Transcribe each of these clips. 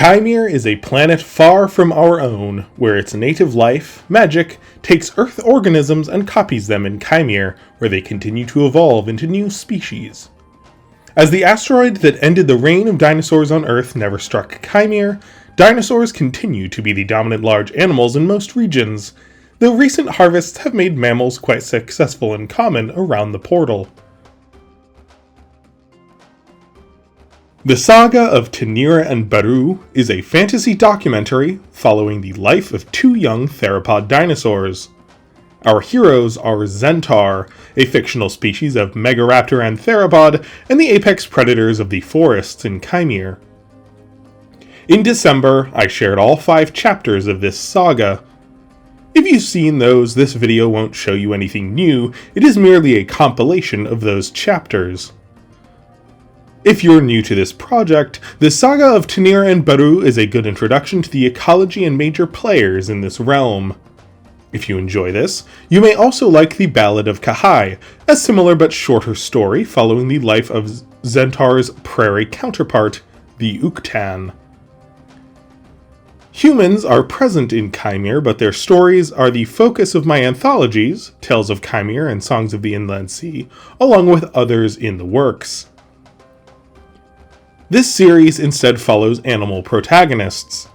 Chimeir is a planet far from our own, where its native life, magic, takes Earth organisms and copies them in Chimeir, where they continue to evolve into new species. As the asteroid that ended the reign of dinosaurs on Earth never struck Chimeir, dinosaurs continue to be the dominant large animals in most regions, though recent harvests have made mammals quite successful and common around the portal. The Saga of Tenir'ha and Baru is a fantasy documentary following the life of two young theropod dinosaurs. Our heroes are Zentaur, a fictional species of megaraptoran theropod, and the apex predators of the forests in Chimeir. In December, I shared all 5 chapters of this saga. If you've seen those, this video won't show you anything new, it is merely a compilation of those chapters. If you're new to this project, the Saga of Tenir'ha and Baru is a good introduction to the ecology and major players in this realm. If you enjoy this, you may also like the Ballad of Ka'Hai, a similar but shorter story following the life of Zentaur's prairie counterpart, the uktan. Humans are present in Chimeir, but their stories are the focus of my anthologies, Tales of Chimeir and Songs of the Inland Sea, along with others in the works. This series instead follows animal protagonists.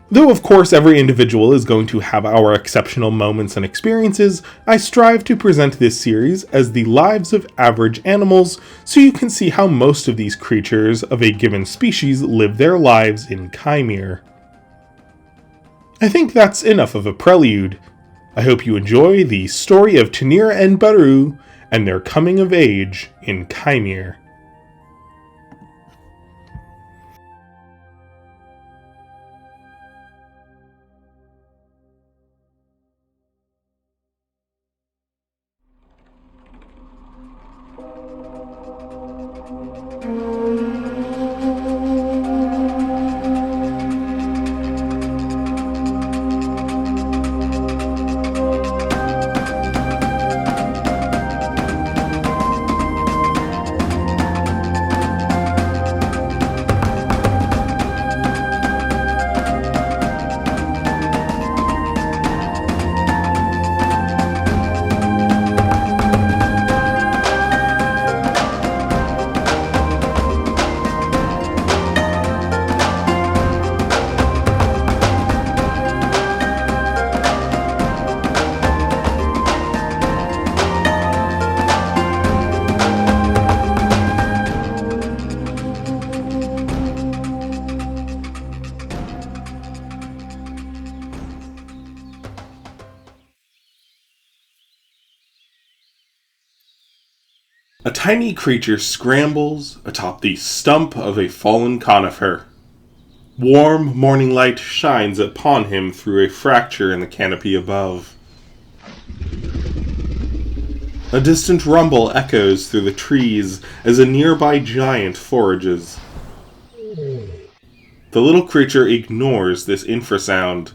Though of course every individual is going to have our exceptional moments and experiences, I strive to present this series as the lives of average animals so you can see how most of these creatures of a given species live their lives in Chimeir. I think that's enough of a prelude. I hope you enjoy the story of Tanira and Baru and their coming of age in Chimeir. A tiny creature scrambles atop the stump of a fallen conifer. Warm morning light shines upon him through a fracture in the canopy above. A distant rumble echoes through the trees as a nearby giant forages. The little creature ignores this infrasound.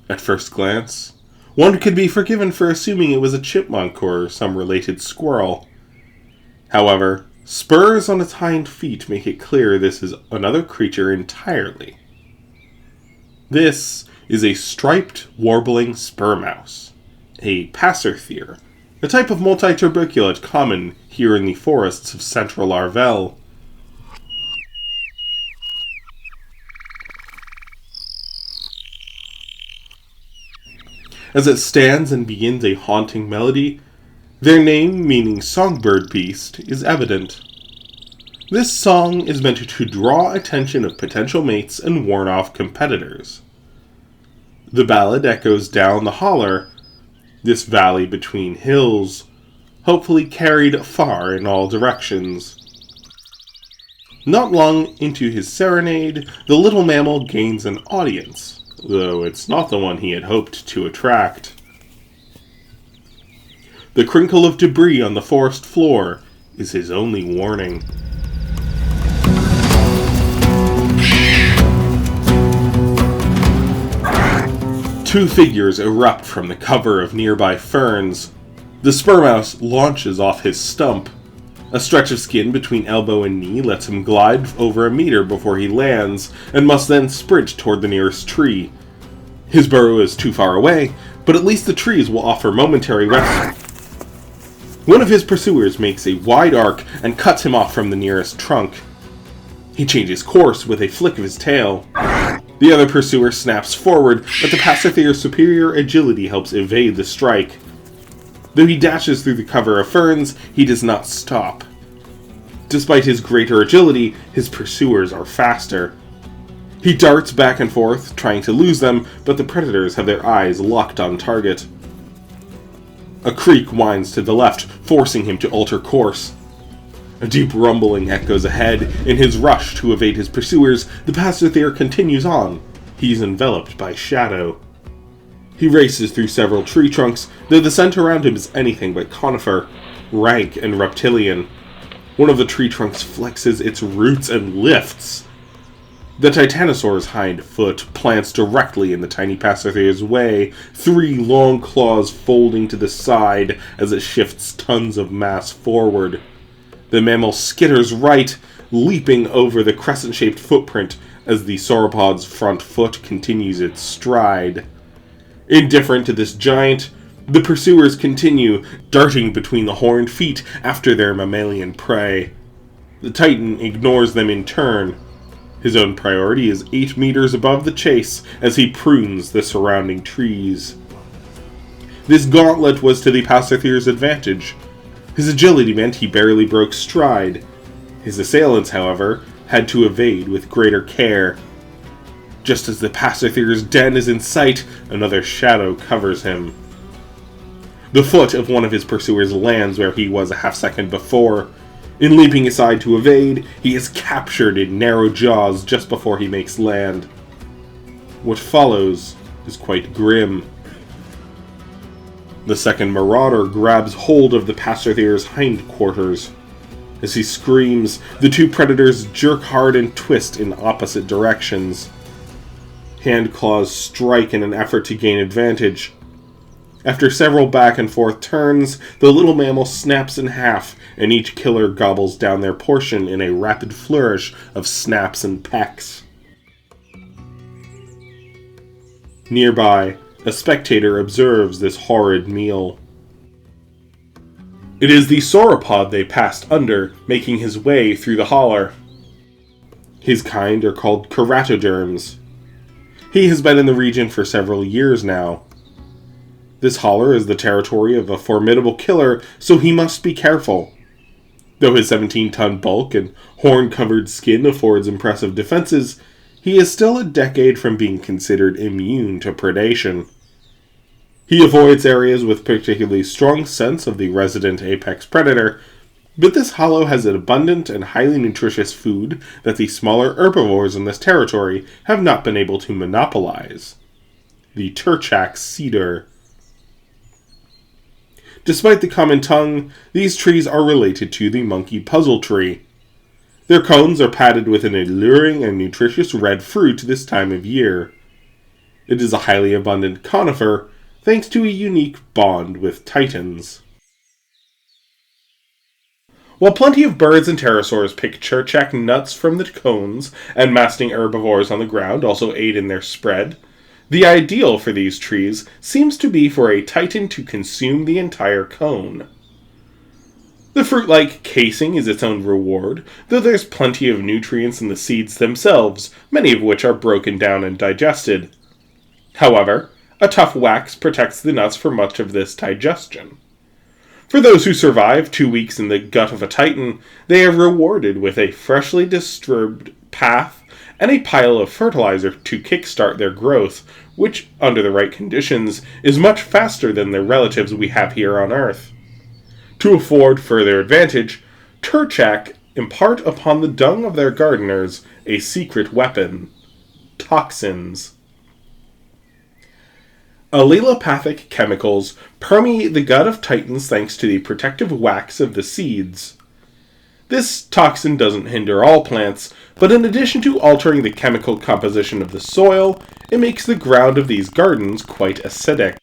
At first glance, one could be forgiven for assuming it was a chipmunk or some related squirrel. However, spurs on its hind feet make it clear this is another creature entirely. This is a striped, warbling spur mouse, a passerthere, a type of multituberculate common here in the forests of central Arvel. As it stands and begins a haunting melody, their name, meaning songbird beast, is evident. This song is meant to draw attention of potential mates and warn off competitors. The ballad echoes down the holler, this valley between hills, hopefully carried far in all directions. Not long into his serenade, the little mammal gains an audience, though it's not the one he had hoped to attract. The crinkle of debris on the forest floor is his only warning. Two figures erupt from the cover of nearby ferns. The spur mouse launches off his stump. A stretch of skin between elbow and knee lets him glide over a meter before he lands, and must then sprint toward the nearest tree. His burrow is too far away, but at least the trees will offer momentary rest. One of his pursuers makes a wide arc and cuts him off from the nearest trunk. He changes course with a flick of his tail. The other pursuer snaps forward, but the Passerthir's superior agility helps evade the strike. Though he dashes through the cover of ferns, he does not stop. Despite his greater agility, his pursuers are faster. He darts back and forth, trying to lose them, but the predators have their eyes locked on target. A creek winds to the left, forcing him to alter course. A deep rumbling echoes ahead. In his rush to evade his pursuers, the Passerthir continues on. He's enveloped by shadow. He races through several tree trunks, though the scent around him is anything but conifer, rank and reptilian. One of the tree trunks flexes its roots and lifts. The Titanosaur's hind foot plants directly in the tiny Passerthir's way, 3 long claws folding to the side as it shifts tons of mass forward. The mammal skitters right, leaping over the crescent-shaped footprint as the sauropod's front foot continues its stride. Indifferent to this giant, the pursuers continue, darting between the horned feet after their mammalian prey. The Titan ignores them in turn. His own priority is 8 meters above the chase as he prunes the surrounding trees. This gauntlet was to the Passerthir's advantage. His agility meant he barely broke stride. His assailants, however, had to evade with greater care. Just as the Passerthir's den is in sight, another shadow covers him. The foot of one of his pursuers lands where he was a half-second before. In leaping aside to evade, he is captured in narrow jaws just before he makes land. What follows is quite grim. The second marauder grabs hold of the Passerthir's hindquarters. As he screams, the 2 predators jerk hard and twist in opposite directions. Hand claws strike in an effort to gain advantage. After several back and forth turns, the little mammal snaps in half, and each killer gobbles down their portion in a rapid flourish of snaps and pecks. Nearby, a spectator observes this horrid meal. It is the sauropod they passed under, making his way through the holler. His kind are called keratoderms. He has been in the region for several years now. This holler is the territory of a formidable killer, so he must be careful. Though his 17-ton bulk and horn-covered skin affords impressive defenses, he is still a decade from being considered immune to predation. He avoids areas with particularly strong scents of the resident apex predator, but this hollow has an abundant and highly nutritious food that the smaller herbivores in this territory have not been able to monopolize. The Turchak cedar. Despite the common tongue, these trees are related to the monkey puzzle tree. Their cones are padded with an alluring and nutritious red fruit this time of year. It is a highly abundant conifer, thanks to a unique bond with titans. While plenty of birds and pterosaurs pick Churchak nuts from the cones, and masting herbivores on the ground also aid in their spread, the ideal for these trees seems to be for a titan to consume the entire cone. The fruit-like casing is its own reward, though there's plenty of nutrients in the seeds themselves, many of which are broken down and digested. However, a tough wax protects the nuts from much of this digestion. For those who survive 2 weeks in the gut of a titan, they are rewarded with a freshly disturbed path and a pile of fertilizer to kickstart their growth, which, under the right conditions, is much faster than the relatives we have here on Earth. To afford further advantage, Turchak impart upon the dung of their gardeners a secret weapon: toxins. Allelopathic chemicals permeate the gut of titans thanks to the protective wax of the seeds. This toxin doesn't hinder all plants, but in addition to altering the chemical composition of the soil, it makes the ground of these gardens quite acidic.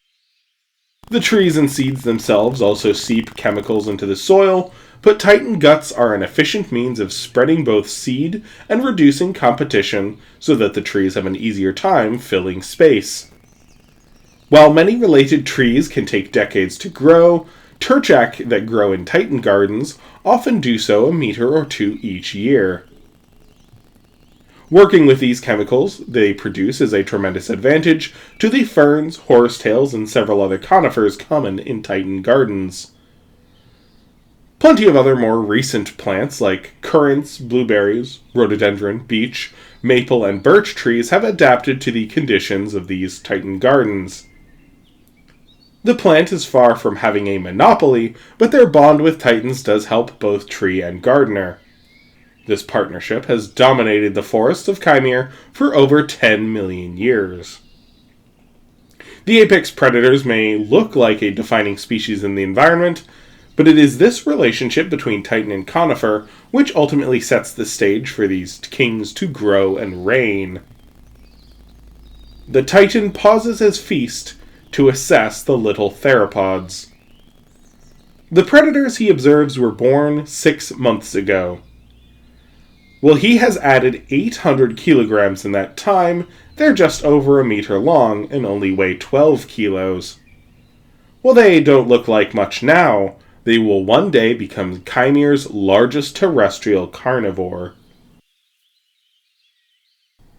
The trees and seeds themselves also seep chemicals into the soil, but Titan guts are an efficient means of spreading both seed and reducing competition so that the trees have an easier time filling space. While many related trees can take decades to grow, turchak that grow in Titan gardens often do so a meter or two each year. Working with these chemicals they produce is a tremendous advantage to the ferns, horsetails, and several other conifers common in Titan gardens. Plenty of other more recent plants like currants, blueberries, rhododendron, beech, maple, and birch trees have adapted to the conditions of these Titan gardens. The plant is far from having a monopoly, but their bond with Titans does help both tree and gardener. This partnership has dominated the forests of Chimeir for over 10 million years. The apex predators may look like a defining species in the environment, but it is this relationship between Titan and conifer which ultimately sets the stage for these kings to grow and reign. The Titan pauses his feast to assess the little theropods. The predators he observes were born 6 months ago. While he has added 800 kilograms in that time, they're just over a meter long and only weigh 12 kilos. While they don't look like much now, they will one day become Chimeir's largest terrestrial carnivore.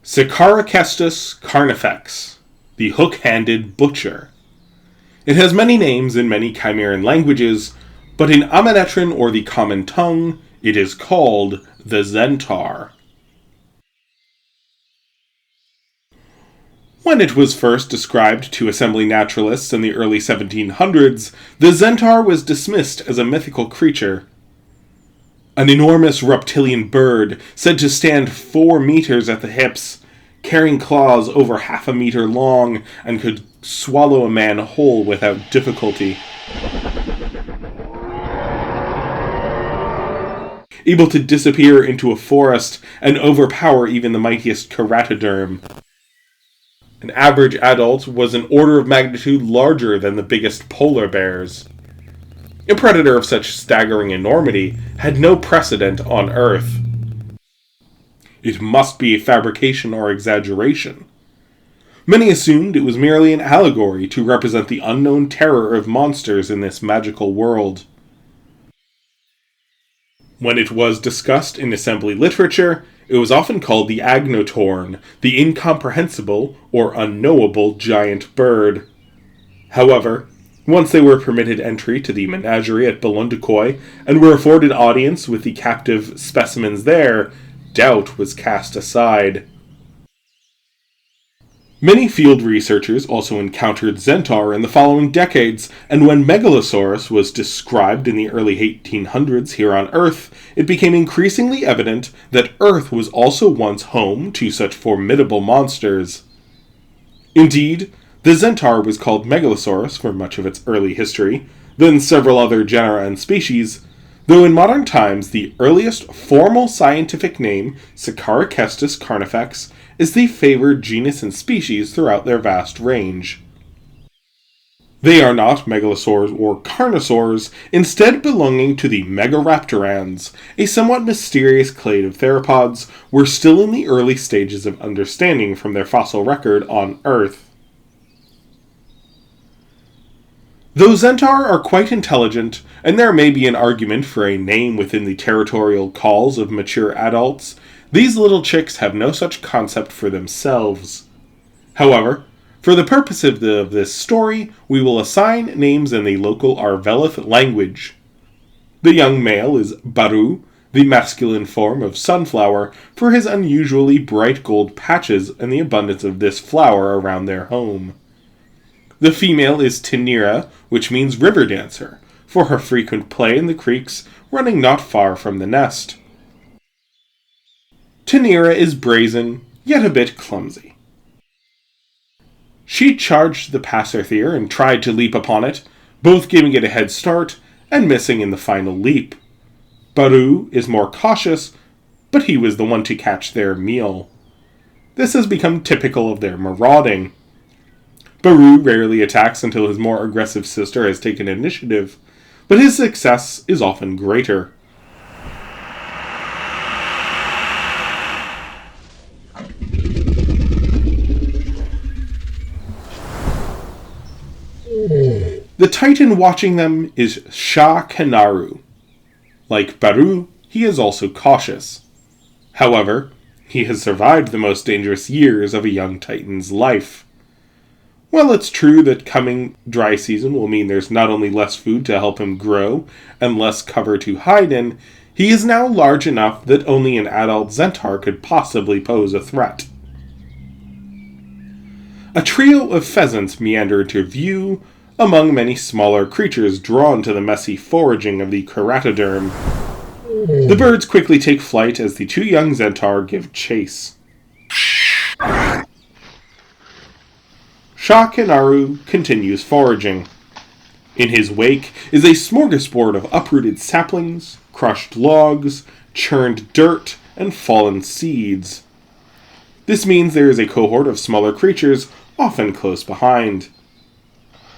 Saccharocestus carnifex, the hook-handed butcher. It has many names in many Chimeran languages, but in Amanetran or the common tongue, it is called the Zentaur. When it was first described to assembly naturalists in the early 1700s, the Zentaur was dismissed as a mythical creature. An enormous reptilian bird, said to stand 4 meters at the hips, carrying claws over half a meter long, and could swallow a man whole without difficulty. Able to disappear into a forest and overpower even the mightiest keratoderm. An average adult was an order of magnitude larger than the biggest polar bears. A predator of such staggering enormity had no precedent on Earth. It must be a fabrication or exaggeration. Many assumed it was merely an allegory to represent the unknown terror of monsters in this magical world. When it was discussed in assembly literature, it was often called the agnotorn, the incomprehensible or unknowable giant bird. However, once they were permitted entry to the menagerie at Balundakoi and were afforded audience with the captive specimens there, doubt was cast aside. Many field researchers also encountered Zentaur in the following decades, and when Megalosaurus was described in the early 1800s here on Earth, it became increasingly evident that Earth was also once home to such formidable monsters. Indeed, the Zentaur was called Megalosaurus for much of its early history, then several other genera and species, though in modern times the earliest formal scientific name, Saccharocestus carnifex, is the favored genus and species throughout their vast range. They are not megalosaurs or carnosaurs, instead belonging to the megaraptorans, a somewhat mysterious clade of theropods we're still in the early stages of understanding from their fossil record on Earth. Though Zentaur are quite intelligent, and there may be an argument for a name within the territorial calls of mature adults, these little chicks have no such concept for themselves. However, for the purpose of this story, we will assign names in the local Arvelith language. The young male is Baru, the masculine form of sunflower, for his unusually bright gold patches and the abundance of this flower around their home. The female is Tanira, which means river dancer, for her frequent play in the creeks running not far from the nest. Tanira is brazen, yet a bit clumsy. She charged the passerthier and tried to leap upon it, both giving it a head start and missing in the final leap. Baru is more cautious, but he was the one to catch their meal. This has become typical of their marauding. Baru rarely attacks until his more aggressive sister has taken initiative, but his success is often greater. The titan watching them is Shah Kenaru. Like Baru, he is also cautious. However, he has survived the most dangerous years of a young titan's life. While it's true that coming dry season will mean there's not only less food to help him grow and less cover to hide in, he is now large enough that only an adult Zentaur could possibly pose a threat. A trio of pheasants meander into view among many smaller creatures drawn to the messy foraging of the keratoderm. The birds quickly take flight as the two young Zentaur give chase. Shah Kenaru continues foraging. In his wake is a smorgasbord of uprooted saplings, crushed logs, churned dirt, and fallen seeds. This means there is a cohort of smaller creatures, often close behind.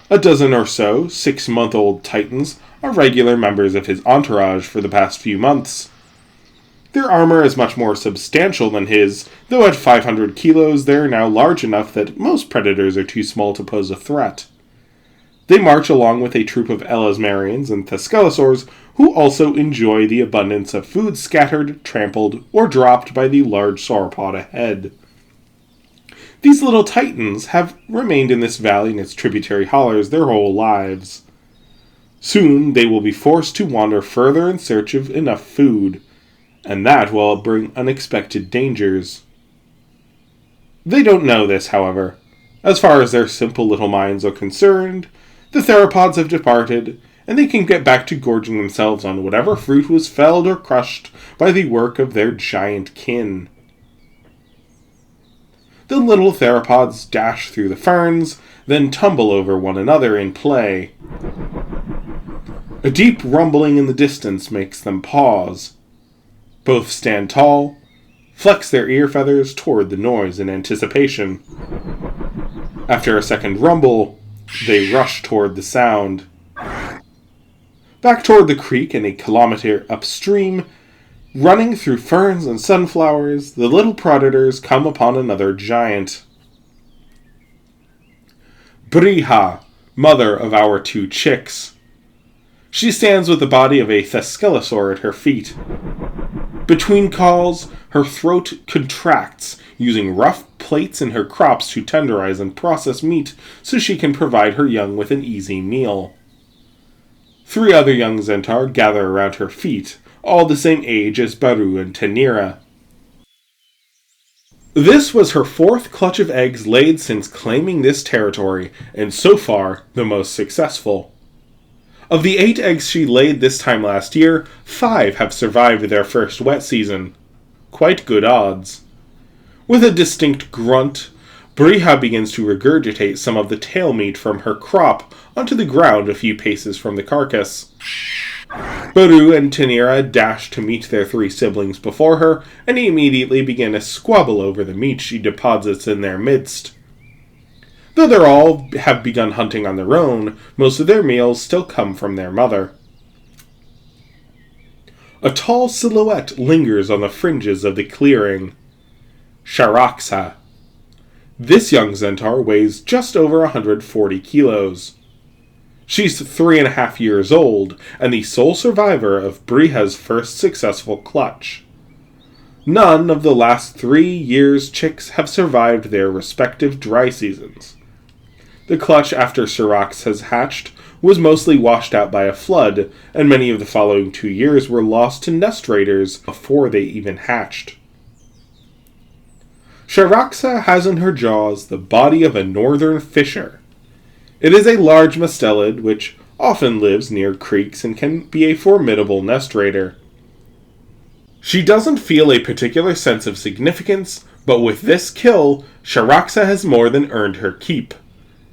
A dozen or so 6-month-old titans are regular members of his entourage for the past few months. Their armor is much more substantial than his, though at 500 kilos they are now large enough that most predators are too small to pose a threat. They march along with a troop of elasmarians and thescelosaurs who also enjoy the abundance of food scattered, trampled, or dropped by the large sauropod ahead. These little titans have remained in this valley and its tributary hollers their whole lives. Soon they will be forced to wander further in search of enough food, and that will bring unexpected dangers. They don't know this, however. As far as their simple little minds are concerned, the theropods have departed, and they can get back to gorging themselves on whatever fruit was felled or crushed by the work of their giant kin. The little theropods dash through the ferns, then tumble over one another in play. A deep rumbling in the distance makes them pause. Both stand tall, flex their ear feathers toward the noise in anticipation. After a second rumble, they rush toward the sound. Back toward the creek and a kilometer upstream, running through ferns and sunflowers, the little predators come upon another giant. Briha, mother of our two chicks. She stands with the body of a thescelosaur at her feet. Between calls, her throat contracts, using rough plates in her crops to tenderize and process meat so she can provide her young with an easy meal. 3 other young Zentaur gather around her feet, all the same age as Baru and Tanira. This was her 4th clutch of eggs laid since claiming this territory, and so far the most successful. Of the 8 eggs she laid this time last year, 5 have survived their first wet season. Quite good odds. With a distinct grunt, Briha begins to regurgitate some of the tail meat from her crop onto the ground a few paces from the carcass. Baru and Tanira dash to meet their 3 siblings before her, and immediately begin a squabble over the meat she deposits in their midst. Though they all have begun hunting on their own, most of their meals still come from their mother. A tall silhouette lingers on the fringes of the clearing. Sharaxa. This young Zentaur weighs just over 140 kilos. She's 3.5 years old, and the sole survivor of Briha's first successful clutch. None of the last 3 years' chicks have survived their respective dry seasons. The clutch after Sharax has hatched was mostly washed out by a flood, and many of the following 2 years were lost to nest raiders before they even hatched. Sharaxa has in her jaws the body of a northern fisher. It is a large mustelid which often lives near creeks and can be a formidable nest raider. She doesn't feel a particular sense of significance, but with this kill, Sharaxa has more than earned her keep.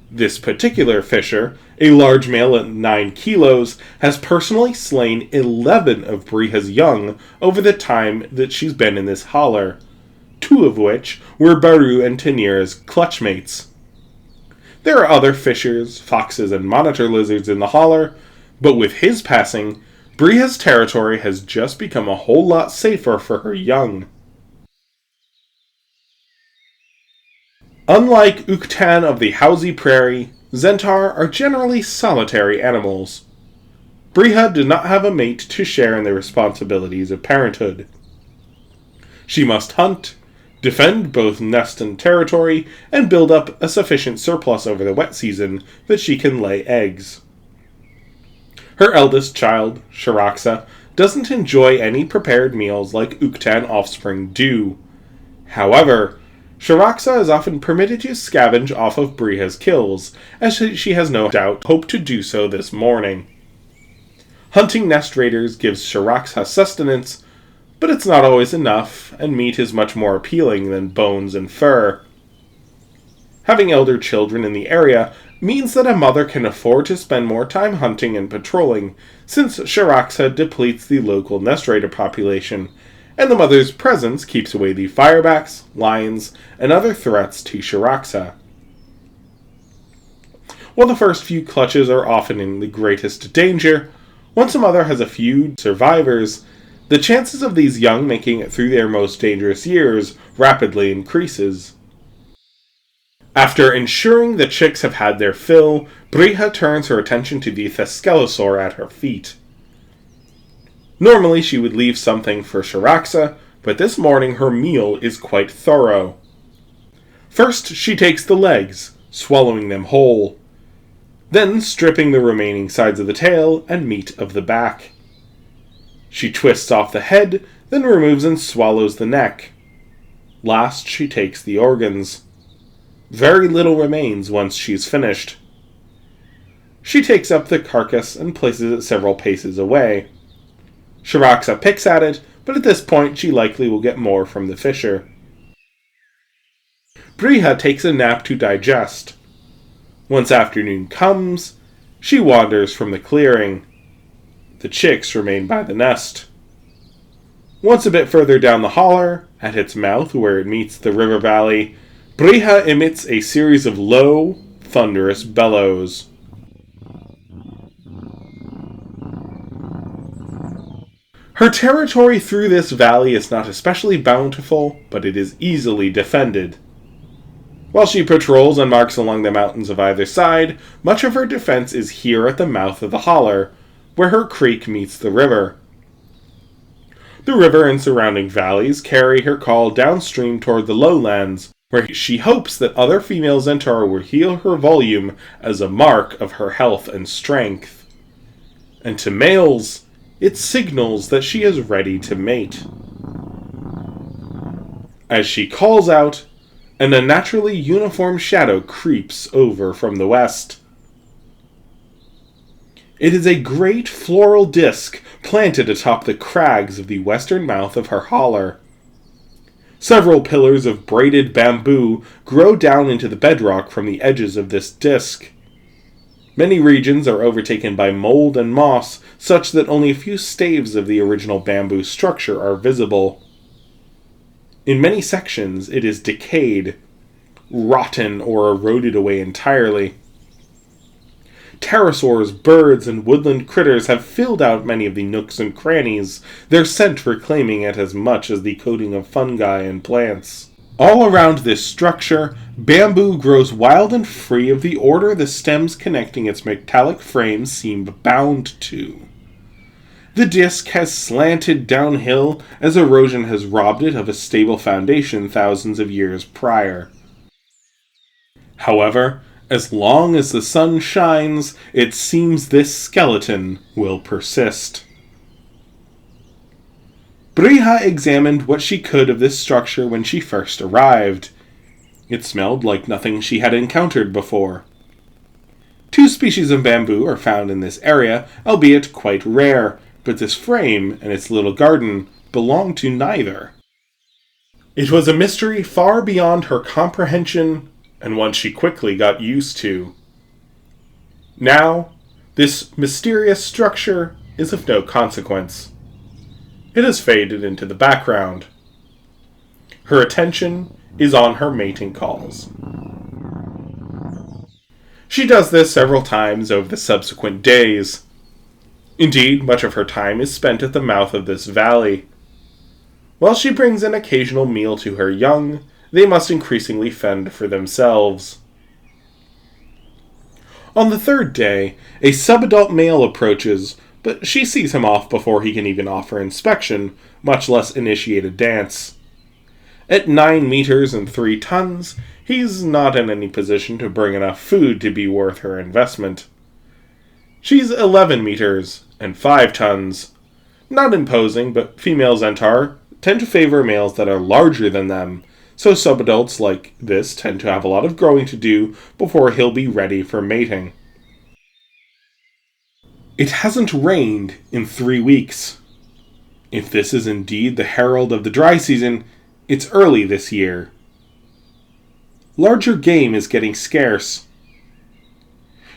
This particular fisher, a large male at 9 kilos, has personally slain 11 of Briha's young over the time that she's been in this holler, 2 of which were Baru and Tanira's clutchmates. There are other fishers, foxes, and monitor lizards in the holler, but with his passing, Briha's territory has just become a whole lot safer for her young. Unlike Uktan of the Hausi Prairie, Zentaur are generally solitary animals. Briha did not have a mate to share in the responsibilities of parenthood. She must hunt, defend both nest and territory, and build up a sufficient surplus over the wet season that she can lay eggs. Her eldest child, Shiraxa, doesn't enjoy any prepared meals like uktan offspring do. However, Shiraxa is often permitted to scavenge off of Briha's kills, as she has no doubt hoped to do so this morning. Hunting nest raiders gives Shiraxa sustenance, but it's not always enough, and meat is much more appealing than bones and fur. Having elder children in the area means that a mother can afford to spend more time hunting and patrolling, since Shiraxa depletes the local nest raider population, and the mother's presence keeps away the firebacks, lions, and other threats to Shiraxa. While the first few clutches are often in the greatest danger, once a mother has a few survivors, the chances of these young making it through their most dangerous years rapidly increases. After ensuring the chicks have had their fill, Briha turns her attention to the Thescelosaur at her feet. Normally she would leave something for Shiraxa, but this morning her meal is quite thorough. First she takes the legs, swallowing them whole, then stripping the remaining sides of the tail and meat of the back. She twists off the head, then removes and swallows the neck. Last she takes the organs. Very little remains once she's finished. She takes up the carcass and places it several paces away. Shiraxa picks at it, but at this point she likely will get more from the fisher. Briha takes a nap to digest. Once afternoon comes, she wanders from the clearing. The chicks remain by the nest. Once a bit further down the holler, at its mouth where it meets the river valley, Briha emits a series of low, thunderous bellows. Her territory through this valley is not especially bountiful, but it is easily defended. While she patrols and marks along the mountains of either side, much of her defense is here at the mouth of the holler, where her creek meets the river. The river and surrounding valleys carry her call downstream toward the lowlands, where she hopes that other female Zentaur will heal her volume as a mark of her health and strength. And to males, it signals that she is ready to mate. As she calls out, an unnaturally uniform shadow creeps over from the west. It is a great floral disc planted atop the crags of the western mouth of her holler. Several pillars of braided bamboo grow down into the bedrock from the edges of this disc. Many regions are overtaken by mold and moss, such that only a few staves of the original bamboo structure are visible. In many sections, it is decayed, rotten, or eroded away entirely. Pterosaurs, birds, and woodland critters have filled out many of the nooks and crannies, their scent reclaiming it as much as the coating of fungi and plants. All around this structure, bamboo grows wild and free of the order the stems connecting its metallic frames seem bound to. The disc has slanted downhill as erosion has robbed it of a stable foundation thousands of years prior. However, as long as the sun shines, it seems this skeleton will persist. Briha examined what she could of this structure when she first arrived. It smelled like nothing she had encountered before. 2 species of bamboo are found in this area, albeit quite rare, but this frame and its little garden belong to neither. It was a mystery far beyond her comprehension, and one she quickly got used to. Now, this mysterious structure is of no consequence. It has faded into the background. Her attention is on her mating calls. She does this several times over the subsequent days. Indeed, much of her time is spent at the mouth of this valley. While she brings an occasional meal to her young, they must increasingly fend for themselves. On the third day, a subadult male approaches, but she sees him off before he can even offer inspection, much less initiate a dance. At 9 meters and 3 tons, he's not in any position to bring enough food to be worth her investment. She's 11 meters and 5 tons. Not imposing, but female Zentaur tend to favor males that are larger than them, so subadults like this tend to have a lot of growing to do before he'll be ready for mating. It hasn't rained in 3 weeks. If this is indeed the herald of the dry season, it's early this year. Larger game is getting scarce.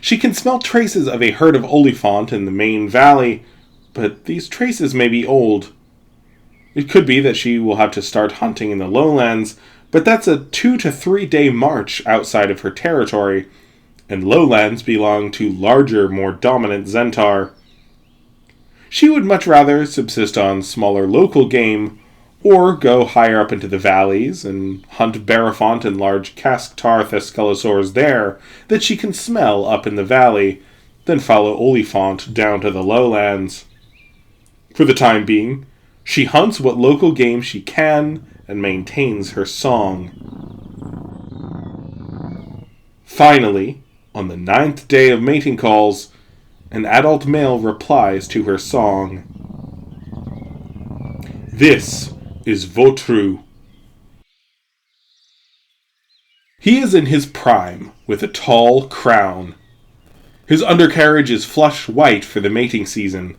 She can smell traces of a herd of Olifant in the main valley, but these traces may be old. It could be that she will have to start hunting in the lowlands, but that's a 2 to 3 day march outside of her territory, and lowlands belong to larger, more dominant Zentaur. She would much rather subsist on smaller local game, or go higher up into the valleys and hunt Baraphont and large Casctar Thescelosaurs there that she can smell up in the valley, then follow Olifant down to the lowlands. For the time being, she hunts what local game she can and maintains her song. Finally, on the 9th day of mating calls, an adult male replies to her song. This is Votru. He is in his prime, with a tall crown. His undercarriage is flush white for the mating season.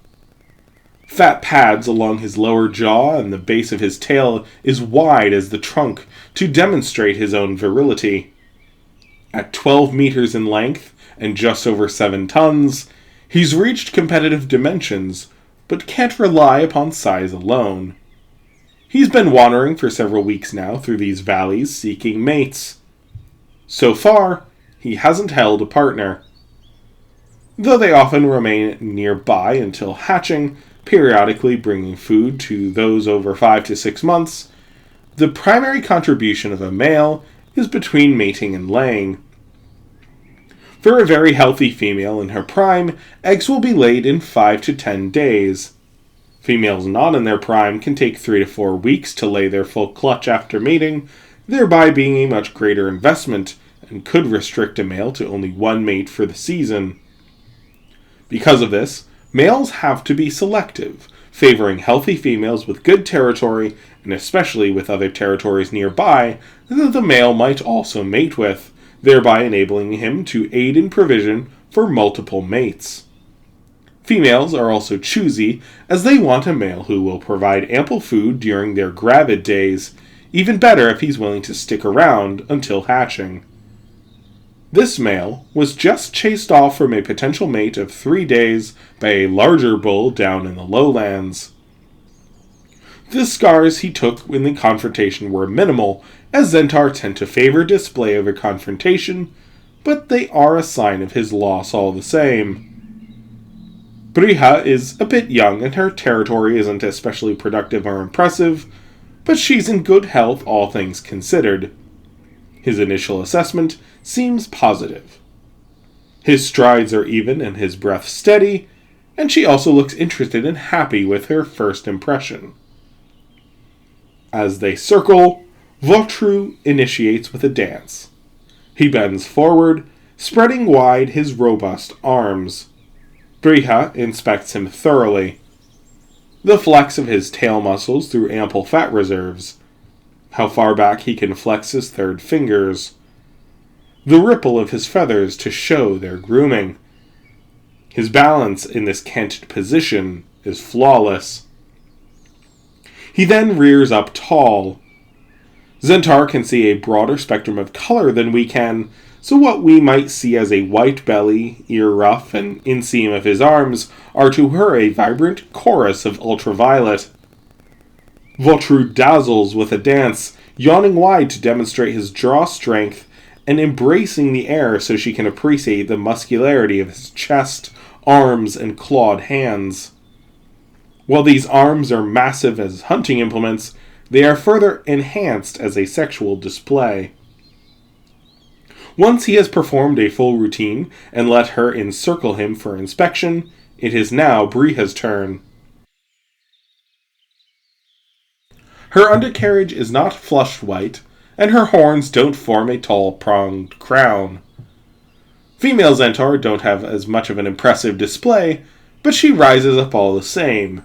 Fat pads along his lower jaw and the base of his tail is wide as the trunk to demonstrate his own virility. At 12 meters in length and just over 7 tons, he's reached competitive dimensions, but can't rely upon size alone. He's been wandering for several weeks now through these valleys seeking mates. So far, he hasn't held a partner. Though they often remain nearby until hatching, periodically bringing food to those over 5 to 6 months, the primary contribution of a male is between mating and laying. For a very healthy female in her prime, eggs will be laid in 5 to 10 days. Females not in their prime can take 3 to 4 weeks to lay their full clutch after mating, thereby being a much greater investment and could restrict a male to only 1 mate for the season. Because of this, males have to be selective, favoring healthy females with good territory, and especially with other territories nearby that the male might also mate with, thereby enabling him to aid in provision for multiple mates. Females are also choosy, as they want a male who will provide ample food during their gravid days, even better if he's willing to stick around until hatching. This male was just chased off from a potential mate of 3 days by a larger bull down in the lowlands. The scars he took in the confrontation were minimal, as Zentaur tend to favor display over confrontation, but they are a sign of his loss all the same. Brija is a bit young and her territory isn't especially productive or impressive, but she's in good health all things considered. His initial assessment seems positive. His strides are even and his breath steady, and she also looks interested and happy with her first impression. As they circle, Votru initiates with a dance. He bends forward, spreading wide his robust arms. Brija inspects him thoroughly. The flex of his tail muscles through ample fat reserves. How far back he can flex his third fingers. The ripple of his feathers to show their grooming. His balance in this canted position is flawless. He then rears up tall. Zentaur can see a broader spectrum of color than we can, so what we might see as a white belly, ear ruff, and inseam of his arms are to her a vibrant chorus of ultraviolet. Votru dazzles with a dance, yawning wide to demonstrate his jaw strength, and embracing the air so she can appreciate the muscularity of his chest, arms, and clawed hands. While these arms are massive as hunting implements, they are further enhanced as a sexual display. Once he has performed a full routine and let her encircle him for inspection, it is now Briha's turn. Her undercarriage is not flushed white, and her horns don't form a tall pronged crown. Female Zentaur don't have as much of an impressive display, but she rises up all the same.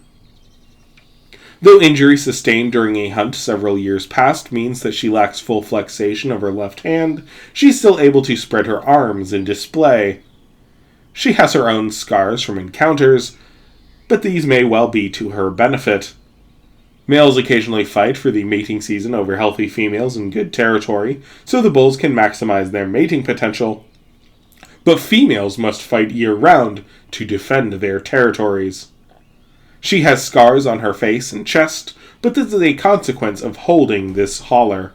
Though injury sustained during a hunt several years past means that she lacks full flexation of her left hand, she's still able to spread her arms in display. She has her own scars from encounters, but these may well be to her benefit. Males occasionally fight for the mating season over healthy females in good territory, so the bulls can maximize their mating potential, but females must fight year-round to defend their territories. She has scars on her face and chest, but this is a consequence of holding this holler.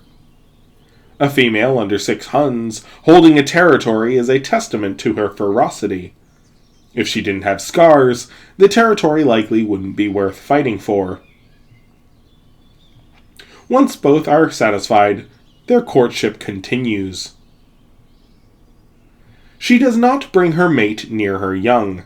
A female under 6 huns holding a territory is a testament to her ferocity. If she didn't have scars, the territory likely wouldn't be worth fighting for. Once both are satisfied, their courtship continues. She does not bring her mate near her young.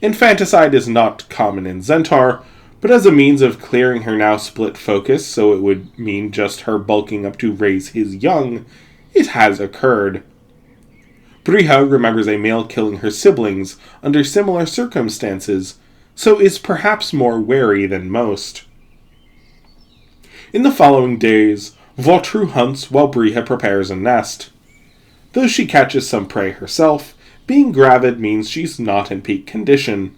Infanticide is not common in Zentaur, but as a means of clearing her now split focus so it would mean just her bulking up to raise his young, it has occurred. Briha remembers a male killing her siblings under similar circumstances, so is perhaps more wary than most. In the following days, Vautru hunts while Briha prepares a nest. Though she catches some prey herself, being gravid means she's not in peak condition.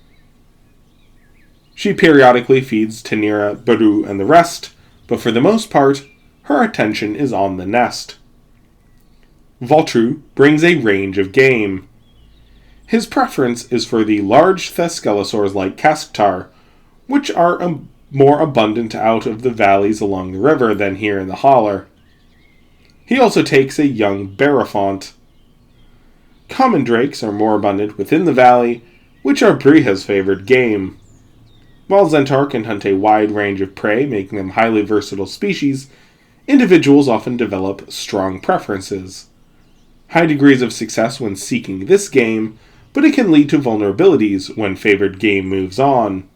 She periodically feeds Tanira, Baru, and the rest, but for the most part, her attention is on the nest. Vautru brings a range of game. His preference is for the large thescelosaurs like Casctar, which are more abundant out of the valleys along the river than here in the holler. He also takes a young Barafont. Common drakes are more abundant within the valley, which are Briha's favored game. While Zentaur can hunt a wide range of prey, making them highly versatile species, individuals often develop strong preferences. High degrees of success when seeking this game, but it can lead to vulnerabilities when favored game moves on.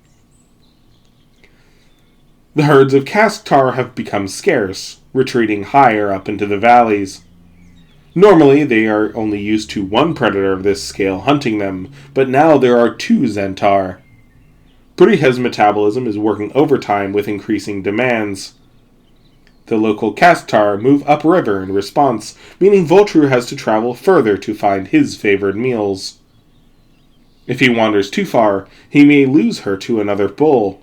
The herds of Casctar have become scarce, retreating higher up into the valleys. Normally, they are only used to one predator of this scale hunting them, but now there are 2 Zentaur. Briha's metabolism is working overtime with increasing demands. The local Casctar move upriver in response, meaning Vautru has to travel further to find his favored meals. If he wanders too far, he may lose her to another bull,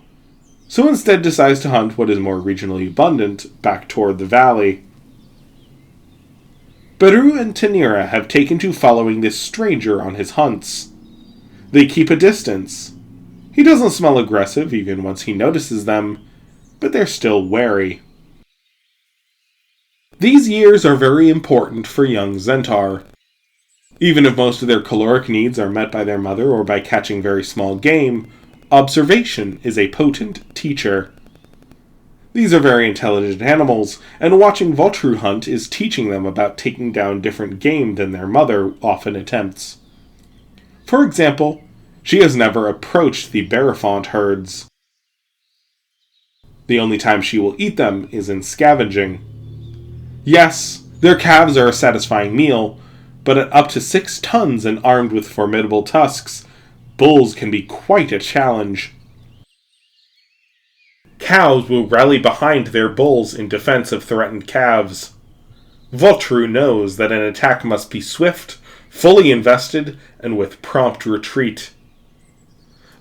so instead decides to hunt what is more regionally abundant back toward the valley. Baru and Tanira have taken to following this stranger on his hunts. They keep a distance. He doesn't smell aggressive even once he notices them, but they're still wary. These years are very important for young Zentaur. Even if most of their caloric needs are met by their mother or by catching very small game, observation is a potent teacher. These are very intelligent animals, and watching Vautru hunt is teaching them about taking down different game than their mother often attempts. For example, she has never approached the Barafont herds. The only time she will eat them is in scavenging. Yes, their calves are a satisfying meal, but at up to 6 tons and armed with formidable tusks, bulls can be quite a challenge. Cows will rally behind their bulls in defense of threatened calves. Vautru knows that an attack must be swift, fully invested, and with prompt retreat.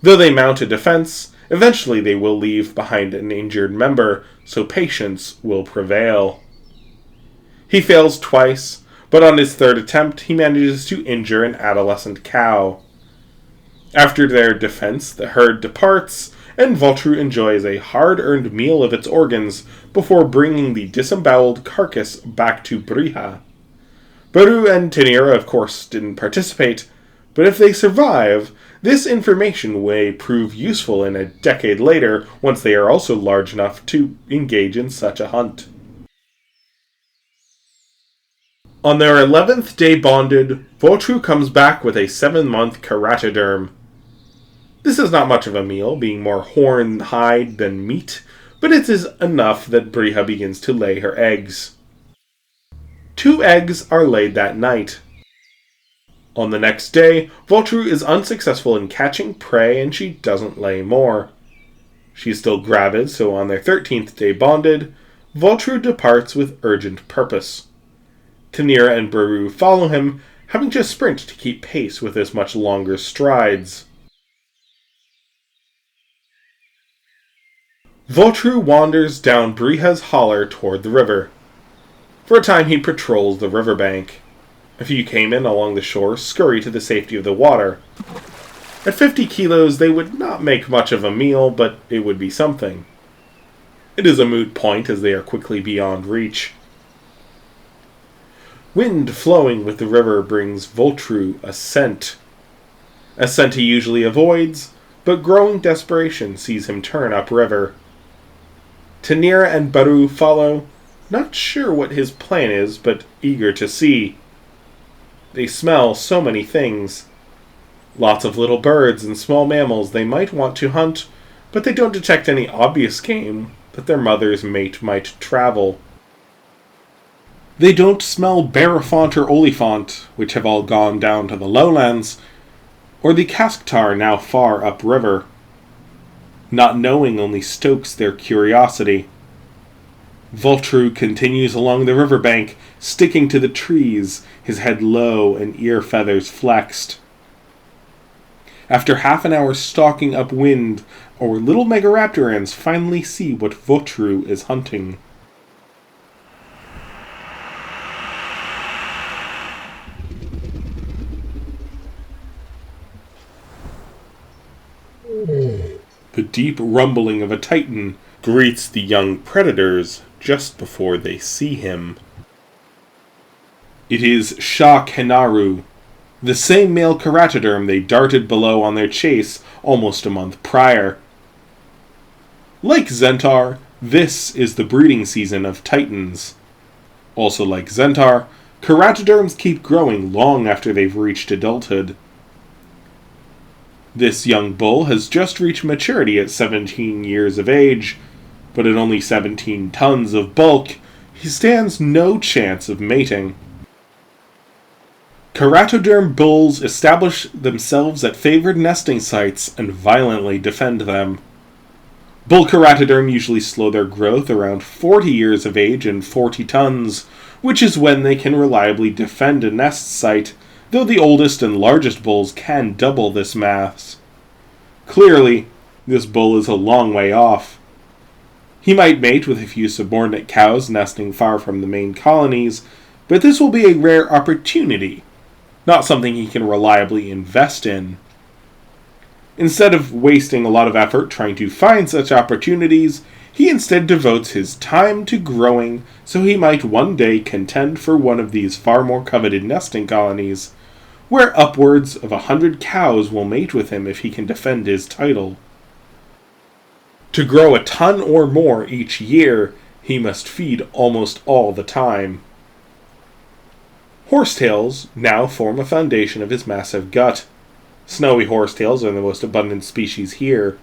Though they mount a defense, eventually they will leave behind an injured member, so patience will prevail. He fails twice, but on his 3rd attempt he manages to injure an adolescent cow. After their defense, the herd departs, and Vautru enjoys a hard-earned meal of its organs before bringing the disemboweled carcass back to Briha. Baru and Tanira, of course, didn't participate, but if they survive, this information may prove useful in a decade later once they are also large enough to engage in such a hunt. On their 11th day bonded, Voltru comes back with a 7-month keratoderm. This is not much of a meal, being more horn hide than meat, but it is enough that Briha begins to lay her eggs. 2 eggs are laid that night. On the next day, Voltru is unsuccessful in catching prey and she doesn't lay more. She is still gravid, so on their 13th day bonded, Voltru departs with urgent purpose. Tanira and Baru follow him, having to sprint to keep pace with his much longer strides. Voltru wanders down Briha's holler toward the river. For a time he patrols the riverbank. A few caiman along the shore scurry to the safety of the water. At 50 kilos they would not make much of a meal, but it would be something. It is a moot point as they are quickly beyond reach. Wind flowing with the river brings Voltru a scent. A scent he usually avoids, but growing desperation sees him turn upriver. Tanira and Baru follow, not sure what his plan is, but eager to see. They smell so many things. Lots of little birds and small mammals they might want to hunt, but they don't detect any obvious game that their mother's mate might travel. They don't smell Barafont or Olifant, which have all gone down to the lowlands, or the Kasktar now far upriver. Not knowing only stokes their curiosity. Voltru continues along the riverbank, sticking to the trees, his head low and ear feathers flexed. After half an hour stalking upwind, our little megaraptorans finally see what Voltru is hunting. The deep rumbling of a titan greets the young predators just before they see him. It is Shah Kenaru, the same male keratoderm they darted below on their chase almost a month prior. Like Zentaur, this is the breeding season of titans. Also like Zentaur, keratoderms keep growing long after they've reached adulthood. This young bull has just reached maturity at 17 years of age, but at only 17 tons of bulk, he stands no chance of mating. Keratoderm bulls establish themselves at favored nesting sites and violently defend them. Bull keratoderm usually slow their growth around 40 years of age and 40 tons, which is when they can reliably defend a nest site, though the oldest and largest bulls can double this mass. Clearly, this bull is a long way off. He might mate with a few subordinate cows nesting far from the main colonies, but this will be a rare opportunity, not something he can reliably invest in. Instead of wasting a lot of effort trying to find such opportunities, he instead devotes his time to growing so he might one day contend for one of these far more coveted nesting colonies, where upwards of 100 cows will mate with him if he can defend his title. To grow a ton or more each year, he must feed almost all the time. Horsetails now form a foundation of his massive gut. Snowy horsetails are the most abundant species here.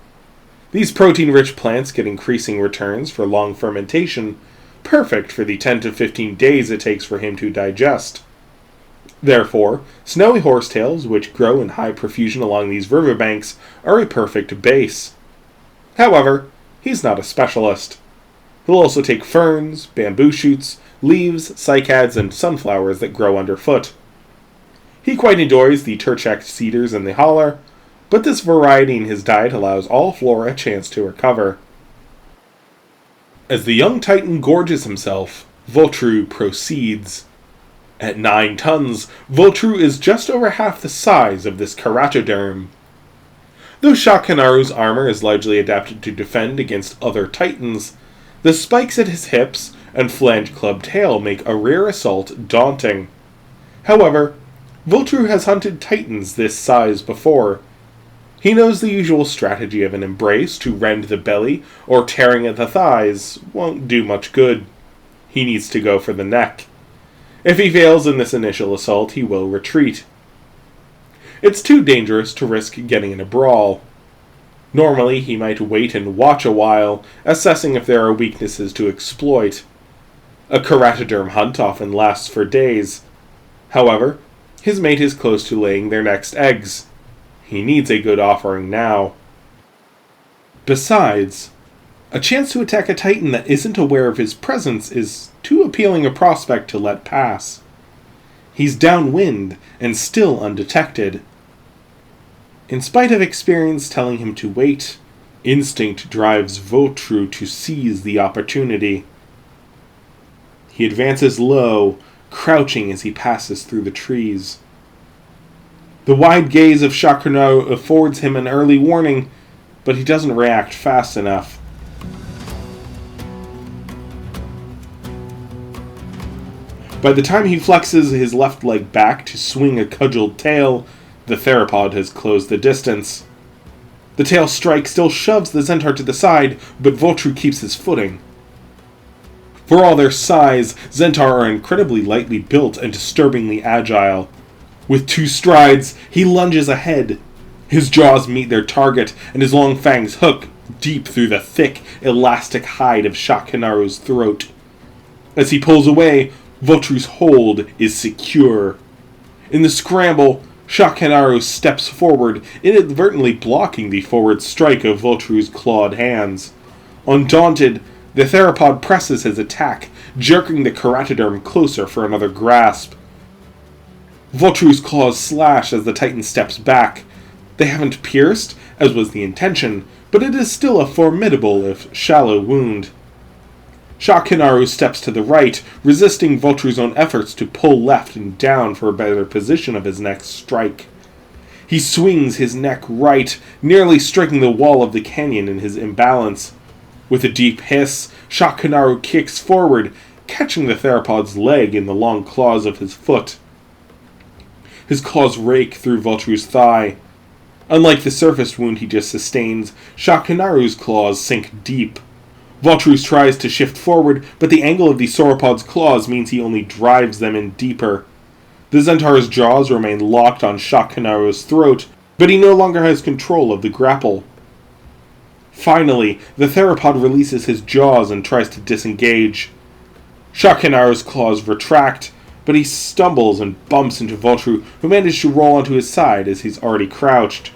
These protein-rich plants get increasing returns for long fermentation, perfect for the 10 to 15 days it takes for him to digest. Therefore, snowy horsetails, which grow in high profusion along these riverbanks, are a perfect base. However, he's not a specialist. He'll also take ferns, bamboo shoots, leaves, cycads, and sunflowers that grow underfoot. He quite enjoys the turchecked cedars in the holler, but this variety in his diet allows all flora a chance to recover. As the young titan gorges himself, Voltru proceeds. At 9 tons, Voltru is just over half the size of this keratoderm. Though Shah Kenaru's armor is largely adapted to defend against other titans, the spikes at his hips and flange-clubbed tail make a rear assault daunting. However, Voltru has hunted titans this size before. He knows the usual strategy of an embrace to rend the belly or tearing at the thighs won't do much good. He needs to go for the neck. If he fails in this initial assault, he will retreat. It's too dangerous to risk getting in a brawl. Normally, he might wait and watch a while, assessing if there are weaknesses to exploit. A keratoderm hunt often lasts for days. However, his mate is close to laying their next eggs. He needs a good offering now. Besides, a chance to attack a titan that isn't aware of his presence is too appealing a prospect to let pass. He's downwind and still undetected. In spite of experience telling him to wait, instinct drives Vautru to seize the opportunity. He advances low, crouching as he passes through the trees. The wide gaze of Shakunaru affords him an early warning, but he doesn't react fast enough. By the time he flexes his left leg back to swing a cudgelled tail, the theropod has closed the distance. The tail strike still shoves the Zentaur to the side, but Vautru keeps his footing. For all their size, Zentaur are incredibly lightly built and disturbingly agile. With 2 strides, he lunges ahead. His jaws meet their target, and his long fangs hook deep through the thick, elastic hide of Shakunaru's throat. As he pulls away, Vautru's hold is secure. In the scramble, Shakunaru steps forward, inadvertently blocking the forward strike of Vautru's clawed hands. Undaunted, the theropod presses his attack, jerking the keratoderm closer for another grasp. Vautru's claws slash as the titan steps back. They haven't pierced, as was the intention, but it is still a formidable if shallow wound. Shakunaru steps to the right, resisting Vautru's own efforts to pull left and down for a better position of his next strike. He swings his neck right, nearly striking the wall of the canyon in his imbalance. With a deep hiss, Shakunaru kicks forward, catching the theropod's leg in the long claws of his foot. His claws rake through Vautru's thigh. Unlike the surface wound he just sustained, Shakunaru's claws sink deep. Vautru tries to shift forward, but the angle of the sauropod's claws means he only drives them in deeper. The Zentaur's jaws remain locked on Shakunaru's throat, but he no longer has control of the grapple. Finally, the theropod releases his jaws and tries to disengage. Shakunaru's claws retract, but he stumbles and bumps into Vautru, who manages to roll onto his side as he's already crouched.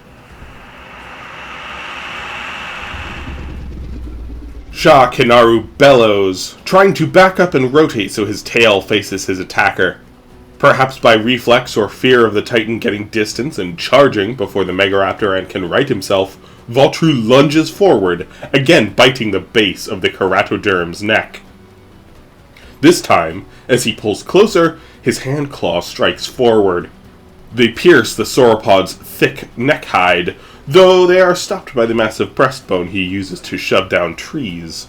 Shakunaru bellows, trying to back up and rotate so his tail faces his attacker. Perhaps by reflex or fear of the titan getting distance and charging before the megaraptoran can right himself, Vautru lunges forward, again biting the base of the keratoderm's neck. This time, as he pulls closer, his hand claw strikes forward. They pierce the sauropod's thick neck hide, though they are stopped by the massive breastbone he uses to shove down trees.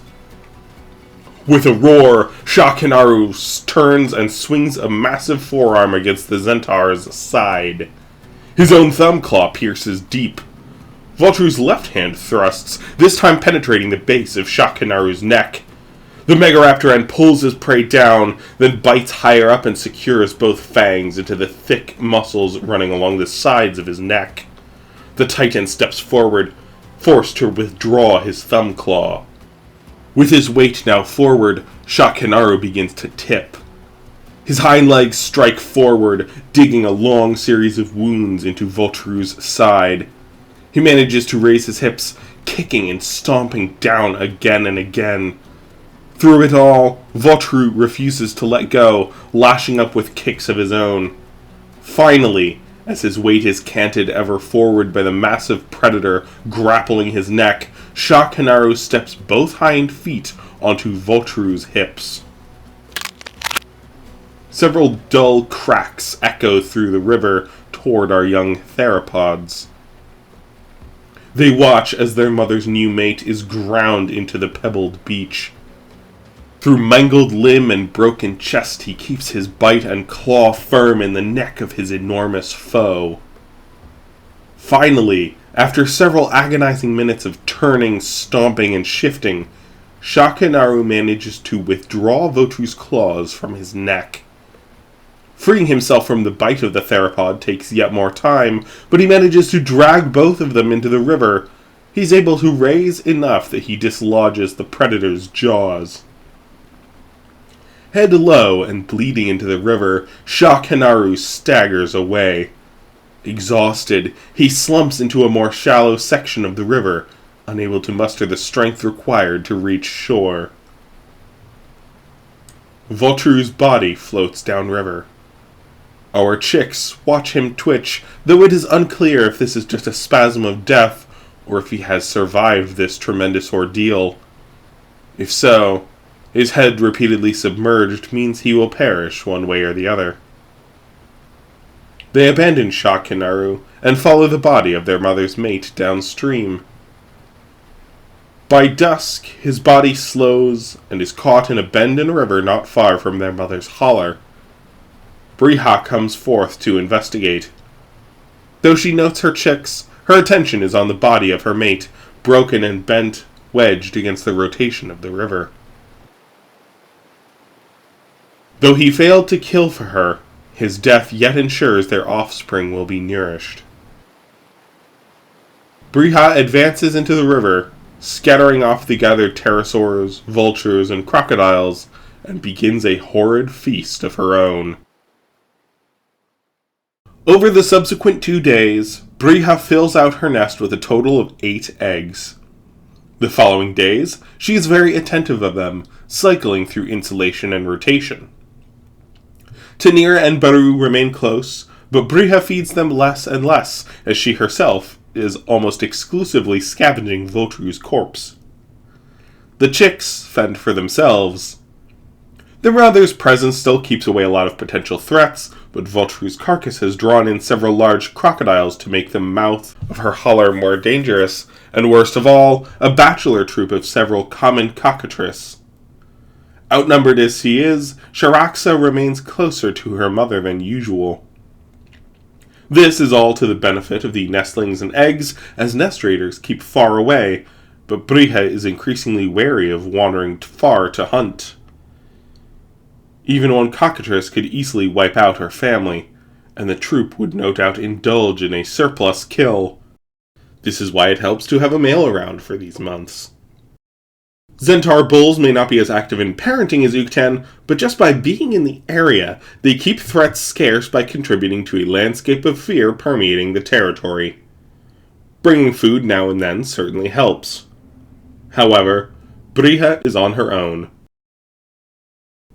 With a roar, Shakunaru turns and swings a massive forearm against the Zentaur's side. His own thumb claw pierces deep. Vautru's left hand thrusts, this time penetrating the base of Shakunaru's neck. The megaraptoran pulls his prey down, then bites higher up and secures both fangs into the thick muscles running along the sides of his neck. The titan steps forward, forced to withdraw his thumb claw. With his weight now forward, Shakunaru begins to tip. His hind legs strike forward, digging a long series of wounds into Vautru's side. He manages to raise his hips, kicking and stomping down again and again. Through it all, Vautru refuses to let go, lashing up with kicks of his own. Finally, as his weight is canted ever forward by the massive predator grappling his neck, Shakunaru steps both hind feet onto Vautru's hips. Several dull cracks echo through the river toward our young theropods. They watch as their mother's new mate is ground into the pebbled beach. Through mangled limb and broken chest, he keeps his bite and claw firm in the neck of his enormous foe. Finally, after several agonizing minutes of turning, stomping, and shifting, Shakunaru manages to withdraw Vautru's claws from his neck. Freeing himself from the bite of the theropod takes yet more time, but he manages to drag both of them into the river. He's able to raise enough that he dislodges the predator's jaws. Head low and bleeding into the river, Shakanaru staggers away. Exhausted, he slumps into a more shallow section of the river, unable to muster the strength required to reach shore. Vulture's body floats downriver. Our chicks watch him twitch, though it is unclear if this is just a spasm of death or if he has survived this tremendous ordeal. If so, his head repeatedly submerged means he will perish one way or the other. They abandon Shakanaru and follow the body of their mother's mate downstream. By dusk, his body slows and is caught in a bend in a river not far from their mother's holler. Briha comes forth to investigate. Though she notes her chicks, her attention is on the body of her mate, broken and bent, wedged against the rotation of the river. Though he failed to kill for her, his death yet ensures their offspring will be nourished. Briha advances into the river, scattering off the gathered pterosaurs, vultures, and crocodiles, and begins a horrid feast of her own. Over the subsequent 2 days, Briha fills out her nest with a total of 8 eggs. The following days, she is very attentive of them, cycling through insulation and rotation. Tanira and Baru remain close, but Briha feeds them less and less, as she herself is almost exclusively scavenging Vulture's corpse. The chicks fend for themselves. Their mother's presence still keeps away a lot of potential threats, but Vulture's carcass has drawn in several large crocodiles to make the mouth of her holler more dangerous, and worst of all, a bachelor troop of several common cockatrices. Outnumbered as she is, Sharaxa remains closer to her mother than usual. This is all to the benefit of the nestlings and eggs, as nest raiders keep far away, but Briha is increasingly wary of wandering far to hunt. Even one cockatrice could easily wipe out her family, and the troop would no doubt indulge in a surplus kill. This is why it helps to have a male around for these months. Zentaur bulls may not be as active in parenting as uktan, but just by being in the area, they keep threats scarce by contributing to a landscape of fear permeating the territory. Bringing food now and then certainly helps. However, Briha is on her own.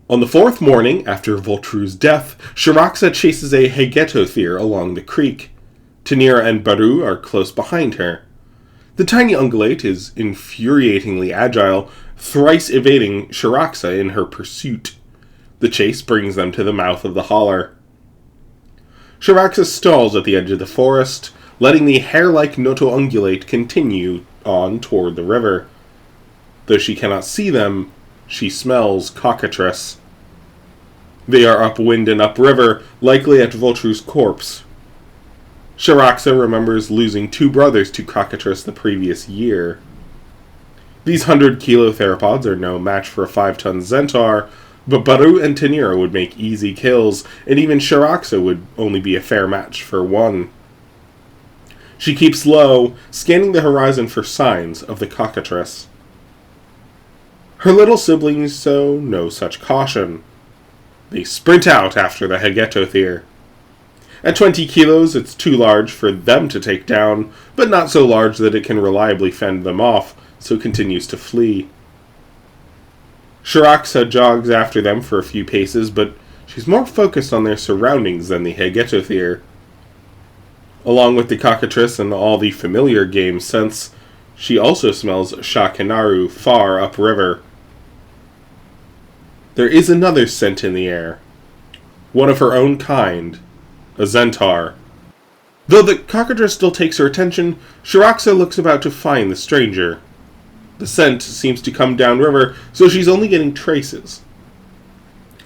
On the 4th morning after Vulture's death, Sharaxa chases a Hegetothere along the creek. Tanira and Baru are close behind her. The tiny ungulate is infuriatingly agile, thrice evading Sharaxa in her pursuit. The chase brings them to the mouth of the holler. Sharaxa stalls at the edge of the forest, letting the hair-like Noto ungulate continue on toward the river. Though she cannot see them, she smells cockatrice. They are upwind and upriver, likely at Vulture's corpse. Sharaxa remembers losing 2 brothers to cockatrice the previous year. These 100-kilo theropods are no match for a 5-ton Zentaur, but Baru and Tanira would make easy kills, and even Sharaxa would only be a fair match for one. She keeps low, scanning the horizon for signs of the cockatrice. Her little siblings show no such caution. They sprint out after the Hegetothere. At 20 kilos, it's too large for them to take down, but not so large that it can reliably fend them off, so continues to flee. Sharaxa jogs after them for a few paces, but she's more focused on their surroundings than the Hegetothere. Along with the cockatrice and all the familiar game scents, she also smells Shakanaru far upriver. There is another scent in the air. One of her own kind. A Zentaur. Though the cockatrice still takes her attention, Sharaxa looks about to find the stranger. The scent seems to come downriver, so she's only getting traces.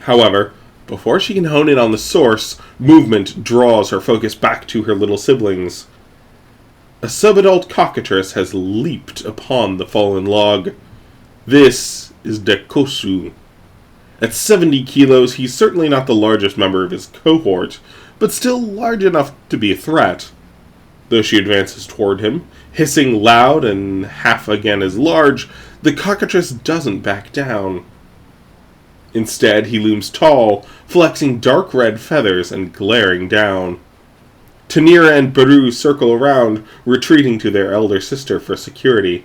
However, before she can hone in on the source, movement draws her focus back to her little siblings. A subadult cockatrice has leaped upon the fallen log. This is Dekosu. At 70 kilos, he's certainly not the largest member of his cohort, but still large enough to be a threat. Though she advances toward him, hissing loud and half again as large, the cockatrice doesn't back down. Instead, he looms tall, flexing dark red feathers and glaring down. Tanira and Baru circle around, retreating to their elder sister for security.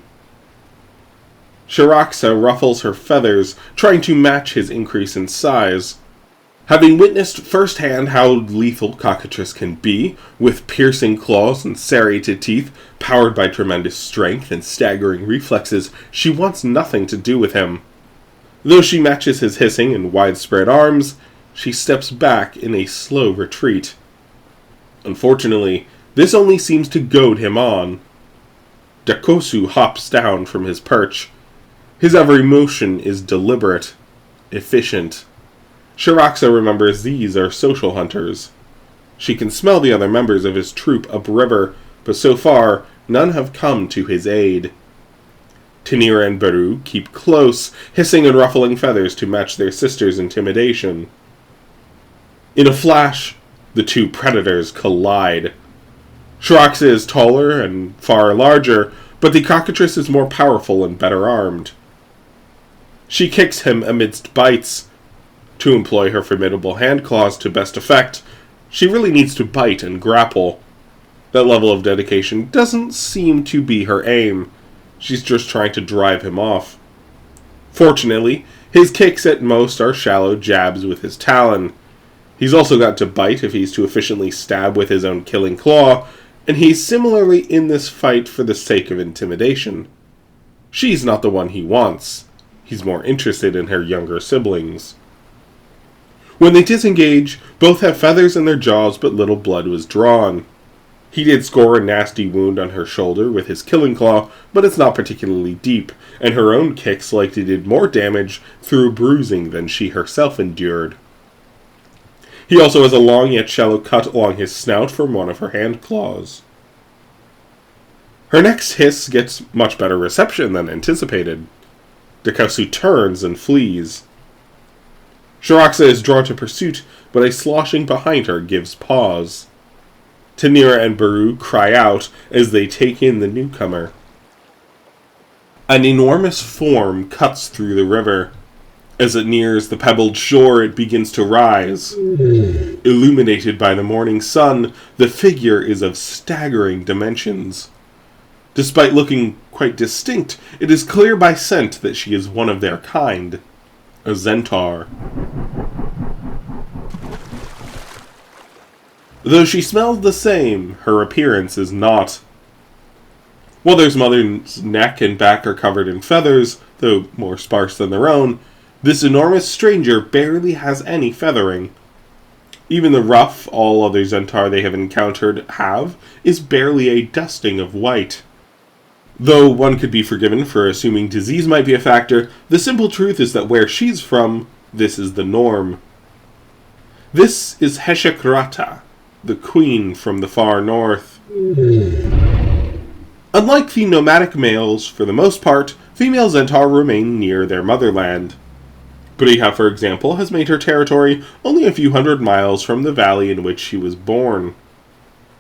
Shiraxa ruffles her feathers, trying to match his increase in size. Having witnessed firsthand how lethal cockatrice can be, with piercing claws and serrated teeth, powered by tremendous strength and staggering reflexes, she wants nothing to do with him. Though she matches his hissing and widespread arms, she steps back in a slow retreat. Unfortunately, this only seems to goad him on. Dakosu hops down from his perch. His every motion is deliberate, efficient. Shiraxa remembers these are social hunters. She can smell the other members of his troop upriver, but so far, none have come to his aid. Tanira and Baru keep close, hissing and ruffling feathers to match their sister's intimidation. In a flash, the two predators collide. Shiraxa is taller and far larger, but the cockatrice is more powerful and better armed. She kicks him amidst bites. To employ her formidable hand claws to best effect, she really needs to bite and grapple. That level of dedication doesn't seem to be her aim. She's just trying to drive him off. Fortunately, his kicks at most are shallow jabs with his talon. He's also got to bite if he's to efficiently stab with his own killing claw, and he's similarly in this fight for the sake of intimidation. She's not the one he wants. He's more interested in her younger siblings. When they disengage, both have feathers in their jaws, but little blood was drawn. He did score a nasty wound on her shoulder with his killing claw, but it's not particularly deep, and her own kicks likely did more damage through bruising than she herself endured. He also has a long yet shallow cut along his snout from one of her hand claws. Her next hiss gets much better reception than anticipated. Dakasu turns and flees. Shiraxa is drawn to pursuit, but a sloshing behind her gives pause. Tanira and Baru cry out as they take in the newcomer. An enormous form cuts through the river. As it nears the pebbled shore, it begins to rise. Illuminated by the morning sun, the figure is of staggering dimensions. Despite looking quite distinct, it is clear by scent that she is one of their kind, a Zentaur. Though she smells the same, her appearance is not. While their mother's neck and back are covered in feathers, though more sparse than their own, this enormous stranger barely has any feathering. Even the ruff all other Zentaur they have encountered have is barely a dusting of white. Though one could be forgiven for assuming disease might be a factor, the simple truth is that where she's from, this is the norm. This is Heshekrata, the queen from the far north. Unlike the nomadic males, for the most part, female Zentaur remain near their motherland. Briha, for example, has made her territory only a few hundred miles from the valley in which she was born.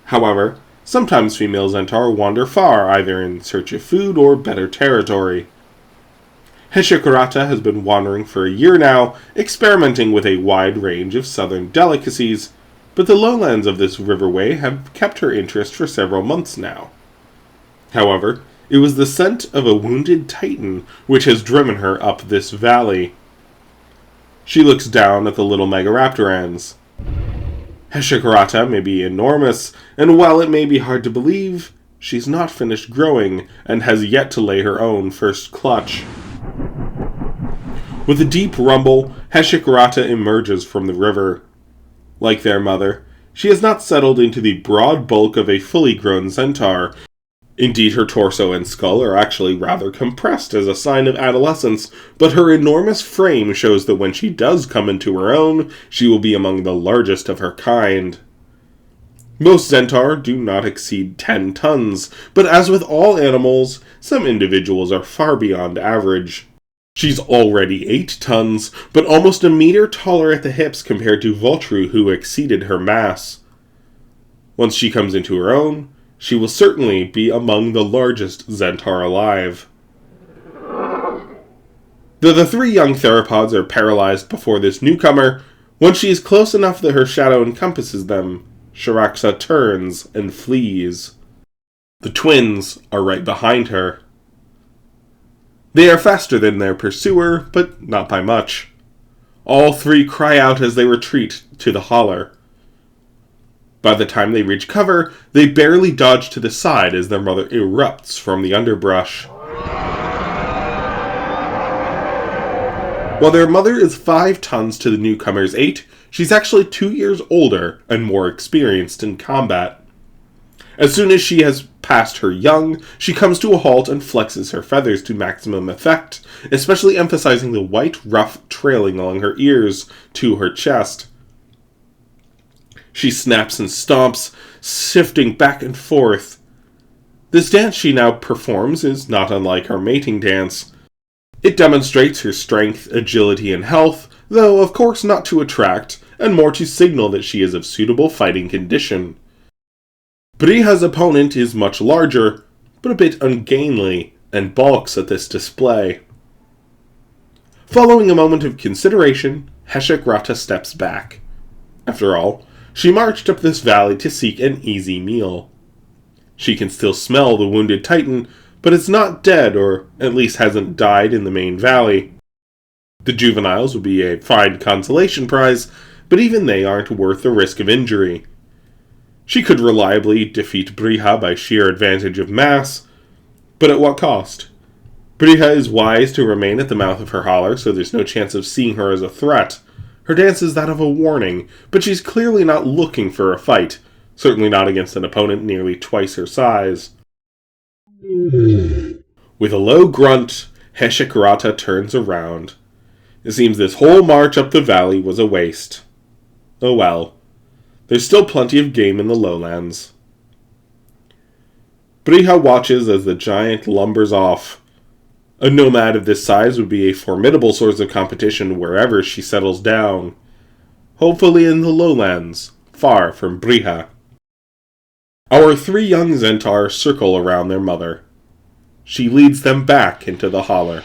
However, sometimes female Zentaur wander far, either in search of food or better territory. Heshekrata has been wandering for a year now, experimenting with a wide range of southern delicacies, but the lowlands of this riverway have kept her interest for several months now. However, it was the scent of a wounded titan which has driven her up this valley. She looks down at the little megaraptorans. Heshekrata may be enormous, and while it may be hard to believe, she's not finished growing and has yet to lay her own first clutch. With a deep rumble, Heshekrata emerges from the river. Like their mother, she has not settled into the broad bulk of a fully grown Zentaur. Indeed, her torso and skull are actually rather compressed as a sign of adolescence, but her enormous frame shows that when she does come into her own, she will be among the largest of her kind. Most Zentaur do not exceed 10 tons, but as with all animals, some individuals are far beyond average. She's already 8 tons, but almost a meter taller at the hips compared to Voltru, who exceeded her mass. Once she comes into her own, she will certainly be among the largest Zentaur alive. Though the 3 young theropods are paralyzed before this newcomer, once she is close enough that her shadow encompasses them, Shiraxa turns and flees. The twins are right behind her. They are faster than their pursuer, but not by much. All 3 cry out as they retreat to the holler. By the time they reach cover, they barely dodge to the side as their mother erupts from the underbrush. While their mother is 5 tons to the newcomer's 8, she's actually 2 years older and more experienced in combat. As soon as she has passed her young, she comes to a halt and flexes her feathers to maximum effect, especially emphasizing the white ruff trailing along her ears to her chest. She snaps and stomps, shifting back and forth. This dance she now performs is not unlike her mating dance. It demonstrates her strength, agility, and health, though of course not to attract, and more to signal that she is of suitable fighting condition. Briha's opponent is much larger, but a bit ungainly, and balks at this display. Following a moment of consideration, Heshekrata steps back. After all, she marched up this valley to seek an easy meal. She can still smell the wounded titan, but it's not dead, or at least hasn't died in the main valley. The juveniles would be a fine consolation prize, but even they aren't worth the risk of injury. She could reliably defeat Briha by sheer advantage of mass, but at what cost? Briha is wise to remain at the mouth of her holler, so there's no chance of seeing her as a threat. Her dance is that of a warning, but she's clearly not looking for a fight, certainly not against an opponent nearly twice her size. With a low grunt, Heshekrata turns around. It seems this whole march up the valley was a waste. Oh well. There's still plenty of game in the lowlands. Briha watches as the giant lumbers off. A nomad of this size would be a formidable source of competition wherever she settles down. Hopefully in the lowlands, far from Briha. Our 3 young Zentaur circle around their mother. She leads them back into the holler.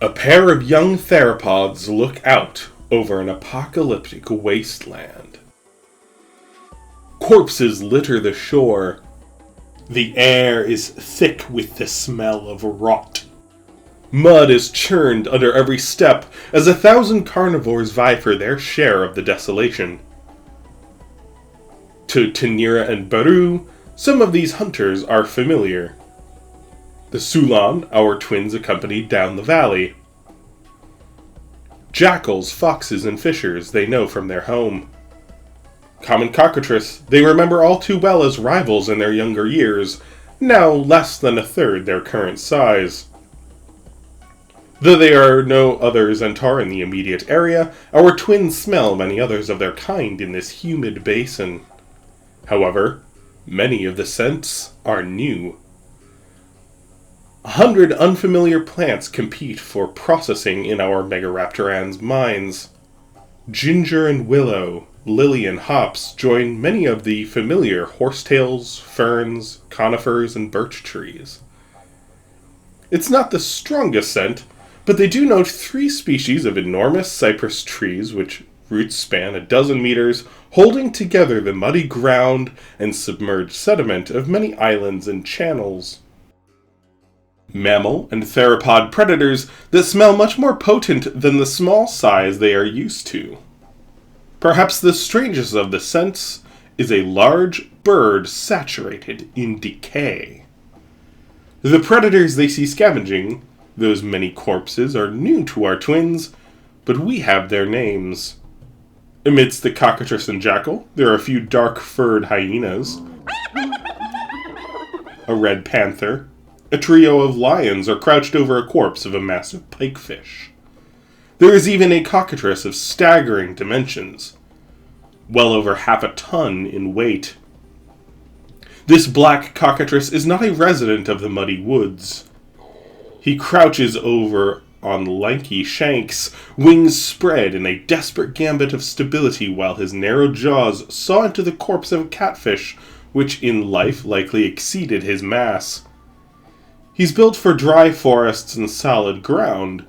A pair of young theropods look out over an apocalyptic wasteland. Corpses litter the shore. The air is thick with the smell of rot. Mud is churned under every step as 1,000 carnivores vie for their share of the desolation. To Tanira and Baru, some of these hunters are familiar. The Sulan, our twins accompanied down the valley. Jackals, foxes, and fishers they know from their home. Common cockatrice they remember all too well as rivals in their younger years, now less than a third their current size. Though there are no other Zentaur in the immediate area, our twins smell many others of their kind in this humid basin. However, many of the scents are new. 100 unfamiliar plants compete for processing in our megaraptoran's minds. Ginger and willow, lily and hops join many of the familiar horsetails, ferns, conifers, and birch trees. It's not the strongest scent, but they do note 3 species of enormous cypress trees which roots span 12 meters, holding together the muddy ground and submerged sediment of many islands and channels. Mammal and theropod predators that smell much more potent than the small size they are used to. Perhaps the strangest of the scents is a large bird saturated in decay. The predators they see scavenging, those many corpses, are new to our twins, but we have their names. Amidst the cockatrice and jackal, there are a few dark-furred hyenas, a red panther. A trio of lions are crouched over a corpse of a massive pikefish. There is even a cockatrice of staggering dimensions, well over half a ton in weight. This black cockatrice is not a resident of the muddy woods. He crouches over on lanky shanks, wings spread in a desperate gambit of stability while his narrow jaws saw into the corpse of a catfish, which in life likely exceeded his mass. He's built for dry forests and solid ground,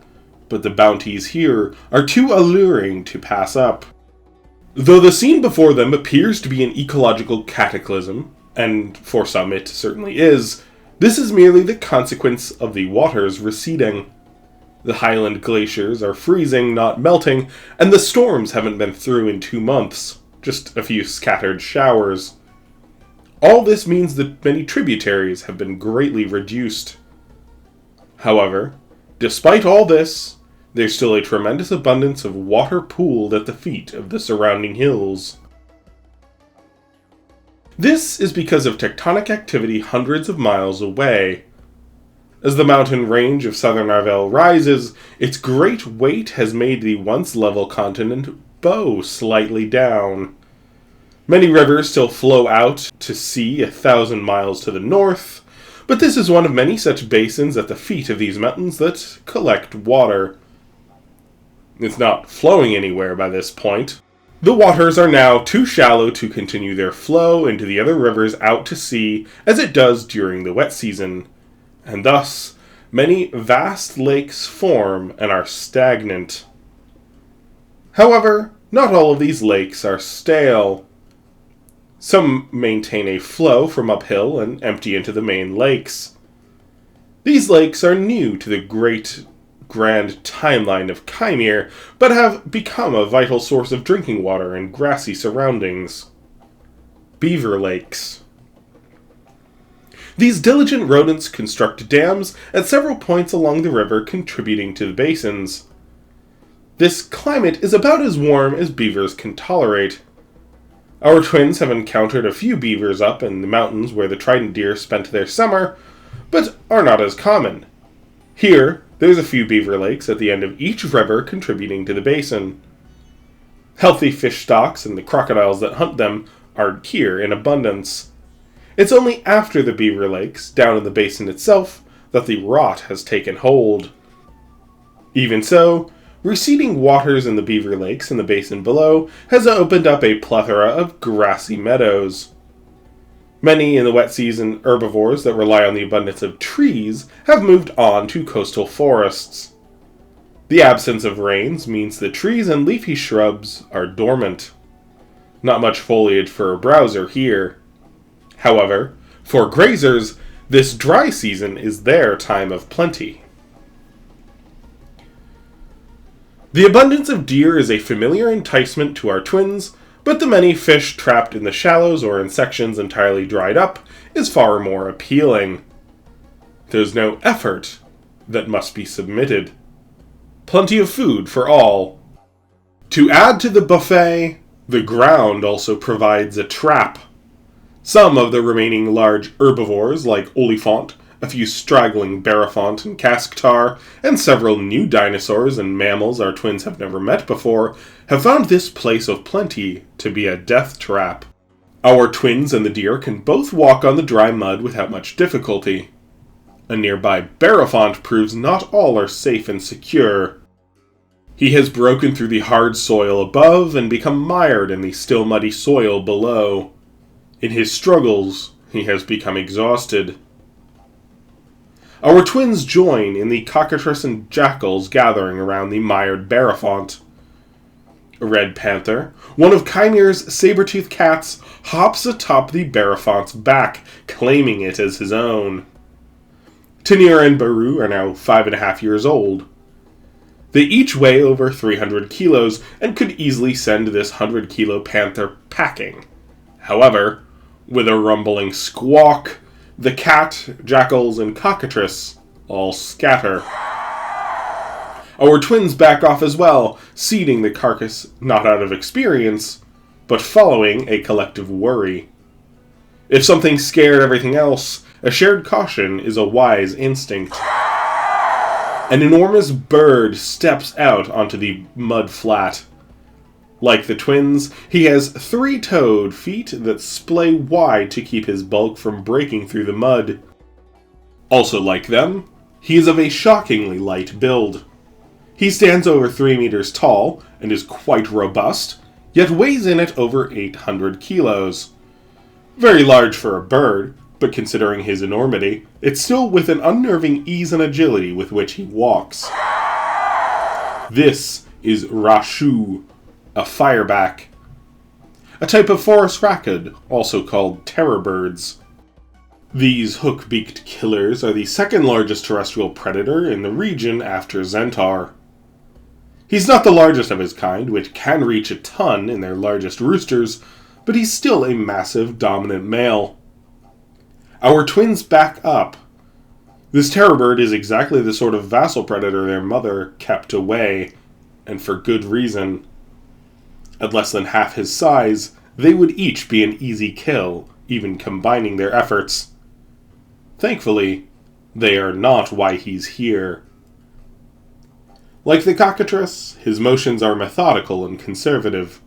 but the bounties here are too alluring to pass up. Though the scene before them appears to be an ecological cataclysm, and for some it certainly is, this is merely the consequence of the waters receding. The highland glaciers are freezing, not melting, and the storms haven't been through in 2 months, just a few scattered showers. All this means that many tributaries have been greatly reduced. However, despite all this, there's still a tremendous abundance of water pooled at the feet of the surrounding hills. This is because of tectonic activity hundreds of miles away. As the mountain range of southern Arvel rises, its great weight has made the once level continent bow slightly down. Many rivers still flow out to sea 1,000 miles to the north, but this is one of many such basins at the feet of these mountains that collect water. It's not flowing anywhere by this point. The waters are now too shallow to continue their flow into the other rivers out to sea as it does during the wet season, and thus many vast lakes form and are stagnant. However, not all of these lakes are stale. Some maintain a flow from uphill and empty into the main lakes. These lakes are new to the grand timeline of Chimeir, but have become a vital source of drinking water in grassy surroundings. Beaver lakes. These diligent rodents construct dams at several points along the river, contributing to the basins. This climate is about as warm as beavers can tolerate. Our twins have encountered a few beavers up in the mountains where the trident deer spent their summer, but are not as common. Here, there's a few beaver lakes at the end of each river contributing to the basin. Healthy fish stocks and the crocodiles that hunt them are here in abundance. It's only after the beaver lakes, down in the basin itself, that the rot has taken hold. Even so, receding waters in the beaver lakes and the basin below has opened up a plethora of grassy meadows. Many in the wet season herbivores that rely on the abundance of trees have moved on to coastal forests. The absence of rains means that trees and leafy shrubs are dormant. Not much foliage for a browser here. However, for grazers, this dry season is their time of plenty. The abundance of deer is a familiar enticement to our twins, but the many fish trapped in the shallows or in sections entirely dried up is far more appealing. There's no effort that must be submitted. Plenty of food for all. To add to the buffet, the ground also provides a trap. Some of the remaining large herbivores, like Olifant, a few straggling Ballad and Ka'Hai, and several new dinosaurs and mammals our twins have never met before, have found this place of plenty to be a death trap. Our twins and the deer can both walk on the dry mud without much difficulty. A nearby Ballad proves not all are safe and secure. He has broken through the hard soil above and become mired in the still muddy soil below. In his struggles, he has become exhausted. Our twins join in the cockatrice and jackals gathering around the mired Ballad. A red panther, one of Chimeire's saber-toothed cats, hops atop the Ballad's back, claiming it as his own. Tanira and Baru are now 5.5 years old. They each weigh over 300 kilos and could easily send this 100-kilo panther packing. However, with a rumbling squawk, the cat, jackals, and cockatrice all scatter. Our twins back off as well, ceding the carcass not out of experience, but following a collective worry. If something scared everything else, a shared caution is a wise instinct. An enormous bird steps out onto the mud flat. Like the twins, he has 3-toed feet that splay wide to keep his bulk from breaking through the mud. Also like them, he is of a shockingly light build. He stands over 3 meters tall and is quite robust, yet weighs in at over 800 kilos. Very large for a bird, but considering his enormity, it's still with an unnerving ease and agility with which he walks. This is Rashu, a fireback. A type of forest raccoon, also called terror birds. These hook-beaked killers are the second largest terrestrial predator in the region after Zentaur. He's not the largest of his kind, which can reach a ton in their largest roosters, but he's still a massive dominant male. Our twins back up. This terror bird is exactly the sort of vassal predator their mother kept away, and for good reason. At less than half his size, they would each be an easy kill, even combining their efforts. Thankfully, they are not why he's here. Like the cockatrice, his motions are methodical and conservative.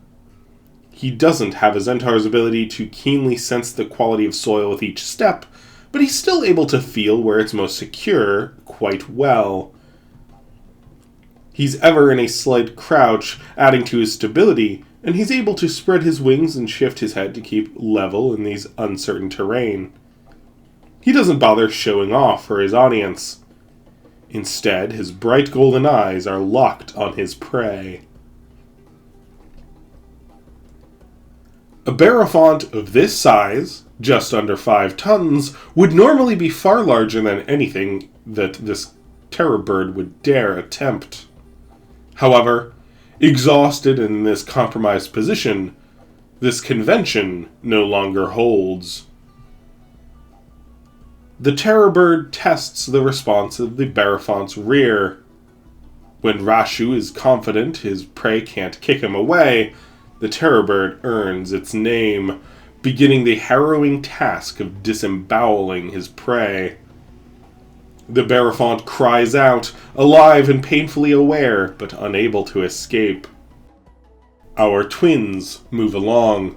He doesn't have a Zentaur's ability to keenly sense the quality of soil with each step, but he's still able to feel where it's most secure quite well. He's ever in a slight crouch, adding to his stability, and he's able to spread his wings and shift his head to keep level in these uncertain terrain. He doesn't bother showing off for his audience. Instead, his bright golden eyes are locked on his prey. A Ballad of this size, just under 5 tons, would normally be far larger than anything that this terror bird would dare attempt. However, exhausted in this compromised position, this convention no longer holds. The terror bird tests the response of the Ballad's rear. When Rashu is confident his prey can't kick him away, the terror bird earns its name, beginning the harrowing task of disemboweling his prey. The Ballad cries out, alive and painfully aware, but unable to escape. Our twins move along.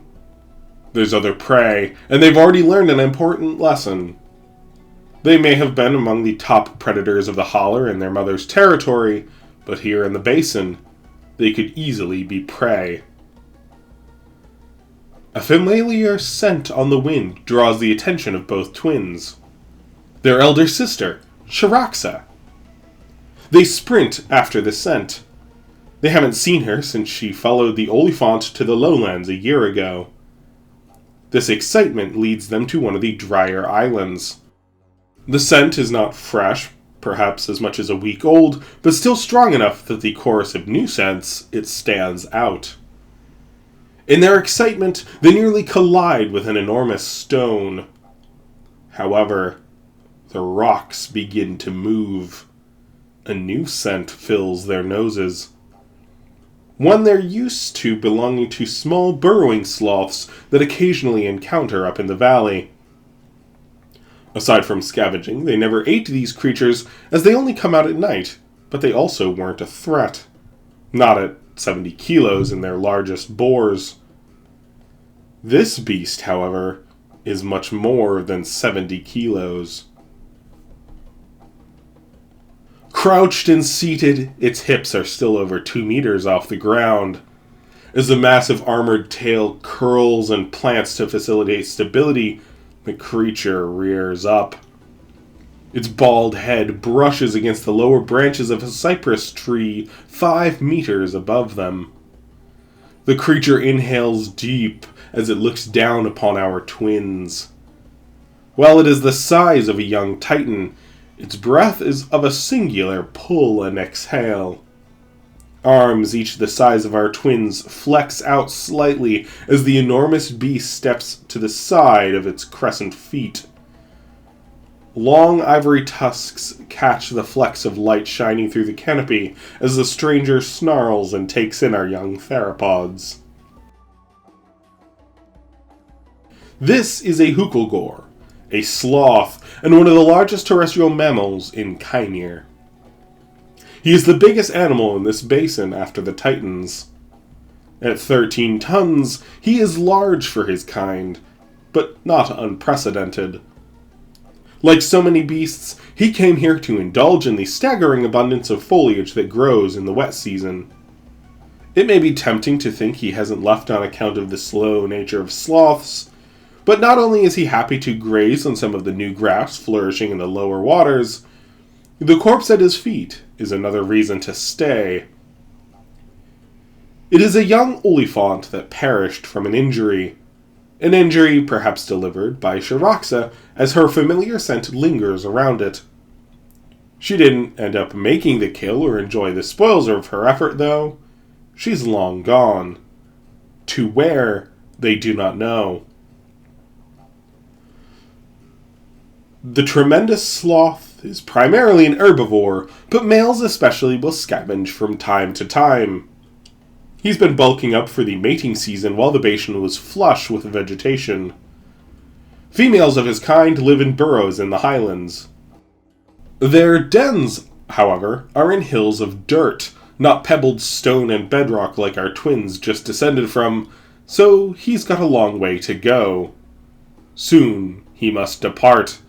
There's other prey, and they've already learned an important lesson. They may have been among the top predators of the holler in their mother's territory, but here in the basin, they could easily be prey. A familiar scent on the wind draws the attention of both twins. Their elder sister, Shiraxa. They sprint after the scent. They haven't seen her since she followed the Olifant to the lowlands a year ago. This excitement leads them to one of the drier islands. The scent is not fresh, perhaps as much as a week old, but still strong enough that the chorus of new scents, it stands out. In their excitement, they nearly collide with an enormous stone. However, the rocks begin to move. A new scent fills their noses. One they're used to, belonging to small burrowing sloths that occasionally encounter up in the valley. Aside from scavenging, they never ate these creatures, as they only come out at night, but they also weren't a threat. Not at 70 kilos in their largest boars. This beast, however, is much more than 70 kilos. Crouched and seated, its hips are still over 2 meters off the ground. As the massive armored tail curls and plants to facilitate stability, the creature rears up. Its bald head brushes against the lower branches of a cypress tree 5 meters above them. The creature inhales deep as it looks down upon our twins. While it is the size of a young titan, its breath is of a singular pull and exhale. Arms each the size of our twins flex out slightly as the enormous beast steps to the side of its crescent feet. Long ivory tusks catch the flecks of light shining through the canopy as the stranger snarls and takes in our young theropods. This is a hukelgor, a sloth, and one of the largest terrestrial mammals in Chimeir. He is the biggest animal in this basin after the titans. At 13 tons, he is large for his kind, but not unprecedented. Like so many beasts, he came here to indulge in the staggering abundance of foliage that grows in the wet season. It may be tempting to think he hasn't left on account of the slow nature of sloths, but not only is he happy to graze on some of the new grass flourishing in the lower waters, the corpse at his feet is another reason to stay. It is a young Olifant that perished from an injury perhaps delivered by Shiraxa, as her familiar scent lingers around it. She didn't end up making the kill or enjoy the spoils of her effort, though. She's long gone. To where, they do not know. The tremendous sloth is primarily an herbivore, but males especially will scavenge from time to time. He's been bulking up for the mating season while the basin was flush with vegetation. Females of his kind live in burrows in the highlands. Their dens, however, are in hills of dirt, not pebbled stone and bedrock like our twins just descended from, so he's got a long way to go. Soon he must depart.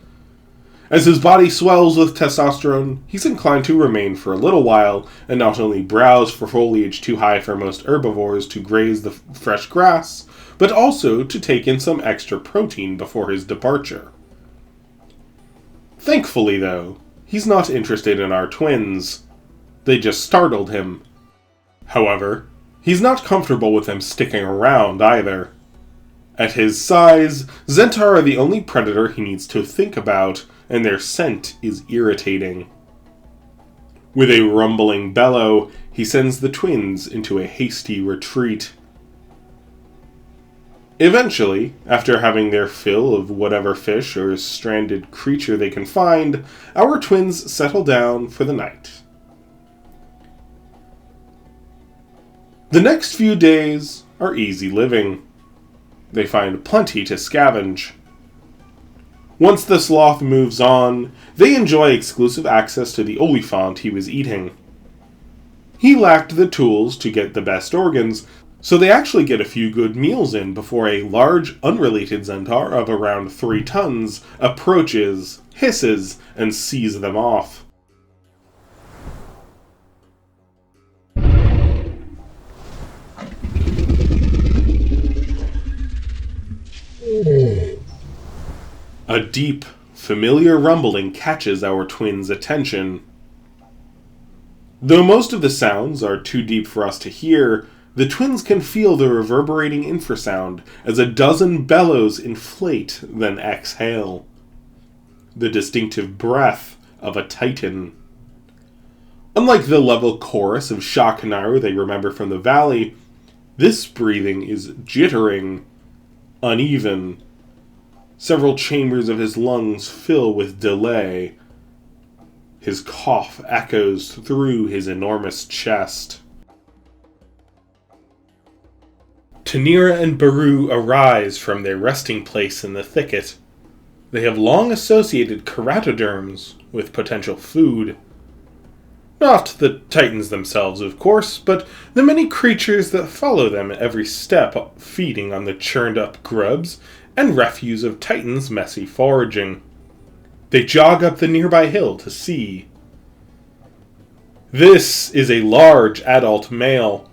As his body swells with testosterone, he's inclined to remain for a little while and not only browse for foliage too high for most herbivores to graze the fresh grass, but also to take in some extra protein before his departure. Thankfully, though, he's not interested in our twins. They just startled him. However, he's not comfortable with them sticking around either. At his size, Zentaur are the only predator he needs to think about, and their scent is irritating. With a rumbling bellow, he sends the twins into a hasty retreat. Eventually, after having their fill of whatever fish or stranded creature they can find, our twins settle down for the night. The next few days are easy living. They find plenty to scavenge. Once the sloth moves on, they enjoy exclusive access to the Olifant he was eating. He lacked the tools to get the best organs, so they actually get a few good meals in before a large, unrelated Zentaur of around 3 tons approaches, hisses, and sees them off. A deep, familiar rumbling catches our twins' attention. Though most of the sounds are too deep for us to hear, the twins can feel the reverberating infrasound as a dozen bellows inflate, then exhale. The distinctive breath of a titan. Unlike the level chorus of Shakanaru they remember from the valley, this breathing is jittering, uneven. Several chambers of his lungs fill with delay. His cough echoes through his enormous chest. Tanira and Baru arise from their resting place in the thicket. They have long associated keratoderms with potential food. Not the titans themselves, of course, but the many creatures that follow them at every step, feeding on the churned-up grubs and refuse of titans' messy foraging. They jog up the nearby hill to see. This is a large adult male.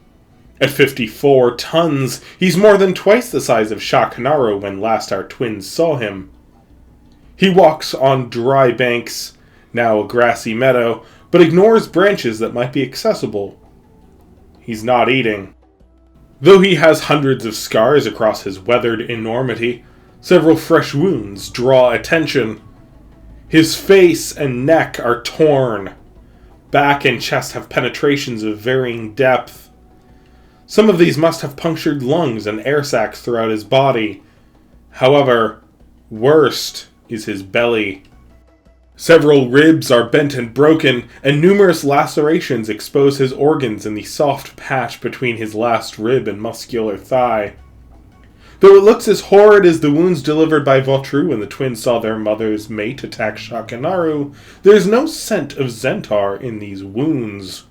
At 54 tons, he's more than twice the size of Shakanaru when last our twins saw him. He walks on dry banks, now a grassy meadow, but ignores branches that might be accessible. He's not eating. Though he has hundreds of scars across his weathered enormity, several fresh wounds draw attention. His face and neck are torn. Back and chest have penetrations of varying depth. Some of these must have punctured lungs and air sacs throughout his body. However, worst is his belly. Several ribs are bent and broken, and numerous lacerations expose his organs in the soft patch between his last rib and muscular thigh. Though it looks as horrid as the wounds delivered by Vautru when the twins saw their mother's mate attack Shakanaru, there is no scent of Zentaur in these wounds.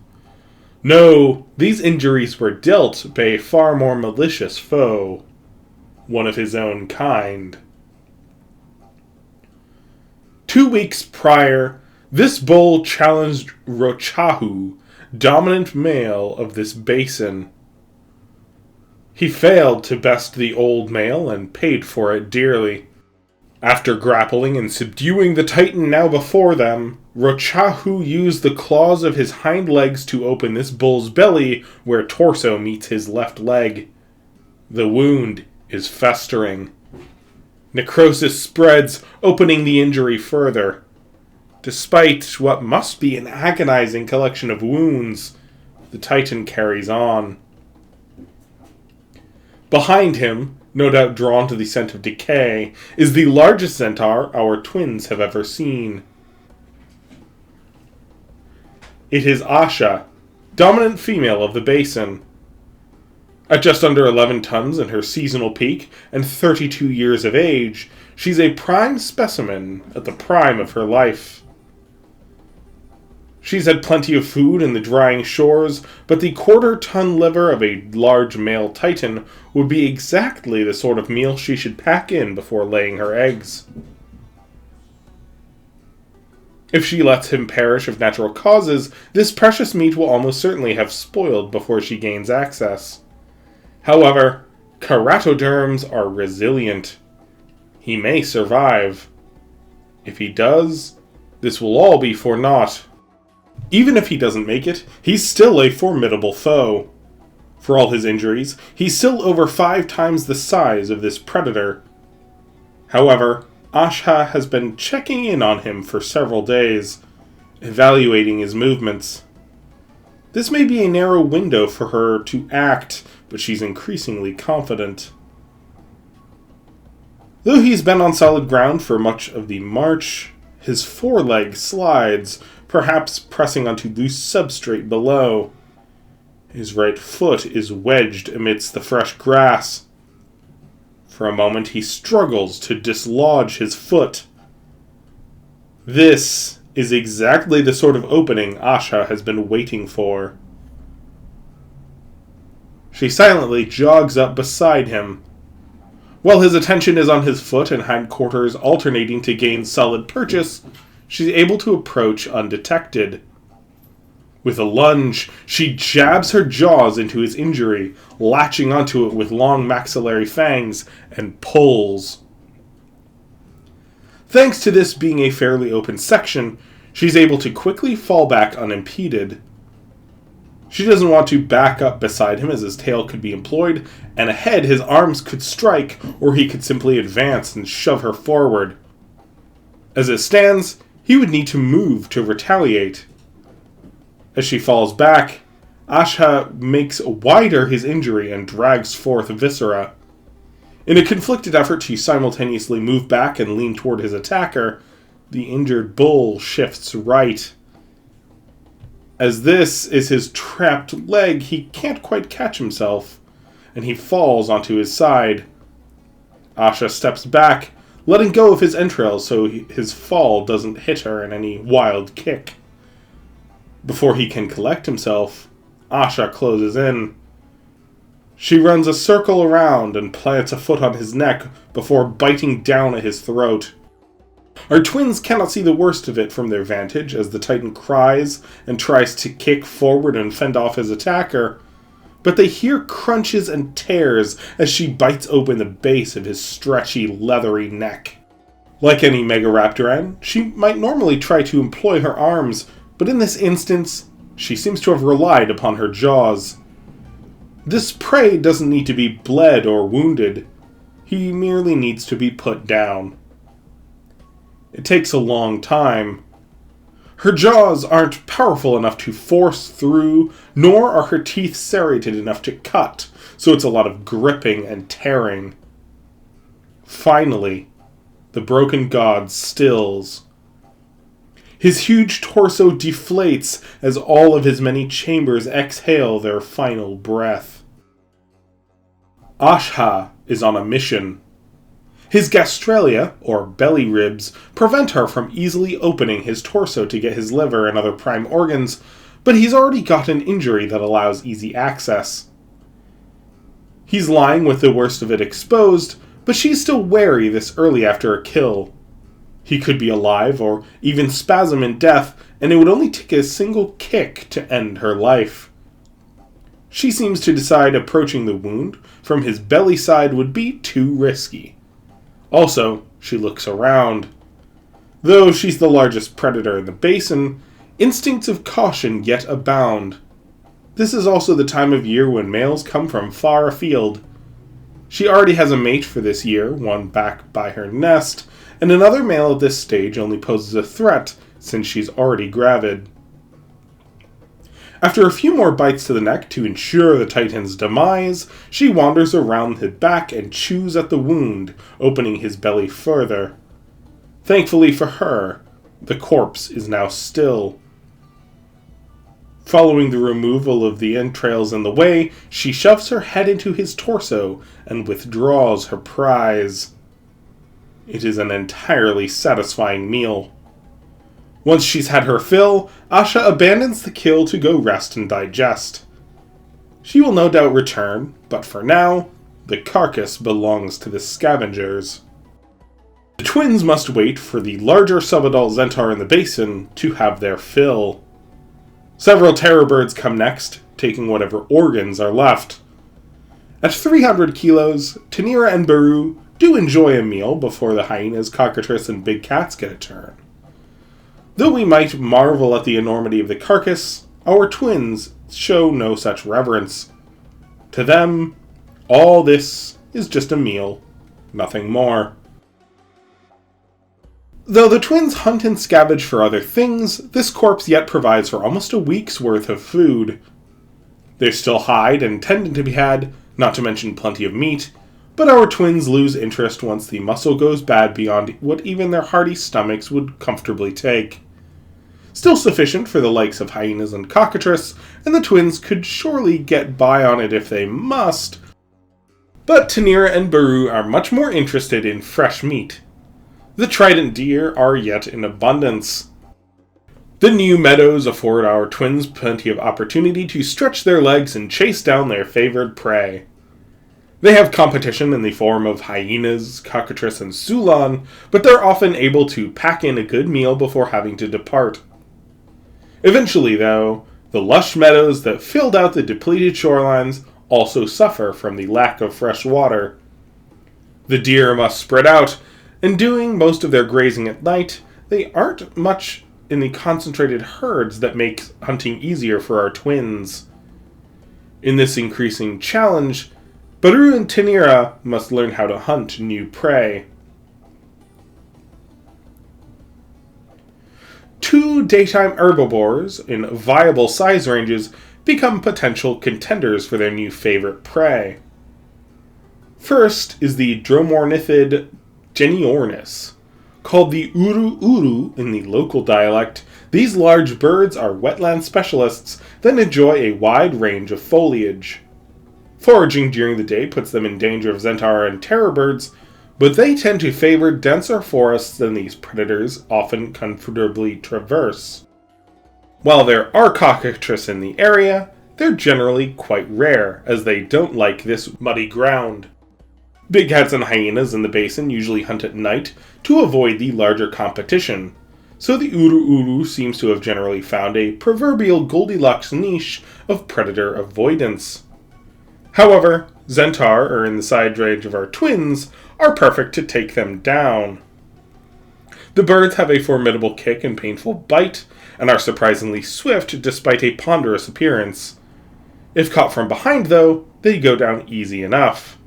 No, these injuries were dealt by a far more malicious foe, one of his own kind. 2 weeks prior, this bull challenged Rochahu, dominant male of this basin. He failed to best the old male and paid for it dearly. After grappling and subduing the titan now before them, Rochahu used the claws of his hind legs to open this bull's belly where torso meets his left leg. The wound is festering. Necrosis spreads, opening the injury further. Despite what must be an agonizing collection of wounds, the titan carries on. Behind him, no doubt drawn to the scent of decay, is the largest centaur our twins have ever seen. It is Asha, dominant female of the basin. At just under 11 tons in her seasonal peak and 32 years of age, she's a prime specimen at the prime of her life. She's had plenty of food in the drying shores, but the quarter-ton liver of a large male titan would be exactly the sort of meal she should pack in before laying her eggs. If she lets him perish of natural causes, this precious meat will almost certainly have spoiled before she gains access. However, keratoderms are resilient. He may survive. If he does, this will all be for naught. Even if he doesn't make it, he's still a formidable foe. For all his injuries, he's still over 5 times the size of this predator. However, Asha has been checking in on him for several days, evaluating his movements. This may be a narrow window for her to act, but she's increasingly confident. Though he's been on solid ground for much of the march, his foreleg slides, perhaps pressing onto loose substrate below. His right foot is wedged amidst the fresh grass. For a moment he struggles to dislodge his foot. This is exactly the sort of opening Asha has been waiting for. She silently jogs up beside him. While his attention is on his foot and hindquarters alternating to gain solid purchase, she's able to approach undetected. With a lunge, she jabs her jaws into his injury, latching onto it with long maxillary fangs, and pulls. Thanks to this being a fairly open section, she's able to quickly fall back unimpeded. She doesn't want to back up beside him as his tail could be employed, and ahead his arms could strike, or he could simply advance and shove her forward. As it stands, he would need to move to retaliate. As she falls back, Asha makes wider his injury and drags forth viscera. In a conflicted effort to simultaneously move back and lean toward his attacker, the injured bull shifts right. As this is his trapped leg, he can't quite catch himself, and he falls onto his side. Asha steps back, letting go of his entrails so his fall doesn't hit her in any wild kick. Before he can collect himself, Asha closes in. She runs a circle around and plants a foot on his neck before biting down at his throat. Our twins cannot see the worst of it from their vantage as the Titan cries and tries to kick forward and fend off his attacker, but they hear crunches and tears as she bites open the base of his stretchy, leathery neck. Like any megaraptoran, she might normally try to employ her arms, but in this instance, she seems to have relied upon her jaws. This prey doesn't need to be bled or wounded. He merely needs to be put down. It takes a long time. Her jaws aren't powerful enough to force through, nor are her teeth serrated enough to cut, so it's a lot of gripping and tearing. Finally, the broken god stills. His huge torso deflates as all of his many chambers exhale their final breath. Asha is on a mission. His gastralia, or belly ribs, prevent her from easily opening his torso to get his liver and other prime organs, but he's already got an injury that allows easy access. He's lying with the worst of it exposed, but she's still wary this early after a kill. He could be alive, or even spasm in death, and it would only take a single kick to end her life. She seems to decide approaching the wound from his belly side would be too risky. Also, she looks around. Though she's the largest predator in the basin, instincts of caution yet abound. This is also the time of year when males come from far afield. She already has a mate for this year, one back by her nest, and another male at this stage only poses a threat since she's already gravid. After a few more bites to the neck to ensure the Titan's demise, she wanders around his back and chews at the wound, opening his belly further. Thankfully for her, the corpse is now still. Following the removal of the entrails in the way, she shoves her head into his torso and withdraws her prize. It is an entirely satisfying meal. Once she's had her fill, Asha abandons the kill to go rest and digest. She will no doubt return, but for now, the carcass belongs to the scavengers. The twins must wait for the larger subadult Zentaur in the basin to have their fill. Several terror birds come next, taking whatever organs are left. At 300 kilos, Tanira and Baru do enjoy a meal before the hyenas, cockatrice, and big cats get a turn. Though we might marvel at the enormity of the carcass, our twins show no such reverence. To them, all this is just a meal, nothing more. Though the twins hunt and scavenge for other things, this corpse yet provides for almost a week's worth of food. There's still hide and tendon to be had, not to mention plenty of meat, but our twins lose interest once the muscle goes bad beyond what even their hearty stomachs would comfortably take. Still sufficient for the likes of hyenas and cockatrice, and the twins could surely get by on it if they must, but Tanira and Baru are much more interested in fresh meat. The trident deer are yet in abundance. The new meadows afford our twins plenty of opportunity to stretch their legs and chase down their favored prey. They have competition in the form of hyenas, cockatrice, and sulan, but they're often able to pack in a good meal before having to depart. Eventually, though, the lush meadows that filled out the depleted shorelines also suffer from the lack of fresh water. The deer must spread out, and doing most of their grazing at night, they aren't much in the concentrated herds that make hunting easier for our twins. In this increasing challenge, Baru and Tanira must learn how to hunt new prey. Two daytime herbivores in viable size ranges become potential contenders for their new favorite prey. First is the dromornithid Geniornis. Called the uru uru in the local dialect, these large birds are wetland specialists that enjoy a wide range of foliage. Foraging during the day puts them in danger of Zentaur and terror birds, but they tend to favor denser forests than these predators often comfortably traverse. While there are cockatrices in the area, they're generally quite rare, as they don't like this muddy ground. Big cats and hyenas in the basin usually hunt at night to avoid the larger competition, so the uru uru seems to have generally found a proverbial Goldilocks niche of predator avoidance. However, Zentaur, or in the side range of our twins, are perfect to take them down. The birds have a formidable kick and painful bite, and are surprisingly swift despite a ponderous appearance. If caught from behind, though, they go down easy enough.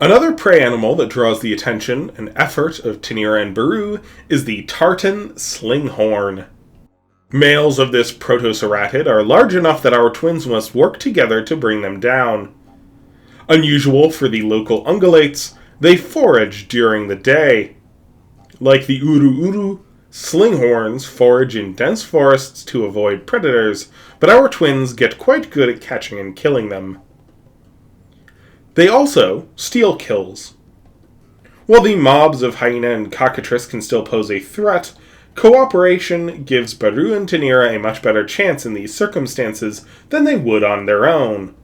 Another prey animal that draws the attention and effort of Tanira and Baru is the tartan slinghorn. Males of this protoceratid are large enough that our twins must work together to bring them down. Unusual for the local ungulates, they forage during the day. Like the uru uru, slinghorns forage in dense forests to avoid predators, but our twins get quite good at catching and killing them. They also steal kills. While the mobs of hyena and cockatrice can still pose a threat, cooperation gives Baru and Tanira a much better chance in these circumstances than they would on their own.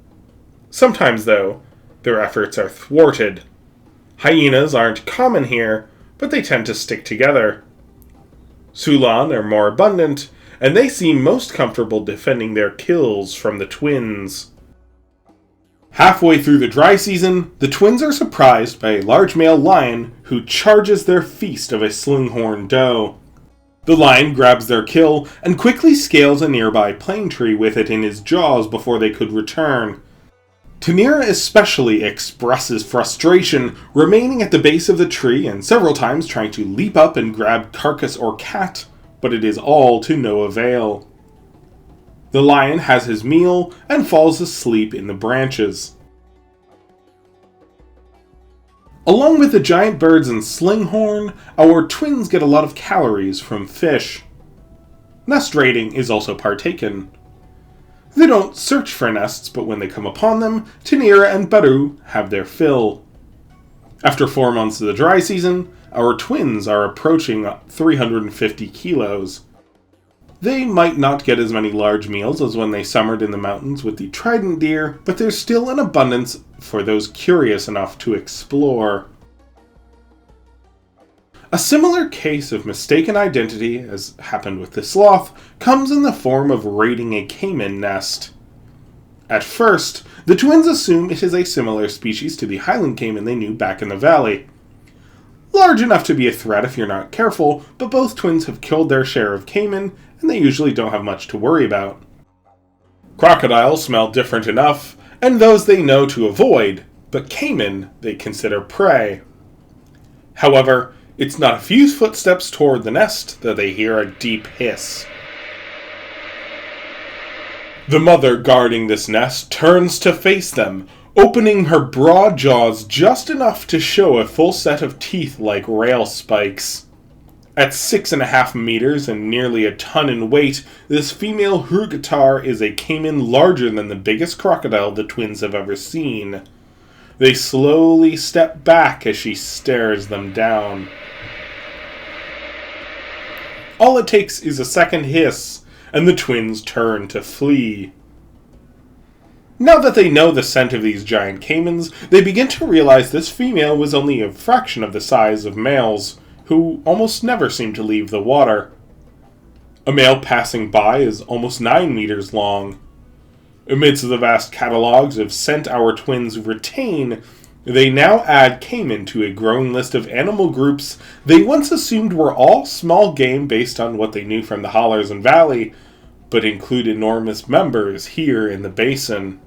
Sometimes, though, their efforts are thwarted. Hyenas aren't common here, but they tend to stick together. Sulan are more abundant, and they seem most comfortable defending their kills from the twins. Halfway through the dry season, the twins are surprised by a large male lion who charges their feast of a slinghorn doe. The lion grabs their kill and quickly scales a nearby plane tree with it in his jaws before they could return. Tanira especially expresses frustration, remaining at the base of the tree and several times trying to leap up and grab carcass or cat, but it is all to no avail. The lion has his meal and falls asleep in the branches. Along with the giant birds and slinghorn, our twins get a lot of calories from fish. Nest raiding is also partaken. They don't search for nests, but when they come upon them, Tanira and Baru have their fill. After 4 months of the dry season, our twins are approaching 350 kilos. They might not get as many large meals as when they summered in the mountains with the trident deer, but there's still an abundance for those curious enough to explore. A similar case of mistaken identity, as happened with the sloth, comes in the form of raiding a caiman nest. At first, the twins assume it is a similar species to the Highland caiman they knew back in the valley. Large enough to be a threat if you're not careful, but both twins have killed their share of caiman, and they usually don't have much to worry about. Crocodiles smell different enough, and those they know to avoid, but caiman they consider prey. However, it's not a few footsteps toward the nest that they hear a deep hiss. The mother guarding this nest turns to face them, opening her broad jaws just enough to show a full set of teeth like rail spikes. At 6.5 meters and nearly a ton in weight, this female Hurgatar is a caiman larger than the biggest crocodile the twins have ever seen. They slowly step back as she stares them down. All it takes is a second hiss, and the twins turn to flee. Now that they know the scent of these giant caimans, they begin to realize this female was only a fraction of the size of males, who almost never seem to leave the water. A male passing by is almost 9 meters long. Amidst the vast catalogs of scent our twins retain, they now add caiman to a growing list of animal groups they once assumed were all small game based on what they knew from the hollers and valley, but include enormous members here in the basin.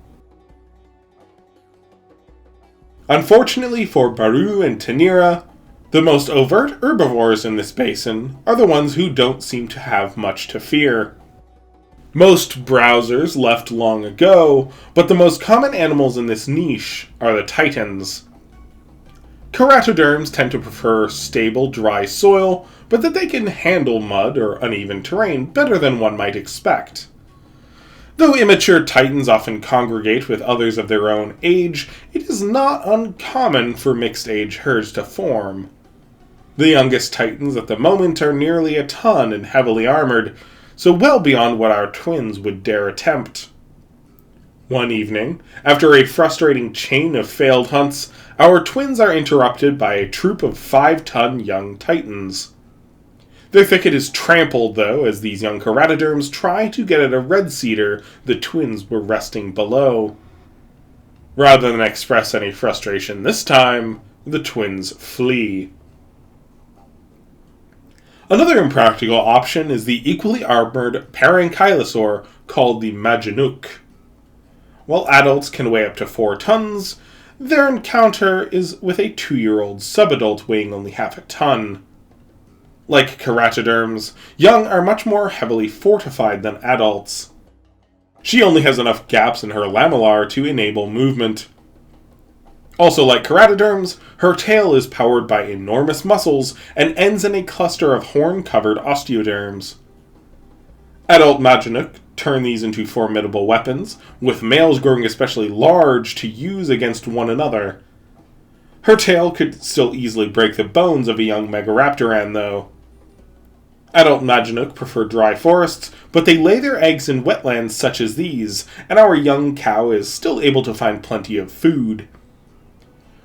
Unfortunately for Baru and Tanira, the most overt herbivores in this basin are the ones who don't seem to have much to fear. Most browsers left long ago, but the most common animals in this niche are the titans. Keratoderms tend to prefer stable, dry soil, but that they can handle mud or uneven terrain better than one might expect. Though immature titans often congregate with others of their own age, it is not uncommon for mixed-age herds to form. The youngest titans at the moment are nearly a ton and heavily armored, so well beyond what our twins would dare attempt. One evening, after a frustrating chain of failed hunts, our twins are interrupted by a troop of 5-ton young titans. Their thicket is trampled, though, as these young keratoderms try to get at a red cedar the twins were resting below. Rather than express any frustration this time, the twins flee. Another impractical option is the equally armored parankylosaur called the Majinuk. While adults can weigh up to 4 tons, their encounter is with a 2-year-old subadult weighing only half a ton. Like keratoderms, young are much more heavily fortified than adults. She only has enough gaps in her lamellar to enable movement. Also like keratoderms, her tail is powered by enormous muscles and ends in a cluster of horn-covered osteoderms. Adult Majinuk turn these into formidable weapons, with males growing especially large to use against one another. Her tail could still easily break the bones of a young megaraptoran, though. Adult Majinuk prefer dry forests, but they lay their eggs in wetlands such as these, and our young cow is still able to find plenty of food.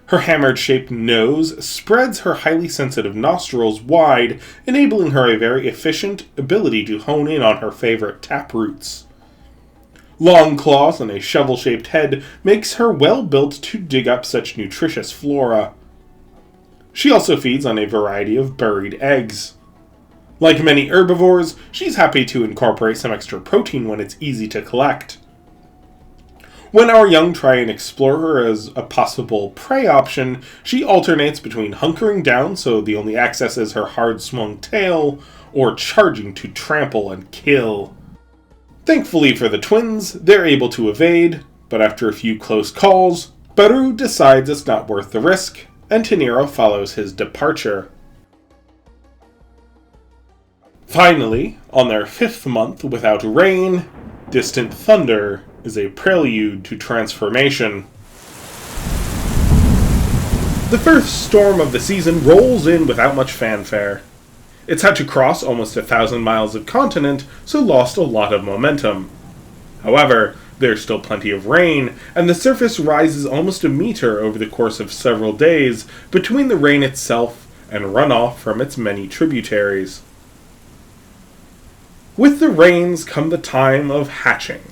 Her hammered-shaped nose spreads her highly sensitive nostrils wide, enabling her a very efficient ability to hone in on her favorite taproots. Long claws and a shovel-shaped head makes her well built to dig up such nutritious flora. She also feeds on a variety of buried eggs. Like many herbivores, she's happy to incorporate some extra protein when it's easy to collect. When our young try and explore her as a possible prey option, she alternates between hunkering down so the only access is her hard-swung tail, or charging to trample and kill. Thankfully for the twins, they're able to evade, but after a few close calls, Baru decides it's not worth the risk, and Tanira follows his departure. Finally, on their 5th month without rain, distant thunder is a prelude to transformation. The first storm of the season rolls in without much fanfare. It's had to cross almost 1,000 miles of continent, so lost a lot of momentum. However, there's still plenty of rain, and the surface rises almost a meter over the course of several days between the rain itself and runoff from its many tributaries. With the rains come the time of hatching.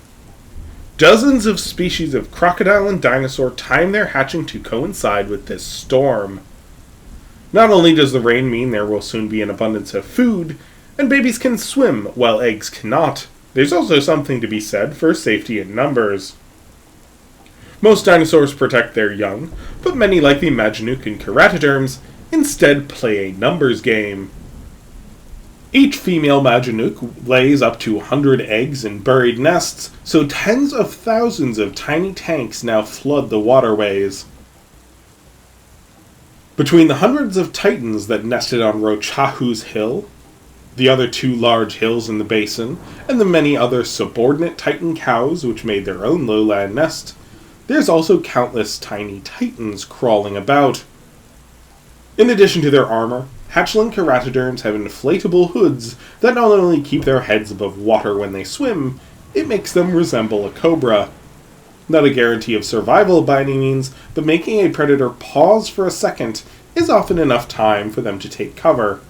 Dozens of species of crocodile and dinosaur time their hatching to coincide with this storm. Not only does the rain mean there will soon be an abundance of food, and babies can swim while eggs cannot, there's also something to be said for safety in numbers. Most dinosaurs protect their young, but many like the Majinuk and keratoderms instead play a numbers game. Each female Majinuk lays up to 100 eggs in buried nests, so tens of thousands of tiny tanks now flood the waterways. Between the hundreds of titans that nested on Rochahu's hill, the other 2 large hills in the basin, and the many other subordinate titan cows which made their own lowland nest, there's also countless tiny titans crawling about. In addition to their armor, hatchling keratoderms have inflatable hoods that not only keep their heads above water when they swim, it makes them resemble a cobra. Not a guarantee of survival by any means, but making a predator pause for a second is often enough time for them to take cover.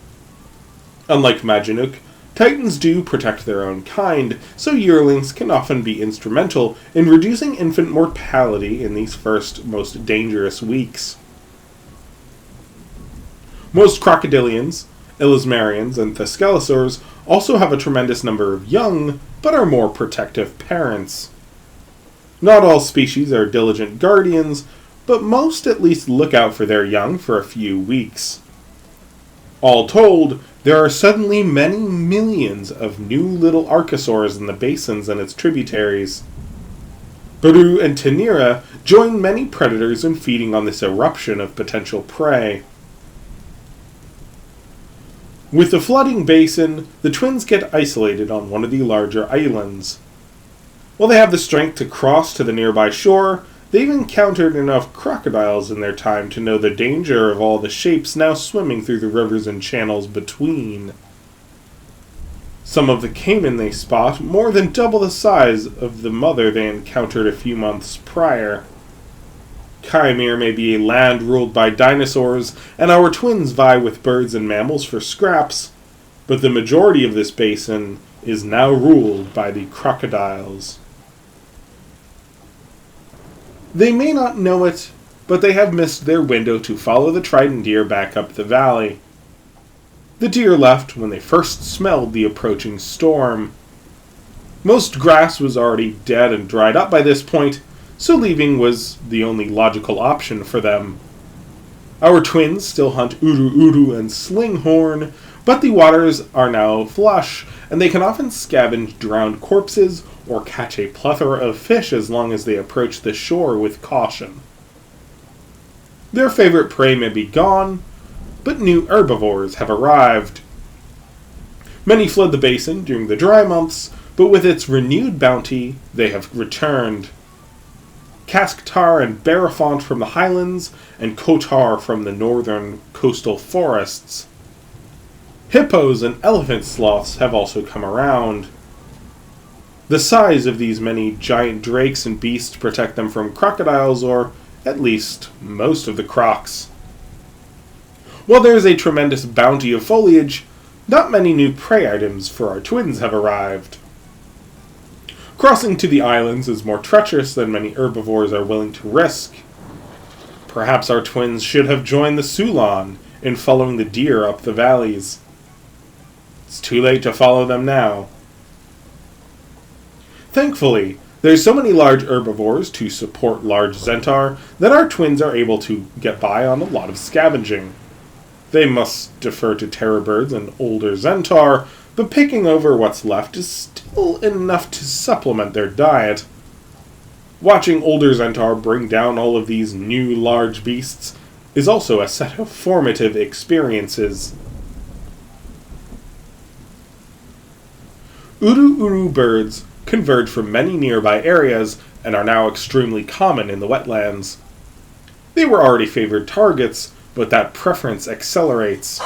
Unlike Majinuk, titans do protect their own kind, so yearlings can often be instrumental in reducing infant mortality in these first, most dangerous weeks. Most crocodilians, Elismarians and thescelosaurs also have a tremendous number of young, but are more protective parents. Not all species are diligent guardians, but most at least look out for their young for a few weeks. All told, there are suddenly many millions of new little archosaurs in the basins and its tributaries. Baru and Tanira join many predators in feeding on this eruption of potential prey. With the flooding basin, the twins get isolated on one of the larger islands. While they have the strength to cross to the nearby shore, they've encountered enough crocodiles in their time to know the danger of all the shapes now swimming through the rivers and channels between. Some of the caiman they spot more than double the size of the mother they encountered a few months prior. Chimeir may be a land ruled by dinosaurs, and our twins vie with birds and mammals for scraps, but the majority of this basin is now ruled by the crocodiles. They may not know it, but they have missed their window to follow the trident deer back up the valley. The deer left when they first smelled the approaching storm. Most grass was already dead and dried up by this point, so leaving was the only logical option for them. Our twins still hunt uru and slinghorn, but the waters are now flush, and they can often scavenge drowned corpses or catch a plethora of fish as long as they approach the shore with caution. Their favorite prey may be gone, but new herbivores have arrived. Many fled the basin during the dry months, but with its renewed bounty, they have returned. Casctar and Barafont from the highlands, and Kotar from the northern coastal forests. Hippos and elephant sloths have also come around. The size of these many giant drakes and beasts protect them from crocodiles, or at least most of the crocs. While there is a tremendous bounty of foliage, not many new prey items for our twins have arrived. Crossing to the islands is more treacherous than many herbivores are willing to risk. Perhaps our twins should have joined the Sulan in following the deer up the valleys. It's too late to follow them now. Thankfully, there's so many large herbivores to support large Zentaur that our twins are able to get by on a lot of scavenging. They must defer to terror birds and older Zentaur, but picking over what's left is still enough to supplement their diet. Watching older Zentaur bring down all of these new large beasts is also a set of formative experiences. Uru birds converge from many nearby areas and are now extremely common in the wetlands. They were already favored targets, but that preference accelerates.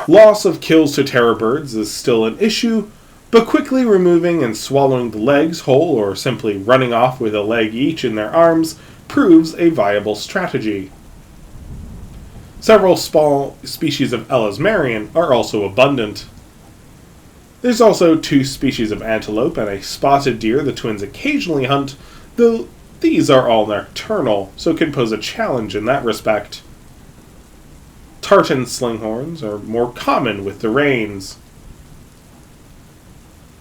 Loss of kills to terror birds is still an issue, but quickly removing and swallowing the legs whole or simply running off with a leg each in their arms proves a viable strategy. Several small species of Elismarian are also abundant. There's also 2 species of antelope and a spotted deer the twins occasionally hunt, though these are all nocturnal, so can pose a challenge in that respect. Tartan slinghorns are more common with the rains.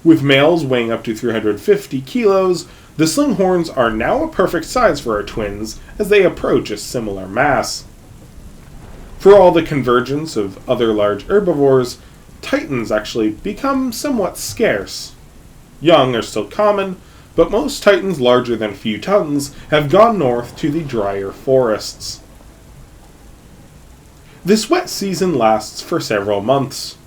With males weighing up to 350 kilos, the slinghorns are now a perfect size for our twins as they approach a similar mass. For all the convergence of other large herbivores, titans actually become somewhat scarce. Young are still common, but most titans larger than a few tons have gone north to the drier forests. This wet season lasts for several months.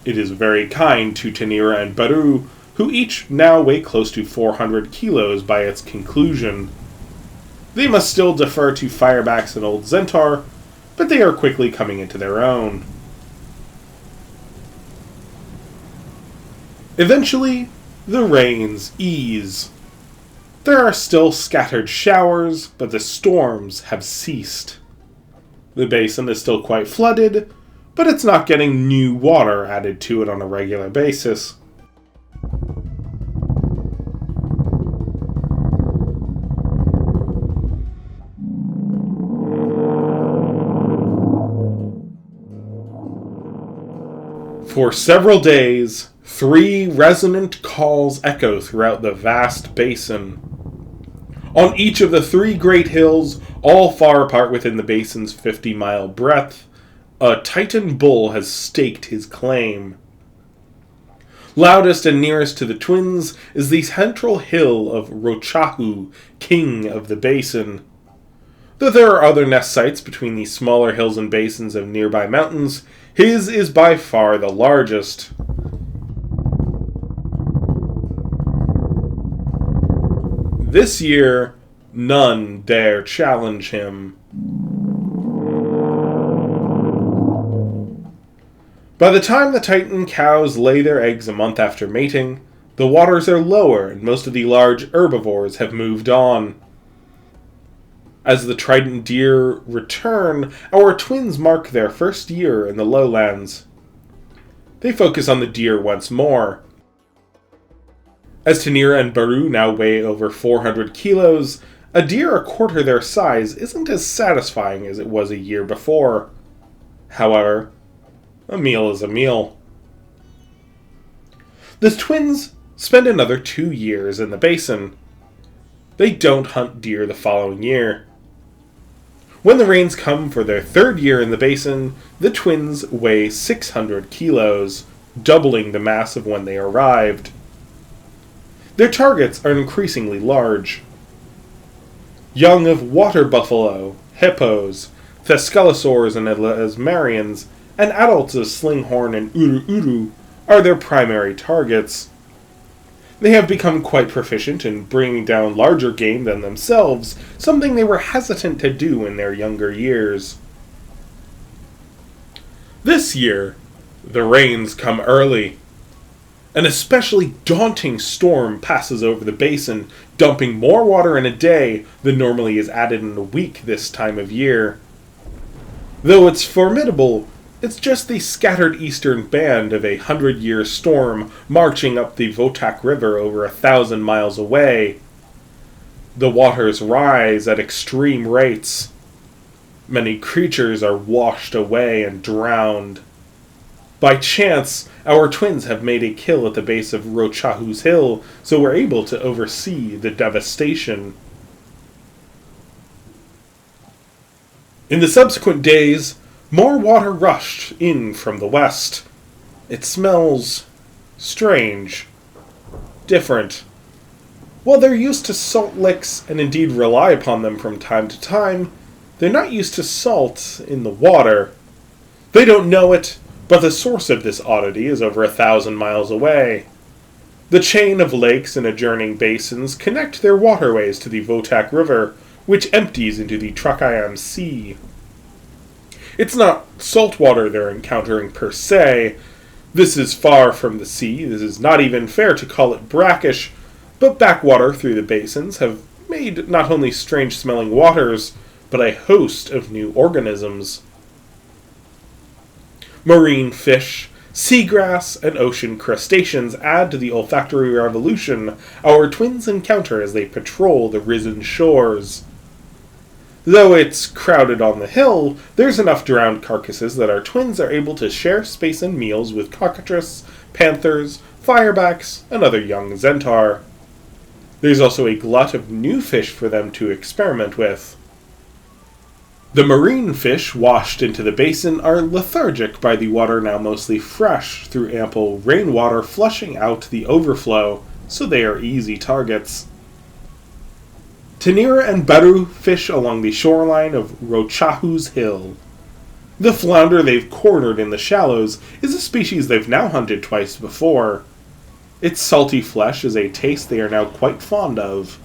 It is very kind to Tanira and Baru, who each now weigh close to 400 kilos by its conclusion. They must still defer to firebacks and old Zentaur, but they are quickly coming into their own. Eventually, the rains ease. There are still scattered showers, but the storms have ceased. The basin is still quite flooded, but it's not getting new water added to it on a regular basis. For several days, 3 resonant calls echo throughout the vast basin. On each of the 3 great hills, all far apart within the basin's 50-mile breadth, a titan bull has staked his claim. Loudest and nearest to the twins is the central hill of Rochahu, king of the basin. Though there are other nest sites between the smaller hills and basins of nearby mountains, his is by far the largest. This year, none dare challenge him. By the time the Titan cows lay their eggs a month after mating, the waters are lower and most of the large herbivores have moved on. As the trident deer return, our twins mark their first year in the lowlands. They focus on the deer once more. As Tanira and Baru now weigh over 400 kilos, a deer a quarter their size isn't as satisfying as it was a year before. However, a meal is a meal. The twins spend another 2 years in the basin. They don't hunt deer the following year. When the rains come for their 3rd year in the basin, the twins weigh 600 kilos, doubling the mass of when they arrived. Their targets are increasingly large. Young of water buffalo, hippos, thescelosaurs and elasmarians, and adults of slinghorn and uru-uru are their primary targets. They have become quite proficient in bringing down larger game than themselves, something they were hesitant to do in their younger years. This year, the rains come early. An especially daunting storm passes over the basin, dumping more water in a day than normally is added in a week this time of year. Though it's formidable, it's just the scattered eastern band of a 100-year storm marching up the Votak River over 1,000 miles away. The waters rise at extreme rates. Many creatures are washed away and drowned. By chance, our twins have made a kill at the base of Rochahu's hill, so we're able to oversee the devastation. In the subsequent days, more water rushed in from the west. It smells strange, different. While they're used to salt licks and indeed rely upon them from time to time, they're not used to salt in the water. They don't know it, but the source of this oddity is over 1,000 miles away. The chain of lakes and adjoining basins connect their waterways to the Votak River, which empties into the Trachayam Sea. It's not salt water they're encountering per se. This is far from the sea. This is not even fair to call it brackish, but backwater through the basins have made not only strange-smelling waters, but a host of new organisms. Marine fish, seagrass, and ocean crustaceans add to the olfactory revolution our twins encounter as they patrol the risen shores. Though it's crowded on the hill, there's enough drowned carcasses that our twins are able to share space and meals with cockatrices, panthers, firebacks, and other young Zentaur. There's also a glut of new fish for them to experiment with. The marine fish washed into the basin are lethargic by the water now mostly fresh through ample rainwater flushing out the overflow, so they are easy targets. Tanira and Baru fish along the shoreline of Rochahu's hill. The flounder they've cornered in the shallows is a species they've now hunted twice before. Its salty flesh is a taste they are now quite fond of.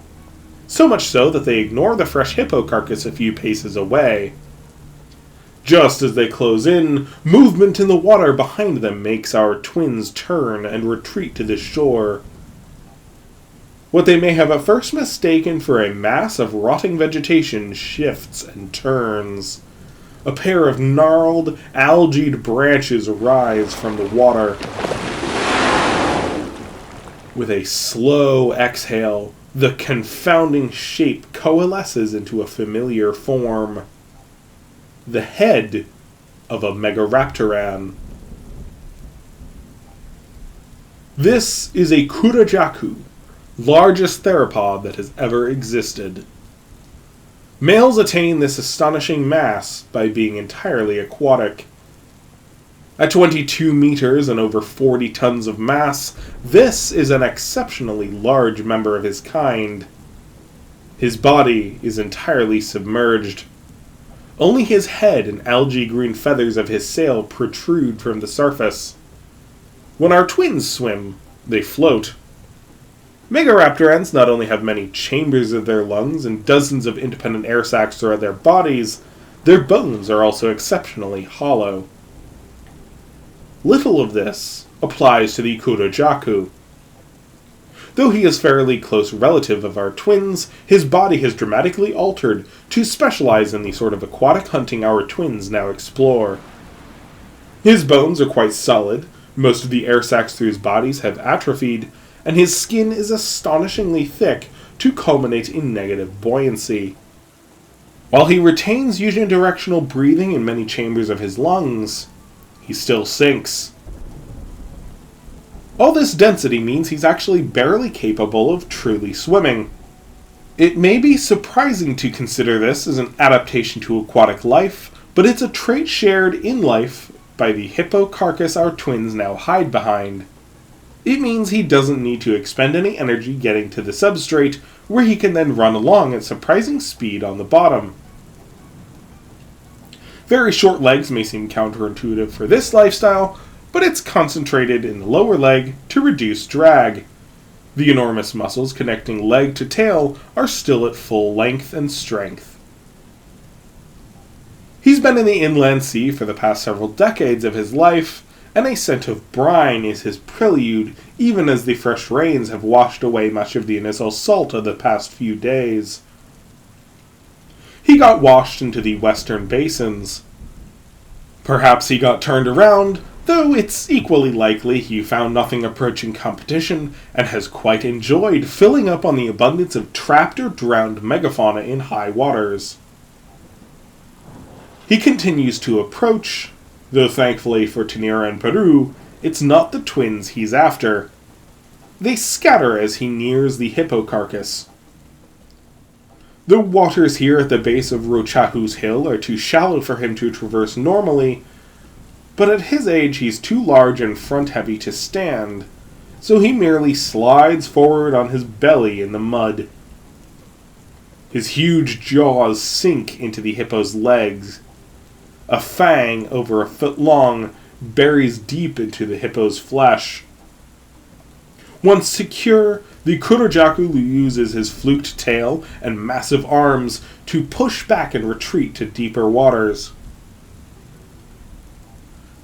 So much so that they ignore the fresh hippo carcass a few paces away. Just as they close in, movement in the water behind them makes our twins turn and retreat to the shore. What they may have at first mistaken for a mass of rotting vegetation shifts and turns. A pair of gnarled, algaed branches rise from the water. With a slow exhale, the confounding shape coalesces into a familiar form. The head of a megaraptoran. This is a kurajaku, largest theropod that has ever existed. Males attain this astonishing mass by being entirely aquatic. At 22 meters and over 40 tons of mass, this is an exceptionally large member of his kind. His body is entirely submerged. Only his head and algae-green feathers of his sail protrude from the surface. When our twins swim, they float. Megaraptorans not only have many chambers of their lungs and dozens of independent air sacs throughout their bodies, their bones are also exceptionally hollow. Little of this applies to the kurajaku. Though he is fairly close relative of our twins, his body has dramatically altered to specialize in the sort of aquatic hunting our twins now explore. His bones are quite solid, most of the air sacs through his bodies have atrophied, and his skin is astonishingly thick to culminate in negative buoyancy. While he retains unidirectional breathing in many chambers of his lungs, he still sinks. All this density means he's actually barely capable of truly swimming. It may be surprising to consider this as an adaptation to aquatic life, but it's a trait shared in life by the hippo carcass our twins now hide behind. It means he doesn't need to expend any energy getting to the substrate, where he can then run along at surprising speed on the bottom. Very short legs may seem counterintuitive for this lifestyle, but it's concentrated in the lower leg to reduce drag. The enormous muscles connecting leg to tail are still at full length and strength. He's been in the inland sea for the past several decades of his life, and a scent of brine is his prelude, even as the fresh rains have washed away much of the initial salt of the past few days. He got washed into the western basins. Perhaps he got turned around, though it's equally likely he found nothing approaching competition and has quite enjoyed filling up on the abundance of trapped or drowned megafauna in high waters. He continues to approach, though thankfully for Tanira and Peru, it's not the twins he's after. They scatter as he nears the hippo carcass. The waters here at the base of Rochahu's hill are too shallow for him to traverse normally, but at his age he's too large and front-heavy to stand, so he merely slides forward on his belly in the mud. His huge jaws sink into the hippo's legs. A fang over a foot long buries deep into the hippo's flesh. Once secure, the kurajaku uses his fluked tail and massive arms to push back and retreat to deeper waters.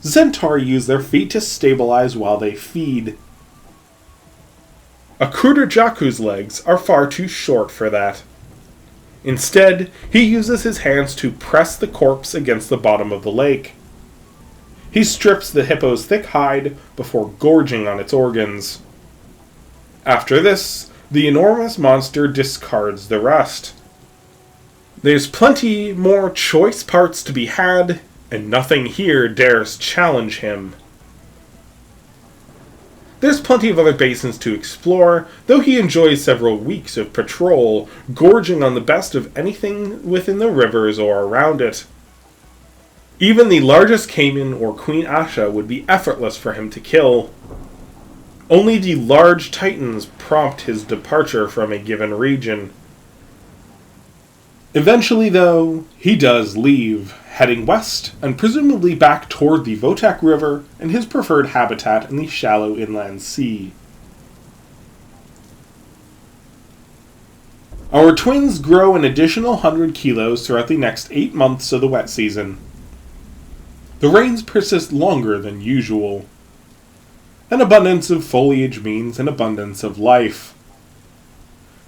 Zentaur use their feet to stabilize while they feed. A kurajaku's legs are far too short for that. Instead, he uses his hands to press the corpse against the bottom of the lake. He strips the hippo's thick hide before gorging on its organs. After this, the enormous monster discards the rest. There's plenty more choice parts to be had, and nothing here dares challenge him. There's plenty of other basins to explore, though he enjoys several weeks of patrol, gorging on the best of anything within the rivers or around it. Even the largest caiman or Queen Asha would be effortless for him to kill. Only the large titans prompt his departure from a given region. Eventually, though, he does leave, heading west and presumably back toward the Votak River and his preferred habitat in the shallow inland sea. Our twins grow an additional 100 kilos throughout the next 8 months of the wet season. The rains persist longer than usual. An abundance of foliage means an abundance of life.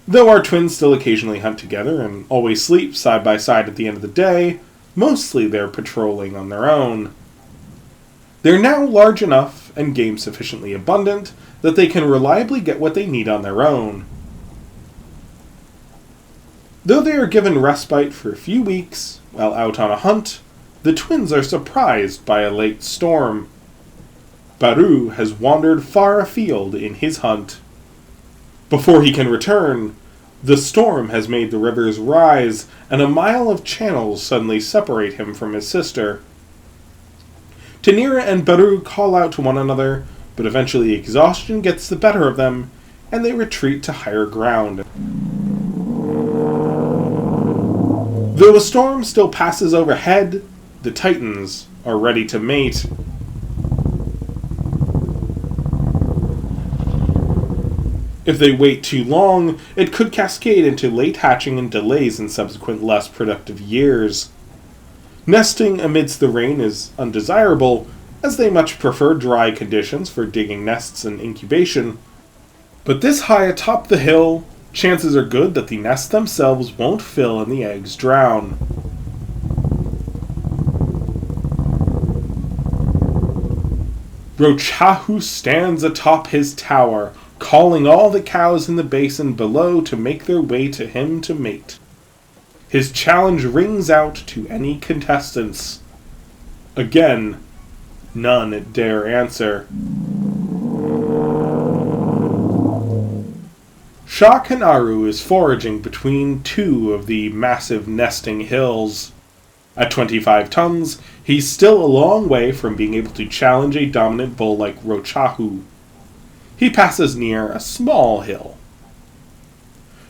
Though our twins still occasionally hunt together and always sleep side by side at the end of the day, mostly they're patrolling on their own. They're now large enough and game sufficiently abundant that they can reliably get what they need on their own. Though they are given respite for a few weeks while out on a hunt, the twins are surprised by a late storm. Baru has wandered far afield in his hunt. Before he can return, the storm has made the rivers rise, and a mile of channels suddenly separate him from his sister. Tanira and Baru call out to one another, but eventually exhaustion gets the better of them, and they retreat to higher ground. Though a storm still passes overhead, the Titans are ready to mate. If they wait too long, it could cascade into late hatching and delays in subsequent less productive years. Nesting amidst the rain is undesirable, as they much prefer dry conditions for digging nests and incubation. But this high atop the hill, chances are good that the nests themselves won't fill and the eggs drown. Rochahu stands atop his tower, calling all the cows in the basin below to make their way to him to mate. His challenge rings out to any contestants. Again, none dare answer. Shakanaru is foraging between two of the massive nesting hills. At 25 tons, he's still a long way from being able to challenge a dominant bull like Rochahu. He passes near a small hill.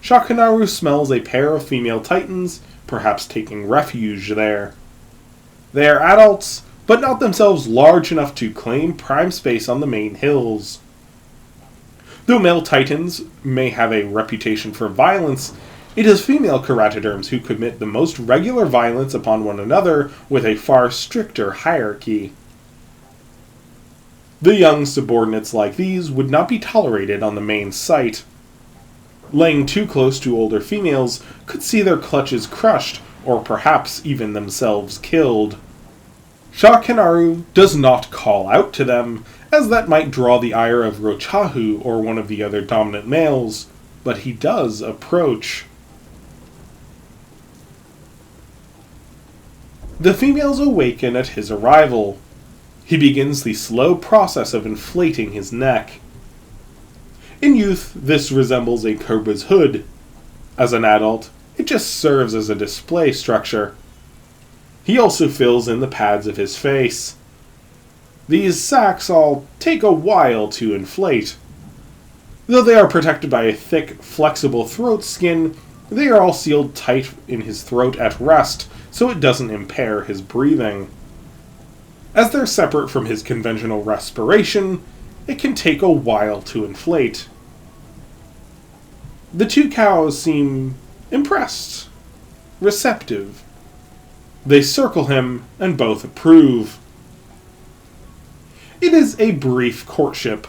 Shakanaru smells a pair of female titans, perhaps taking refuge there. They are adults, but not themselves large enough to claim prime space on the main hills. Though male titans may have a reputation for violence, it is female keratoderms who commit the most regular violence upon one another with a far stricter hierarchy. The young subordinates like these would not be tolerated on the main site. Laying too close to older females could see their clutches crushed, or perhaps even themselves killed. Shakanaru does not call out to them, as that might draw the ire of Rochahu or one of the other dominant males, but he does approach. The females awaken at his arrival. He begins the slow process of inflating his neck. In youth, this resembles a cobra's hood. As an adult, it just serves as a display structure. He also fills in the pads of his face. These sacs all take a while to inflate. Though they are protected by a thick, flexible throat skin, they are all sealed tight in his throat at rest, so it doesn't impair his breathing. As they're separate from his conventional respiration, it can take a while to inflate. The two cows seem impressed, receptive. They circle him, and both approve. It is a brief courtship.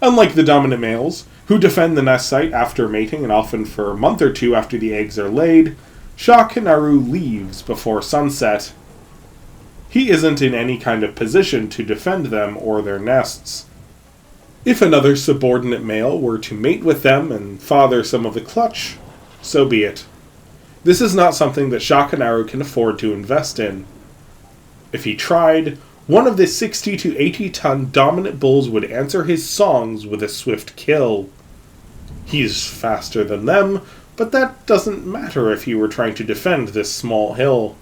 Unlike the dominant males, who defend the nest site after mating and often for a month or two after the eggs are laid, Shakanaru leaves before sunset. He isn't in any kind of position to defend them or their nests. If another subordinate male were to mate with them and father some of the clutch, so be it. This is not something that Shakanaru can afford to invest in. If he tried, one of the 60 to 80 ton dominant bulls would answer his songs with a swift kill. He's faster than them, but that doesn't matter if he were trying to defend this small hill.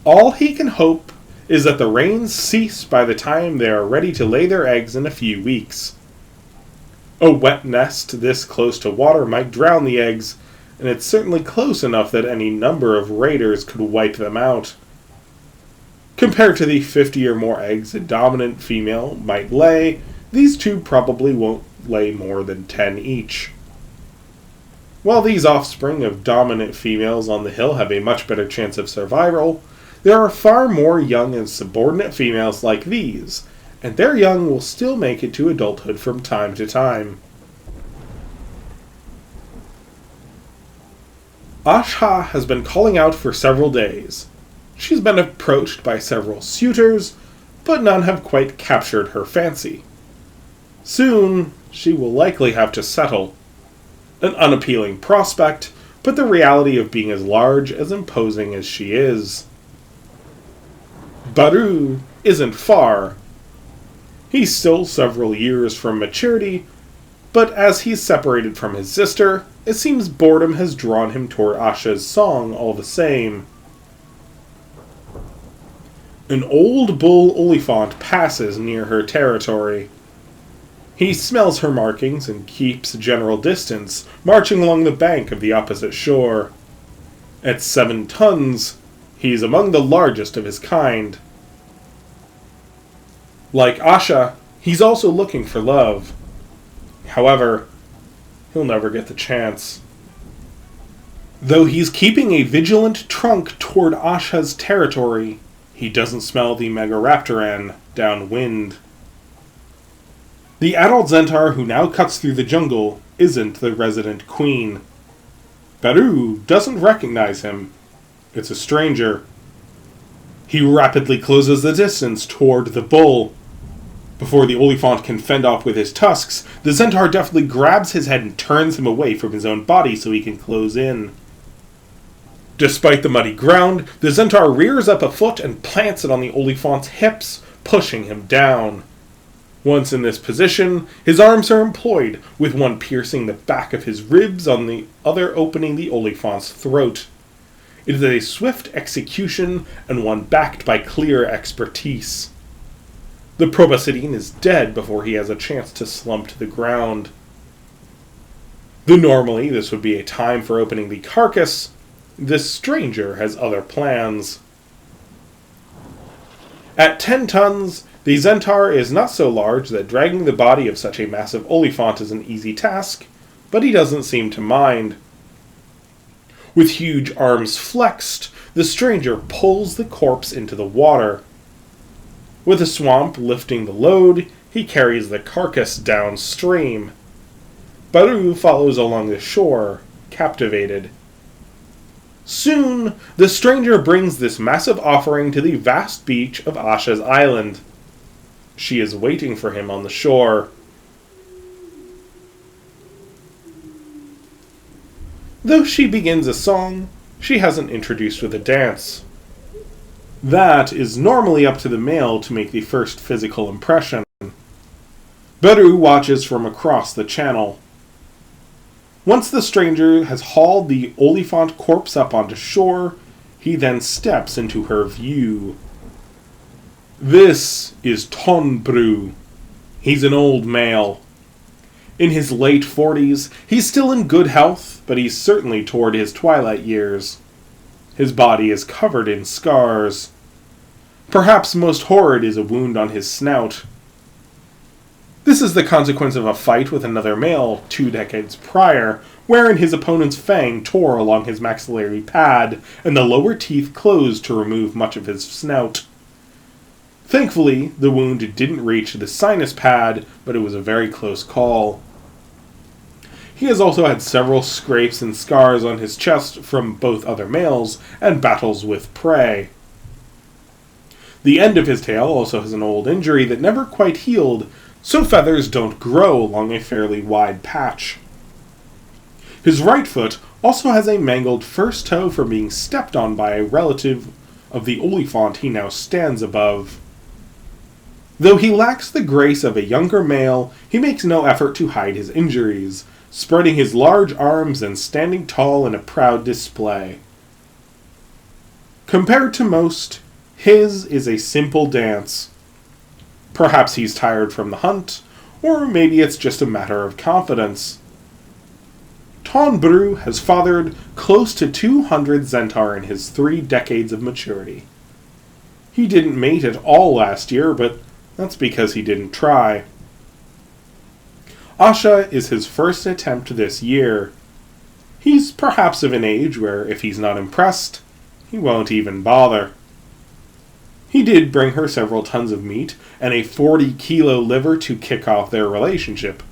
All he can hope is that the rains cease by the time they are ready to lay their eggs in a few weeks. A wet nest this close to water might drown the eggs, and it's certainly close enough that any number of raiders could wipe them out. Compared to the 50 or more eggs a dominant female might lay, these two probably won't lay more than 10 each. While these offspring of dominant females on the hill have a much better chance of survival, there are far more young and subordinate females like these, and their young will still make it to adulthood from time to time. Asha has been calling out for several days. She's been approached by several suitors, but none have quite captured her fancy. Soon, she will likely have to settle. An unappealing prospect, but the reality of being as large as imposing as she is. Baru isn't far. He's still several years from maturity, but as he's separated from his sister, it seems boredom has drawn him toward Asha's song all the same. An old bull Olifant passes near her territory. He smells her markings and keeps a general distance, marching along the bank of the opposite shore. At 7 tons, he's among the largest of his kind. Like Asha, he's also looking for love. However, he'll never get the chance. Though he's keeping a vigilant trunk toward Asha's territory, he doesn't smell the megaraptoran downwind. The adult Zentaur who now cuts through the jungle isn't the resident queen. Baru doesn't recognize him. It's a stranger. He rapidly closes the distance toward the bull. Before the Olifant can fend off with his tusks, the Zentaur deftly grabs his head and turns him away from his own body so he can close in. Despite the muddy ground, the Zentaur rears up a foot and plants it on the Olifant's hips, pushing him down. Once in this position, his arms are employed, with one piercing the back of his ribs on the other opening the Olifant's throat. It is a swift execution and one backed by clear expertise. The proboscidine is dead before he has a chance to slump to the ground. Though normally this would be a time for opening the carcass, this stranger has other plans. At 10 tons, the Zentaur is not so large that dragging the body of such a massive Olifant is an easy task, but he doesn't seem to mind. With huge arms flexed, the stranger pulls the corpse into the water. With the swamp lifting the load, he carries the carcass downstream. Baru follows along the shore, captivated. Soon, the stranger brings this massive offering to the vast beach of Asha's island. She is waiting for him on the shore. Though she begins a song, she hasn't introduced with a dance. That is normally up to the male to make the first physical impression. Baru watches from across the channel. Once the stranger has hauled the Olifant corpse up onto shore, he then steps into her view. This is Tonbru. He's an old male. In his late 40s, he's still in good health, but he's certainly toward his twilight years. His body is covered in scars. Perhaps most horrid is a wound on his snout. This is the consequence of a fight with another male 2 decades prior, wherein his opponent's fang tore along his maxillary pad, and the lower teeth closed to remove much of his snout. Thankfully, the wound didn't reach the sinus pad, but it was a very close call. He has also had several scrapes and scars on his chest from both other males and battles with prey. The end of his tail also has an old injury that never quite healed, so feathers don't grow along a fairly wide patch. His right foot also has a mangled first toe from being stepped on by a relative of the Olifant he now stands above. Though he lacks the grace of a younger male, he makes no effort to hide his injuries, spreading his large arms and standing tall in a proud display. Compared to most, his is a simple dance. Perhaps he's tired from the hunt, or maybe it's just a matter of confidence. Tonbru has fathered close to 200 Zentaur in his 3 decades of maturity. He didn't mate at all last year, but that's because he didn't try. Asha is his first attempt this year. He's perhaps of an age where, if he's not impressed, he won't even bother. He did bring her several tons of meat and a 40-kilo liver to kick off their relationship.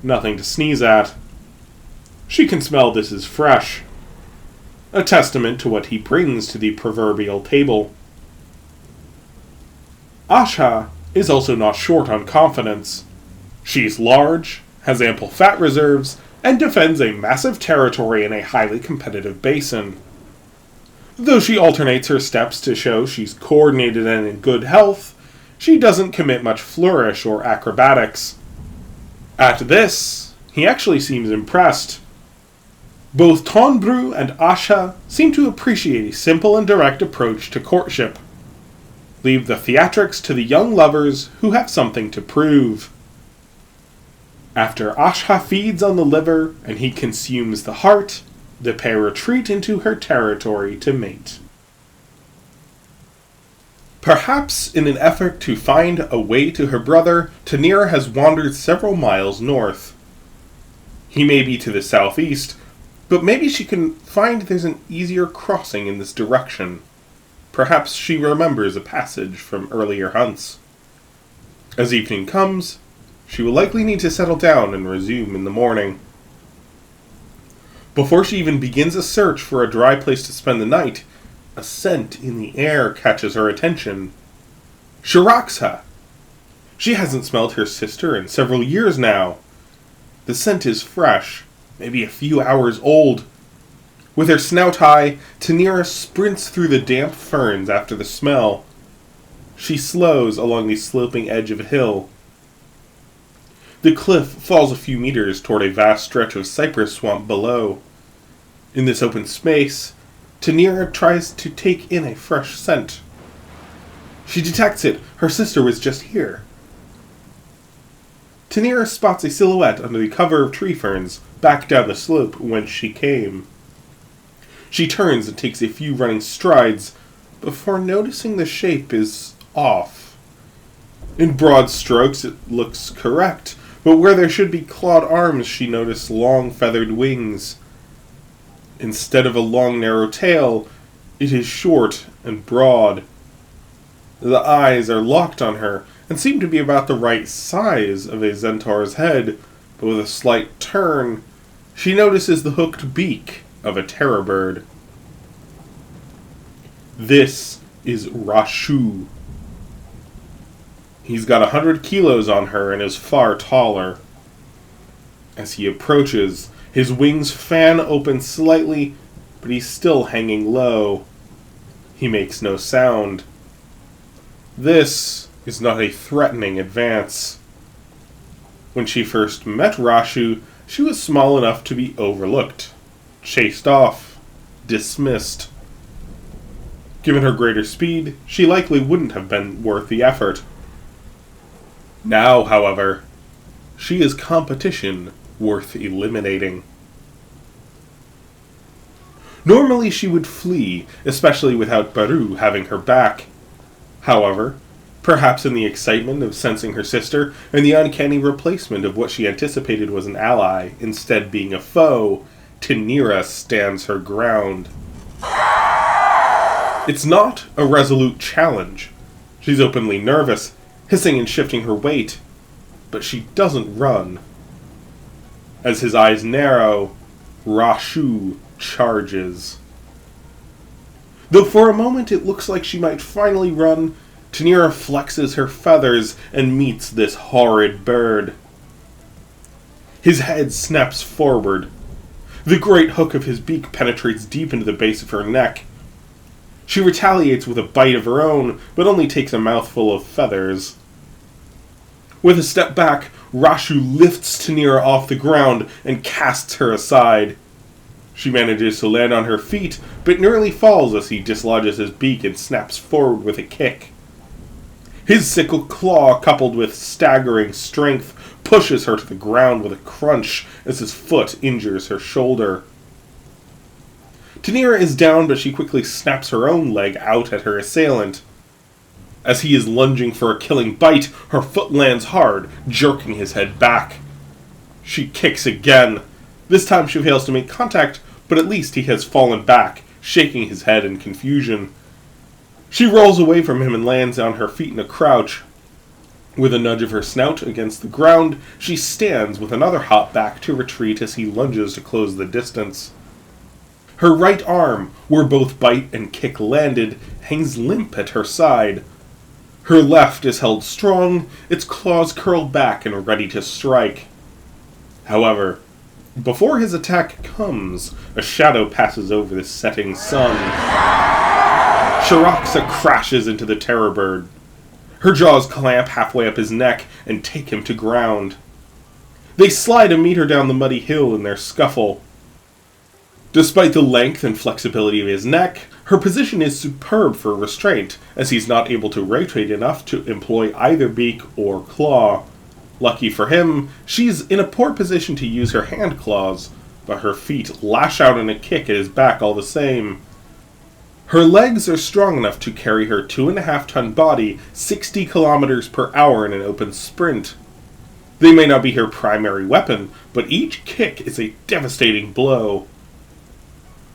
Nothing to sneeze at. She can smell this as fresh. A testament to what he brings to the proverbial table. Asha is also not short on confidence. She's large, has ample fat reserves, and defends a massive territory in a highly competitive basin. Though she alternates her steps to show she's coordinated and in good health, she doesn't commit much flourish or acrobatics. At this, he actually seems impressed. Both Tonbru and Asha seem to appreciate a simple and direct approach to courtship. Leave the theatrics to the young lovers who have something to prove. After Asha feeds on the liver and he consumes the heart, the pair retreat into her territory to mate. Perhaps in an effort to find a way to her brother, Tanira has wandered several miles north. He may be to the southeast, but maybe she can find there's an easier crossing in this direction. Perhaps she remembers a passage from earlier hunts. As evening comes, she will likely need to settle down and resume in the morning. Before she even begins a search for a dry place to spend the night, a scent in the air catches her attention. Shiraxa! She hasn't smelled her sister in several years now. The scent is fresh, maybe a few hours old. With her snout high, Tanira sprints through the damp ferns after the smell. She slows along the sloping edge of a hill. The cliff falls a few meters toward a vast stretch of cypress swamp below. In this open space, Tanira tries to take in a fresh scent. She detects it. Her sister was just here. Tanira spots a silhouette under the cover of tree ferns back down the slope whence she came. She turns and takes a few running strides before noticing the shape is off. In broad strokes it looks correct, but where there should be clawed arms she noticed long feathered wings. Instead of a long narrow tail, it is short and broad. The eyes are locked on her and seem to be about the right size of a Zentaur's head, but with a slight turn, she notices the hooked beak of a terror bird. This is Rashu. He's got 100 kilos on her and is far taller. As he approaches, his wings fan open slightly, but he's still hanging low. He makes no sound. This is not a threatening advance. When she first met Rashu, she was small enough to be overlooked, chased off, dismissed. Given her greater speed, she likely wouldn't have been worth the effort. Now, however, she is competition worth eliminating. Normally she would flee, especially without Baru having her back. However, perhaps in the excitement of sensing her sister and the uncanny replacement of what she anticipated was an ally, instead being a foe, Tanira stands her ground. It's not a resolute challenge. She's openly nervous, hissing and shifting her weight, but she doesn't run. As his eyes narrow, Rashu charges. Though for a moment it looks like she might finally run, Tanira flexes her feathers and meets this horrid bird. His head snaps forward. The great hook of his beak penetrates deep into the base of her neck. She retaliates with a bite of her own, but only takes a mouthful of feathers. With a step back, Rashu lifts Tanira off the ground and casts her aside. She manages to land on her feet, but nearly falls as he dislodges his beak and snaps forward with a kick. His sickle claw, coupled with staggering strength, pushes her to the ground with a crunch as his foot injures her shoulder. Tanira is down, but she quickly snaps her own leg out at her assailant. As he is lunging for a killing bite, her foot lands hard, jerking his head back. She kicks again. This time she fails to make contact, but at least he has fallen back, shaking his head in confusion. She rolls away from him and lands on her feet in a crouch. With a nudge of her snout against the ground, she stands with another hop back to retreat as he lunges to close the distance. Her right arm, where both bite and kick landed, hangs limp at her side. Her left is held strong, its claws curled back and ready to strike. However, before his attack comes, a shadow passes over the setting sun. Shiraxa crashes into the terror bird. Her jaws clamp halfway up his neck and take him to ground. They slide a meter down the muddy hill in their scuffle. Despite the length and flexibility of his neck, her position is superb for restraint, as he's not able to rotate enough to employ either beak or claw. Lucky for him, she's in a poor position to use her hand claws, but her feet lash out in a kick at his back all the same. Her legs are strong enough to carry her 2.5-ton body 60 kilometers per hour in an open sprint. They may not be her primary weapon, but each kick is a devastating blow.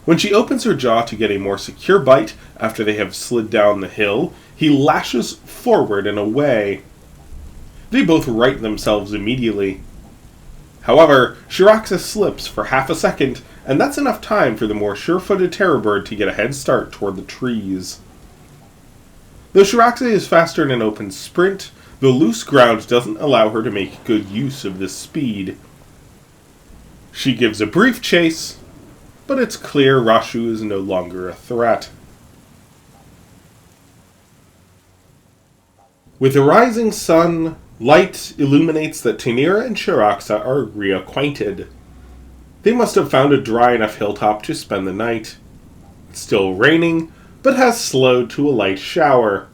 When she opens her jaw to get a more secure bite after they have slid down the hill, he lashes forward and away. They both right themselves immediately. However, Shiraxa slips for half a second, and that's enough time for the more sure-footed terror bird to get a head start toward the trees. Though Shiraxa is faster in an open sprint, the loose ground doesn't allow her to make good use of this speed. She gives a brief chase, but it's clear Rashu is no longer a threat. With the rising sun, light illuminates that Tanira and Shiraxa are reacquainted. They must have found a dry enough hilltop to spend the night. It's still raining, but has slowed to a light shower.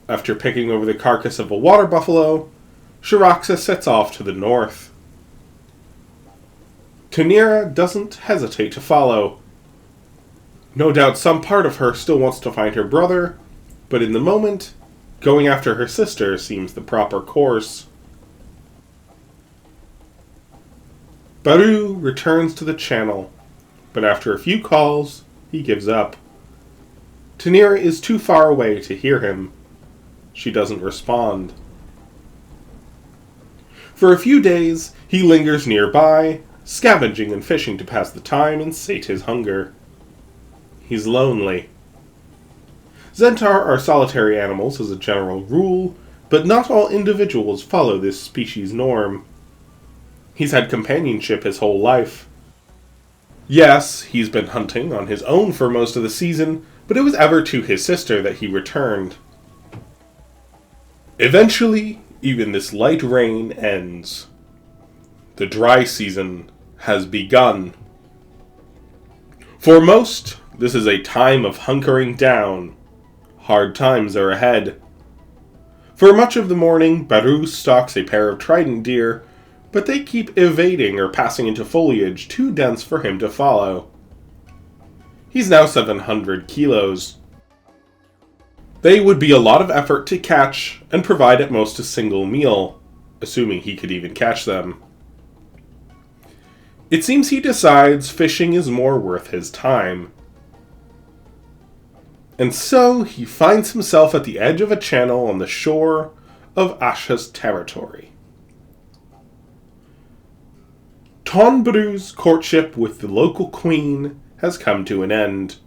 After picking over the carcass of a water buffalo, Shiraxa sets off to the north. Tanira doesn't hesitate to follow. No doubt some part of her still wants to find her brother, but in the moment, going after her sister seems the proper course. Baru returns to the channel, but after a few calls, he gives up. Tanira is too far away to hear him. She doesn't respond. For a few days, he lingers nearby, scavenging and fishing to pass the time and sate his hunger. He's lonely. Zentaur are solitary animals as a general rule, but not all individuals follow this species norm. He's had companionship his whole life. Yes, he's been hunting on his own for most of the season, but it was ever to his sister that he returned. Eventually, even this light rain ends. The dry season has begun. For most, this is a time of hunkering down. Hard times are ahead. For much of the morning, Baru stalks a pair of trident deer, but they keep evading or passing into foliage too dense for him to follow. He's now 700 kilos. They would be a lot of effort to catch and provide at most a single meal, assuming he could even catch them. It seems he decides fishing is more worth his time. And so he finds himself at the edge of a channel on the shore of Asha's territory. Tonbru's courtship with the local queen has come to an end.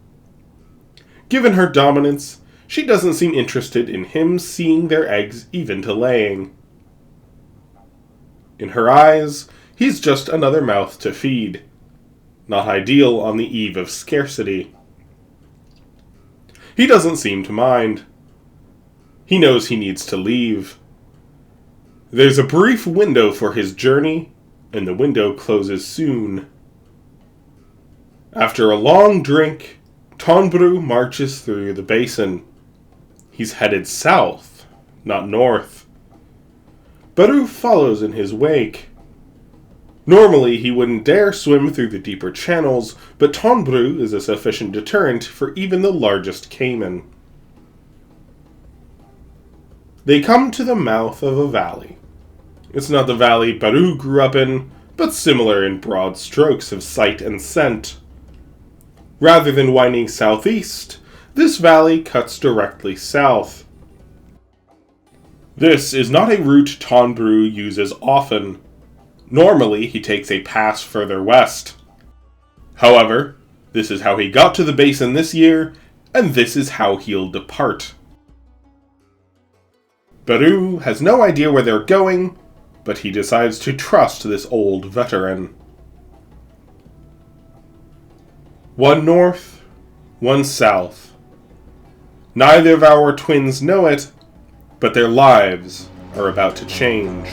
Given her dominance, she doesn't seem interested in him seeing their eggs even to laying. In her eyes, he's just another mouth to feed. Not ideal on the eve of scarcity. He doesn't seem to mind. He knows he needs to leave. There's a brief window for his journey, and the window closes soon. After a long drink, Tonbru marches through the basin. He's headed south, not north. Baru follows in his wake. Normally, he wouldn't dare swim through the deeper channels, but Tonbru is a sufficient deterrent for even the largest caiman. They come to the mouth of a valley. It's not the valley Baru grew up in, but similar in broad strokes of sight and scent. Rather than winding southeast, this valley cuts directly south. This is not a route Tonbru uses often. Normally, he takes a pass further west. However, this is how he got to the basin this year, and this is how he'll depart. Baru has no idea where they're going, but he decides to trust this old veteran. One north, one south. Neither of our twins know it, But their lives are about to change.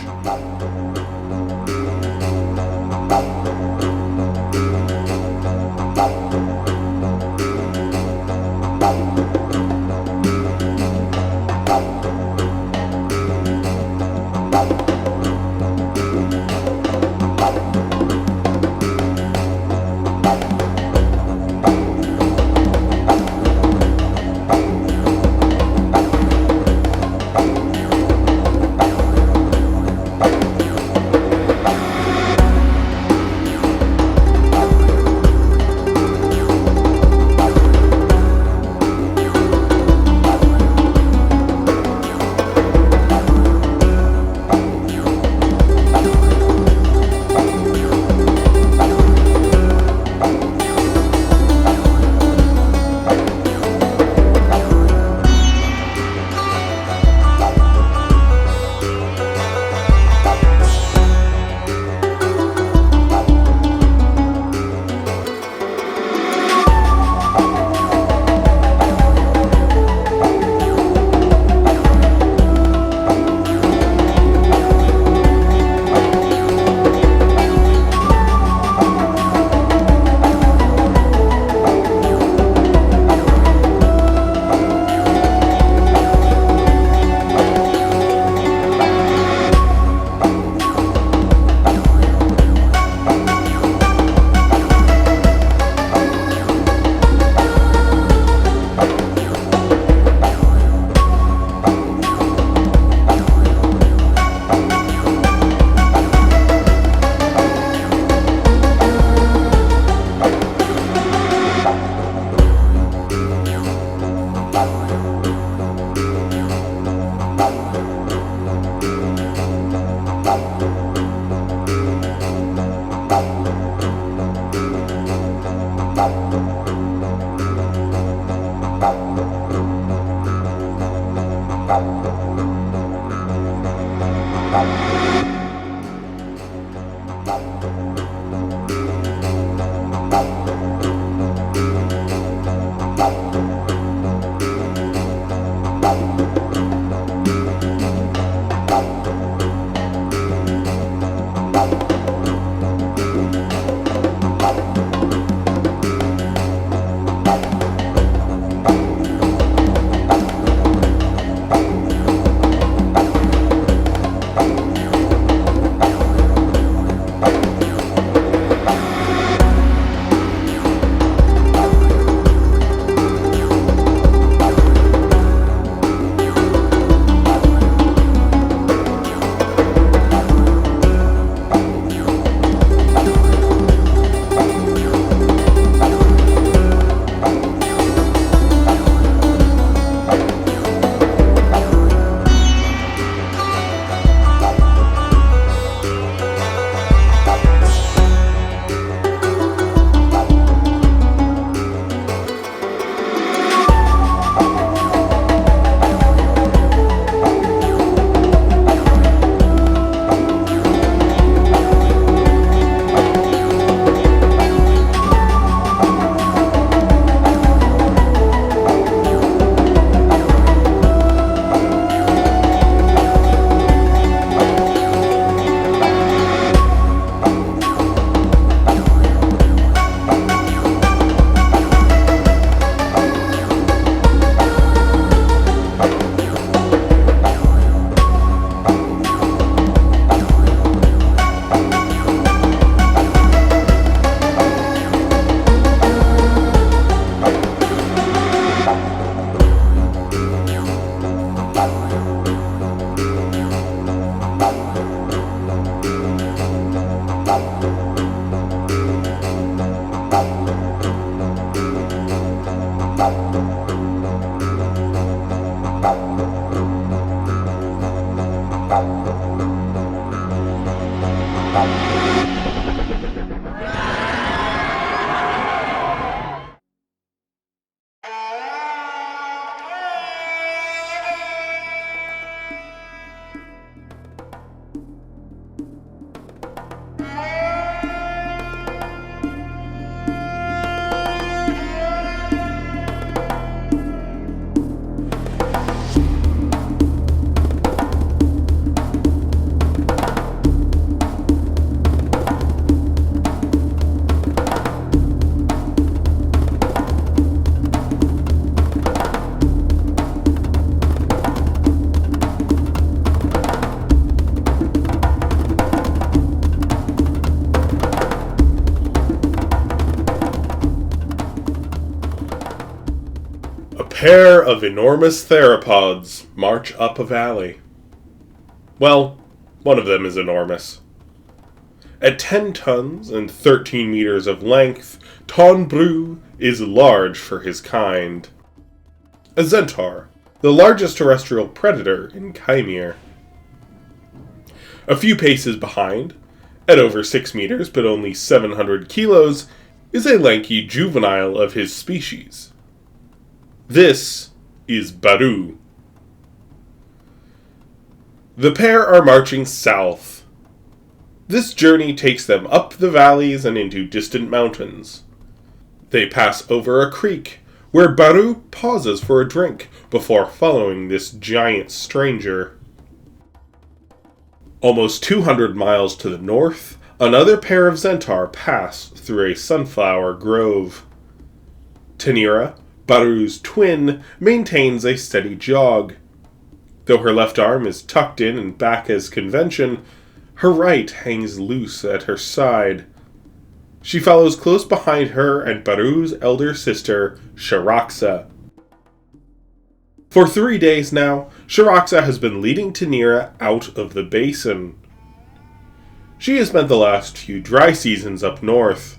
pair of enormous theropods march up a valley. Well, one of them is enormous. At 10 tons and 13 meters of length, Tonbru is large for his kind. A Zentaur, the largest terrestrial predator in Chimeir. A few paces behind, at over 6 meters but only 700 kilos, is a lanky juvenile of his species. This is Baru. The pair are marching south. This journey takes them up the valleys and into distant mountains. They pass over a creek, where Baru pauses for a drink before following this giant stranger. Almost 200 miles to the north, another pair of Zentaur pass through a sunflower grove. Tanira, Baru's twin, maintains a steady jog. Though her left arm is tucked in and back as convention, her right hangs loose at her side. She follows close behind her and Baru's elder sister, Sharaxa. For 3 days now, Sharaxa has been leading Tanira out of the basin. She has spent the last few dry seasons up north.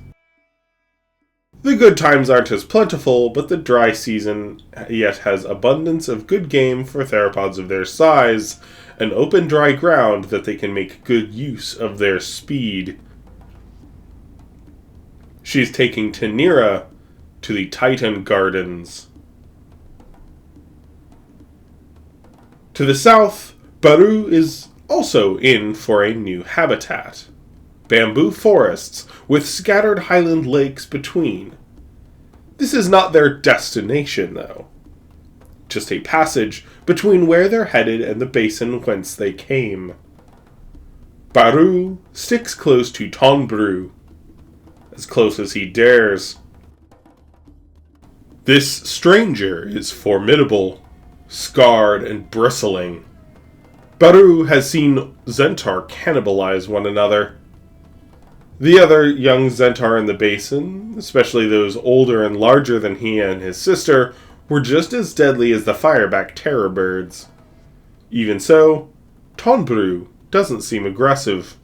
The good times aren't as plentiful, but the dry season yet has abundance of good game for theropods of their size, and open dry ground that they can make good use of their speed. She is taking Tanira to the Titan Gardens. To the south, Baru is also in for a new habitat. Bamboo forests with scattered highland lakes between. This is not their destination, though. Just a passage between where they're headed and the basin whence they came. Baru sticks close to Tonbru, as close as he dares. This stranger is formidable, scarred and bristling. Baru has seen Zentaur cannibalize one another. The other young Zentaur in the basin, especially those older and larger than he and his sister, were just as deadly as the fireback terror birds. Even so, Tonbru doesn't seem aggressive.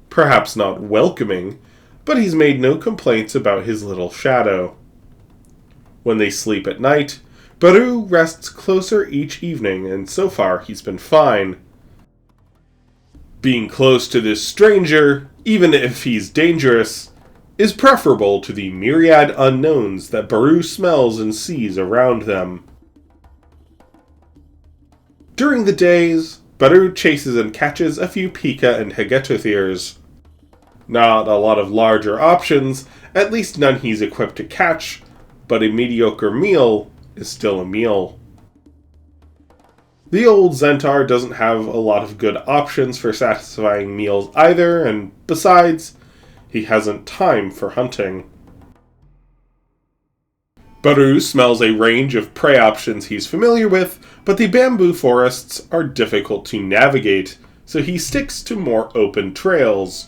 Perhaps not welcoming, but he's made no complaints about his little shadow. When they sleep at night, Baru rests closer each evening, and so far he's been fine. Being close to this stranger, even if he's dangerous, is preferable to the myriad unknowns that Baru smells and sees around them. During the days, Baru chases and catches a few pika and hegetothirs. Not a lot of larger options, at least none he's equipped to catch, but a mediocre meal is still a meal. The old Zentaur doesn't have a lot of good options for satisfying meals either, and besides, he hasn't time for hunting. Baru smells a range of prey options he's familiar with, but the bamboo forests are difficult to navigate, so he sticks to more open trails.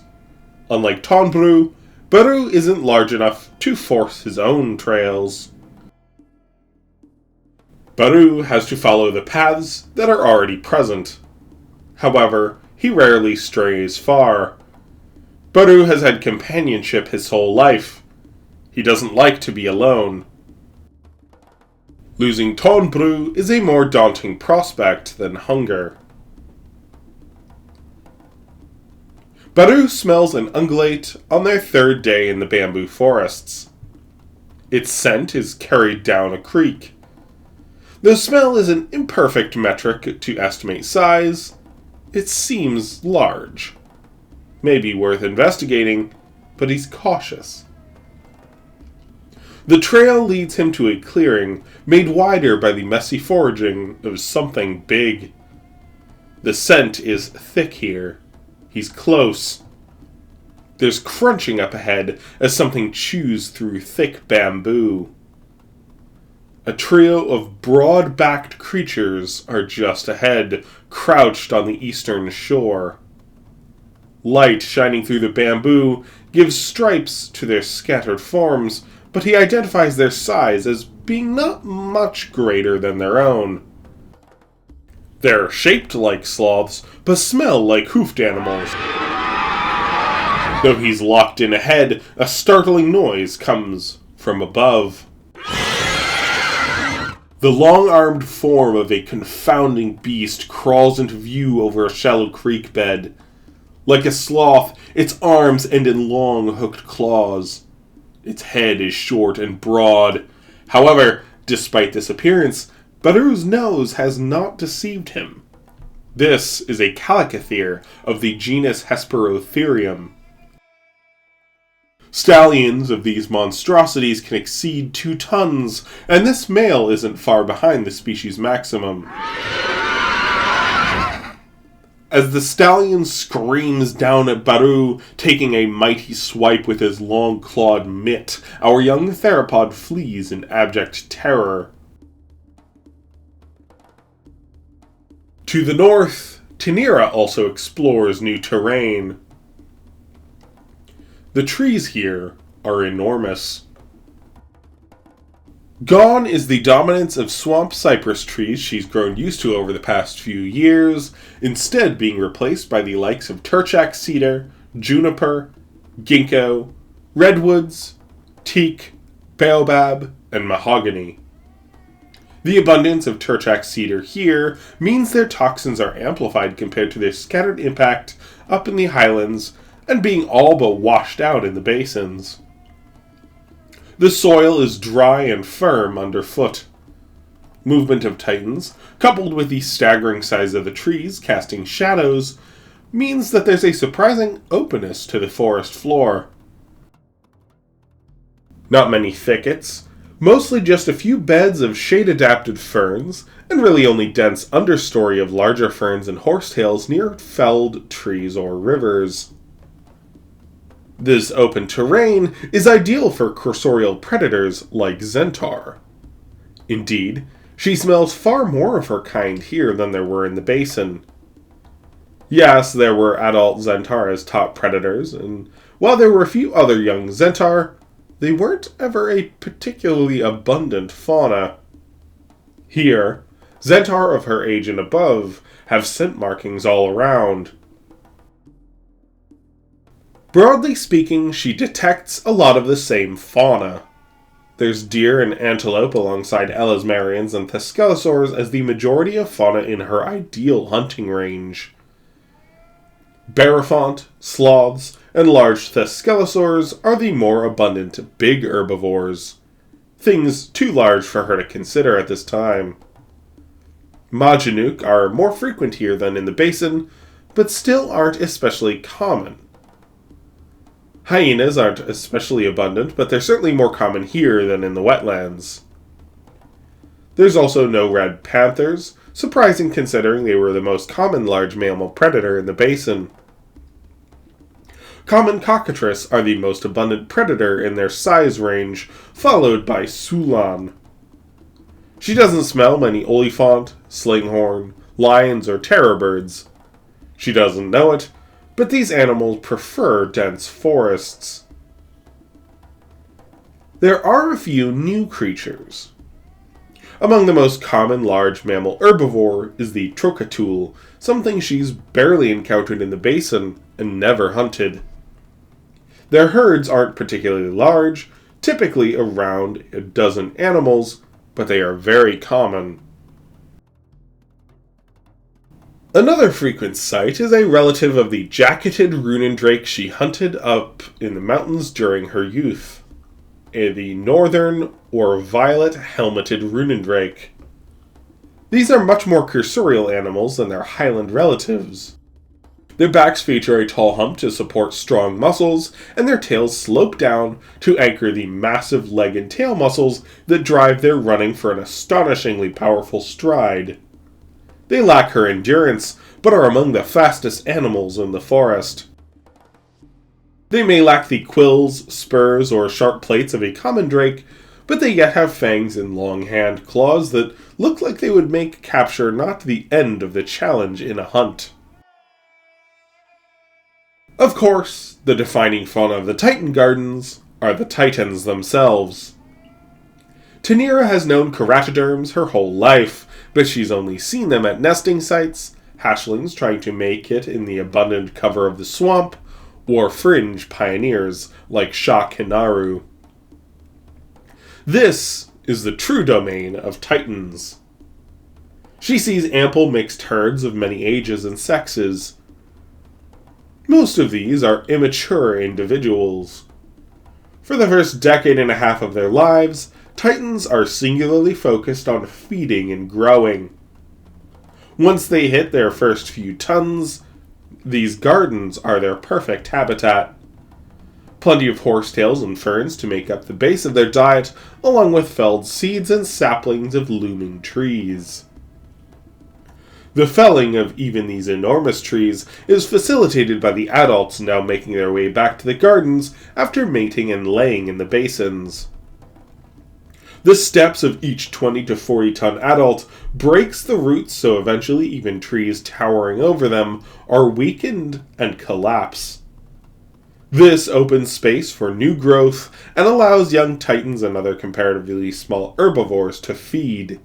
Unlike Tonbru, Baru isn't large enough to force his own trails. Baru has to follow the paths that are already present. However, he rarely strays far. Baru has had companionship his whole life. He doesn't like to be alone. Losing Tonbru is a more daunting prospect than hunger. Baru smells an ungulate on their 3rd day in the bamboo forests. Its scent is carried down a creek. Though smell is an imperfect metric to estimate size, it seems large. Maybe worth investigating, but he's cautious. The trail leads him to a clearing made wider by the messy foraging of something big. The scent is thick here. He's close. There's crunching up ahead as something chews through thick bamboo. A trio of broad-backed creatures are just ahead, crouched on the eastern shore. Light shining through the bamboo gives stripes to their scattered forms, but he identifies their size as being not much greater than their own. They're shaped like sloths, but smell like hoofed animals. Though he's locked in ahead, a startling noise comes from above. The long-armed form of a confounding beast crawls into view over a shallow creek bed. Like a sloth, its arms end in long, hooked claws. Its head is short and broad. However, despite this appearance, Baru's nose has not deceived him. This is a calicotherium of the genus Hesperotherium. Stallions of these monstrosities can exceed 2 tons, and this male isn't far behind the species maximum. As the stallion screams down at Baru, taking a mighty swipe with his long-clawed mitt, our young theropod flees in abject terror. To the north, Tanira also explores new terrain. The trees here are enormous. Gone is the dominance of swamp cypress trees she's grown used to over the past few years, instead being replaced by the likes of Turchak cedar, juniper, ginkgo, redwoods, teak, baobab, and mahogany. The abundance of Turchak cedar here means their toxins are amplified compared to their scattered impact up in the highlands and being all but washed out in the basins. The soil is dry and firm underfoot. Movement of titans, coupled with the staggering size of the trees casting shadows, means that there's a surprising openness to the forest floor. Not many thickets, mostly just a few beds of shade-adapted ferns, and really only dense understory of larger ferns and horsetails near felled trees or rivers. This open terrain is ideal for cursorial predators like Zentaur. Indeed, she smells far more of her kind here than there were in the basin. Yes, there were adult Zentaur as top predators, and while there were a few other young Zentaur, they weren't ever a particularly abundant fauna. Here, Zentaur of her age and above have scent markings all around. Broadly speaking, she detects a lot of the same fauna. There's deer and antelope alongside elasmarians and thescelosaurs as the majority of fauna in her ideal hunting range. Olifant, sloths, and large thescelosaurs are the more abundant big herbivores. Things too large for her to consider at this time. Majanook are more frequent here than in the basin, but still aren't especially common. Hyenas aren't especially abundant, but they're certainly more common here than in the wetlands. There's also no red panthers, surprising considering they were the most common large mammal predator in the basin. Common cockatrice are the most abundant predator in their size range, followed by Sulan. She doesn't smell many olifant, slinghorn, lions, or terror birds. She doesn't know it, but these animals prefer dense forests. There are a few new creatures. Among the most common large mammal herbivore is the trocatul, something she's barely encountered in the basin and never hunted. Their herds aren't particularly large, typically around a dozen animals, but they are very common. Another frequent sight is a relative of the jacketed runendrake she hunted up in the mountains during her youth. The northern or violet helmeted runendrake. These are much more cursorial animals than their highland relatives. Their backs feature a tall hump to support strong muscles, and their tails slope down to anchor the massive leg and tail muscles that drive their running for an astonishingly powerful stride. They lack her endurance, but are among the fastest animals in the forest. They may lack the quills, spurs, or sharp plates of a common drake, but they yet have fangs and long hand claws that look like they would make capture not the end of the challenge in a hunt. Of course, the defining fauna of the Titan Gardens are the titans themselves. Tanira has known keratoderms her whole life, but she's only seen them at nesting sites, hatchlings trying to make it in the abundant cover of the swamp, or fringe pioneers like Shah Kinaru. This is the true domain of titans. She sees ample mixed herds of many ages and sexes. Most of these are immature individuals. For the first decade and a half of their lives, titans are singularly focused on feeding and growing. Once they hit their first few tons, these gardens are their perfect habitat. Plenty of horsetails and ferns to make up the base of their diet, along with felled seeds and saplings of looming trees. The felling of even these enormous trees is facilitated by the adults now making their way back to the gardens after mating and laying in the basins. The steps of each 20 to 40 ton adult breaks the roots, so eventually even trees towering over them are weakened and collapse. This opens space for new growth and allows young titans and other comparatively small herbivores to feed.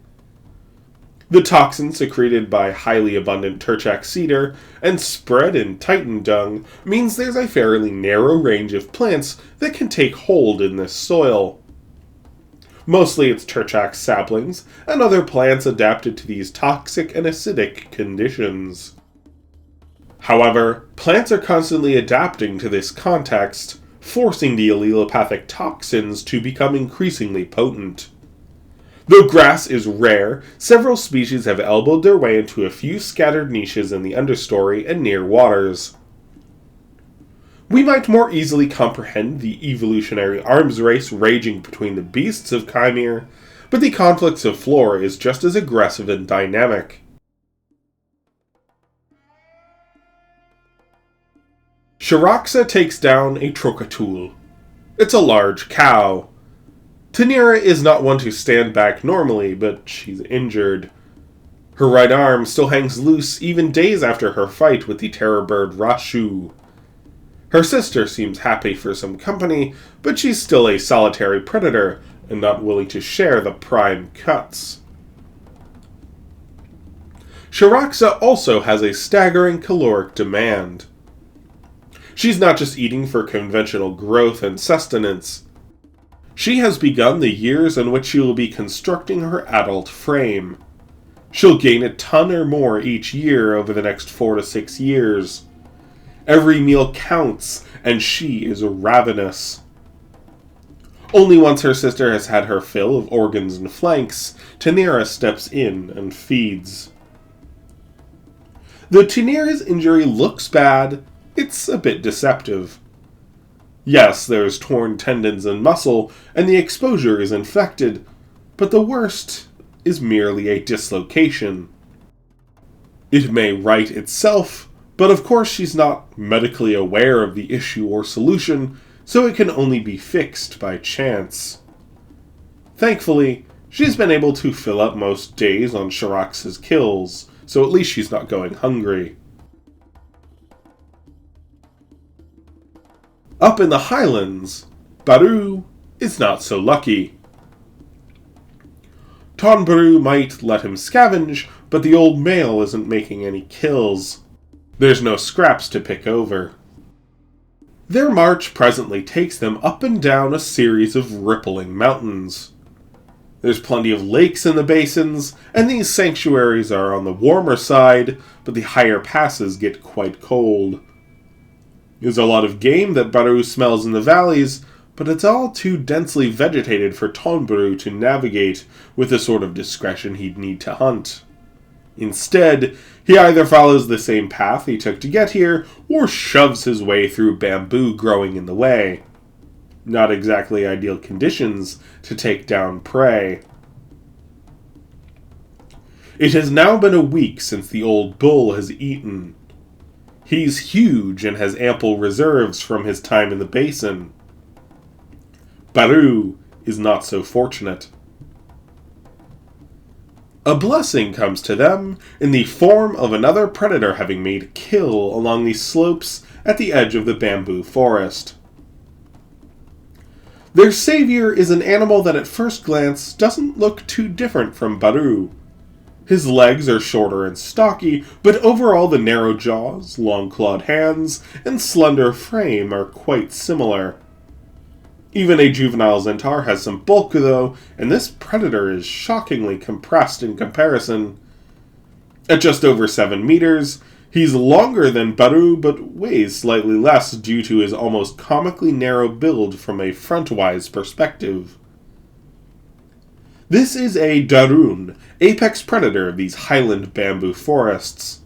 The toxin secreted by highly abundant Turchak cedar and spread in titan dung means there's a fairly narrow range of plants that can take hold in this soil. Mostly it's Turchak saplings and other plants adapted to these toxic and acidic conditions. However, plants are constantly adapting to this context, forcing the allelopathic toxins to become increasingly potent. Though grass is rare, several species have elbowed their way into a few scattered niches in the understory and near waters. We might more easily comprehend the evolutionary arms race raging between the beasts of Chimeir, but the conflicts of flora is just as aggressive and dynamic. Shiraxa takes down a Trocatul. It's a large cow. Tanira is not one to stand back normally, but she's injured. Her right arm still hangs loose even days after her fight with the terror bird Rashu. Her sister seems happy for some company, but she's still a solitary predator and not willing to share the prime cuts. Shiraxa also has a staggering caloric demand. She's not just eating for conventional growth and sustenance. She has begun the years in which she will be constructing her adult frame. She'll gain a ton or more each year over the next 4 to 6 years. Every meal counts, and she is ravenous. Only once her sister has had her fill of organs and flanks, Tanira steps in and feeds. Though Tanira's injury looks bad, it's a bit deceptive. Yes, there's torn tendons and muscle, and the exposure is infected, but the worst is merely a dislocation. It may right itself, but of course she's not medically aware of the issue or solution, so it can only be fixed by chance. Thankfully, she's been able to fill up most days on Shirax's kills, so at least she's not going hungry. Up in the highlands, Baru is not so lucky. Tonbaru might let him scavenge, but the old male isn't making any kills. There's no scraps to pick over. Their march presently takes them up and down a series of rippling mountains. There's plenty of lakes in the basins, and these sanctuaries are on the warmer side, but the higher passes get quite cold. There's a lot of game that Baru smells in the valleys, but it's all too densely vegetated for Tonbaru to navigate with the sort of discretion he'd need to hunt. Instead, he either follows the same path he took to get here, or shoves his way through bamboo growing in the way. Not exactly ideal conditions to take down prey. It has now been a week since the old bull has eaten. He's huge and has ample reserves from his time in the basin. Baru is not so fortunate. A blessing comes to them in the form of another predator having made a kill along the slopes at the edge of the bamboo forest. Their savior is an animal that at first glance doesn't look too different from Baru. His legs are shorter and stocky, but overall the narrow jaws, long clawed hands, and slender frame are quite similar. Even a juvenile Zentaur has some bulk though, and this predator is shockingly compressed in comparison. At just over 7 meters, he's longer than Baru but weighs slightly less due to his almost comically narrow build from a front-wise perspective. This is a Darun, apex predator of these highland bamboo forests.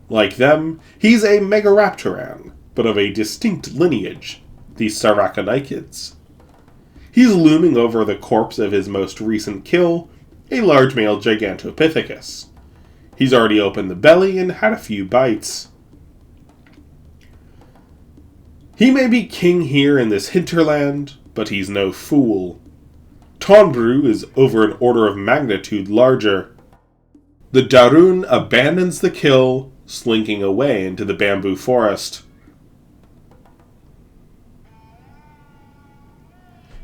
Like them, he's a megaraptoran, but of a distinct lineage, the Saraconichids. He's looming over the corpse of his most recent kill, a large male Gigantopithecus. He's already opened the belly and had a few bites. He may be king here in this hinterland, but he's no fool. Tonbru is over an order of magnitude larger. The Darun abandons the kill, slinking away into the bamboo forest.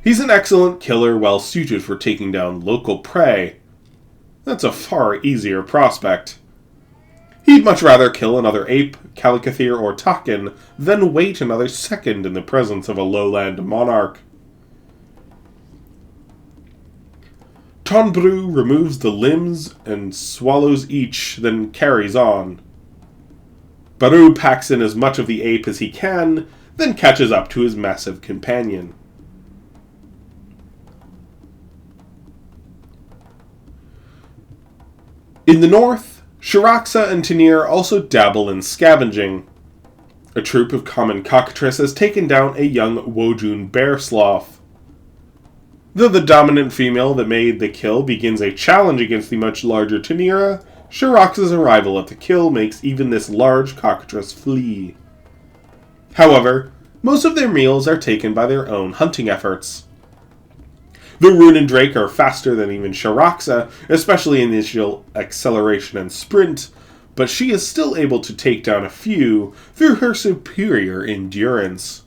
He's an excellent killer well suited for taking down local prey. That's a far easier prospect. He'd much rather kill another ape, calicathir, or takin than wait another second in the presence of a lowland monarch. Tonbru removes the limbs and swallows each, then carries on. Baru packs in as much of the ape as he can, then catches up to his massive companion. In the north, Shiraxa and Tanira also dabble in scavenging. A troop of common cockatrice has taken down a young Wojun bear sloth. Though the dominant female that made the kill begins a challenge against the much larger Tanira, Shiraxa's arrival at the kill makes even this large cockatrice flee. However, most of their meals are taken by their own hunting efforts. The Rune and Drake are faster than even Shiraxa, especially in initial acceleration and sprint, but she is still able to take down a few through her superior endurance.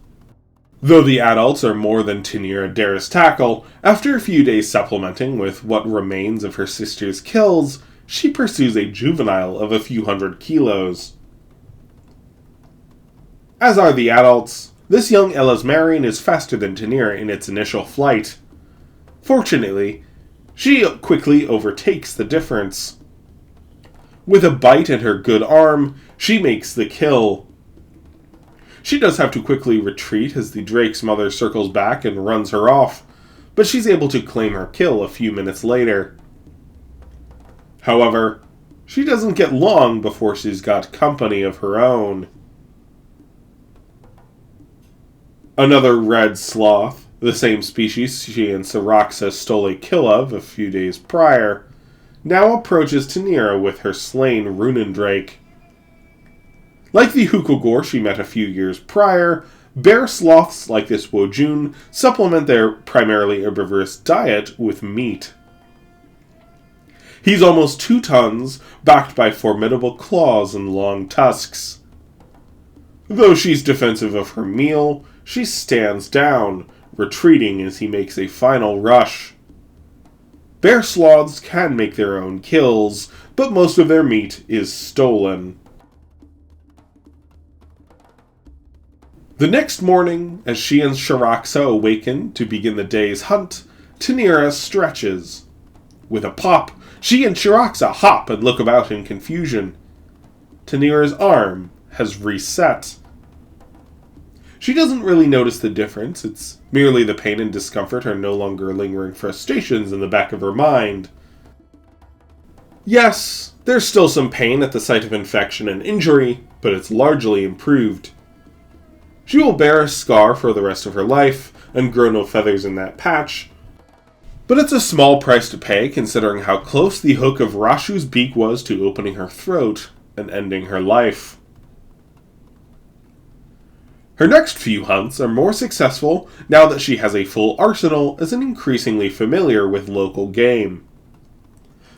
Though the adults are more than Tanira dares tackle, after a few days supplementing with what remains of her sister's kills, she pursues a juvenile of a few hundred kilos. As are the adults, this young Elasmarian is faster than Tanira in its initial flight. Fortunately, she quickly overtakes the difference. With a bite and her good arm, she makes the kill. She does have to quickly retreat as the Drake's mother circles back and runs her off, but she's able to claim her kill a few minutes later. However, she doesn't get long before she's got company of her own. Another red sloth, the same species she and Siraxa stole a kill of a few days prior, now approaches Tanira with her slain Runen Drake. Like the Hukogor she met a few years prior, bear sloths like this Wojun supplement their primarily herbivorous diet with meat. He's almost 2 tons, backed by formidable claws and long tusks. Though she's defensive of her meal, she stands down, retreating as he makes a final rush. Bear sloths can make their own kills, but most of their meat is stolen. The next morning, as she and Shiraxa awaken to begin the day's hunt, Tanira stretches. With a pop, she and Shiraxa hop and look about in confusion. Tanira's arm has reset. She doesn't really notice the difference. It's merely the pain and discomfort are no longer lingering frustrations in the back of her mind. Yes, there's still some pain at the site of infection and injury, but it's largely improved. She will bear a scar for the rest of her life, and grow no feathers in that patch, but it's a small price to pay considering how close the hook of Rashu's beak was to opening her throat and ending her life. Her next few hunts are more successful now that she has a full arsenal as an increasingly familiar with local game.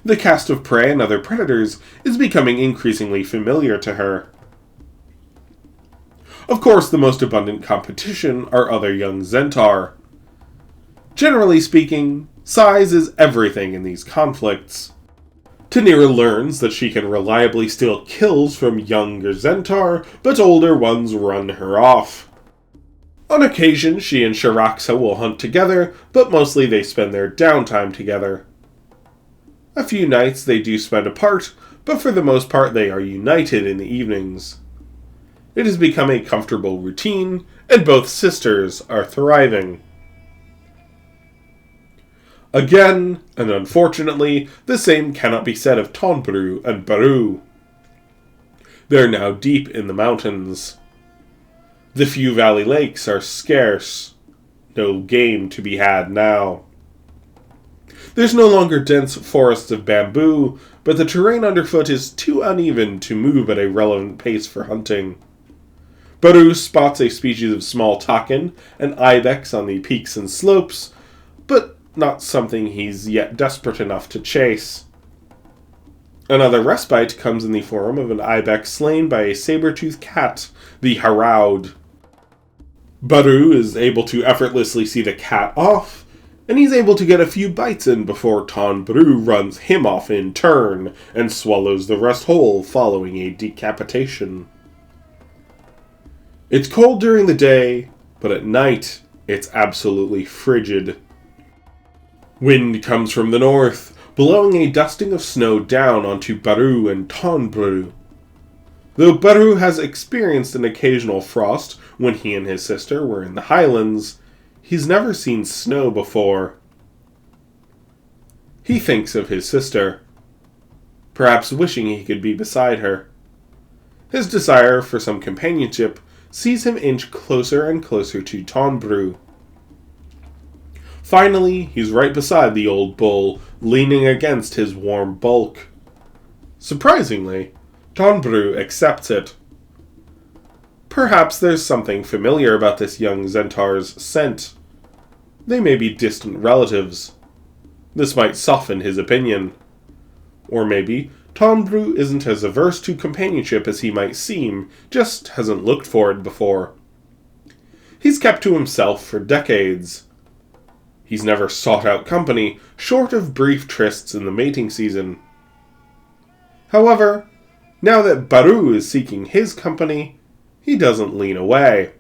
The cast of prey and other predators is becoming increasingly familiar to her. Of course, the most abundant competition are other young Zentaur. Generally speaking, size is everything in these conflicts. Tanira learns that she can reliably steal kills from younger Zentaur, but older ones run her off. On occasion, she and Shiraxa will hunt together, but mostly they spend their downtime together. A few nights they do spend apart, but for the most part they are united in the evenings. It has become a comfortable routine, and both sisters are thriving. Again, and unfortunately, the same cannot be said of Tonbru and Baru. They are now deep in the mountains. The few valley lakes are scarce. No game to be had now. There's no longer dense forests of bamboo, but the terrain underfoot is too uneven to move at a relevant pace for hunting. Baru spots a species of small takin and ibex on the peaks and slopes, but not something he's yet desperate enough to chase. Another respite comes in the form of an ibex slain by a saber-toothed cat, the Haraud. Baru is able to effortlessly see the cat off, and he's able to get a few bites in before Tonbru runs him off in turn and swallows the rest whole following a decapitation. It's cold during the day, but at night it's absolutely frigid. Wind comes from the north, blowing a dusting of snow down onto Baru and Tonbru. Though Baru has experienced an occasional frost when he and his sister were in the highlands, he's never seen snow before. He thinks of his sister, perhaps wishing he could be beside her. His desire for some companionship sees him inch closer and closer to Tonbru. Finally, he's right beside the old bull, leaning against his warm bulk. Surprisingly, Tonbru accepts it. Perhaps there's something familiar about this young Zentaur's scent. They may be distant relatives. This might soften his opinion. Or maybe Tonbru isn't as averse to companionship as he might seem, just hasn't looked for it before. He's kept to himself for decades. He's never sought out company, short of brief trysts in the mating season. However, now that Baru is seeking his company, he doesn't lean away.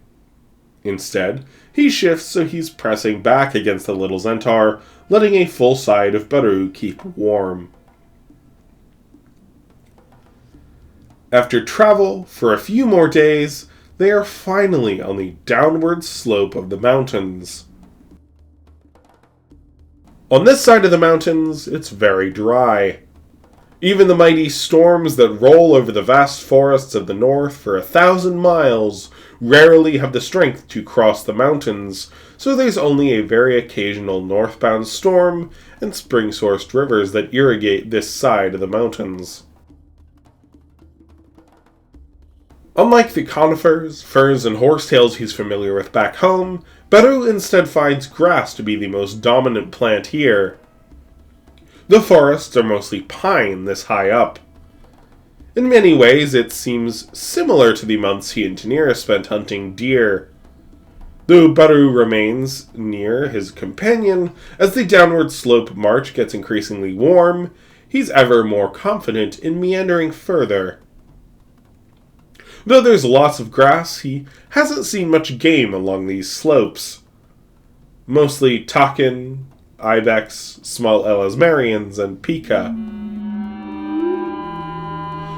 Instead, he shifts so he's pressing back against the little Zentaur, letting a full side of Baru keep warm. After travel for a few more days, they are finally on the downward slope of the mountains. On this side of the mountains, it's very dry. Even the mighty storms that roll over the vast forests of the north for 1,000 miles rarely have the strength to cross the mountains, so there's only a very occasional northbound storm and spring-sourced rivers that irrigate this side of the mountains. Unlike the conifers, firs, and horsetails he's familiar with back home, Baru instead finds grass to be the most dominant plant here. The forests are mostly pine this high up. In many ways, it seems similar to the months he and Tanira spent hunting deer. Though Baru remains near his companion, as the downward slope march gets increasingly warm, he's ever more confident in meandering further. Though there's lots of grass, he hasn't seen much game along these slopes. Mostly takin, ibex, small elasmarians, and pika.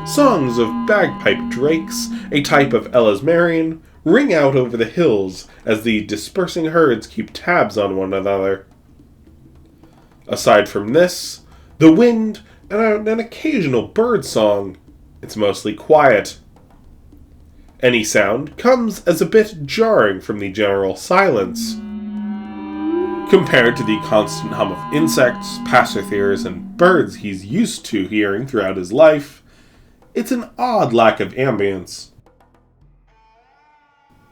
Songs of bagpipe drakes, a type of elasmarian, ring out over the hills as the dispersing herds keep tabs on one another. Aside from this, the wind and an occasional bird song, it's mostly quiet. Any sound comes as a bit jarring from the general silence. Compared to the constant hum of insects, passerthers, and birds he's used to hearing throughout his life, it's an odd lack of ambience.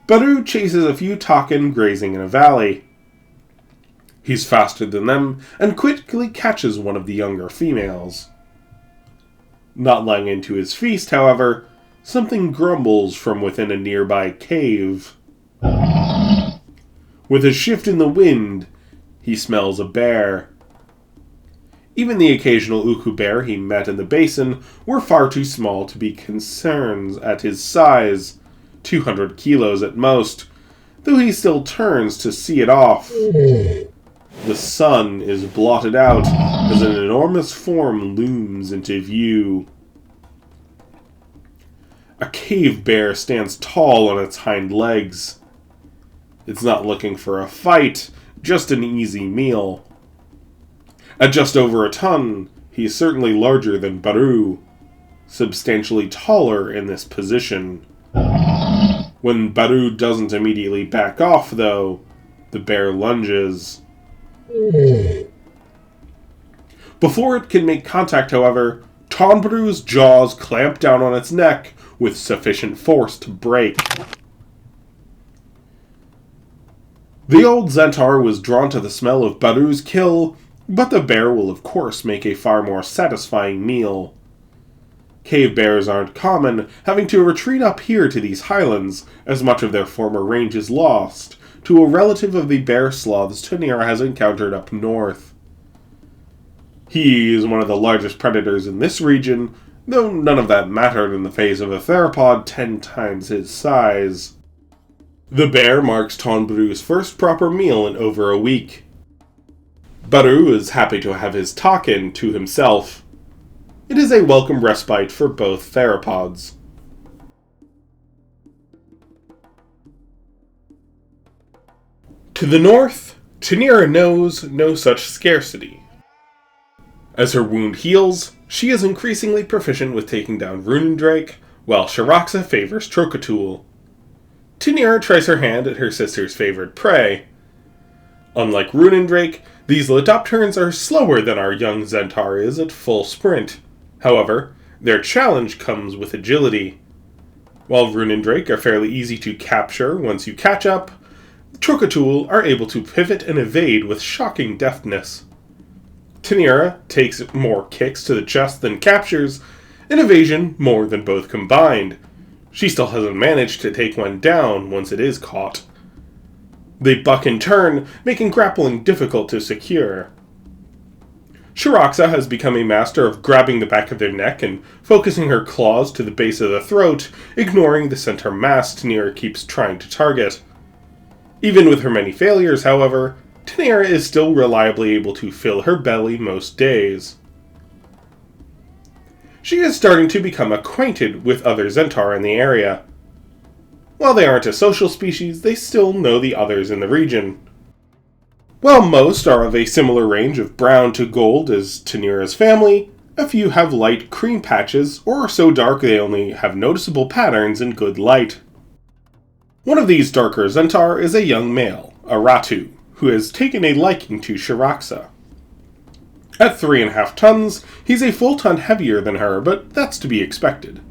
Baru chases a few takin grazing in a valley. He's faster than them and quickly catches one of the younger females. Not lying into his feast, however, something grumbles from within a nearby cave. With a shift in the wind, He smells a bear. Even the occasional uku bear he met in the basin were far too small to be concerns at his size, 200 kilos at most, though he still turns to see it off. The sun is blotted out as an enormous form looms into view. A cave bear stands tall on its hind legs. It's not looking for a fight, just an easy meal. At just over a ton, he is certainly larger than Baru, substantially taller in this position. When Baru doesn't immediately back off, though, the bear lunges. Before it can make contact, however, Tonbaru's jaws clamp down on its neck with sufficient force to break. The old Zentaur was drawn to the smell of Baru's kill, but the bear will of course make a far more satisfying meal. Cave bears aren't common, having to retreat up here to these highlands, as much of their former range is lost, to a relative of the bear sloths Tanira has encountered up north. He is one of the largest predators in this region, though none of that mattered in the face of a theropod 10 times his size. The bear marks Tonbaru's first proper meal in over a week. Baru is happy to have his takin to himself. It is a welcome respite for both theropods. To the north, Tanira knows no such scarcity. As her wound heals, she is increasingly proficient with taking down Runendrake, while Shiraxa favors Trocatul. Tanira tries her hand at her sister's favorite prey. Unlike Runendrake, these Lepidopterans are slower than our young Zentaur is at full sprint. However, their challenge comes with agility. While Runendrake are fairly easy to capture once you catch up, Trocatul are able to pivot and evade with shocking deftness. Tanira takes more kicks to the chest than captures, and evasion more than both combined. She still hasn't managed to take one down once it is caught. They buck and turn, making grappling difficult to secure. Shiraxa has become a master of grabbing the back of their neck and focusing her claws to the base of the throat, ignoring the center mass Tanira keeps trying to target. Even with her many failures, however, Tanira is still reliably able to fill her belly most days. She is starting to become acquainted with other Zentaur in the area. While they aren't a social species, they still know the others in the region. While most are of a similar range of brown to gold as Tanira's family, a few have light cream patches or are so dark they only have noticeable patterns in good light. One of these darker Zentaur is a young male, Aratu, who has taken a liking to Shiraxa. At 3.5 tons, he's a full ton heavier than her, but that's to be expected.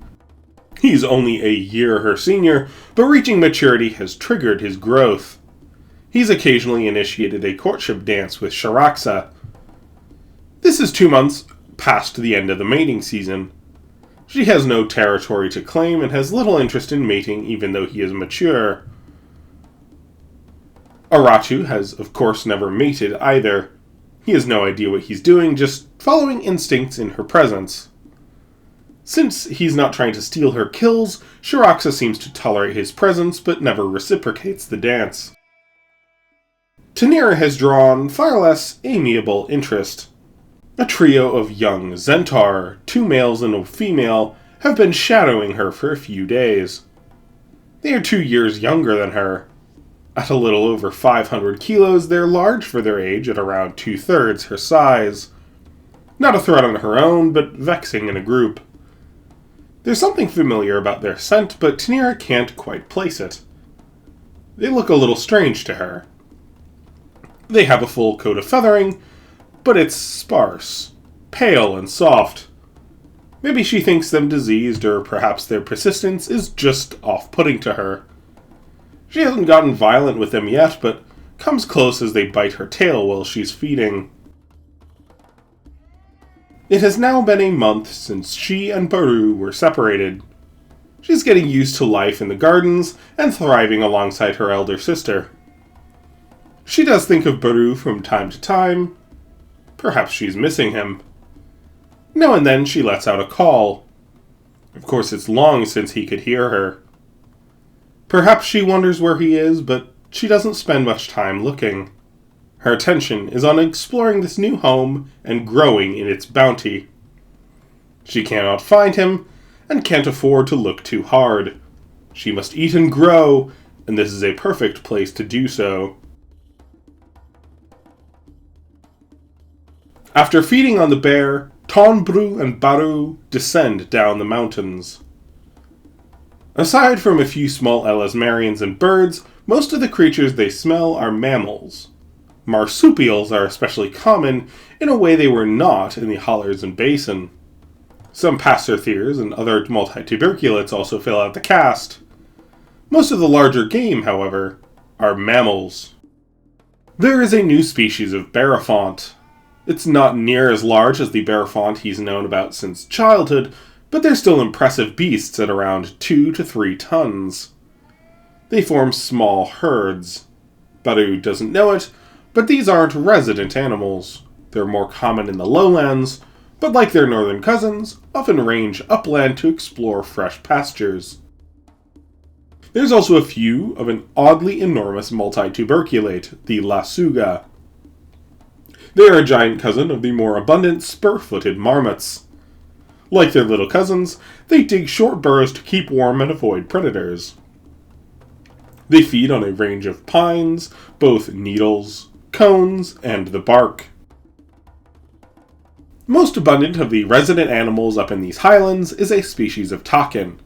He's only a year her senior, but reaching maturity has triggered his growth. He's occasionally initiated a courtship dance with Shiraxa. This is 2 months past the end of the mating season. She has no territory to claim and has little interest in mating even though he is mature. Aratu has of course never mated either. He has no idea what he's doing, just following instincts in her presence. Since he's not trying to steal her kills, Shiraxa seems to tolerate his presence but never reciprocates the dance. Tanira has drawn far less amiable interest. A trio of young Zentaur, 2 males and a female, have been shadowing her for a few days. They are 2 years younger than her. At a little over 500 kilos, they're large for their age at around 2/3 her size. Not a threat on her own, but vexing in a group. There's something familiar about their scent, but Tanira can't quite place it. They look a little strange to her. They have a full coat of feathering, but it's sparse, pale and soft. Maybe she thinks them diseased, or perhaps their persistence is just off-putting to her. She hasn't gotten violent with them yet, but comes close as they bite her tail while she's feeding. It has now been a month since she and Baru were separated. She's getting used to life in the gardens and thriving alongside her elder sister. She does think of Baru from time to time. Perhaps she's missing him. Now and then she lets out a call. Of course, it's long since he could hear her. Perhaps she wonders where he is, but she doesn't spend much time looking. Her attention is on exploring this new home and growing in its bounty. She cannot find him, and can't afford to look too hard. She must eat and grow, and this is a perfect place to do so. After feeding on the bear, Tonbru and Baru descend down the mountains. Aside from a few small elasmarians and birds, most of the creatures they smell are mammals. Marsupials are especially common in a way they were not in the hollers and basin. Some passerthiers and other multituberculates also fill out the cast. Most of the larger game, however, are mammals. There is a new species of Barafont. It's not near as large as the Barafont he's known about since childhood, but they're still impressive beasts at around 2 to 3 tons. They form small herds. Baru doesn't know it, but these aren't resident animals. They're more common in the lowlands, but like their northern cousins, often range upland to explore fresh pastures. There's also a few of an oddly enormous multituberculate, the Lasuga. They are a giant cousin of the more abundant spur-footed marmots. Like their little cousins, they dig short burrows to keep warm and avoid predators. They feed on a range of pines, both needles, cones, and the bark. Most abundant of the resident animals up in these highlands is a species of takin.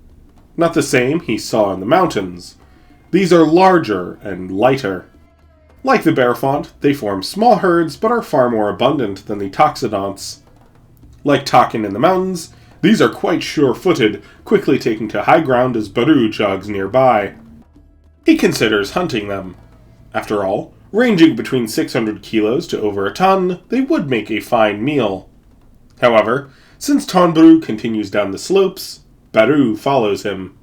Not the same he saw in the mountains. These are larger and lighter. Like the Barafont, they form small herds but are far more abundant than the toxodonts. Like takin in the mountains, these are quite sure-footed, quickly taking to high ground as Baru jogs nearby. He considers hunting them. After all, ranging between 600 kilos to over a ton, they would make a fine meal. However, since Tonbru continues down the slopes, Baru follows him.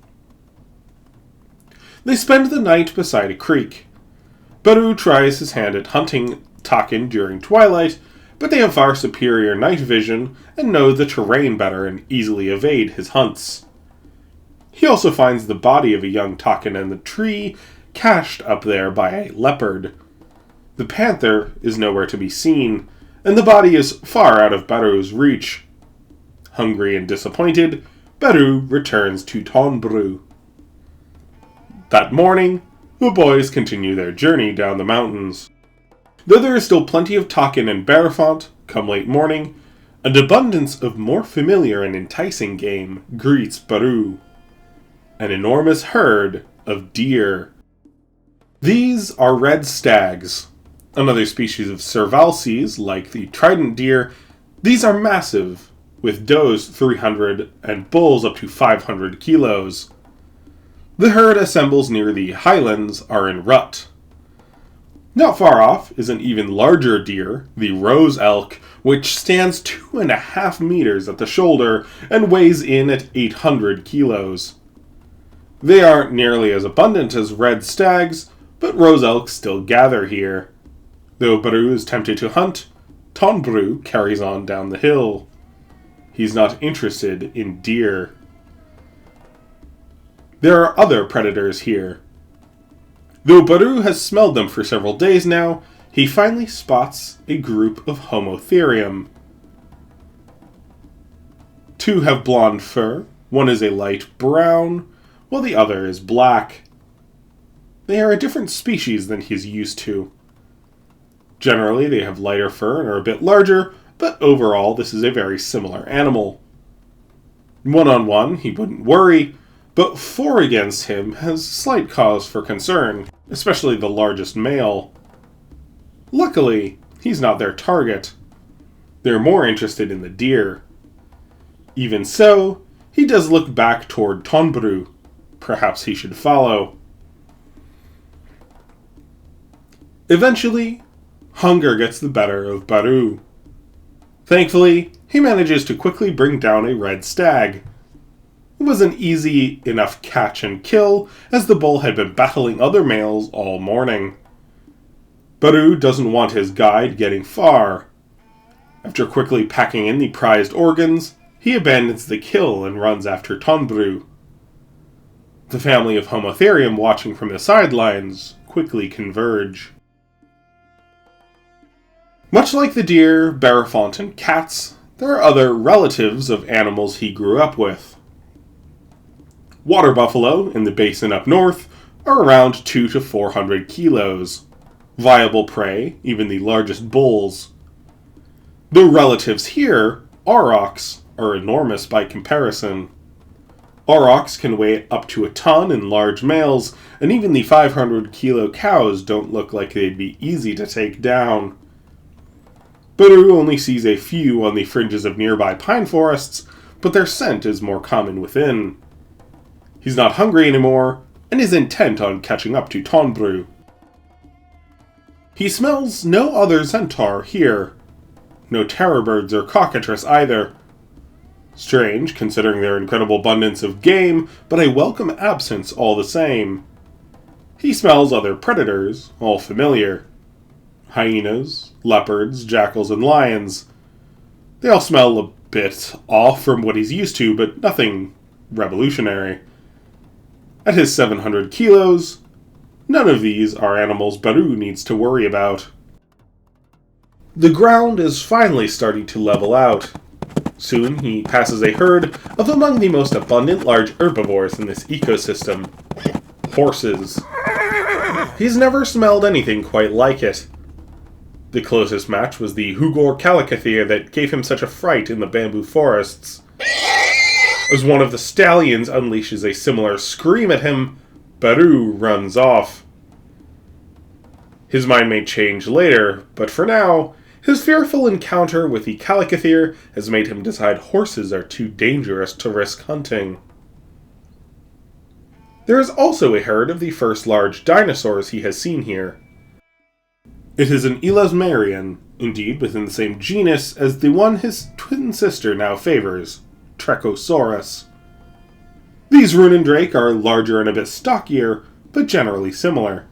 They spend the night beside a creek. Baru tries his hand at hunting takin during twilight, but they have far superior night vision and know the terrain better and easily evade his hunts. He also finds the body of a young takin in the tree, cached up there by a leopard. The panther is nowhere to be seen, and the body is far out of Baru's reach. Hungry and disappointed, Baru returns to Tonbru. That morning, the boys continue their journey down the mountains. Though there is still plenty of takin and Barafont, come late morning, an abundance of more familiar and enticing game greets Baru. An enormous herd of deer. These are red stags. Another species of servalses, like the trident deer, these are massive, with does 300 and bulls up to 500 kilos. The herd assembles near the highlands are in rut. Not far off is an even larger deer, the rose elk, which stands 2.5 meters at the shoulder and weighs in at 800 kilos. They aren't nearly as abundant as red stags, but rose elk still gather here. Though Baru is tempted to hunt, Tonbru carries on down the hill. He's not interested in deer. There are other predators here. Though Baru has smelled them for several days now, he finally spots a group of Homotherium. 2 have blonde fur, one is a light brown, while the other is black. They are a different species than he's used to. Generally, they have lighter fur and are a bit larger, but overall, this is a very similar animal. One-on-one, he wouldn't worry, but 4 against him has slight cause for concern, especially the largest male. Luckily, he's not their target. They're more interested in the deer. Even so, he does look back toward Tonbru. Perhaps he should follow. Eventually, hunger gets the better of Baru. Thankfully, he manages to quickly bring down a red stag. It was an easy enough catch and kill, as the bull had been battling other males all morning. Baru doesn't want his guide getting far. After quickly packing in the prized organs, he abandons the kill and runs after Tonbru. The family of Homotherium watching from the sidelines quickly converge. Much like the deer, Barafont, and cats, there are other relatives of animals he grew up with. Water buffalo in the basin up north are around 200 to 400 kilos. Viable prey, even the largest bulls. The relatives here, aurochs, are enormous by comparison. Aurochs can weigh up to a ton in large males, and even the 500-kilo cows don't look like they'd be easy to take down. Baru only sees a few on the fringes of nearby pine forests, but their scent is more common within. He's not hungry anymore, and is intent on catching up to Tonbru. He smells no other Zentaur here. No terror birds or cockatrice either. Strange, considering their incredible abundance of game, but a welcome absence all the same. He smells other predators, all familiar. Hyenas, leopards, jackals, and lions. They all smell a bit off from what he's used to, but nothing revolutionary. At his 700 kilos, none of these are animals Baru needs to worry about. The ground is finally starting to level out. Soon he passes a herd of among the most abundant large herbivores in this ecosystem. Horses. He's never smelled anything quite like it. The closest match was the Hugor Calicathir that gave him such a fright in the bamboo forests. As one of the stallions unleashes a similar scream at him, Baru runs off. His mind may change later, but for now, his fearful encounter with the Calicathir has made him decide horses are too dangerous to risk hunting. There is also a herd of the first large dinosaurs he has seen here. It is an elasmarian, indeed within the same genus as the one his twin sister now favors, Trechosaurus. These Runendrake are larger and a bit stockier, but generally similar.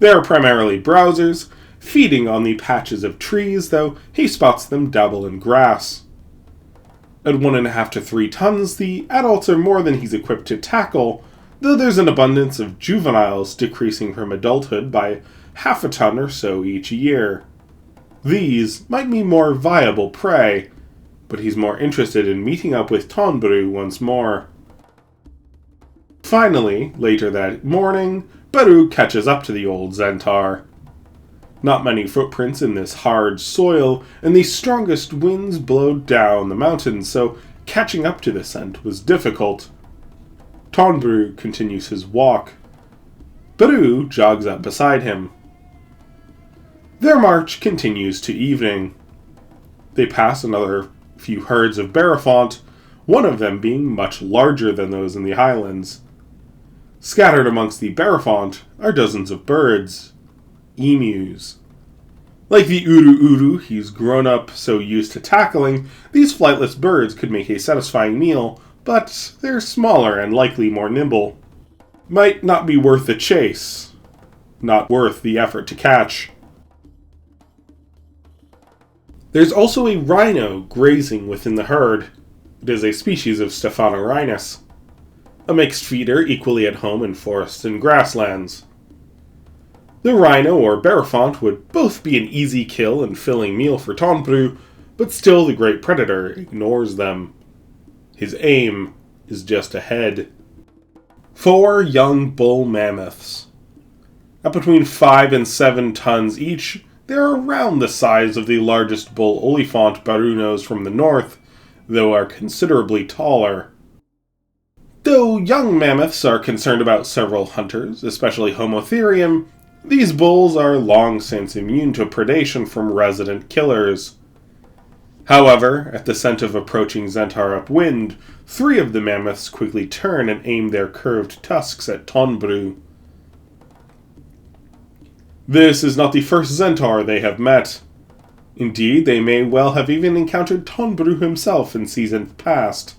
They are primarily browsers, feeding on the patches of trees, though he spots them dabble in grass. At 1.5 to 3 tons, the adults are more than he's equipped to tackle, though there's an abundance of juveniles decreasing from adulthood by half a ton or so each year. These might be more viable prey, but he's more interested in meeting up with Tonbru once more. Finally, later that morning, Baru catches up to the old Zentaur. Not many footprints in this hard soil, and the strongest winds blow down the mountains, so catching up to the scent was difficult. Tonbru continues his walk. Baru jogs up beside him. Their march continues to evening. They pass another few herds of Barafont, one of them being much larger than those in the highlands. Scattered amongst the Barafont are dozens of birds. Emus. Like the uru he's grown up so used to tackling, these flightless birds could make a satisfying meal, but they're smaller and likely more nimble. Might not be worth the chase. Not worth the effort to catch. There's also a rhino grazing within the herd. It is a species of Stephanorhinus. A mixed feeder equally at home in forests and grasslands. The rhino or Barafont would both be an easy kill and filling meal for Tonbru, but still the great predator ignores them. His aim is just ahead. 4 young bull mammoths. At between 5 and 7 tons each, they are around the size of the largest bull Olifant Baru knows from the north, though are considerably taller. Though young mammoths are concerned about several hunters, especially Homotherium, these bulls are long since immune to predation from resident killers. However, at the scent of approaching Zentaur upwind, 3 of the mammoths quickly turn and aim their curved tusks at Tonbru. This is not the first Zentaur they have met. Indeed, they may well have even encountered Tonbru himself in seasons past.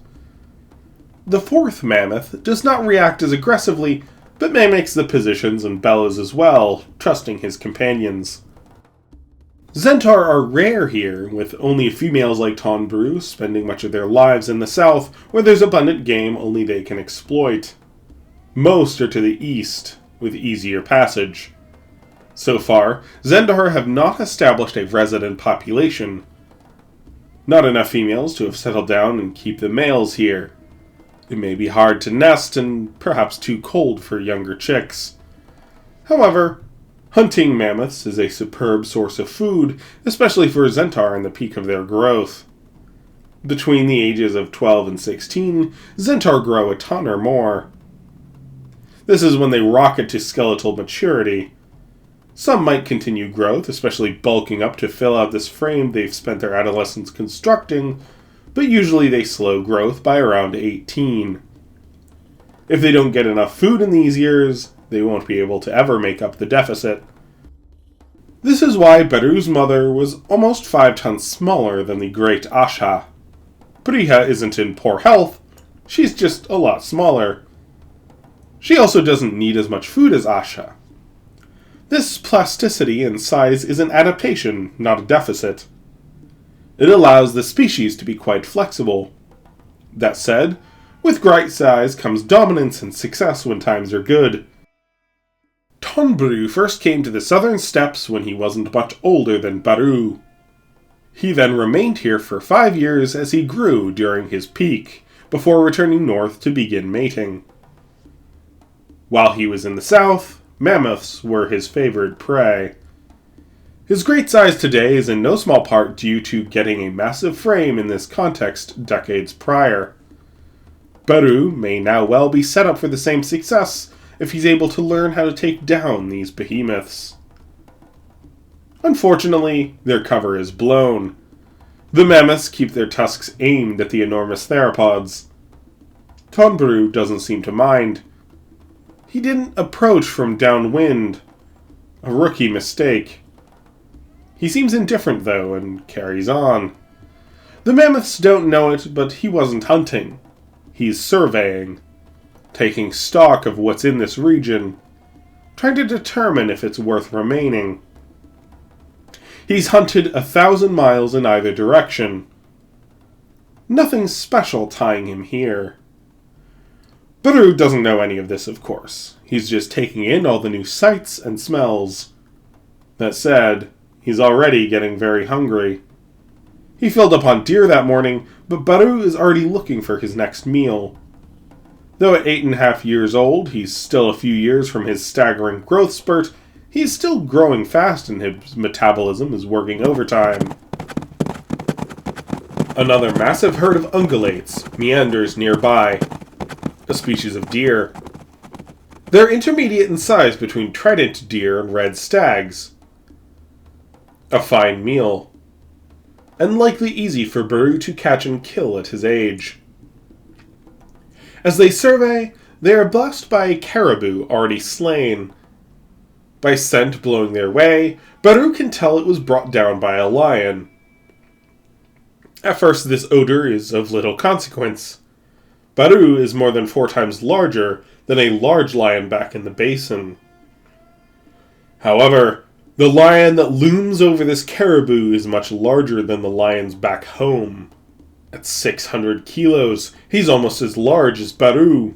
The 4th mammoth does not react as aggressively, but mimics the positions and bellows as well, trusting his companions. Zentaur are rare here, with only females like Tonbrú spending much of their lives in the south, where there's abundant game only they can exploit. Most are to the east, with easier passage. So far, Zentaur have not established a resident population. Not enough females to have settled down and keep the males here. It may be hard to nest and perhaps too cold for younger chicks. However, hunting mammoths is a superb source of food, especially for Zentaur in the peak of their growth. Between the ages of 12 and 16, Zentaur grow a ton or more. This is when they rocket to skeletal maturity. Some might continue growth, especially bulking up to fill out this frame they've spent their adolescence constructing, but usually they slow growth by around 18. If they don't get enough food in these years, they won't be able to ever make up the deficit. This is why Barú's mother was almost 5 tons smaller than the great Asha. Prairie isn't in poor health, she's just a lot smaller. She also doesn't need as much food as Asha. This plasticity in size is an adaptation, not a deficit. It allows the species to be quite flexible. That said, with great size comes dominance and success when times are good. Tonbrú first came to the southern steppes when he wasn't much older than Barú. He then remained here for 5 years as he grew during his peak, before returning north to begin mating. While he was in the south, mammoths were his favored prey. His great size today is in no small part due to getting a massive frame in this context decades prior. Barú may now well be set up for the same success if he's able to learn how to take down these behemoths. Unfortunately, their cover is blown. The mammoths keep their tusks aimed at the enormous theropods. Tonbrú doesn't seem to mind. He didn't approach from downwind. A rookie mistake. He seems indifferent, though, and carries on. The mammoths don't know it, but he wasn't hunting. He's surveying. Taking stock of what's in this region. Trying to determine if it's worth remaining. He's hunted 1,000 miles in either direction. Nothing special tying him here. Barú doesn't know any of this, of course. He's just taking in all the new sights and smells. That said, he's already getting very hungry. He filled up on deer that morning, but Barú is already looking for his next meal. Though at 8.5 years old, he's still a few years from his staggering growth spurt, he's still growing fast and his metabolism is working overtime. Another massive herd of ungulates meanders nearby. A species of deer. They're intermediate in size between trident deer and red stags. A fine meal. And likely easy for Barú to catch and kill at his age. As they survey, they are blessed by a caribou already slain. By scent blowing their way, Barú can tell it was brought down by a lion. At first, this odor is of little consequence. Barú is more than 4 times larger than a large lion back in the basin. However, the lion that looms over this caribou is much larger than the lions back home. At 600 kilos, he's almost as large as Barú.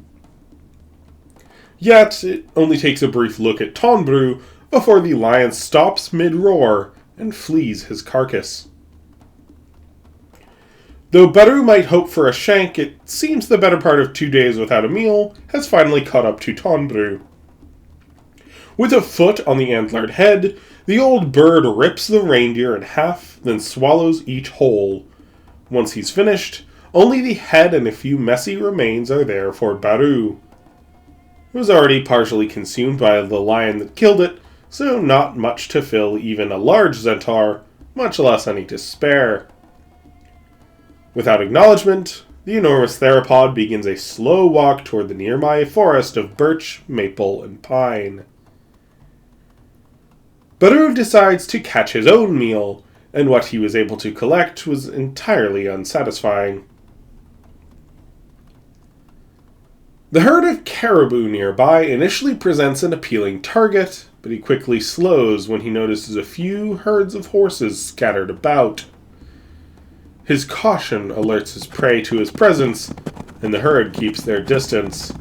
Yet, it only takes a brief look at Tonbrú before the lion stops mid-roar and flees his carcass. Though Barú might hope for a shank, it seems the better part of 2 days without a meal has finally caught up to Tonbrú. With a foot on the antlered head, the old bird rips the reindeer in half, then swallows each whole. Once he's finished, only the head and a few messy remains are there for Barú. It was already partially consumed by the lion that killed it, so not much to fill even a large Zentaur, much less any to spare. Without acknowledgement, the enormous theropod begins a slow walk toward the nearby forest of birch, maple, and pine. Barú decides to catch his own meal, and what he was able to collect was entirely unsatisfying. The herd of caribou nearby initially presents an appealing target, but he quickly slows when he notices a few herds of horses scattered about. His caution alerts his prey to his presence, and the herd keeps their distance.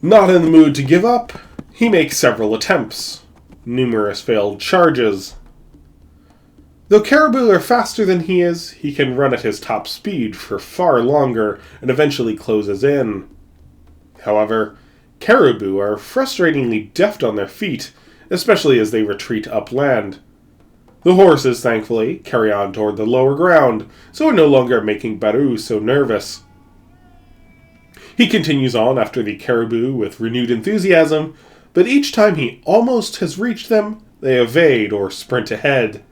Not in the mood to give up, he makes several attempts, numerous failed charges. Though caribou are faster than he is, he can run at his top speed for far longer and eventually closes in. However, caribou are frustratingly deft on their feet, especially as they retreat upland. The horses, thankfully, carry on toward the lower ground, so are no longer making Baru so nervous. He continues on after the caribou with renewed enthusiasm, but each time he almost has reached them, they evade or sprint ahead.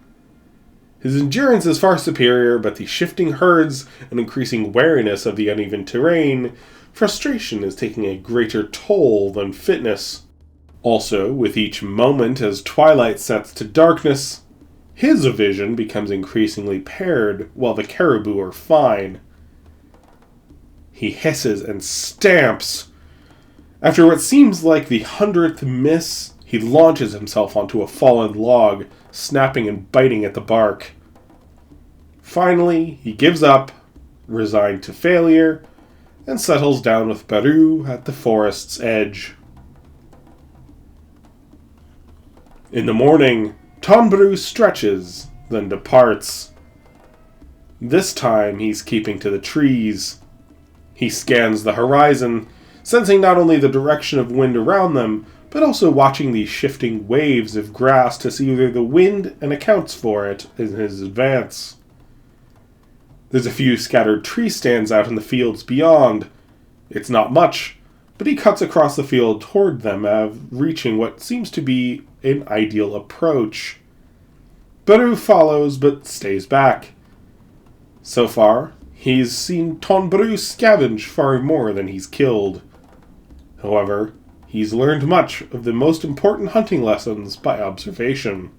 His endurance is far superior, but the shifting herds and increasing wariness of the uneven terrain, frustration is taking a greater toll than fitness. Also, with each moment as twilight sets to darkness, his vision becomes increasingly paired, while the caribou are fine. He hisses and stamps. After what seems like the 100th miss, he launches himself onto a fallen log, snapping and biting at the bark. Finally, he gives up, resigned to failure, and settles down with Baru at the forest's edge. In the morning, Tonbaru stretches, then departs. This time he's keeping to the trees. He scans the horizon, sensing not only the direction of wind around them, but also watching the shifting waves of grass to see whether the wind accounts for it in his advance. There's a few scattered tree stands out in the fields beyond. It's not much, but he cuts across the field toward them, reaching what seems to be an ideal approach. Baru follows, but stays back. So far, he's seen Tonbaru scavenge far more than he's killed. However, he's learned much of the most important hunting lessons by observation.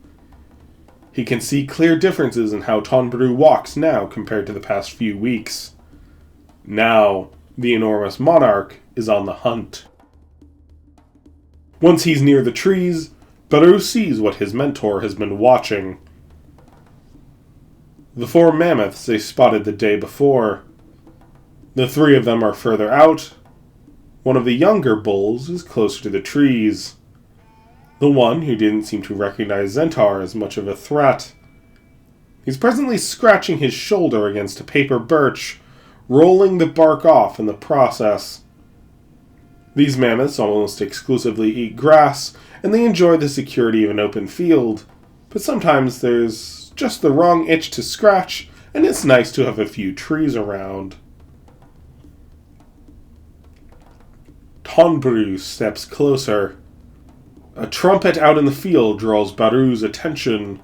He can see clear differences in how Tonbaru walks now compared to the past few weeks. Now, the enormous monarch is on the hunt. Once he's near the trees, Baru sees what his mentor has been watching. The 4 mammoths they spotted the day before. The 3 of them are further out. One of the younger bulls is closer to the trees. The one who didn't seem to recognize Zentaur as much of a threat. He's presently scratching his shoulder against a paper birch, rolling the bark off in the process. These mammoths almost exclusively eat grass, and they enjoy the security of an open field, but sometimes there's just the wrong itch to scratch, and it's nice to have a few trees around. Tonbaru steps closer. A trumpet out in the field draws Baru's attention.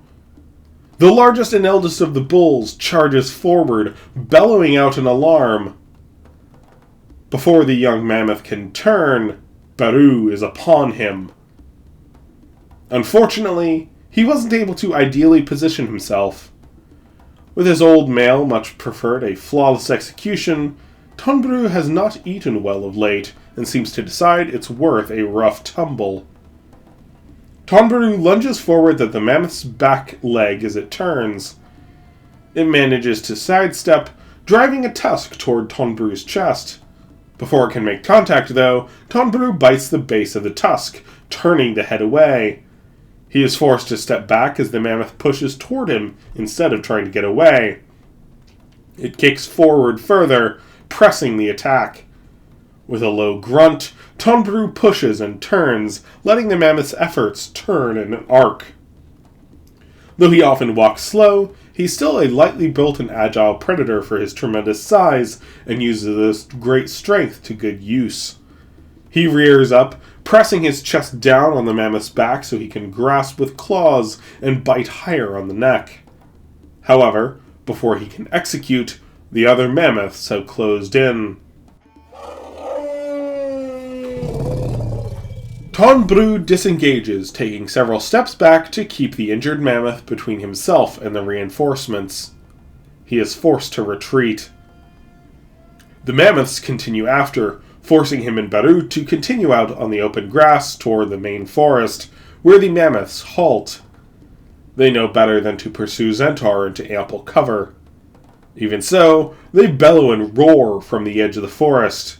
The largest and eldest of the bulls charges forward, bellowing out an alarm. Before the young mammoth can turn, Baru is upon him. Unfortunately, he wasn't able to ideally position himself. With his old male much preferred a flawless execution, Tonbaru has not eaten well of late, and seems to decide it's worth a rough tumble. Tonbaru lunges forward at the mammoth's back leg as it turns. It manages to sidestep, driving a tusk toward Tonbaru's chest. Before it can make contact, though, Tonbaru bites the base of the tusk, turning to head away. He is forced to step back as the mammoth pushes toward him instead of trying to get away. It kicks forward further, pressing the attack. With a low grunt, Tonbaru pushes and turns, letting the mammoth's efforts turn in an arc. Though he often walks slow, he's still a lightly built and agile predator for his tremendous size, and uses this great strength to good use. He rears up, pressing his chest down on the mammoth's back so he can grasp with claws and bite higher on the neck. However, before he can execute, the other mammoths have closed in. Tonbaru disengages, taking several steps back to keep the injured mammoth between himself and the reinforcements. He is forced to retreat. The mammoths continue after, forcing him and Baru to continue out on the open grass toward the main forest, where the mammoths halt. They know better than to pursue Zentaur into ample cover. Even so, they bellow and roar from the edge of the forest.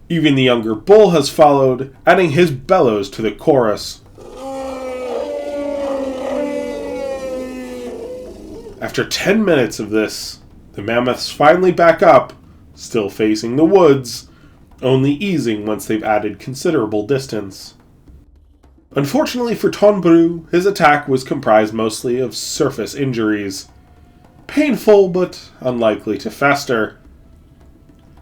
Even the younger bull has followed, adding his bellows to the chorus. After 10 minutes of this, the mammoths finally back up, still facing the woods, only easing once they've added considerable distance. Unfortunately for Tonbru, his attack was comprised mostly of surface injuries. Painful, but unlikely to fester.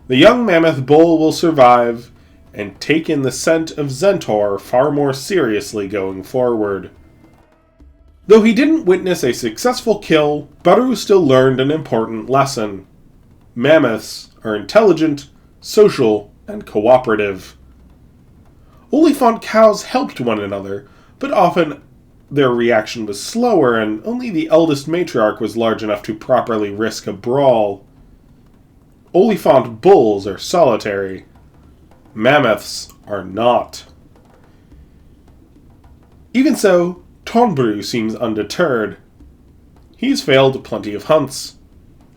The young mammoth bull will survive, and take in the scent of Zentaur far more seriously going forward. Though he didn't witness a successful kill, Baru still learned an important lesson. Mammoths are intelligent, social, and cooperative. Olifant cows helped one another, but often their reaction was slower, and only the eldest matriarch was large enough to properly risk a brawl. Olifant bulls are solitary. Mammoths are not. Even so, Tonbru seems undeterred. He's failed plenty of hunts.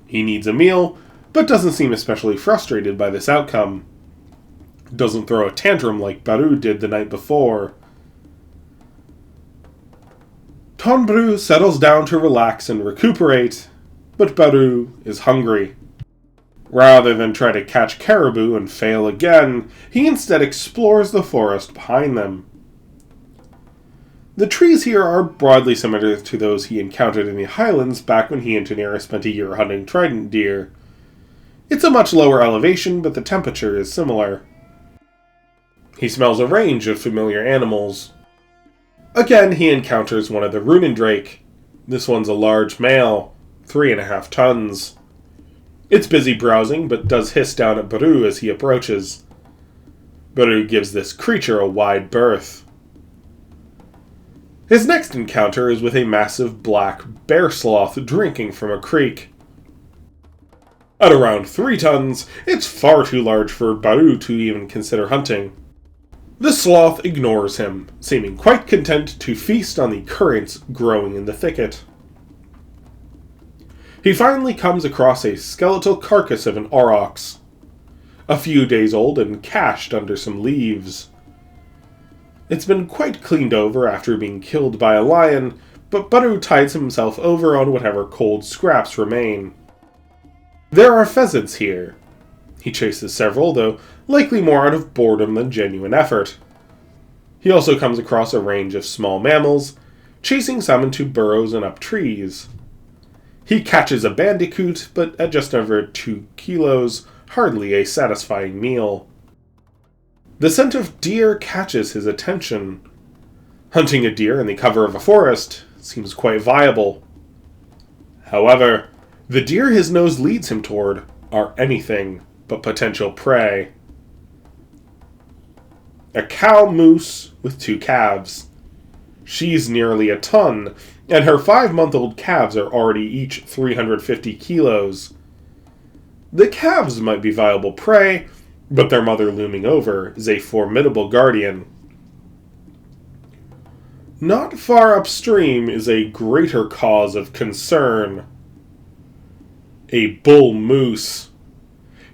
He needs a meal, but doesn't seem especially frustrated by this outcome. Doesn't throw a tantrum like Baru did the night before. Tonbru settles down to relax and recuperate, but Baru is hungry. Rather than try to catch caribou and fail again, he instead explores the forest behind them. The trees here are broadly similar to those he encountered in the highlands back when he and Tanira spent a year hunting trident deer. It's a much lower elevation, but the temperature is similar. He smells a range of familiar animals. Again, he encounters one of the runendrake. This one's a large male, 3.5 tons. It's busy browsing, but does hiss down at Baru as he approaches. Baru gives this creature a wide berth. His next encounter is with a massive black bear sloth drinking from a creek. At around 3 tons, it's far too large for Baru to even consider hunting. The sloth ignores him, seeming quite content to feast on the currants growing in the thicket. He finally comes across a skeletal carcass of an aurochs, a few days old and cached under some leaves. It's been quite cleaned over after being killed by a lion, but Baru tides himself over on whatever cold scraps remain. There are pheasants here. He chases several, though likely more out of boredom than genuine effort. He also comes across a range of small mammals, chasing some into burrows and up trees. He catches a bandicoot, but at just over 2 kilos, hardly a satisfying meal. The scent of deer catches his attention. Hunting a deer in the cover of a forest seems quite viable. However, the deer his nose leads him toward are anything but potential prey. A cow moose with 2 calves. She's nearly a ton, and her 5-month-old calves are already each 350 kilos. The calves might be viable prey, but their mother looming over is a formidable guardian. Not far upstream is a greater cause of concern. A bull moose.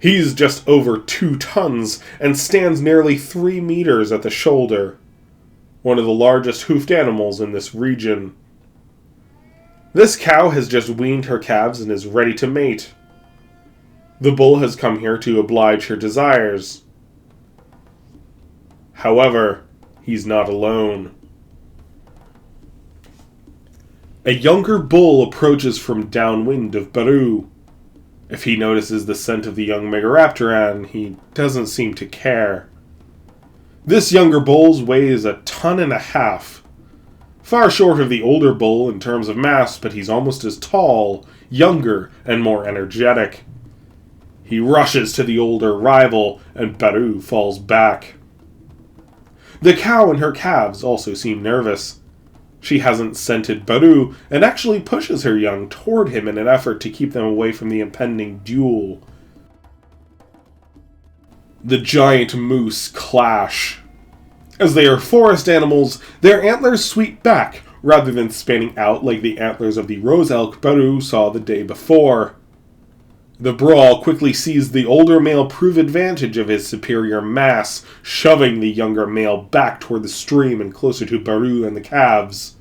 He's just over 2 tons and stands nearly 3 meters at the shoulder. One of the largest hoofed animals in this region. This cow has just weaned her calves and is ready to mate. The bull has come here to oblige her desires. However, he's not alone. A younger bull approaches from downwind of Baru. If he notices the scent of the young megaraptoran, he doesn't seem to care. This younger bull weighs 1.5 tons. Far short of the older bull in terms of mass, but he's almost as tall, younger, and more energetic. He rushes to the older rival, and Baru falls back. The cow and her calves also seem nervous. She hasn't scented Baru, and actually pushes her young toward him in an effort to keep them away from the impending duel. The giant moose clash. As they are forest animals, their antlers sweep back, rather than spanning out like the antlers of the rose elk Baru saw the day before. The brawl quickly sees the older male prove advantage of his superior mass, shoving the younger male back toward the stream and closer to Baru and the calves.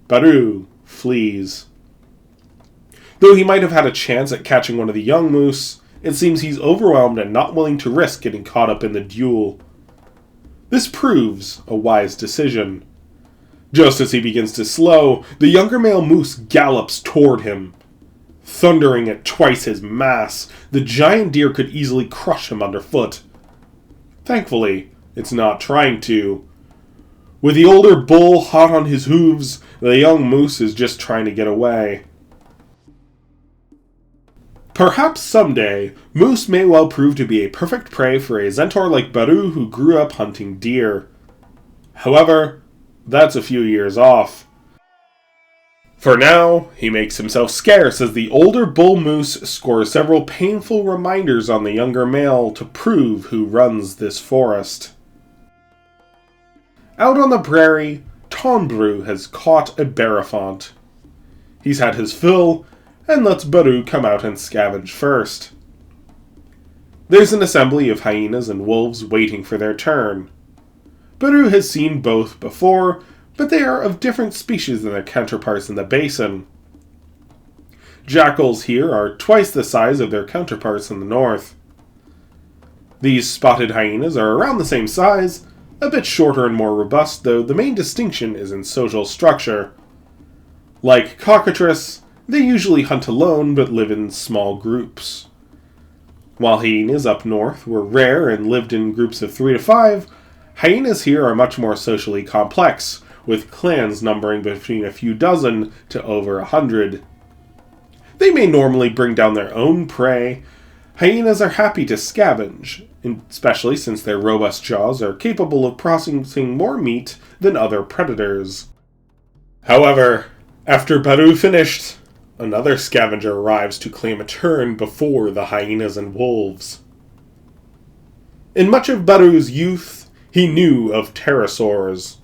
Baru flees. Though he might have had a chance at catching one of the young moose, it seems he's overwhelmed and not willing to risk getting caught up in the duel. This proves a wise decision. Just as he begins to slow, the younger male moose gallops toward him. Thundering at twice his mass, the giant deer could easily crush him underfoot. Thankfully, it's not trying to. With the older bull hot on his hooves, the young moose is just trying to get away. Perhaps someday, moose may well prove to be a perfect prey for a Zentaur like Baru who grew up hunting deer. However, that's a few years off. For now, he makes himself scarce as the older bull moose scores several painful reminders on the younger male to prove who runs this forest. Out on the prairie, Tonbru has caught a Berafant. He's had his fill, and lets Baru come out and scavenge first. There's an assembly of hyenas and wolves waiting for their turn. Baru has seen both before, but they are of different species than their counterparts in the basin. Jackals here are twice the size of their counterparts in the north. These spotted hyenas are around the same size, a bit shorter and more robust, though the main distinction is in social structure. Like cockatrice, they usually hunt alone but live in small groups. While hyenas up north were rare and lived in groups of 3 to 5, hyenas here are much more socially complex, with clans numbering between a few dozen to over 100. They may normally bring down their own prey. Hyenas are happy to scavenge, especially since their robust jaws are capable of processing more meat than other predators. However, after Baru finished, another scavenger arrives to claim a turn before the hyenas and wolves. In much of Baru's youth, he knew of pterosaurs.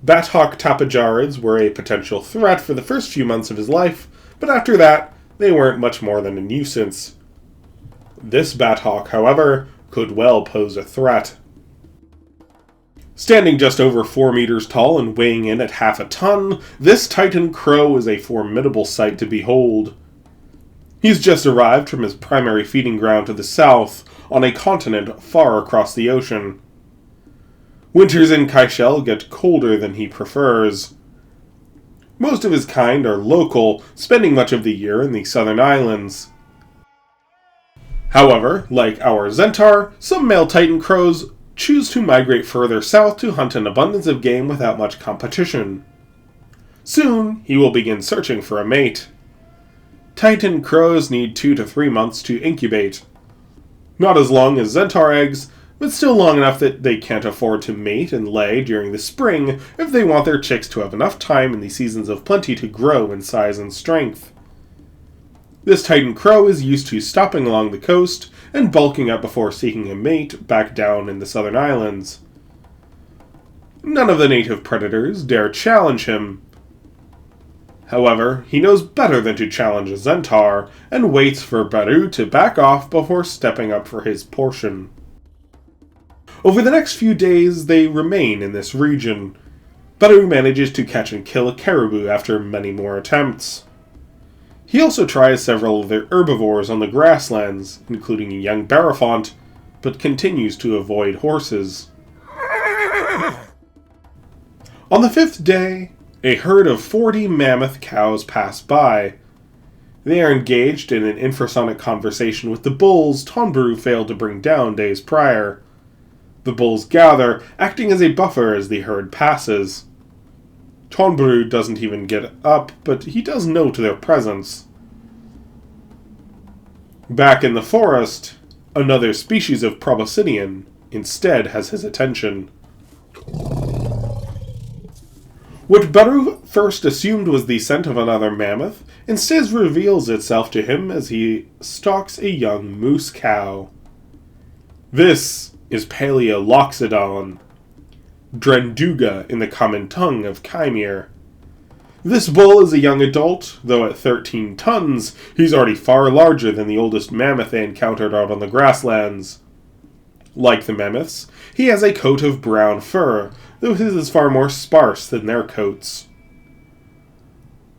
Bat-hawk tapajarids were a potential threat for the first few months of his life, but after that, they weren't much more than a nuisance. This bat-hawk, however, could well pose a threat. Standing just over 4 meters tall and weighing in at half a ton, this Titan crow is a formidable sight to behold. He's just arrived from his primary feeding ground to the south, on a continent far across the ocean. Winters in Kaishel get colder than he prefers. Most of his kind are local, spending much of the year in the southern islands. However, like our Zentaur, some male Titan crows choose to migrate further south to hunt an abundance of game without much competition. Soon, he will begin searching for a mate. Titan crows need 2 to 3 months to incubate. Not as long as Zentaur eggs, but still long enough that they can't afford to mate and lay during the spring if they want their chicks to have enough time in the seasons of plenty to grow in size and strength. This Titan crow is used to stopping along the coast and bulking up before seeking a mate back down in the southern islands. None of the native predators dare challenge him. However, he knows better than to challenge a Zentaur and waits for Baru to back off before stepping up for his portion. Over the next few days, they remain in this region. Baru manages to catch and kill a caribou after many more attempts. He also tries several of their herbivores on the grasslands, including a young Berafant, but continues to avoid horses. On the 5th day, a herd of 40 mammoth cows pass by. They are engaged in an infrasonic conversation with the bulls Tonbru failed to bring down days prior. The bulls gather, acting as a buffer as the herd passes. Tonbru doesn't even get up, but he does note their presence. Back in the forest, another species of proboscidean instead has his attention. What Baru first assumed was the scent of another mammoth instead reveals itself to him as he stalks a young moose cow. This is Paleoloxodon, Drenduga in the common tongue of Chimeir. This bull is a young adult, though at 13 tons, he's already far larger than the oldest mammoth they encountered out on the grasslands. Like the mammoths, he has a coat of brown fur, though his is far more sparse than their coats.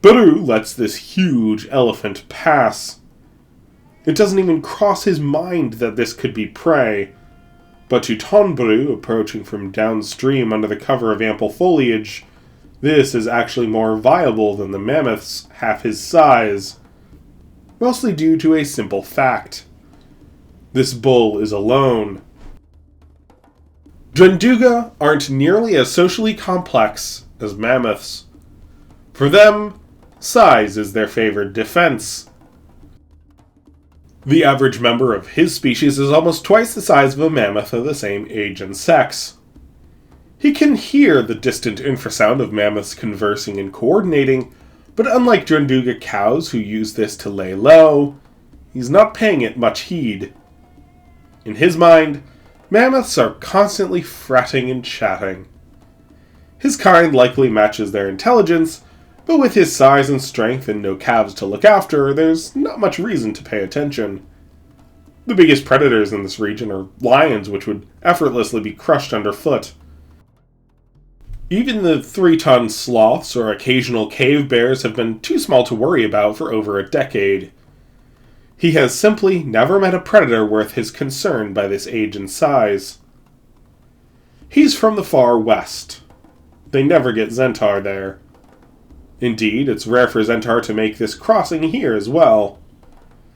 Baru lets this huge elephant pass. It doesn't even cross his mind that this could be prey, but to Tonbru, approaching from downstream under the cover of ample foliage, this is actually more viable than the mammoths half his size, mostly due to a simple fact. This bull is alone. Drenduga aren't nearly as socially complex as mammoths. For them, size is their favored defense. The average member of his species is almost twice the size of a mammoth of the same age and sex. He can hear the distant infrasound of mammoths conversing and coordinating, but unlike Drenduga cows who use this to lay low, he's not paying it much heed. In his mind, mammoths are constantly fretting and chatting. His kind likely matches their intelligence, but with his size and strength and no calves to look after, there's not much reason to pay attention. The biggest predators in this region are lions, which would effortlessly be crushed underfoot. Even the 3-ton sloths or occasional cave bears have been too small to worry about for over a decade. He has simply never met a predator worth his concern by this age and size. He's from the far west. They never get Zentaur there. Indeed, it's rare for Zentaur to make this crossing here as well.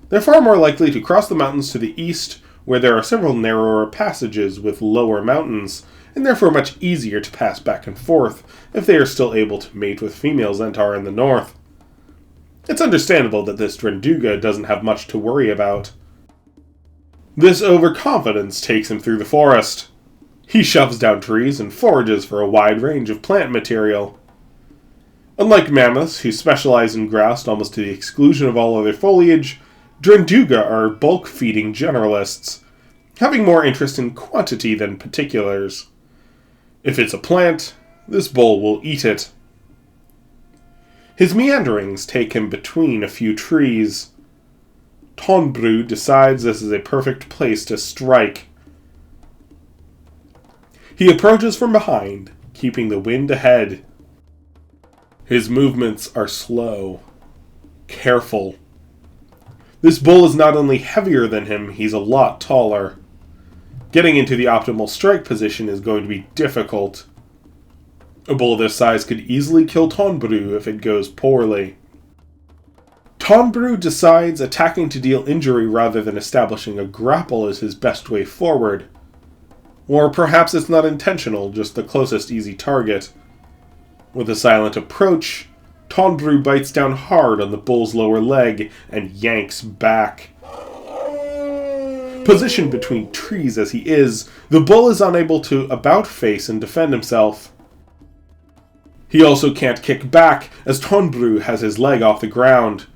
They're far more likely to cross the mountains to the east, where there are several narrower passages with lower mountains, and therefore much easier to pass back and forth if they are still able to mate with female Zentaur in the north. It's understandable that this Drenduga doesn't have much to worry about. This overconfidence takes him through the forest. He shoves down trees and forages for a wide range of plant material. Unlike mammoths, who specialize in grass almost to the exclusion of all other foliage, Drenduga are bulk-feeding generalists, having more interest in quantity than particulars. If it's a plant, this bull will eat it. His meanderings take him between a few trees. Tonbru decides this is a perfect place to strike. He approaches from behind, keeping the wind ahead. His movements are slow, careful. This bull is not only heavier than him, he's a lot taller. Getting into the optimal strike position is going to be difficult. A bull this size could easily kill Tonbru if it goes poorly. Tonbru decides attacking to deal injury rather than establishing a grapple is his best way forward. Or perhaps it's not intentional, just the closest easy target. With a silent approach, Tonbru bites down hard on the bull's lower leg and yanks back. Positioned between trees as he is, the bull is unable to about-face and defend himself. He also can't kick back, as Tonbru has his leg off the ground.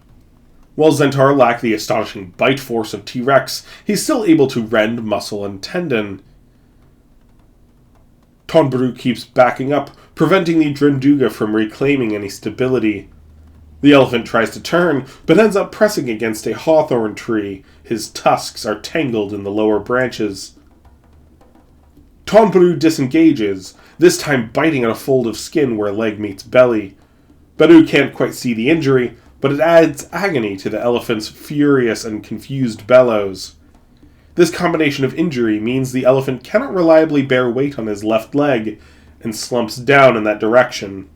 While Zentaur lack the astonishing bite force of T-Rex, he's still able to rend muscle and tendon. Tonbru keeps backing up, preventing the Drenduga from reclaiming any stability. The elephant tries to turn, but ends up pressing against a hawthorn tree. His tusks are tangled in the lower branches. Tonbru disengages, this time biting at a fold of skin where leg meets belly. Baru can't quite see the injury, but it adds agony to the elephant's furious and confused bellows. This combination of injury means the elephant cannot reliably bear weight on his left leg, and slumps down in that direction.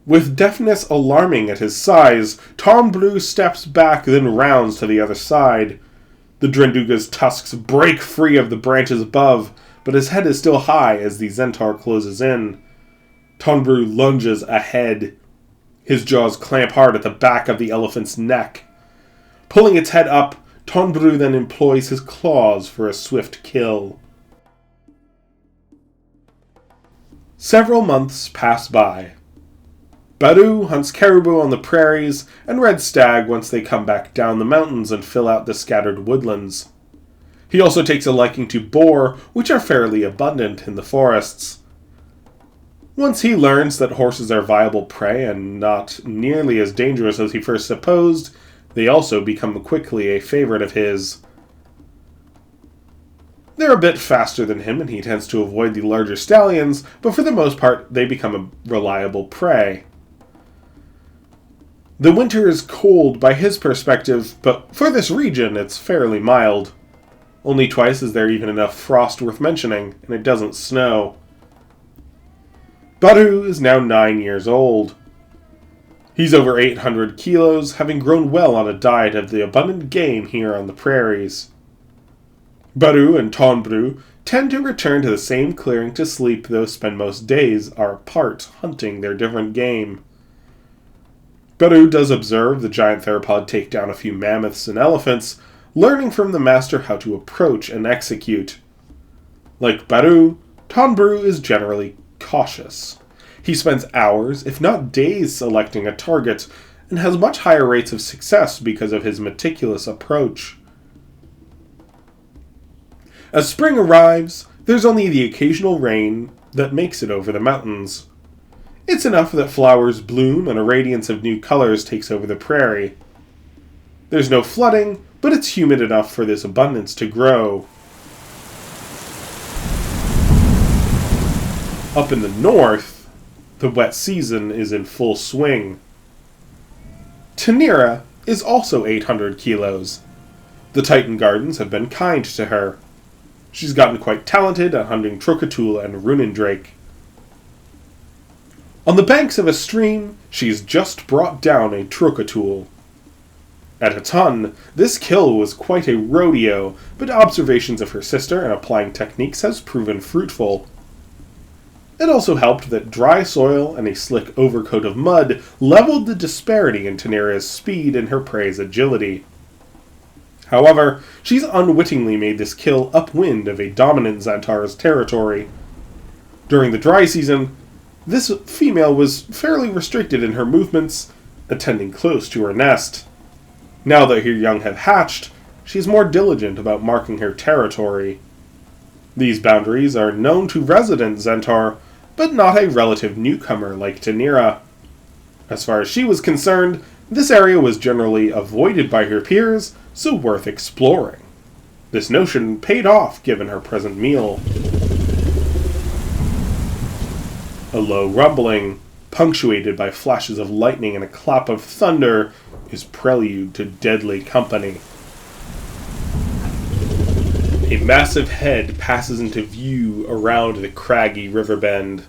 With deftness alarming at his size, Tonbru steps back, then rounds to the other side. The Drenduga's tusks break free of the branches above, but his head is still high as the Zentaur closes in. Tonbru lunges ahead. His jaws clamp hard at the back of the elephant's neck. Pulling its head up, Tonbru then employs his claws for a swift kill. Several months pass by. Baru hunts caribou on the prairies and red stag once they come back down the mountains and fill out the scattered woodlands. He also takes a liking to boar, which are fairly abundant in the forests. Once he learns that horses are viable prey and not nearly as dangerous as he first supposed, they also become quickly a favorite of his. They're a bit faster than him and he tends to avoid the larger stallions, but for the most part they become a reliable prey. The winter is cold by his perspective, but for this region it's fairly mild. Only twice is there even enough frost worth mentioning, and it doesn't snow. Baru is now 9 years old. He's over 800 kilos, having grown well on a diet of the abundant game here on the prairies. Baru and Tonbru tend to return to the same clearing to sleep, though spend most days apart hunting their different game. Baru does observe the giant theropod take down a few mammoths and elephants, learning from the master how to approach and execute. Like Baru, Tonbru is generally cautious. He spends hours, if not days, selecting a target, and has much higher rates of success because of his meticulous approach. As spring arrives, there's only the occasional rain that makes it over the mountains. It's enough that flowers bloom and a radiance of new colors takes over the prairie. There's no flooding, but it's humid enough for this abundance to grow. Up in the north, the wet season is in full swing. Tanira is also 800 kilos. The Titan Gardens have been kind to her. She's gotten quite talented at hunting Trocatul and Runendrake. On the banks of a stream, she's just brought down a Trocatul. At a ton, this kill was quite a rodeo, but observations of her sister and applying techniques has proven fruitful. It also helped that dry soil and a slick overcoat of mud leveled the disparity in Tanira's speed and her prey's agility. However, she's unwittingly made this kill upwind of a dominant Zentaur's territory. During the dry season, this female was fairly restricted in her movements, attending close to her nest. Now that her young have hatched, she's more diligent about marking her territory. These boundaries are known to resident Zentaur, but not a relative newcomer like Tanira. As far as she was concerned, this area was generally avoided by her peers, so worth exploring. This notion paid off given her present meal. A low rumbling, punctuated by flashes of lightning and a clap of thunder, is prelude to deadly company. A massive head passes into view around the craggy river bend.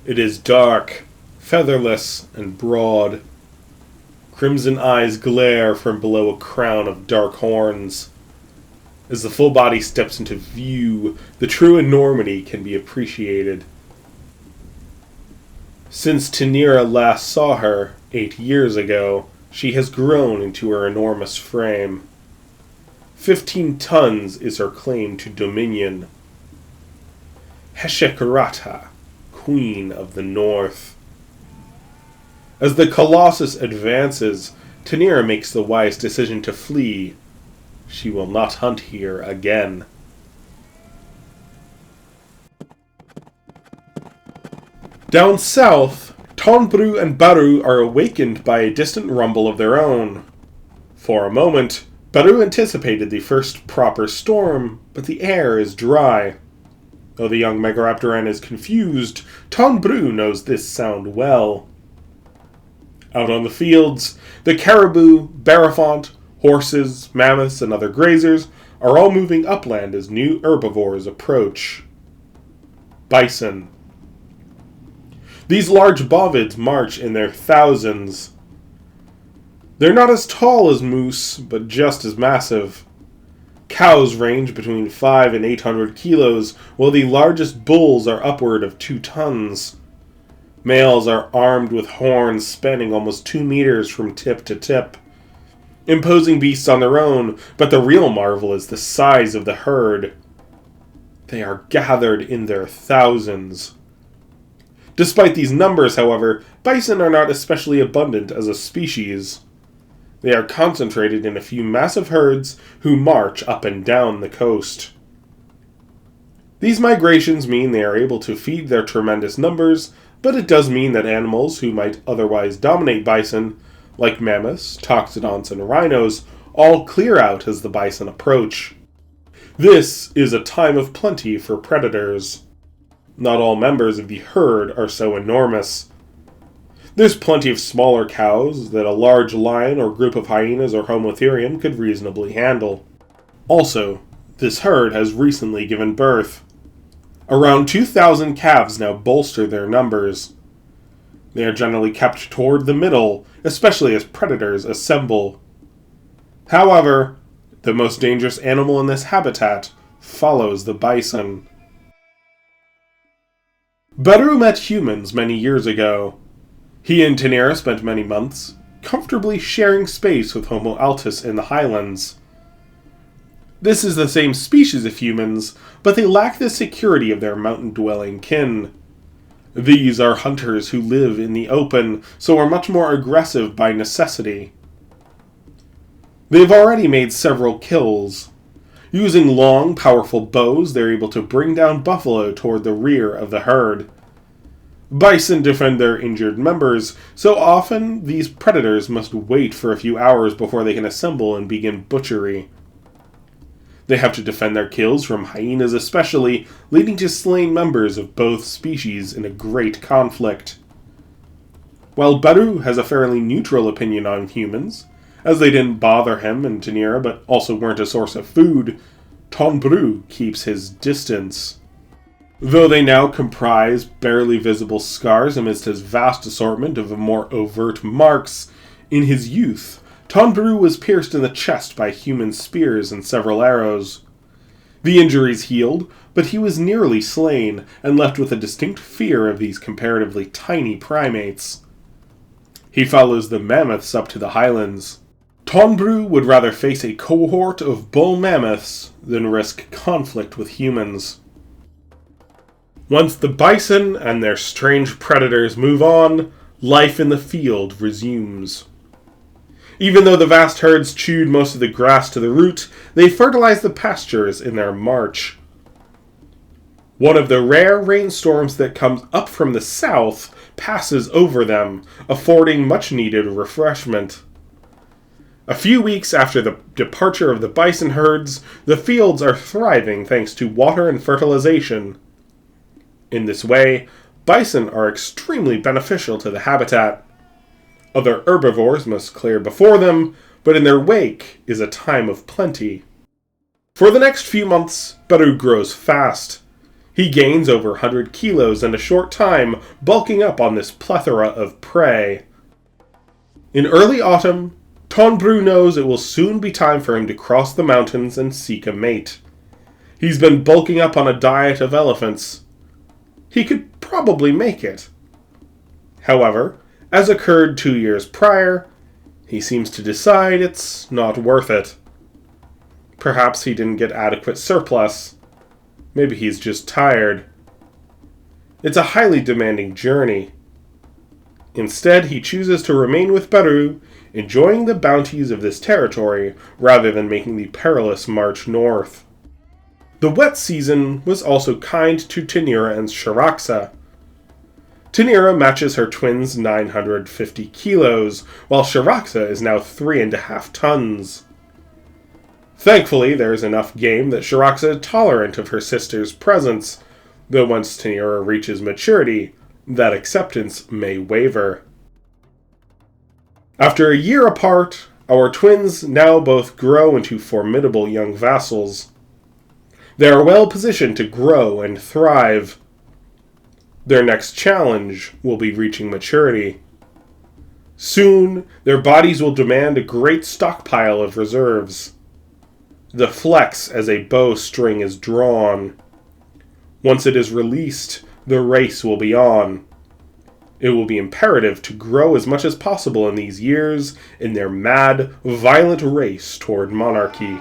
It is dark, featherless, and broad. Crimson eyes glare from below a crown of dark horns. As the full body steps into view, the true enormity can be appreciated. Since Tanira last saw her, 8 years ago, she has grown into her enormous frame. 15 tons is her claim to dominion. Heshekarata, Queen of the North. As the Colossus advances, Tanira makes the wise decision to flee. She will not hunt here again. Down south, Tonbru and Baru are awakened by a distant rumble of their own. For a moment, Baru anticipated the first proper storm, but the air is dry. Though the young megaraptoran is confused, Tonbru knows this sound well. Out on the fields, the caribou, Barafont, horses, mammoths, and other grazers are all moving upland as new herbivores approach. Bison. These large bovids march in their thousands. They're not as tall as moose, but just as massive. Cows range between 5 and 800 kilos, while the largest bulls are upward of 2 tons. Males are armed with horns spanning almost 2 meters from tip to tip. Imposing beasts on their own, but the real marvel is the size of the herd. They are gathered in their thousands. Despite these numbers, however, bison are not especially abundant as a species. They are concentrated in a few massive herds who march up and down the coast. These migrations mean they are able to feed their tremendous numbers, but it does mean that animals who might otherwise dominate bison, like mammoths, toxodonts, and rhinos, all clear out as the bison approach. This is a time of plenty for predators. Not all members of the herd are so enormous. There's plenty of smaller cows that a large lion or group of hyenas or homotherium could reasonably handle. Also, this herd has recently given birth. Around 2,000 calves now bolster their numbers. They are generally kept toward the middle, especially as predators assemble. However, the most dangerous animal in this habitat follows the bison. Baru met humans many years ago. He and Tanira spent many months, comfortably sharing space with Homo altus in the highlands. This is the same species of humans, but they lack the security of their mountain-dwelling kin. These are hunters who live in the open, so are much more aggressive by necessity. They've already made several kills. Using long, powerful bows, they're able to bring down buffalo toward the rear of the herd. Bison defend their injured members, so often these predators must wait for a few hours before they can assemble and begin butchery. They have to defend their kills from hyenas especially, leading to slain members of both species in a great conflict. While Baru has a fairly neutral opinion on humans, as they didn't bother him and Tanira but also weren't a source of food, Tonbru keeps his distance. Though they now comprise barely visible scars amidst his vast assortment of more overt marks, in his youth, Tonbru was pierced in the chest by human spears and several arrows. The injuries healed, but he was nearly slain and left with a distinct fear of these comparatively tiny primates. He follows the mammoths up to the highlands. Tonbru would rather face a cohort of bull mammoths than risk conflict with humans. Once the bison and their strange predators move on, life in the field resumes. Even though the vast herds chewed most of the grass to the root, they fertilized the pastures in their march. One of the rare rainstorms that comes up from the south passes over them, affording much-needed refreshment. A few weeks after the departure of the bison herds, the fields are thriving thanks to water and fertilization. In this way, bison are extremely beneficial to the habitat. Other herbivores must clear before them, but in their wake is a time of plenty. For the next few months, Baru grows fast. He gains over 100 kilos in a short time, bulking up on this plethora of prey. In early autumn, Tonbru knows it will soon be time for him to cross the mountains and seek a mate. He's been bulking up on a diet of elephants. He could probably make it. However, as occurred 2 years prior, he seems to decide it's not worth it. Perhaps he didn't get adequate surplus. Maybe he's just tired. It's a highly demanding journey. Instead, he chooses to remain with Baru, enjoying the bounties of this territory rather than making the perilous march north. The wet season was also kind to Tanira and Shiraxa. Tanira matches her twins' 950 kilos, while Shiraxa is now 3.5 tons. Thankfully, there is enough game that Shiraxa is tolerant of her sister's presence, though once Tanira reaches maturity, that acceptance may waver. After a year apart, our twins now both grow into formidable young vassals. They are well positioned to grow and thrive. Their next challenge will be reaching maturity. Soon, their bodies will demand a great stockpile of reserves. The flex as a bowstring is drawn. Once it is released, the race will be on. It will be imperative to grow as much as possible in these years in their mad, violent race toward monarchy.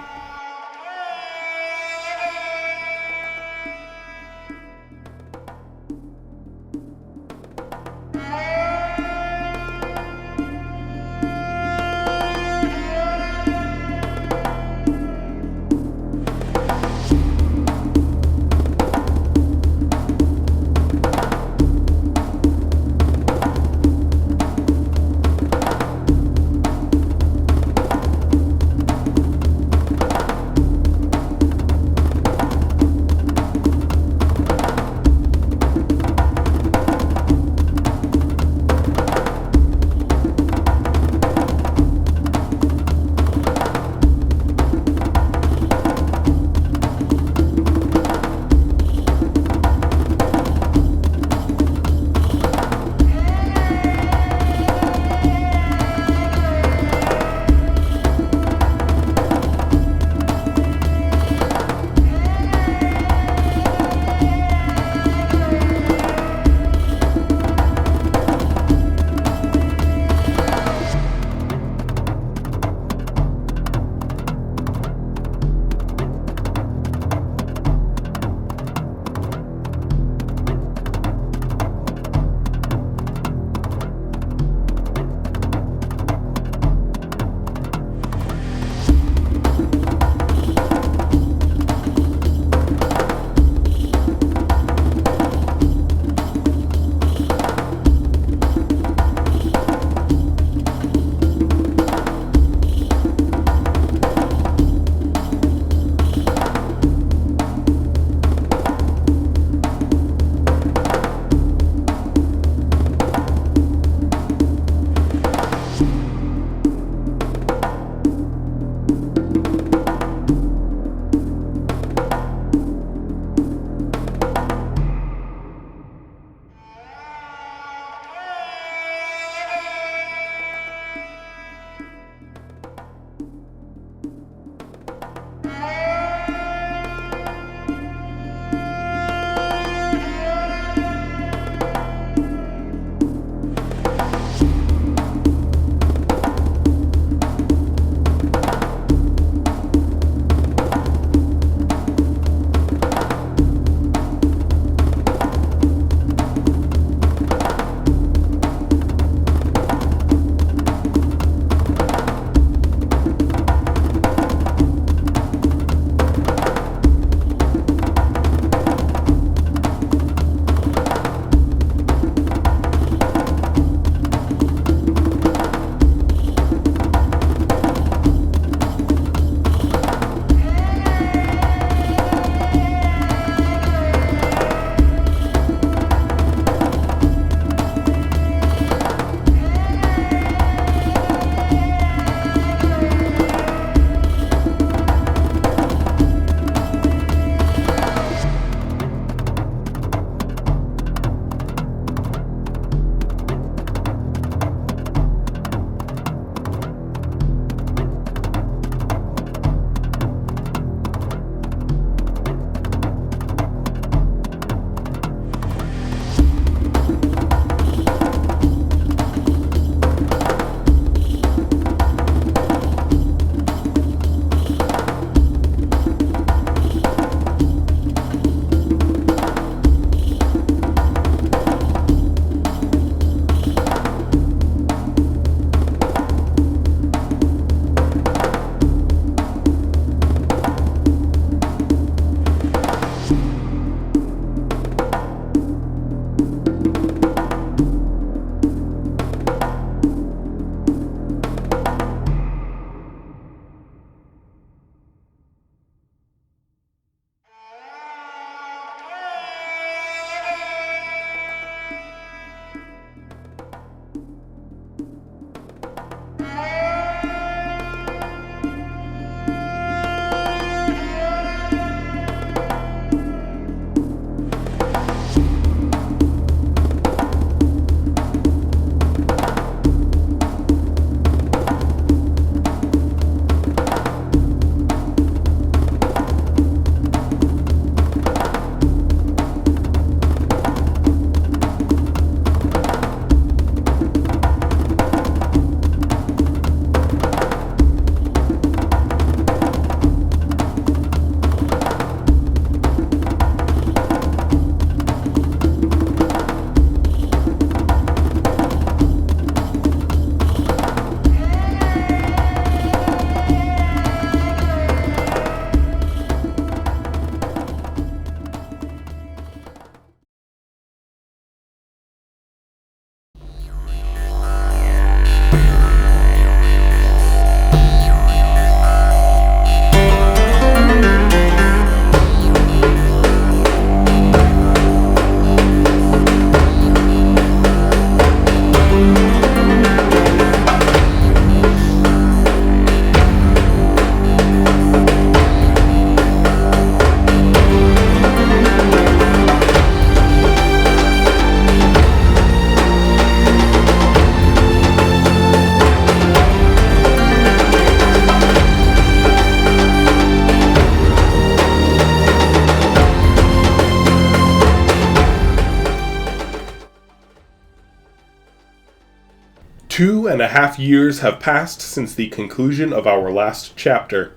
2.5 years have passed since the conclusion of our last chapter.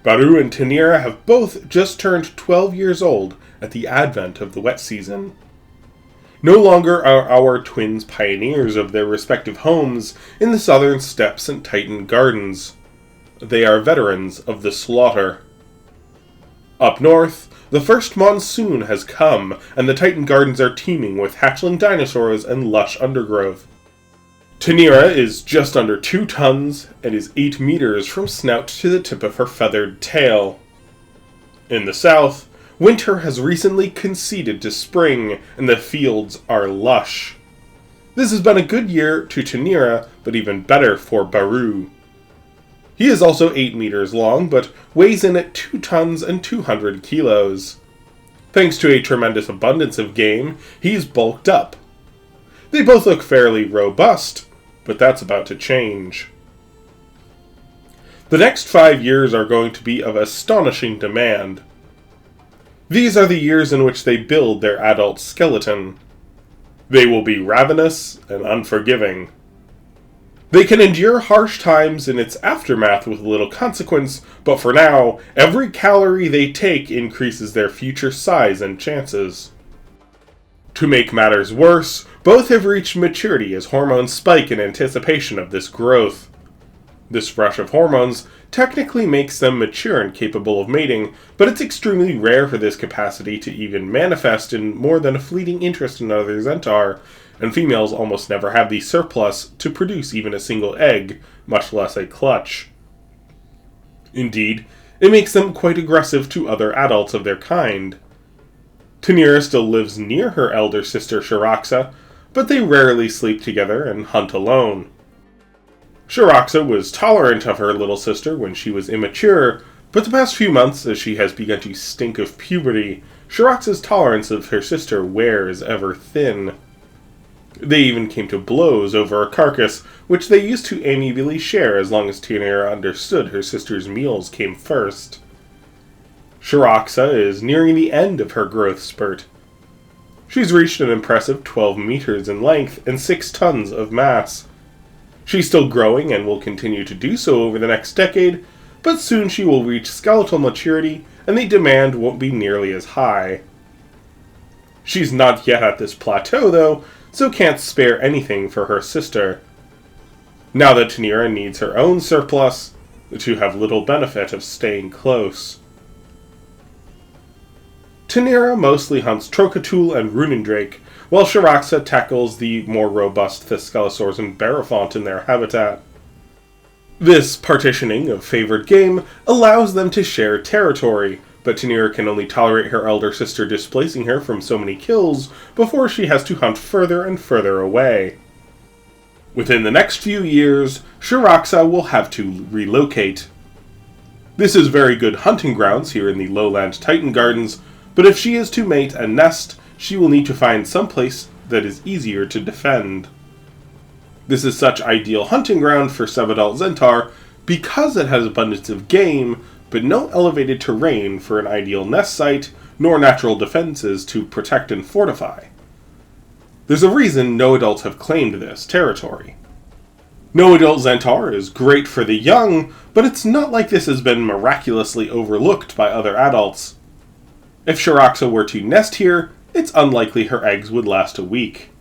Baru and Tanira have both just turned 12 years old at the advent of the wet season. No longer are our twins pioneers of their respective homes in the southern steppes and Titan gardens. They are veterans of the slaughter. Up north, the first monsoon has come, and the Titan gardens are teeming with hatchling dinosaurs and lush undergrowth. Tanira is just under 2 tons and is 8 meters from snout to the tip of her feathered tail. In the south, winter has recently conceded to spring, and the fields are lush. This has been a good year to Tanira, but even better for Baru. He is also 8 meters long, but weighs in at 2 tons and 200 kilos. Thanks to a tremendous abundance of game, he's bulked up. They both look fairly robust, but that's about to change. The next 5 years are going to be of astonishing demand. These are the years in which they build their adult skeleton. They will be ravenous and unforgiving. They can endure harsh times in its aftermath with little consequence, but for now, every calorie they take increases their future size and chances. To make matters worse, both have reached maturity as hormones spike in anticipation of this growth. This rush of hormones technically makes them mature and capable of mating, but it's extremely rare for this capacity to even manifest in more than a fleeting interest in another Zentaur, and females almost never have the surplus to produce even a single egg, much less a clutch. Indeed, it makes them quite aggressive to other adults of their kind. Tanira still lives near her elder sister Shiraxa, but they rarely sleep together and hunt alone. Shiraxa was tolerant of her little sister when she was immature, but the past few months, as she has begun to stink of puberty, Shiraxa's tolerance of her sister wears ever thin. They even came to blows over a carcass, which they used to amiably share as long as Tanira understood her sister's meals came first. Shiraxa is nearing the end of her growth spurt. She's reached an impressive 12 meters in length and 6 tons of mass. She's still growing and will continue to do so over the next decade, but soon she will reach skeletal maturity and the demand won't be nearly as high. She's not yet at this plateau though, so can't spare anything for her sister. Now that Tanira needs her own surplus, the two have little benefit of staying close. Tanira mostly hunts Trocatul and Runendrake, while Shiraxa tackles the more robust Thescelosaurs and Barafont in their habitat. This partitioning of favored game allows them to share territory, but Tanira can only tolerate her elder sister displacing her from so many kills before she has to hunt further and further away. Within the next few years, Shiraxa will have to relocate. This is very good hunting grounds here in the lowland Titan Gardens, but if she is to mate and nest, she will need to find some place that is easier to defend. This is such ideal hunting ground for subadult Zentaur because it has abundance of game, but no elevated terrain for an ideal nest site, nor natural defenses to protect and fortify. There's a reason no adults have claimed this territory. No adult Zentaur is great for the young, but it's not like this has been miraculously overlooked by other adults. If Shiraxa were to nest here, it's unlikely her eggs would last a week.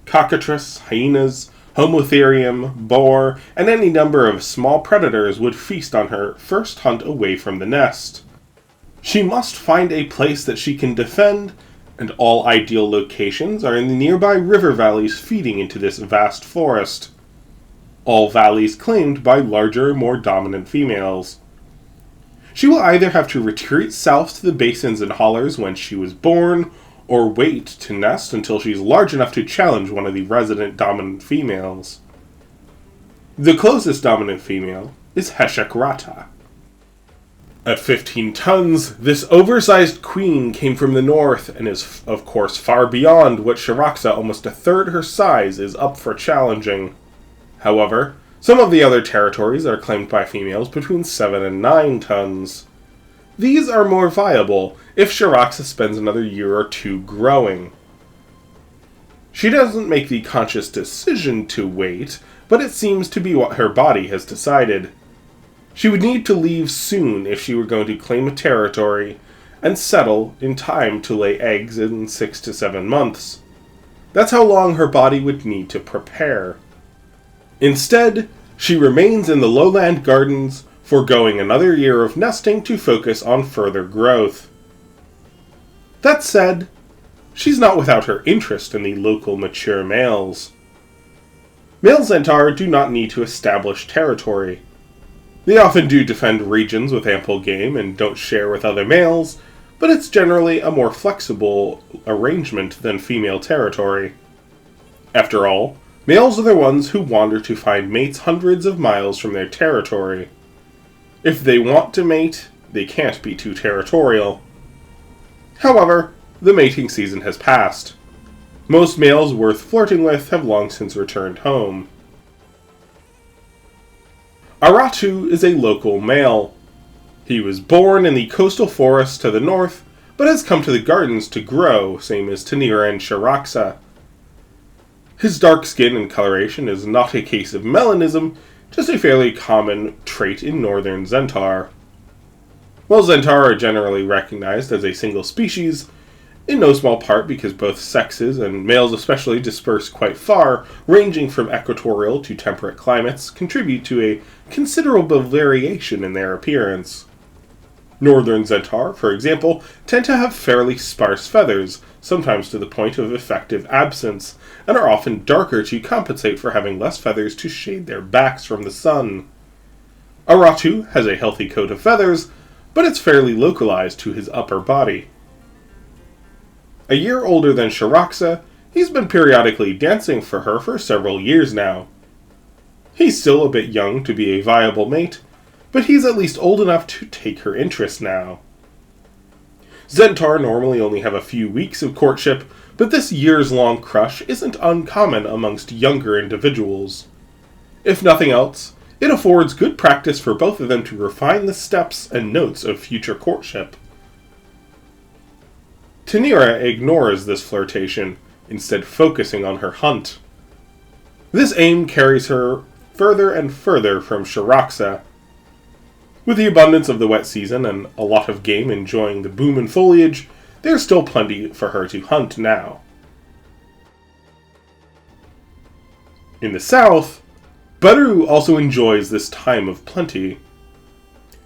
Cockatrice, hyenas, Homotherium, boar, and any number of small predators would feast on her first hunt away from the nest. She must find a place that she can defend, and all ideal locations are in the nearby river valleys feeding into this vast forest. All valleys claimed by larger, more dominant females. She will either have to retreat south to the basins and hollers whence she was born, or wait to nest until she's large enough to challenge one of the resident dominant females. The closest dominant female is Heshekrata. At 15 tons, this oversized queen came from the north and is, of course, far beyond what Shiraxa, almost a third her size, is up for challenging. However, some of the other territories are claimed by females between 7 and 9 tons. These are more viable if Shiraxa spends another year or two growing. She doesn't make the conscious decision to wait, but it seems to be what her body has decided. She would need to leave soon if she were going to claim a territory and settle in time to lay eggs in 6 to 7 months. That's how long her body would need to prepare. Instead, she remains in the lowland gardens, foregoing another year of nesting to focus on further growth. That said, she's not without her interest in the local mature males. Male Zentaur do not need to establish territory. They often do defend regions with ample game and don't share with other males, but it's generally a more flexible arrangement than female territory. After all, males are the ones who wander to find mates hundreds of miles from their territory. If they want to mate, they can't be too territorial. However, the mating season has passed. Most males worth flirting with have long since returned home. Aratu is a local male. He was born in the coastal forests to the north, but has come to the gardens to grow, same as Tanira and Shiraxa. His dark skin and coloration is not a case of melanism, just a fairly common trait in northern Zentaur. While Zentaur are generally recognized as a single species, in no small part because both sexes, and males especially, disperse quite far, ranging from equatorial to temperate climates, contribute to a considerable variation in their appearance. Northern Zentaur, for example, tend to have fairly sparse feathers, sometimes to the point of effective absence, and are often darker to compensate for having less feathers to shade their backs from the sun. Aratu has a healthy coat of feathers, but it's fairly localized to his upper body. A year older than Shiraxa, he's been periodically dancing for her for several years now. He's still a bit young to be a viable mate, but he's at least old enough to take her interest now. Zentaur normally only have a few weeks of courtship, but this years-long crush isn't uncommon amongst younger individuals. If nothing else, it affords good practice for both of them to refine the steps and notes of future courtship. Tanira ignores this flirtation, instead focusing on her hunt. This aim carries her further and further from Shiraxa. With the abundance of the wet season and a lot of game enjoying the boom in foliage, there's still plenty for her to hunt now. In the south, Baru also enjoys this time of plenty.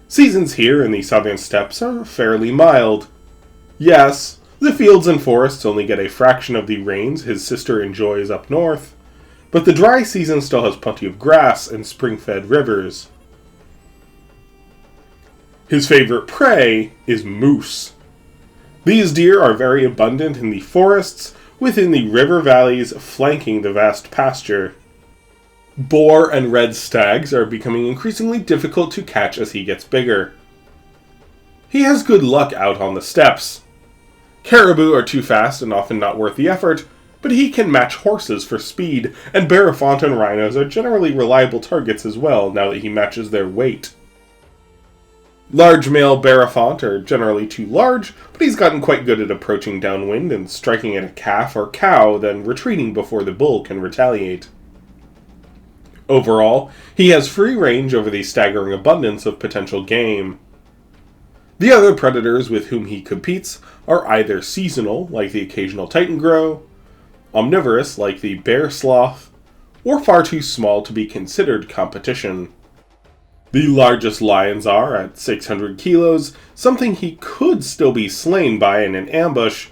Seasons here in the southern steppes are fairly mild. Yes, the fields and forests only get a fraction of the rains his sister enjoys up north, but the dry season still has plenty of grass and spring-fed rivers. His favorite prey is moose. These deer are very abundant in the forests within the river valleys flanking the vast pasture. Boar and red stags are becoming increasingly difficult to catch as he gets bigger. He has good luck out on the steppes. Caribou are too fast and often not worth the effort, but he can match horses for speed, and Olifant and rhinos are generally reliable targets as well now that he matches their weight. Large male Olifant are generally too large, but he's gotten quite good at approaching downwind and striking at a calf or cow, then retreating before the bull can retaliate. Overall, he has free range over the staggering abundance of potential game. The other predators with whom he competes are either seasonal, like the occasional titangrow, omnivorous, like the bear sloth, or far too small to be considered competition. The largest lions are, at 600 kilos, something he could still be slain by in an ambush,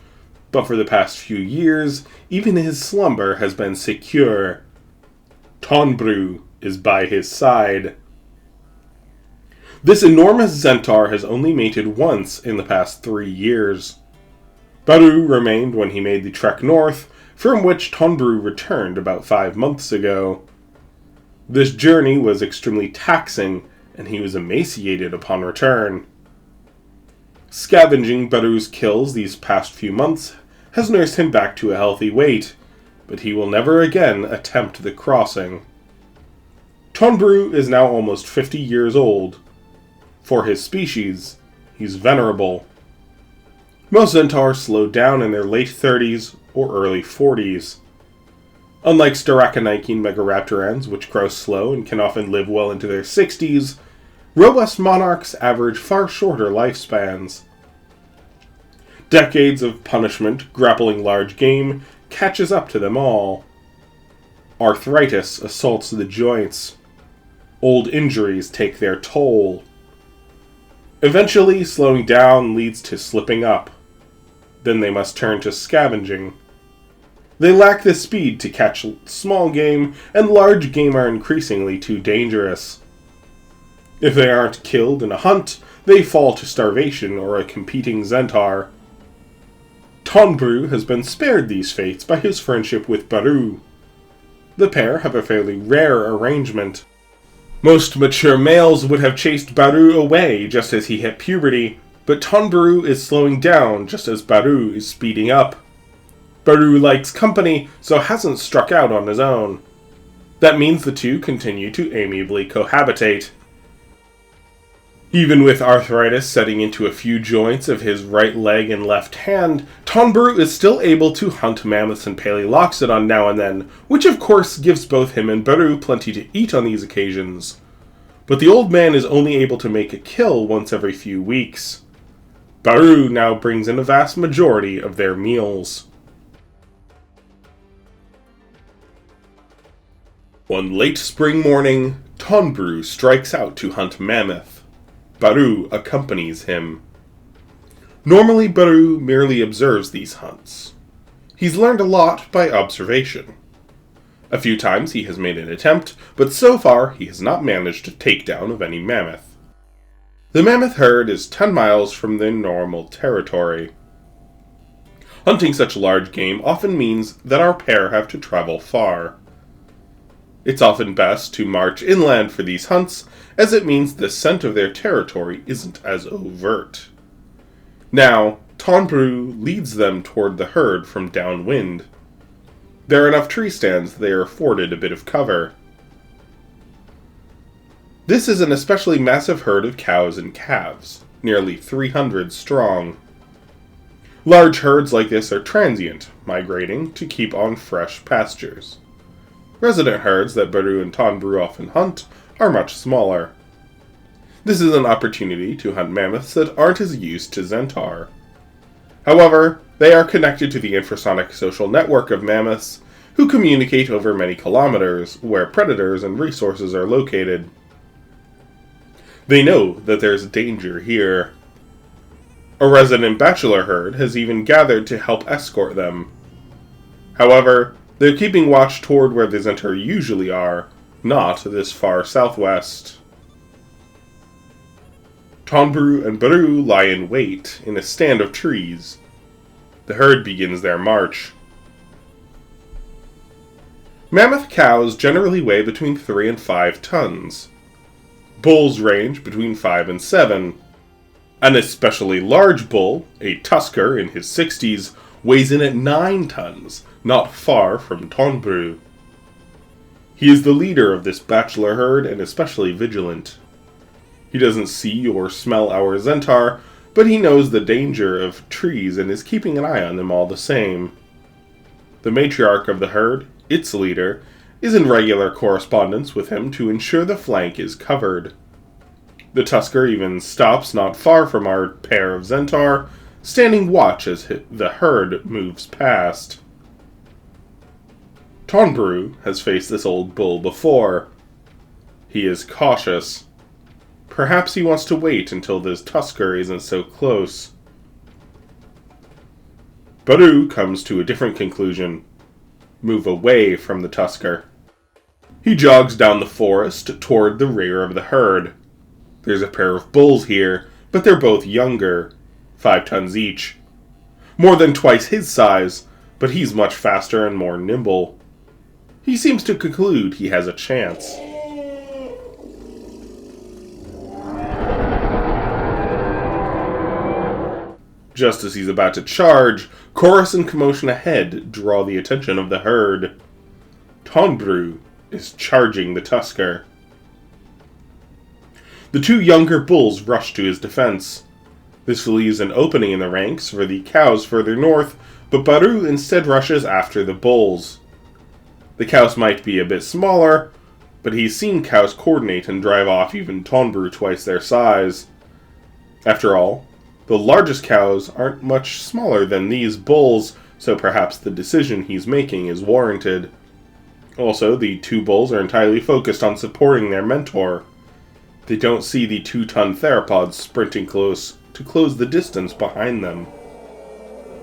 but for the past few years, even his slumber has been secure. Tonbru is by his side. This enormous Zentaur has only mated once in the past 3 years. Baru remained when he made the trek north, from which Tonbru returned about 5 months ago. This journey was extremely taxing, and he was emaciated upon return. Scavenging Baru's kills these past few months has nursed him back to a healthy weight, but he will never again attempt the crossing. Tonbru is now almost 50 years old. For his species, he's venerable. Most Zentaurs slow down in their late 30s or early 40s. Unlike Steraconican megaraptorans, which grow slow and can often live well into their 60s, robust monarchs average far shorter lifespans. Decades of punishment grappling large game catches up to them all. Arthritis assaults the joints. Old injuries take their toll. Eventually, slowing down leads to slipping up. Then they must turn to scavenging. They lack the speed to catch small game, and large game are increasingly too dangerous. If they aren't killed in a hunt, they fall to starvation or a competing Zentaur. Tonbrou has been spared these fates by his friendship with Barou. The pair have a fairly rare arrangement. Most mature males would have chased Barou away just as he hit puberty, but Tonbrou is slowing down just as Barou is speeding up. Barou likes company, so hasn't struck out on his own. That means the two continue to amiably cohabitate. Even with arthritis setting into a few joints of his right leg and left hand, Tonbrou is still able to hunt mammoths and Paleoloxodon now and then, which of course gives both him and Barou plenty to eat on these occasions. But the old man is only able to make a kill once every few weeks. Barou now brings in a vast majority of their meals. One late spring morning, Tonbrou strikes out to hunt mammoth. Barou accompanies him. Normally, Barou merely observes these hunts. He's learned a lot by observation. A few times he has made an attempt, but so far he has not managed a takedown of any mammoth. The mammoth herd is 10 miles from their normal territory. Hunting such large game often means that our pair have to travel far. It's often best to march inland for these hunts, as it means the scent of their territory isn't as overt. Now, Tonbrou leads them toward the herd from downwind. There are enough tree stands they are afforded a bit of cover. This is an especially massive herd of cows and calves, nearly 300 strong. Large herds like this are transient, migrating to keep on fresh pastures. Resident herds that Barou and Tonbrou often hunt are much smaller. This is an opportunity to hunt mammoths that aren't as used to Zentaur. However, they are connected to the infrasonic social network of mammoths, who communicate over many kilometers, where predators and resources are located. They know that there's danger here. A resident bachelor herd has even gathered to help escort them. However, they're keeping watch toward where the Zentaur usually are, not this far southwest. Tonbrou and Barou lie in wait in a stand of trees. The herd begins their march. Mammoth cows generally weigh between 3 and 5 tons. Bulls range between 5 and 7. An especially large bull, a tusker in his 60s, weighs in at 9 tons, not far from Tonbrou. He is the leader of this bachelor herd and especially vigilant. He doesn't see or smell our Zentaur, but he knows the danger of trees and is keeping an eye on them all the same. The matriarch of the herd, its leader, is in regular correspondence with him to ensure the flank is covered. The tusker even stops not far from our pair of Zentaur, standing watch as the herd moves past. Tonbrou has faced this old bull before. He is cautious. Perhaps he wants to wait until this tusker isn't so close. Barou comes to a different conclusion. Move away from the tusker. He jogs down the forest toward the rear of the herd. There's a pair of bulls here, but they're both younger, 5 tons each. More than twice his size, but he's much faster and more nimble. He seems to conclude he has a chance. Just as he's about to charge, chorus and commotion ahead draw the attention of the herd. Tonbrou is charging the tusker. The 2 younger bulls rush to his defense. This leaves an opening in the ranks for the cows further north, but Barou instead rushes after the bulls. The cows might be a bit smaller, but he's seen cows coordinate and drive off even Tonbrew twice their size. After all, the largest cows aren't much smaller than these bulls, so perhaps the decision he's making is warranted. Also, the two bulls are entirely focused on supporting their mentor. They don't see the 2-ton theropods sprinting close to close the distance behind them.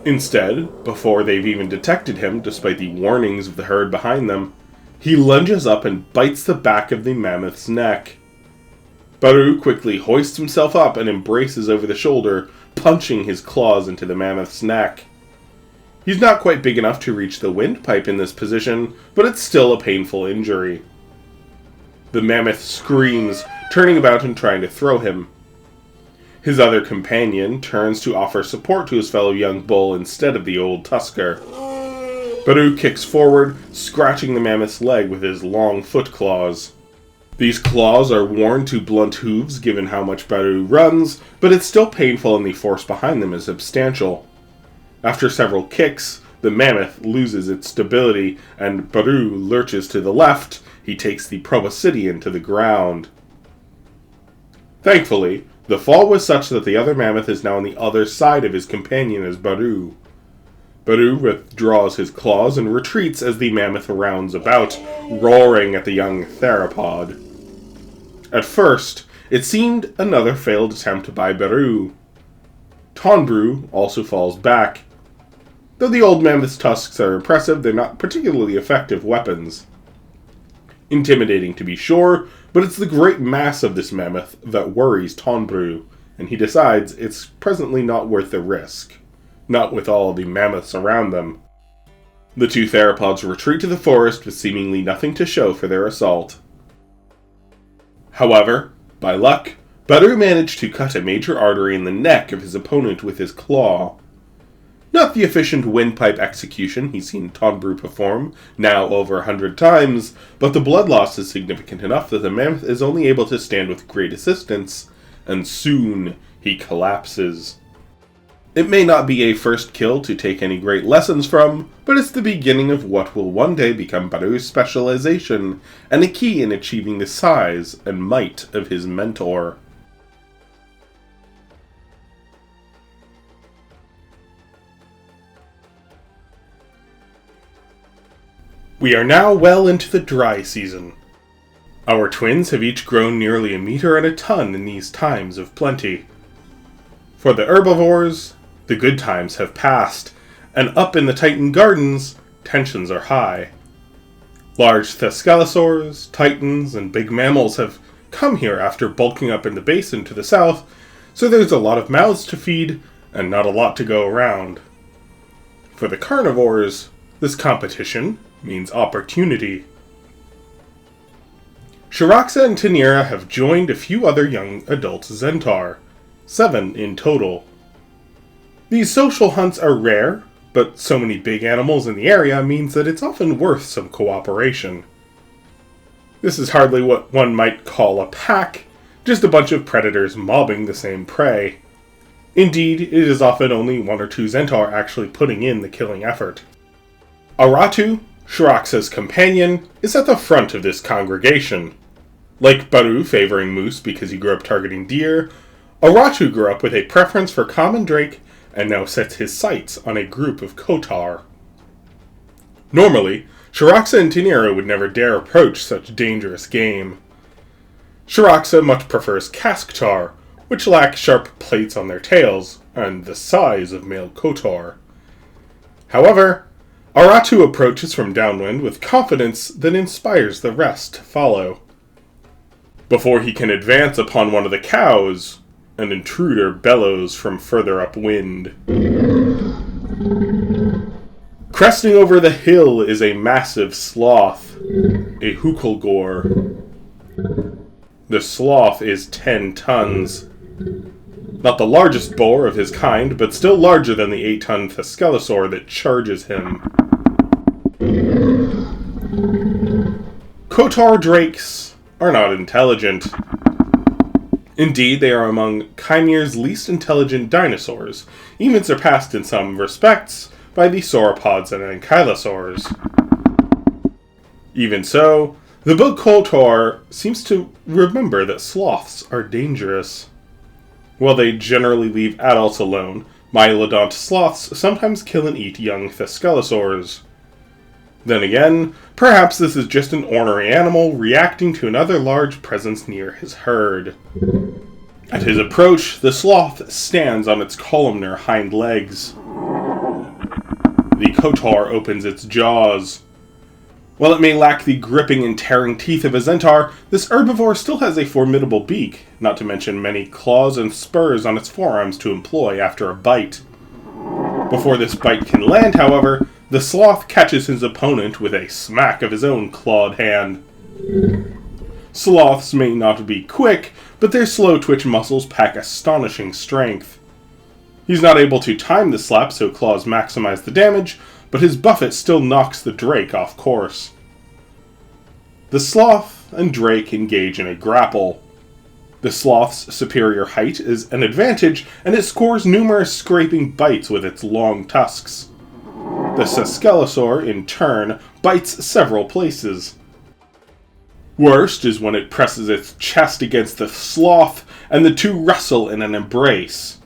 Instead, before they've even detected him, despite the warnings of the herd behind them, he lunges up and bites the back of the mammoth's neck. Baru quickly hoists himself up and embraces over the shoulder, punching his claws into the mammoth's neck. He's not quite big enough to reach the windpipe in this position, but it's still a painful injury. The mammoth screams, turning about and trying to throw him. His other companion turns to offer support to his fellow young bull instead of the old tusker. Baru kicks forward, scratching the mammoth's leg with his long foot claws. These claws are worn to blunt hooves given how much Baru runs, but it's still painful and the force behind them is substantial. After several kicks, the mammoth loses its stability and Baru lurches to the left. He takes the proboscidean to the ground. Thankfully, the fall was such that the other mammoth is now on the other side of his companion as Baru. Baru withdraws his claws and retreats as the mammoth rounds about, roaring at the young theropod. At first, it seemed another failed attempt by Baru. Tonbrew also falls back. Though the old mammoth's tusks are impressive, they're not particularly effective weapons. Intimidating to be sure, but it's the great mass of this mammoth that worries Tonbrew, and he decides it's presently not worth the risk. Not with all the mammoths around them. The two theropods retreat to the forest with seemingly nothing to show for their assault. However, by luck, Baru managed to cut a major artery in the neck of his opponent with his claw. Not the efficient windpipe execution he's seen Tonbrew perform, now over 100 times, but the blood loss is significant enough that the mammoth is only able to stand with great assistance, and soon he collapses. It may not be a first kill to take any great lessons from, but it's the beginning of what will one day become Baru's specialization, and a key in achieving the size and might of his mentor. We are now well into the dry season. Our twins have each grown nearly a meter and a ton in these times of plenty. For the herbivores, the good times have passed, and up in the Titan gardens, tensions are high. Large thescelosaurs, titans, and big mammals have come here after bulking up in the basin to the south, so there's a lot of mouths to feed, and not a lot to go around. For the carnivores, this competition means opportunity. Shiraxa and Tanira have joined a few other young adult Zentaur, 7 in total. These social hunts are rare, but so many big animals in the area means that it's often worth some cooperation. This is hardly what one might call a pack, just a bunch of predators mobbing the same prey. Indeed, it is often only 1 or 2 Zentaur actually putting in the killing effort. Aratu, Shiraxa's companion, is at the front of this congregation. Like Baru favoring moose because he grew up targeting deer, Aratu grew up with a preference for common drake and now sets his sights on a group of kotar. Normally, Shiraxa and Tanira would never dare approach such dangerous game. Shiraxa much prefers kasktar, which lack sharp plates on their tails and the size of male kotar. However, Aratu approaches from downwind with confidence that inspires the rest to follow. Before he can advance upon one of the cows, an intruder bellows from further upwind. Cresting over the hill is a massive sloth, a hukelgor. The sloth is 10 tons. Not the largest boar of his kind, but still larger than the 8-ton thescelosaur that charges him. Kotar drakes are not intelligent. Indeed, they are among Kaimere's least intelligent dinosaurs, even surpassed in some respects by the sauropods and ankylosaurs. Even so, the book Kotor seems to remember that sloths are dangerous. While they generally leave adults alone, myelodont sloths sometimes kill and eat young thescelosaurs. Then again, perhaps this is just an ornery animal reacting to another large presence near his herd. At his approach, the sloth stands on its columnar hind legs. The Kotor opens its jaws. While it may lack the gripping and tearing teeth of a Zentaur, this herbivore still has a formidable beak, not to mention many claws and spurs on its forearms to employ after a bite. Before this bite can land, however, the sloth catches his opponent with a smack of his own clawed hand. Sloths may not be quick, but their slow-twitch muscles pack astonishing strength. He's not able to time the slap so claws maximize the damage, but his buffet still knocks the drake off course. The sloth and drake engage in a grapple. The sloth's superior height is an advantage, and it scores numerous scraping bites with its long tusks. The thescelosaur, in turn, bites several places. Worst is when it presses its chest against the sloth, and the two wrestle in an embrace.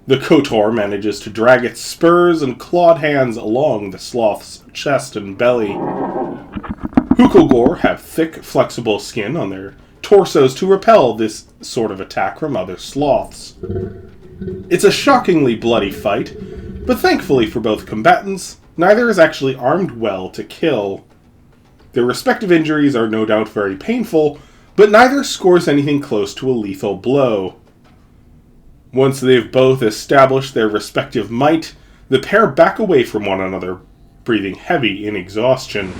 The Kotor manages to drag its spurs and clawed hands along the sloth's chest and belly. Hukogor have thick, flexible skin on their torsos to repel this sort of attack from other sloths. It's a shockingly bloody fight, but thankfully for both combatants, neither is actually armed well to kill. Their respective injuries are no doubt very painful, but neither scores anything close to a lethal blow. Once they've both established their respective might, the pair back away from one another, breathing heavy in exhaustion.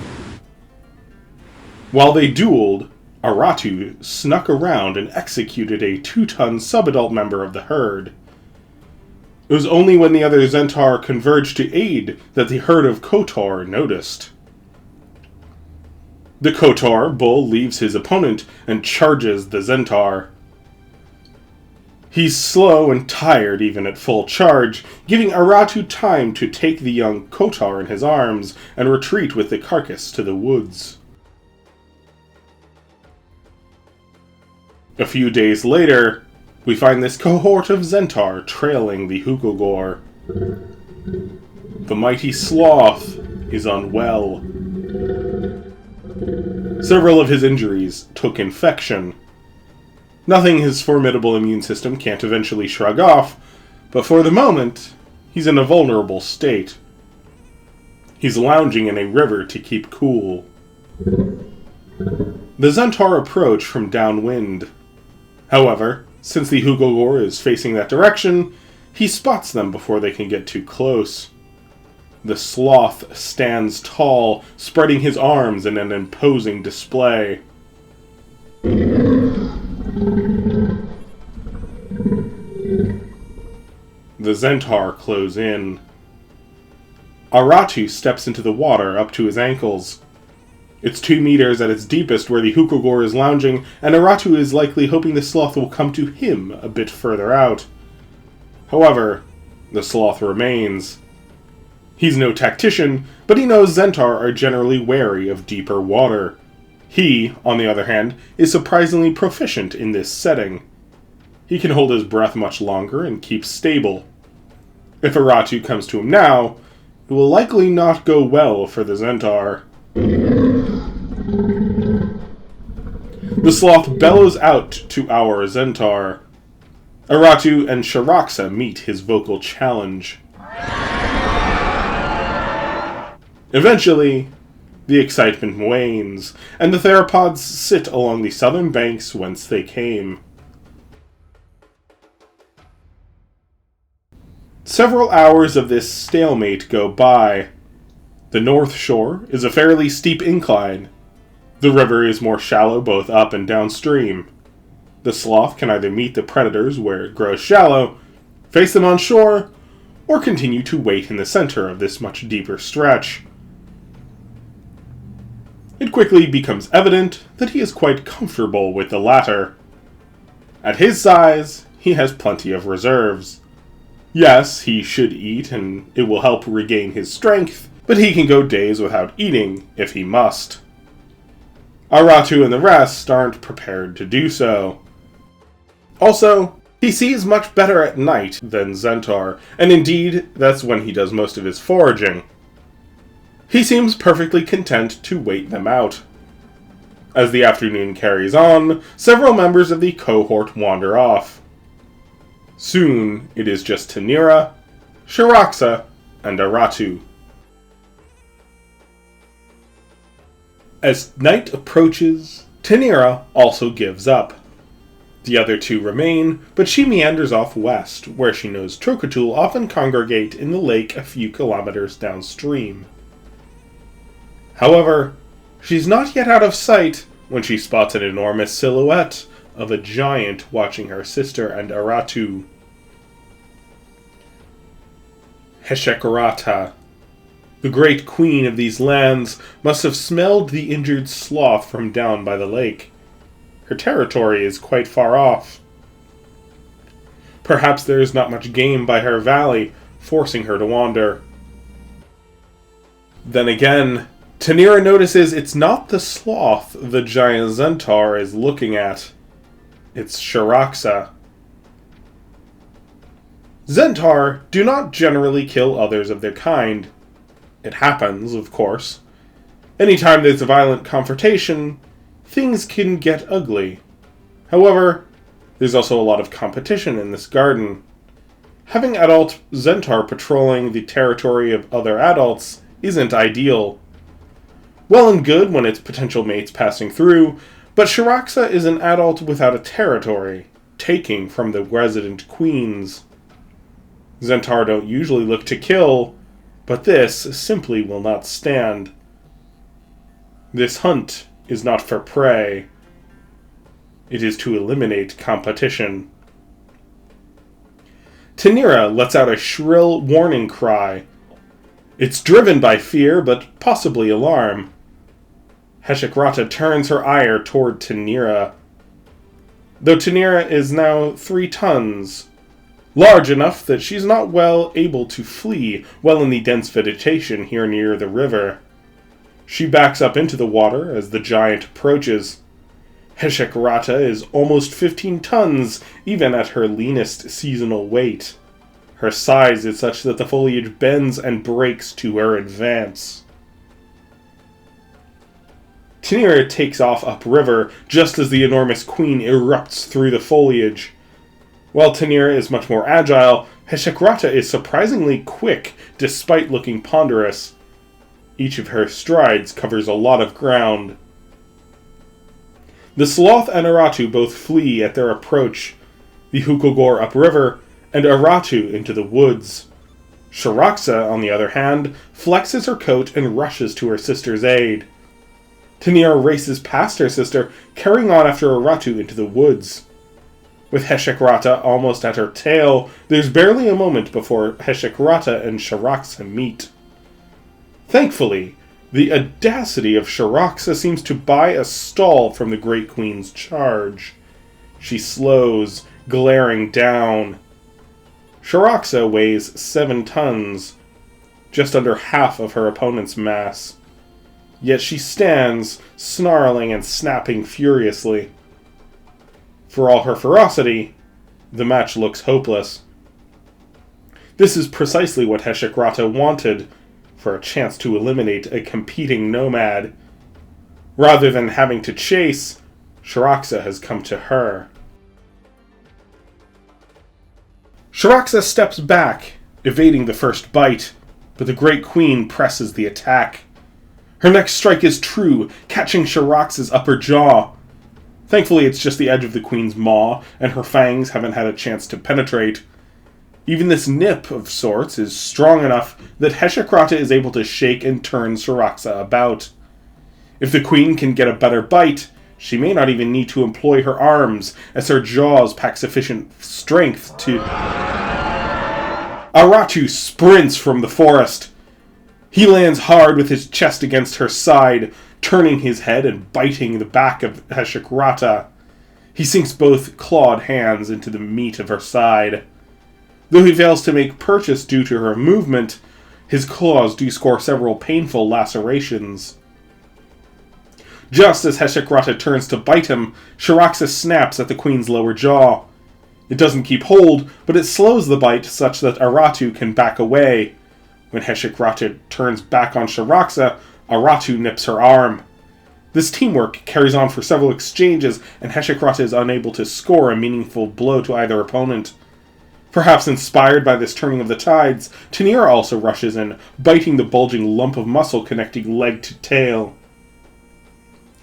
While they dueled, Aratu snuck around and executed a 2-ton subadult member of the herd. It was only when the other Zentaur converged to aid that the herd of Kotor noticed. The Kotor bull leaves his opponent and charges the Zentaur. He's slow and tired even at full charge, giving Aratu time to take the young Kotor in his arms and retreat with the carcass to the woods. A few days later, we find this cohort of Zentaur trailing the Hukogor. The mighty sloth is unwell. Several of his injuries took infection. Nothing his formidable immune system can't eventually shrug off, but for the moment, he's in a vulnerable state. He's lounging in a river to keep cool. The Zentaur approach from downwind. However, since the Hukogor is facing that direction, he spots them before they can get too close. The sloth stands tall, spreading his arms in an imposing display. The Zentaur close in. Aratu steps into the water up to his ankles. It's 2 meters at its deepest where the Hukogor is lounging, and Aratu is likely hoping the sloth will come to him a bit further out. However, the sloth remains. He's no tactician, but he knows Zentaur are generally wary of deeper water. He, on the other hand, is surprisingly proficient in this setting. He can hold his breath much longer and keep stable. If Aratu comes to him now, it will likely not go well for the Zentaur. The sloth bellows out to our Zentaur. Aratu and Sharaxa meet his vocal challenge. Eventually, the excitement wanes, and the theropods sit along the southern banks whence they came. Several hours of this stalemate go by. The north shore is a fairly steep incline. The river is more shallow both up and downstream. The sloth can either meet the predators where it grows shallow, face them on shore, or continue to wait in the center of this much deeper stretch. It quickly becomes evident that he is quite comfortable with the latter. At his size, he has plenty of reserves. Yes, he should eat, and it will help regain his strength, but he can go days without eating if he must. Aratu and the rest aren't prepared to do so. Also, he sees much better at night than Zentaur, and indeed, that's when he does most of his foraging. He seems perfectly content to wait them out. As the afternoon carries on, several members of the cohort wander off. Soon, it is just Tanira, Shiraxa, and Aratu. As night approaches, Tanira also gives up. The other two remain, but she meanders off west, where she knows Trocatul often congregate in the lake a few kilometers downstream. However, she's not yet out of sight when she spots an enormous silhouette of a giant watching her sister and Aratu. Heshekrata, the great queen of these lands, must have smelled the injured sloth from down by the lake. Her territory is quite far off. Perhaps there is not much game by her valley, forcing her to wander. Then again, Tanira notices it's not the sloth the giant Zentaur is looking at. It's Shiraxa. Zentaur do not generally kill others of their kind. It happens, of course. Anytime there's a violent confrontation, things can get ugly. However, there's also a lot of competition in this garden. Having adult Zentaur patrolling the territory of other adults isn't ideal. Well and good when it's potential mates passing through, but Shiraxa is an adult without a territory, taking from the resident queens. Zentaur don't usually look to kill, but this simply will not stand. This hunt is not for prey. It is to eliminate competition. Tanira lets out a shrill warning cry. It's driven by fear, but possibly alarm. Heshekrata turns her ire toward Tanira. Though Tanira is now 3 tons, large enough that she's not well able to flee well in the dense vegetation here near the river. She backs up into the water as the giant approaches. Heshekrata is almost 15 tons, even at her leanest seasonal weight. Her size is such that the foliage bends and breaks to her advance. Tanira takes off upriver just as the enormous queen erupts through the foliage. While Tanira is much more agile, Heshekrata is surprisingly quick despite looking ponderous. Each of her strides covers a lot of ground. The sloth and Aratu both flee at their approach, the Hukogor upriver, and Aratu into the woods. Shiraxa, on the other hand, flexes her coat and rushes to her sister's aid. Tanira races past her sister, carrying on after Aratu into the woods. With Heshekrata almost at her tail, there's barely a moment before Heshekrata and Shiraxa meet. Thankfully, the audacity of Shiraxa seems to buy a stall from the Great Queen's charge. She slows, glaring down. Shiraxa weighs 7 tons, just under half of her opponent's mass. Yet she stands, snarling and snapping furiously. For all her ferocity, the match looks hopeless. This is precisely what Heshekrata wanted, for a chance to eliminate a competing nomad. Rather than having to chase, Shiraxa has come to her. Shiraxa steps back, evading the first bite, but the Great Queen presses the attack. Her next strike is true, catching Shiraxa's upper jaw. Thankfully, it's just the edge of the Queen's maw, and her fangs haven't had a chance to penetrate. Even this nip of sorts is strong enough that Heshekrata is able to shake and turn Shiraxa about. If the Queen can get a better bite, she may not even need to employ her arms, as her jaws pack sufficient strength to... Aratu sprints from the forest. He lands hard with his chest against her side, turning his head and biting the back of Heshekrata. He sinks both clawed hands into the meat of her side. Though he fails to make purchase due to her movement, his claws do score several painful lacerations. Just as Heshekrata turns to bite him, Charaxus snaps at the queen's lower jaw. It doesn't keep hold, but it slows the bite such that Aratu can back away. When Heshekrata turns back on Charaxa, Aratu nips her arm. This teamwork carries on for several exchanges, and Heshekrata is unable to score a meaningful blow to either opponent. Perhaps inspired by this turning of the tides, Tanira also rushes in, biting the bulging lump of muscle connecting leg to tail.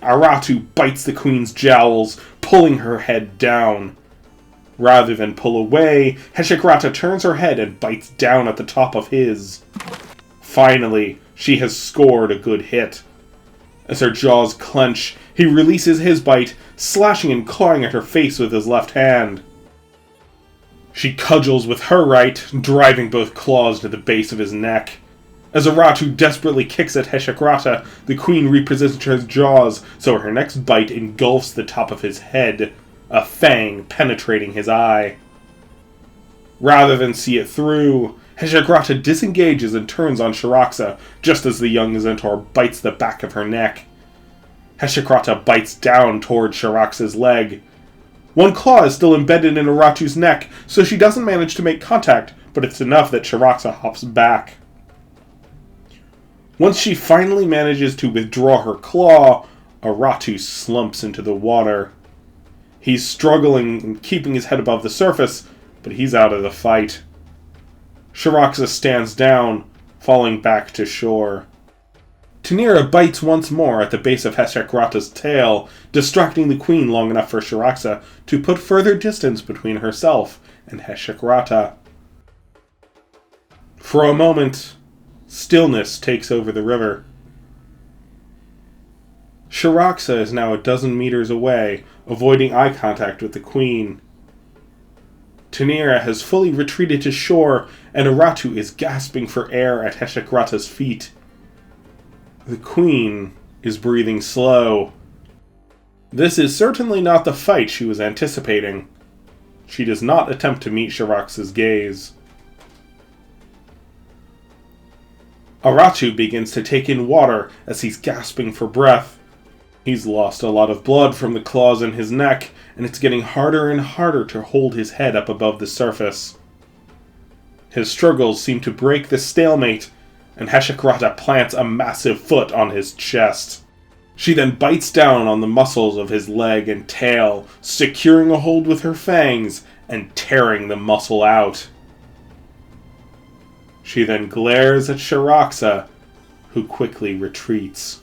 Aratu bites the queen's jowls, pulling her head down. Rather than pull away, Heshekrata turns her head and bites down at the top of his. Finally, she has scored a good hit. As her jaws clench, he releases his bite, slashing and clawing at her face with his left hand. She cudgels with her right, driving both claws to the base of his neck. As Aratu desperately kicks at Heshekrata, the queen repositions her jaws so her next bite engulfs the top of his head, a fang penetrating his eye. Rather than see it through, Heshekrata disengages and turns on Charaxa, just as the young Zentaur bites the back of her neck. Heshekrata bites down toward Charaxa's leg. One claw is still embedded in Aratu's neck, so she doesn't manage to make contact, but it's enough that Charaxa hops back. Once she finally manages to withdraw her claw, Aratu slumps into the water. He's struggling and keeping his head above the surface, but he's out of the fight. Charaxa stands down, falling back to shore. Tanira bites once more at the base of Heshekrata's tail, distracting the queen long enough for Charaxa to put further distance between herself and Heshekrata. For a moment, stillness takes over the river. Charaxa is now 12 meters away, avoiding eye contact with the queen. Tanira has fully retreated to shore, and Aratu is gasping for air at Heshekrata's feet. The queen is breathing slow. This is certainly not the fight she was anticipating. She does not attempt to meet Charaxa's gaze. Aratu begins to take in water as he's gasping for breath. He's lost a lot of blood from the claws in his neck, and it's getting harder and harder to hold his head up above the surface. His struggles seem to break the stalemate, and Heshekrata plants a massive foot on his chest. She then bites down on the muscles of his leg and tail, securing a hold with her fangs and tearing the muscle out. She then glares at Charaxa, who quickly retreats.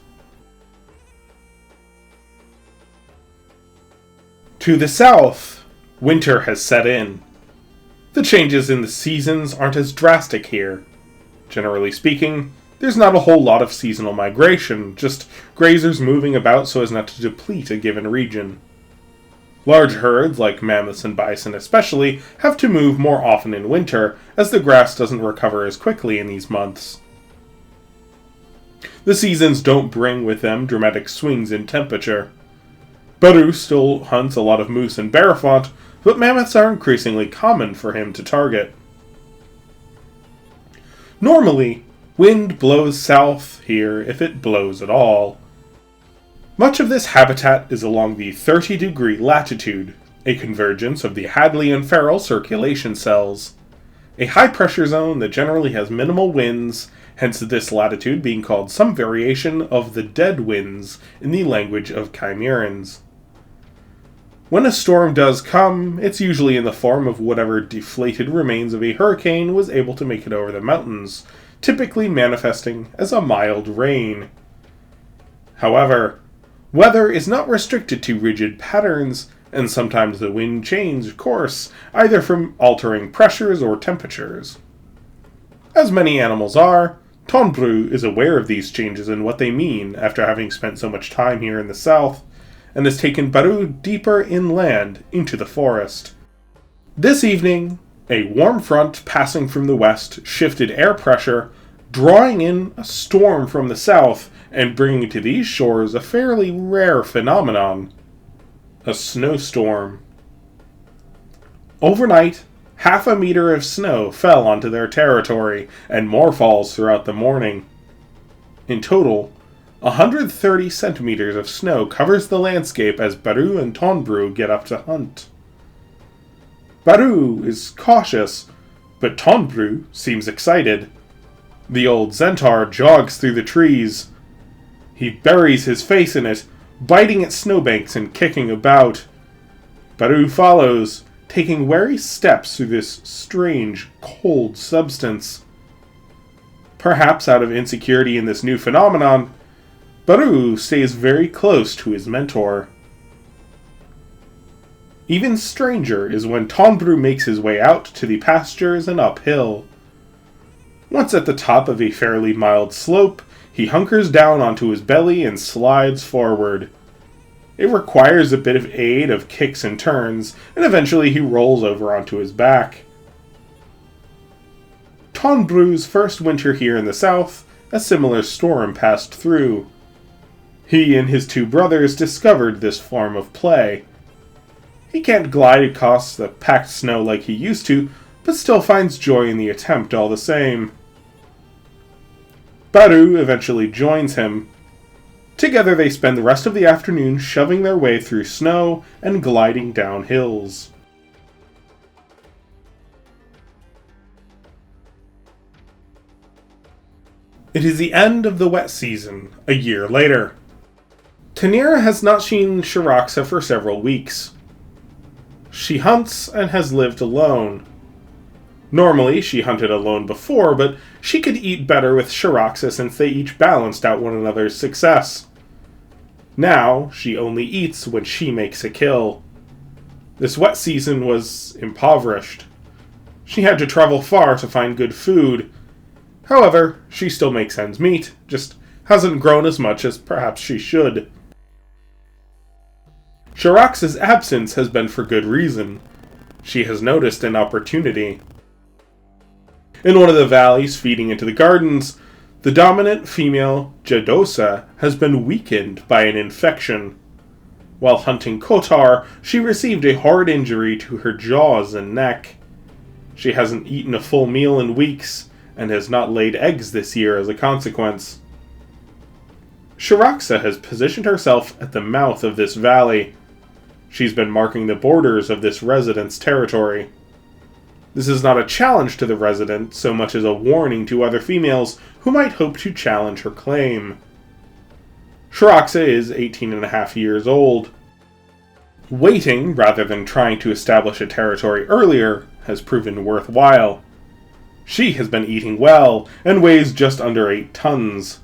To the south, winter has set in. The changes in the seasons aren't as drastic here. Generally speaking, there's not a whole lot of seasonal migration, just grazers moving about so as not to deplete a given region. Large herds, like mammoths and bison especially, have to move more often in winter, as the grass doesn't recover as quickly in these months. The seasons don't bring with them dramatic swings in temperature. Baru still hunts a lot of moose and Olifant, but mammoths are increasingly common for him to target. Normally, wind blows south here if it blows at all. Much of this habitat is along the 30-degree latitude, a convergence of the Hadley and Farrell circulation cells. A high-pressure zone that generally has minimal winds, hence this latitude being called some variation of the dead winds in the language of Chimeirans. When a storm does come, it's usually in the form of whatever deflated remains of a hurricane was able to make it over the mountains, typically manifesting as a mild rain. However, weather is not restricted to rigid patterns, and sometimes the wind changes course, either from altering pressures or temperatures. As many animals are, Tonbru is aware of these changes and what they mean after having spent so much time here in the south, and has taken Baru deeper inland into the forest. This evening, a warm front passing from the west shifted air pressure, drawing in a storm from the south and bringing to these shores a fairly rare phenomenon: a snowstorm. Overnight, 1/2 meter of snow fell onto their territory, and more falls throughout the morning. In total, 130 centimeters of snow covers the landscape as Baru and Tonbru get up to hunt. Baru is cautious, but Tonbru seems excited. The old Zentaur jogs through the trees. He buries his face in it, biting at snowbanks and kicking about. Baru follows, taking wary steps through this strange, cold substance. Perhaps out of insecurity in this new phenomenon, Baru stays very close to his mentor. Even stranger is when Tonbru makes his way out to the pastures and uphill. Once at the top of a fairly mild slope, he hunkers down onto his belly and slides forward. It requires a bit of aid of kicks and turns, and eventually he rolls over onto his back. Tonbru's first winter here in the south, a similar storm passed through. He and his two brothers discovered this form of play. He can't glide across the packed snow like he used to, but still finds joy in the attempt all the same. Baru eventually joins him. Together they spend the rest of the afternoon shoving their way through snow and gliding down hills. It is the end of the wet season, a year later. Tanira has not seen Shiraxa for several weeks. She hunts and has lived alone. Normally, she hunted alone before, but she could eat better with Shiraxa since they each balanced out one another's success. Now, she only eats when she makes a kill. This wet season was impoverished. She had to travel far to find good food. However, she still makes ends meet, just hasn't grown as much as perhaps she should. Shiraxa's absence has been for good reason. She has noticed an opportunity. In one of the valleys feeding into the gardens, the dominant female, Jadosa, has been weakened by an infection. While hunting Kotar, she received a hard injury to her jaws and neck. She hasn't eaten a full meal in weeks, and has not laid eggs this year as a consequence. Shiraxa has positioned herself at the mouth of this valley. She's been marking the borders of this resident's territory. This is not a challenge to the resident so much as a warning to other females who might hope to challenge her claim. Shiraxa is 18.5 years old. Waiting, rather than trying to establish a territory earlier, has proven worthwhile. She has been eating well, and weighs just under 8 tons.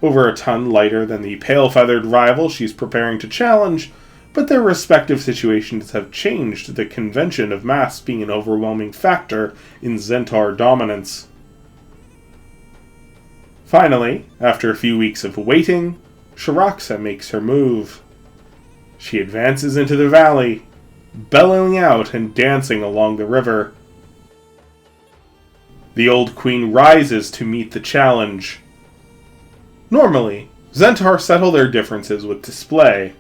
Over a ton lighter than the pale-feathered rival she's preparing to challenge, but their respective situations have changed the convention of mass being an overwhelming factor in Zentaur dominance. Finally, after a few weeks of waiting, Shiraxa makes her move. She advances into the valley, bellowing out and dancing along the river. The old queen rises to meet the challenge. Normally, Zentaur settle their differences with display.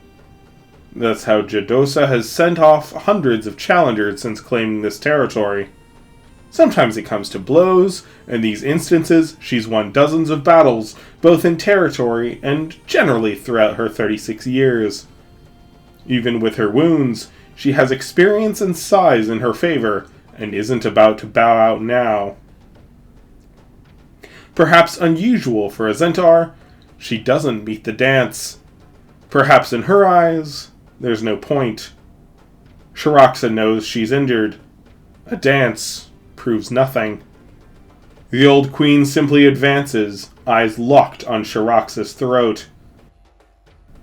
That's how Jadosa has sent off hundreds of challengers since claiming this territory. Sometimes it comes to blows, and in these instances she's won dozens of battles, both in territory and generally throughout her 36 years. Even with her wounds, she has experience and size in her favor, and isn't about to bow out now. Perhaps unusual for a Zentaur, she doesn't beat the dance. Perhaps in her eyes, there's no point. Shiraxa knows she's injured. A dance proves nothing. The old queen simply advances, eyes locked on Shiraxa's throat.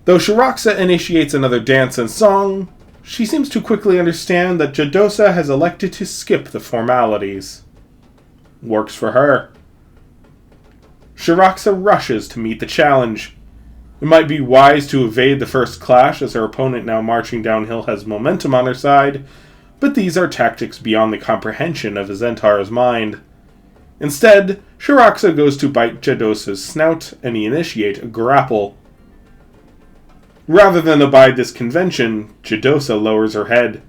Though Shiraxa initiates another dance and song, she seems to quickly understand that Jadosa has elected to skip the formalities. Works for her. Shiraxa rushes to meet the challenge. It might be wise to evade the first clash as her opponent now marching downhill has momentum on her side, but these are tactics beyond the comprehension of a Zentaur's mind. Instead, Shiraxa goes to bite Jadosa's snout and initiate a grapple. Rather than abide this convention, Jadosa lowers her head.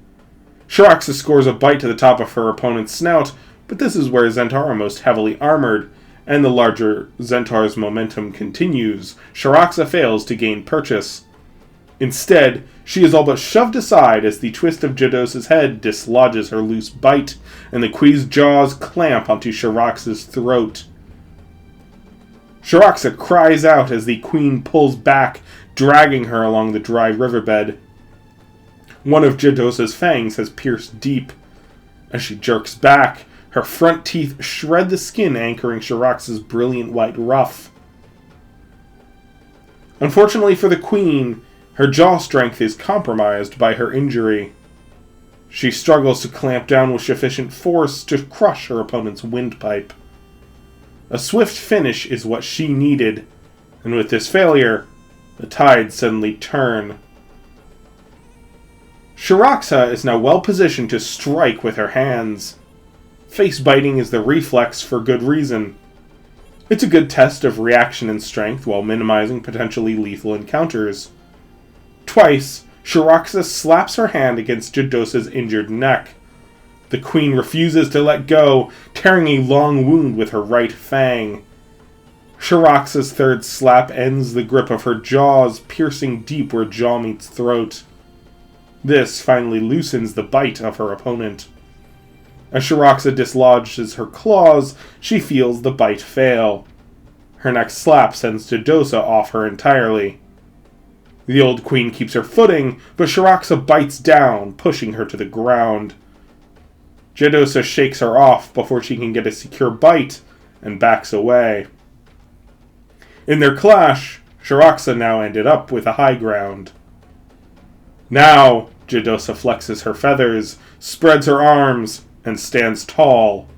Shiraxa scores a bite to the top of her opponent's snout, but this is where Zentaur are most heavily armored, and the larger Zentaur's momentum continues, Shiraxa fails to gain purchase. Instead, she is all but shoved aside as the twist of Jadosa's head dislodges her loose bite, and the Quee's jaws clamp onto Shiraxa's throat. Shiraxa cries out as the Queen pulls back, dragging her along the dry riverbed. One of Jadosa's fangs has pierced deep. As she jerks back, her front teeth shred the skin anchoring Shiraxa's brilliant white ruff. Unfortunately for the Queen, her jaw strength is compromised by her injury. She struggles to clamp down with sufficient force to crush her opponent's windpipe. A swift finish is what she needed, and with this failure, the tides suddenly turn. Shiraxa is now well positioned to strike with her hands. Face biting is the reflex for good reason. It's a good test of reaction and strength while minimizing potentially lethal encounters. Twice, Shiraxa slaps her hand against Jadosa's injured neck. The Queen refuses to let go, tearing a long wound with her right fang. Shiraxa's third slap ends the grip of her jaws, piercing deep where jaw meets throat. This finally loosens the bite of her opponent. As Shiraxa dislodges her claws, she feels the bite fail. Her next slap sends Jadosa off her entirely. The old Queen keeps her footing, but Shiraxa bites down, pushing her to the ground. Jadosa shakes her off before she can get a secure bite, and backs away. In their clash, Shiraxa now ended up with a high ground. Now, Jadosa flexes her feathers, spreads her arms, and stands tall.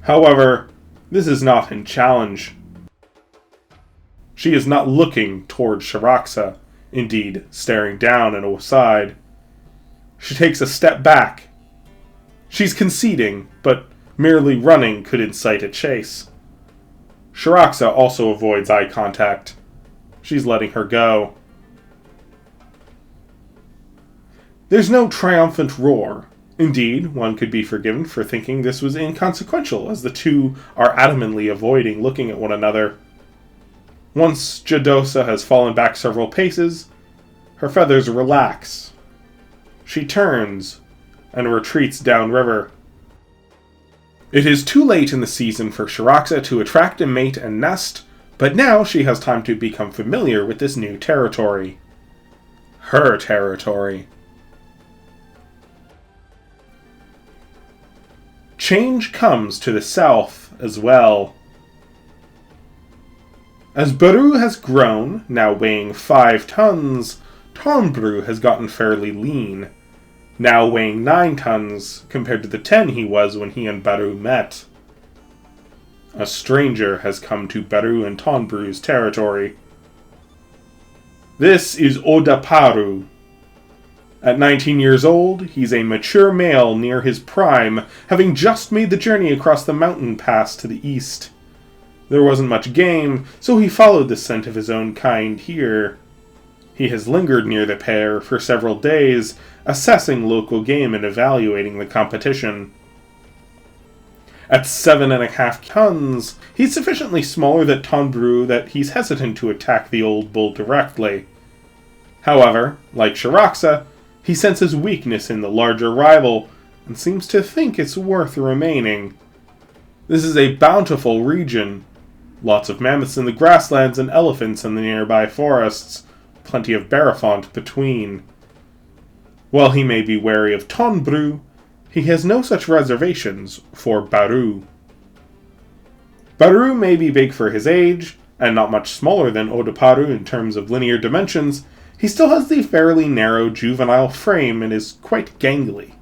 However, this is not in challenge. She is not looking toward Shiraxa, indeed staring down and aside. She takes a step back. She's conceding, but merely running could incite a chase. Shiraxa also avoids eye contact. She's letting her go. There's no triumphant roar. Indeed, one could be forgiven for thinking this was inconsequential, as the two are adamantly avoiding looking at one another. Once Jadosa has fallen back several paces, her feathers relax. She turns and retreats downriver. It is too late in the season for Shiraxa to attract a mate and nest, but now she has time to become familiar with this new territory. Her territory. Change comes to the south as well. As Baru has grown, now weighing 5 tons, Tonbru has gotten fairly lean, now weighing 9 tons compared to the 10 he was when he and Baru met. A stranger has come to Baru and Tonbru's territory. This is Odaparu. At 19 years old, he's a mature male near his prime, having just made the journey across the mountain pass to the east. There wasn't much game, so he followed the scent of his own kind here. He has lingered near the pair for several days, assessing local game and evaluating the competition. At 7.5 tons, he's sufficiently smaller than Tonbru that he's hesitant to attack the old bull directly. However, like Shiraxa, he senses weakness in the larger rival, and seems to think it's worth remaining. This is a bountiful region. Lots of mammoths in the grasslands and elephants in the nearby forests, plenty of Barafont between. While he may be wary of Tonbru, he has no such reservations for Baru. Baru may be big for his age, and not much smaller than Odaparu in terms of linear dimensions. He still has the fairly narrow juvenile frame and is quite gangly.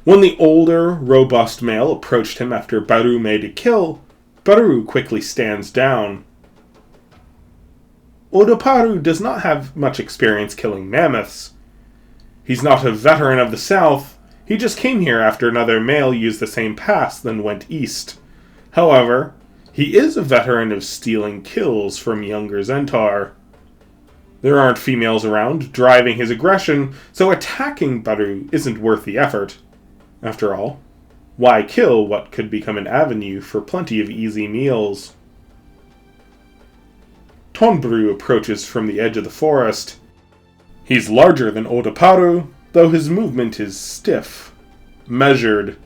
When the older, robust male approached him after Baru made a kill, Baru quickly stands down. Odaparu does not have much experience killing mammoths. He's not a veteran of the south, he just came here after another male used the same pass then went east. However, he is a veteran of stealing kills from younger Zentaur. There aren't females around driving his aggression, so attacking Baru isn't worth the effort. After all, Why kill what could become an avenue for plenty of easy meals? Tonbru approaches from the edge of the forest. He's larger than Odaparu, though his movement is stiff, measured.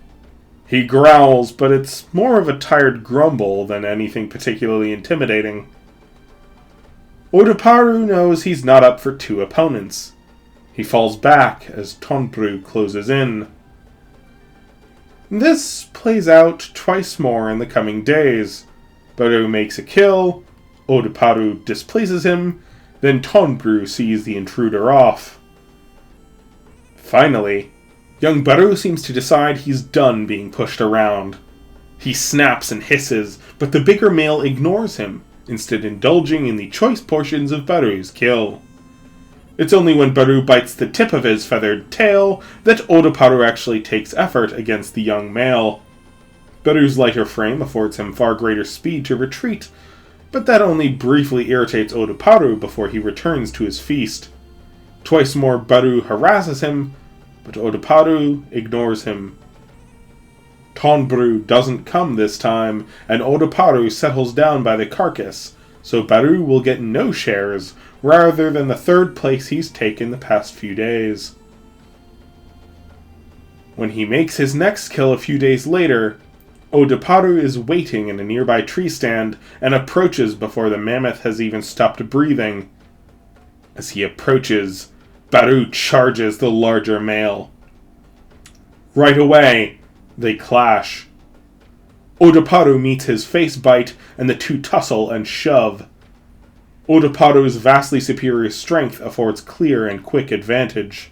He growls, but it's more of a tired grumble than anything particularly intimidating. Odaparu knows he's not up for two opponents. He falls back as Tonbru closes in. This plays out twice more in the coming days. Baru makes a kill, Odaparu displaces him, then Tonbru sees the intruder off. Finally, young Baru seems to decide he's done being pushed around. He snaps and hisses, but the bigger male ignores him, instead indulging in the choice portions of Baru's kill. It's only when Baru bites the tip of his feathered tail that Odaparu actually takes effort against the young male. Baru's lighter frame affords him far greater speed to retreat, but that only briefly irritates Odaparu before he returns to his feast. Twice more Baru harasses him, but Odaparu ignores him. Tonbru doesn't come this time, and Odaparu settles down by the carcass, so Baru will get no shares, rather than the third place he's taken the past few days. When he makes his next kill a few days later, Odaparu is waiting in a nearby tree stand and approaches before the mammoth has even stopped breathing. As he approaches, Baru charges the larger male. Right away, they clash. Odaparu meets his face bite, and the two tussle and shove. Odaparu's vastly superior strength affords clear and quick advantage.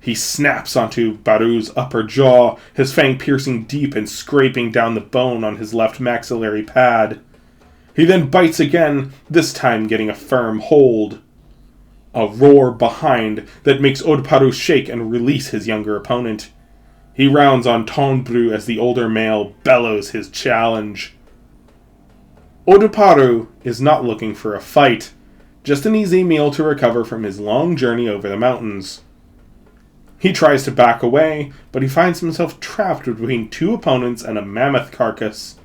He snaps onto Baru's upper jaw, his fang piercing deep and scraping down the bone on his left maxillary pad. He then bites again, this time getting a firm hold. A roar behind that makes Odaparu shake and release his younger opponent. He rounds on Tonbru as the older male bellows his challenge. Odaparu is not looking for a fight, just an easy meal to recover from his long journey over the mountains. He tries to back away, but he finds himself trapped between two opponents and a mammoth carcass.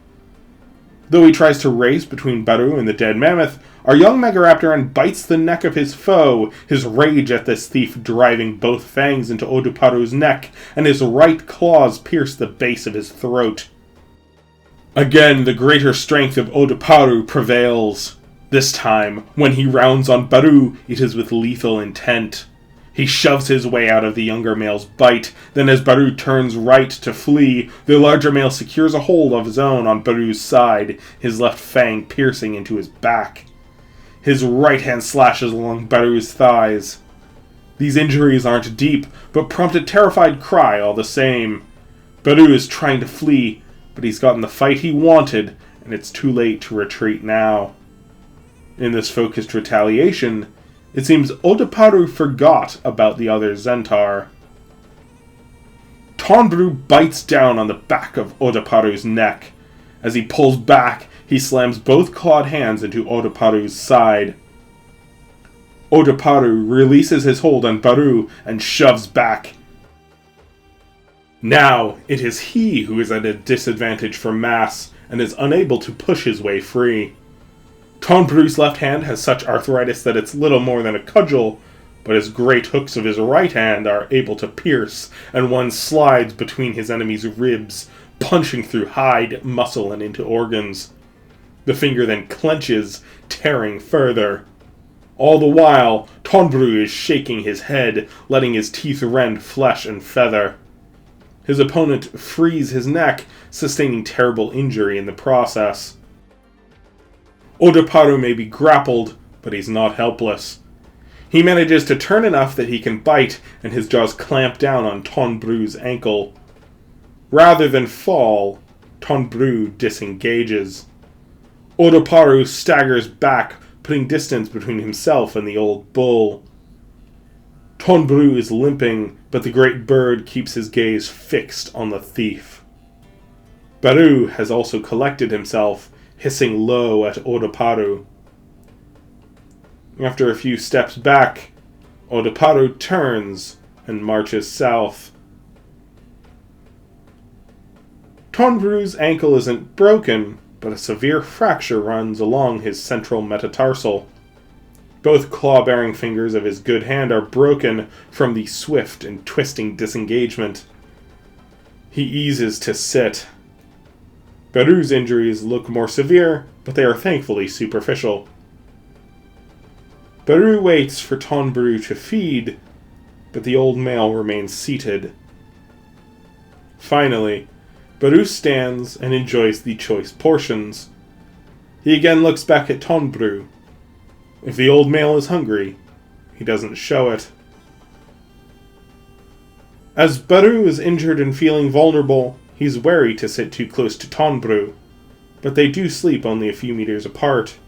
Though he tries to race between Baru and the dead mammoth, our young megaraptoran bites the neck of his foe, his rage at this thief driving both fangs into Odaparu's neck, and his right claws pierce the base of his throat. Again, the greater strength of Odaparu prevails. This time, when he rounds on Baru, it is with lethal intent. He shoves his way out of the younger male's bite, then as Baru turns right to flee, the larger male secures a hold of his own on Baru's side, his left fang piercing into his back. His right hand slashes along Baru's thighs. These injuries aren't deep, but prompt a terrified cry all the same. Baru is trying to flee, but he's gotten the fight he wanted, and it's too late to retreat now. In this focused retaliation, it seems Odaparu forgot about the other Zentaur. Tonbru bites down on the back of Odaparu's neck. As he pulls back, he slams both clawed hands into Odaparu's side. Odaparu releases his hold on Baru and shoves back. Now, it is he who is at a disadvantage for mass and is unable to push his way free. Tonbru's left hand has such arthritis that it's little more than a cudgel, but his great hooks of his right hand are able to pierce, and one slides between his enemy's ribs, punching through hide, muscle, and into organs. The finger then clenches, tearing further. All the while, Tonbru is shaking his head, letting his teeth rend flesh and feather. His opponent frees his neck, sustaining terrible injury in the process. Odaparu may be grappled, but he's not helpless. He manages to turn enough that he can bite, and his jaws clamp down on Tonbru's ankle. Rather than fall, Tonbru disengages. Odaparu staggers back, putting distance between himself and the old bull. Tonbru is limping, but the great bird keeps his gaze fixed on the thief. Baru has also collected himself, hissing low at Odaparu. After a few steps back, Odaparu turns and marches south. Tonbru's ankle isn't broken, but a severe fracture runs along his central metatarsal. Both claw-bearing fingers of his good hand are broken from the swift and twisting disengagement. He eases to sit. Baru's injuries look more severe, but they are thankfully superficial. Baru waits for Tonbru to feed, but the old male remains seated. Finally, Baru stands and enjoys the choice portions. He again looks back at Tonbru. If the old male is hungry, he doesn't show it. As Baru is injured and feeling vulnerable, he's wary to sit too close to Tonbru, but they do sleep only a few meters apart.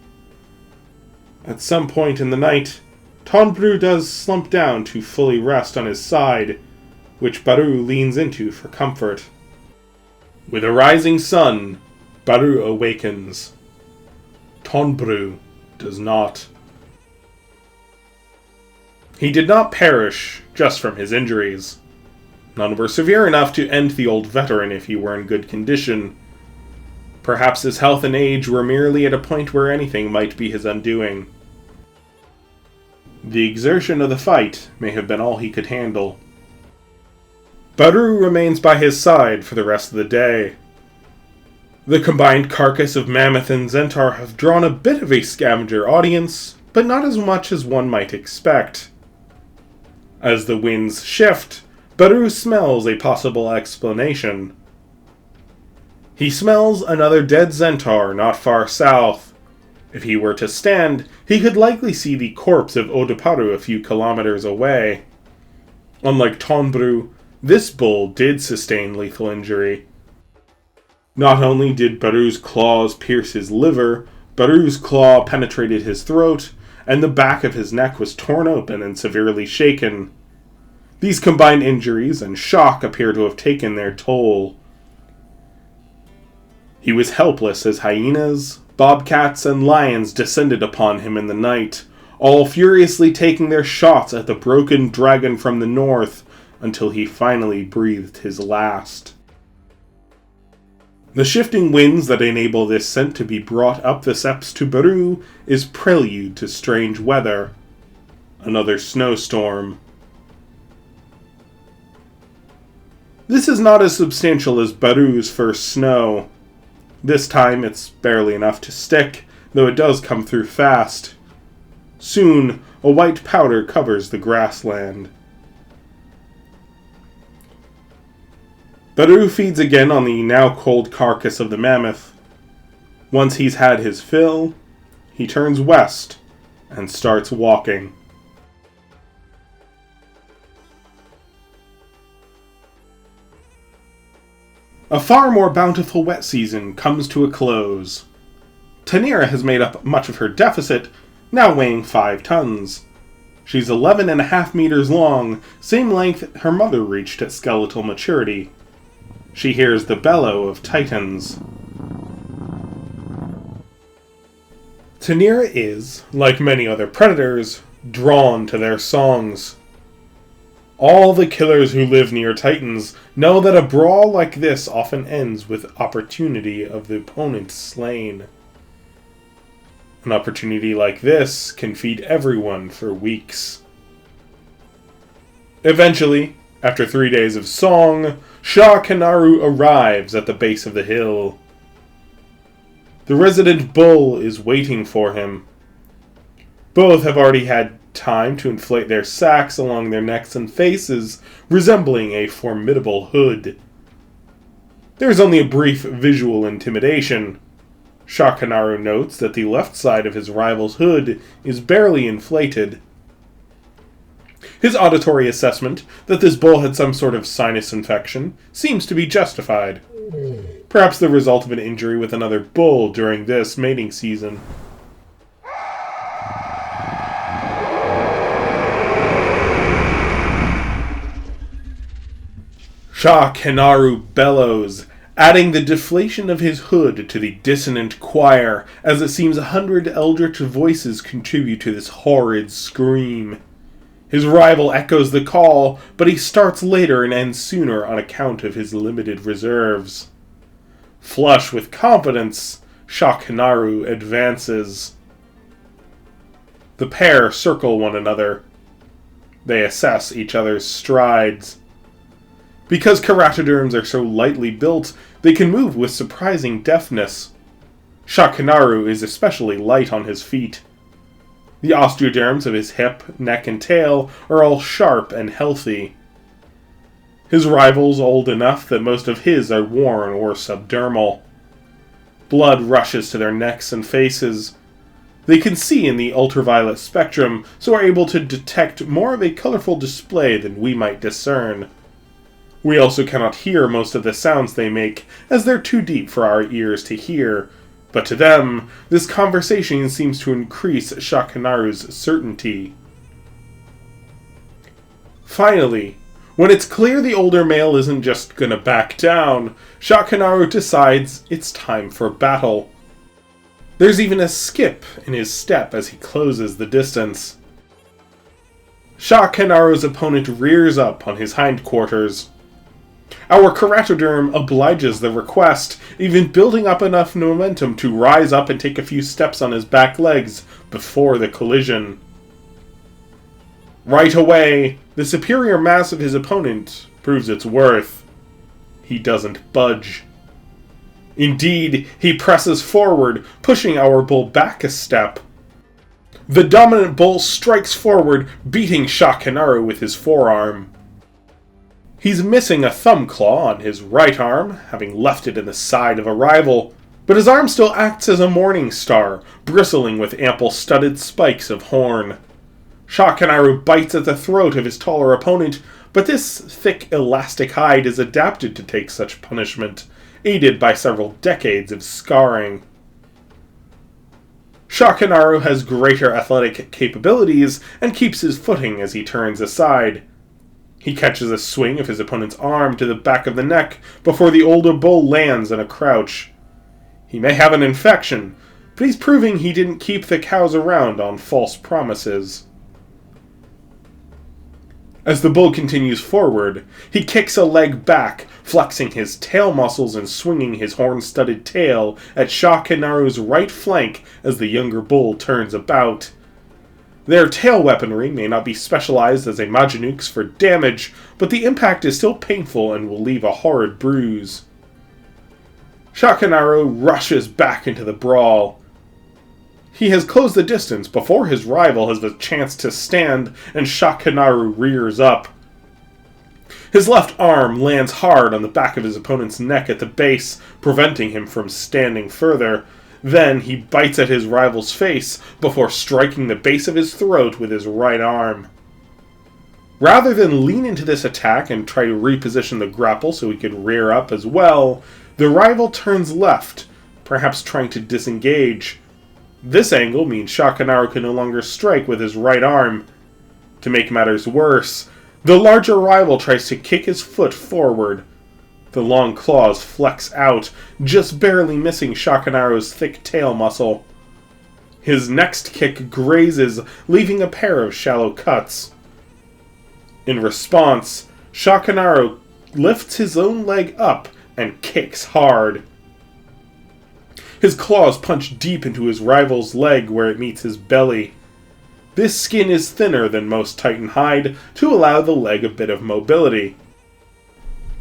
At some point in the night, Tonbru does slump down to fully rest on his side, which Baru leans into for comfort. With a rising sun, Baru awakens. Tonbru does not. He did not perish just from his injuries. None were severe enough to end the old veteran if he were in good condition. Perhaps his health and age were merely at a point where anything might be his undoing. The exertion of the fight may have been all he could handle. Baru remains by his side for the rest of the day. The combined carcass of Mammoth and Zentaur have drawn a bit of a scavenger audience, but not as much as one might expect. As the winds shift, Baru smells a possible explanation. He smells another dead Zentaur not far south. If he were to stand, he could likely see the corpse of Odoparu a few kilometers away. Unlike Tonbru, this bull did sustain lethal injury. Not only did Baru's claws pierce his liver, Baru's claw penetrated his throat, and the back of his neck was torn open and severely shaken. These combined injuries and shock appear to have taken their toll. He was helpless as hyenas, bobcats, and lions descended upon him in the night, all furiously taking their shots at the broken dragon from the north until he finally breathed his last. The shifting winds that enable this scent to be brought up the steps to Baru is prelude to strange weather. Another snowstorm. This is not as substantial as Baru's first snow. This time it's barely enough to stick, though it does come through fast. Soon, a white powder covers the grassland. Baru feeds again on the now cold carcass of the mammoth. Once he's had his fill, he turns west and starts walking. A far more bountiful wet season comes to a close. Tanira has made up much of her deficit, now weighing 5 tons. She's 11.5 meters long, same length her mother reached at skeletal maturity. She hears the bellow of titans. Tanira is, like many other predators, drawn to their songs. All the killers who live near titans know that a brawl like this often ends with opportunity of the opponent slain. An opportunity like this can feed everyone for weeks. Eventually, after 3 days of song, Shah Kanaru arrives at the base of the hill. The resident bull is waiting for him. Both have already had time to inflate their sacks along their necks and faces, resembling a formidable hood. There is only a brief visual intimidation. Shah Kanaru notes that the left side of his rival's hood is barely inflated. His auditory assessment that this bull had some sort of sinus infection seems to be justified. Perhaps the result of an injury with another bull during this mating season. Shah Kanaru bellows, adding the deflation of his hood to the dissonant choir, as it seems 100 eldritch voices contribute to this horrid scream. His rival echoes the call, but he starts later and ends sooner on account of his limited reserves. Flush with confidence, Shakanaru advances. The pair circle one another. They assess each other's strides. Because keratoderms are so lightly built, they can move with surprising deftness. Shakanaru is especially light on his feet. The osteoderms of his hip, neck, and tail are all sharp and healthy. His rival's old enough that most of his are worn or subdermal. Blood rushes to their necks and faces. They can see in the ultraviolet spectrum, so are able to detect more of a colorful display than we might discern. We also cannot hear most of the sounds they make, as they're too deep for our ears to hear, but to them, this conversation seems to increase Shakanaru's certainty. Finally, when it's clear the older male isn't just gonna back down, Shakanaru decides it's time for battle. There's even a skip in his step as he closes the distance. Shakanaru's opponent rears up on his hindquarters. Our keratoderm obliges the request, even building up enough momentum to rise up and take a few steps on his back legs before the collision. Right away, the superior mass of his opponent proves its worth. He doesn't budge. Indeed, he presses forward, pushing our bull back a step. The dominant bull strikes forward, beating Shakanaru with his forearm. He's missing a thumb claw on his right arm, having left it in the side of a rival, but his arm still acts as a morning star, bristling with ample studded spikes of horn. Shakanaru bites at the throat of his taller opponent, but this thick elastic hide is adapted to take such punishment, aided by several decades of scarring. Shakanaru has greater athletic capabilities and keeps his footing as he turns aside. He catches a swing of his opponent's arm to the back of the neck before the older bull lands in a crouch. He may have an infection, but he's proving he didn't keep the cows around on false promises. As the bull continues forward, he kicks a leg back, flexing his tail muscles and swinging his horn-studded tail at Shakanaru's right flank as the younger bull turns about. Their tail weaponry may not be specialized as a Majinuk's for damage, but the impact is still painful and will leave a horrid bruise. Shakanaru rushes back into the brawl. He has closed the distance before his rival has the chance to stand, and Shakanaru rears up. His left arm lands hard on the back of his opponent's neck at the base, preventing him from standing further. Then he bites at his rival's face before striking the base of his throat with his right arm. Rather than lean into this attack and try to reposition the grapple so he could rear up as well, the rival turns left, perhaps trying to disengage. This angle means Shakanaru can no longer strike with his right arm. To make matters worse, the larger rival tries to kick his foot forward. The long claws flex out, just barely missing Shakanaru's thick tail muscle. His next kick grazes, leaving a pair of shallow cuts. In response, Shakanaru lifts his own leg up and kicks hard. His claws punch deep into his rival's leg where it meets his belly. This skin is thinner than most Titan hide to allow the leg a bit of mobility.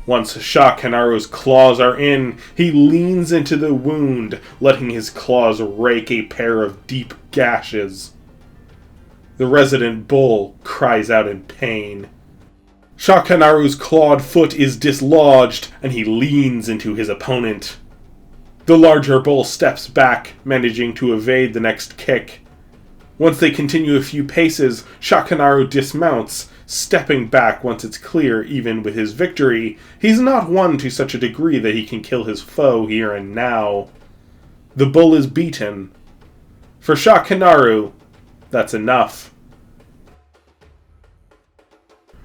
Once Shakanaru's claws are in, he leans into the wound, letting his claws rake a pair of deep gashes. The resident bull cries out in pain. Shakanaru's clawed foot is dislodged, and he leans into his opponent. The larger bull steps back, managing to evade the next kick. Once they continue a few paces, Shakanaru dismounts, stepping back once it's clear even with his victory. He's not one to such a degree that he can kill his foe here and now. The bull is beaten. For Shakanaru, that's enough.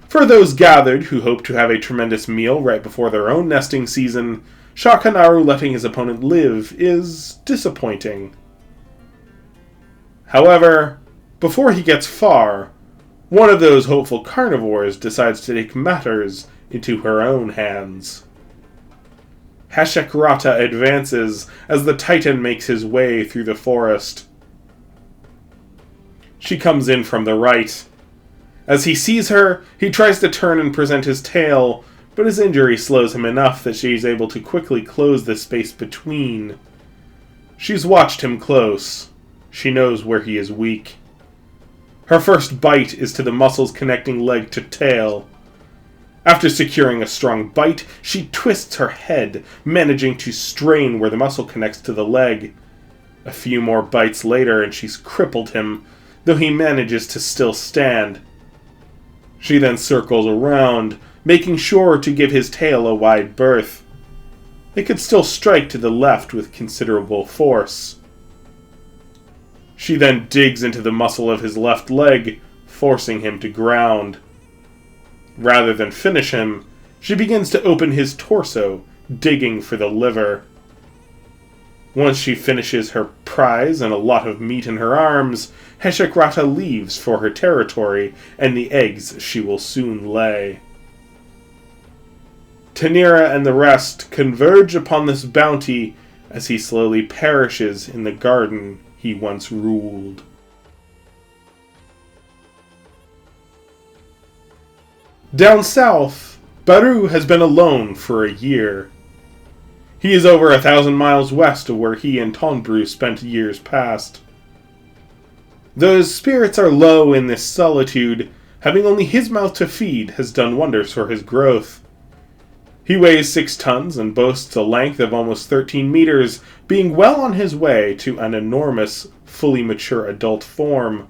For those gathered who hope to have a tremendous meal right before their own nesting season, Shakanaru letting his opponent live is disappointing. However, before he gets far, one of those hopeful carnivores decides to take matters into her own hands. Heshekrata advances as the Titan makes his way through the forest. She comes in from the right. As he sees her, he tries to turn and present his tail, but his injury slows him enough that she is able to quickly close the space between. She's watched him close. She knows where he is weak. Her first bite is to the muscles connecting leg to tail. After securing a strong bite, she twists her head, managing to strain where the muscle connects to the leg. A few more bites later and she's crippled him, though he manages to still stand. She then circles around, making sure to give his tail a wide berth. It could still strike to the left with considerable force. She then digs into the muscle of his left leg, forcing him to ground. Rather than finish him, she begins to open his torso, digging for the liver. Once she finishes her prize and a lot of meat in her arms, Heshekrata leaves for her territory and the eggs she will soon lay. Tanira and the rest converge upon this bounty as he slowly perishes in the garden he once ruled. Down south, Baru has been alone for a year. He is over 1,000 miles west of where he and Tonbru spent years past. Though his spirits are low in this solitude, having only his mouth to feed has done wonders for his growth. He weighs 6 tons and boasts a length of almost 13 meters, being well on his way to an enormous, fully mature adult form.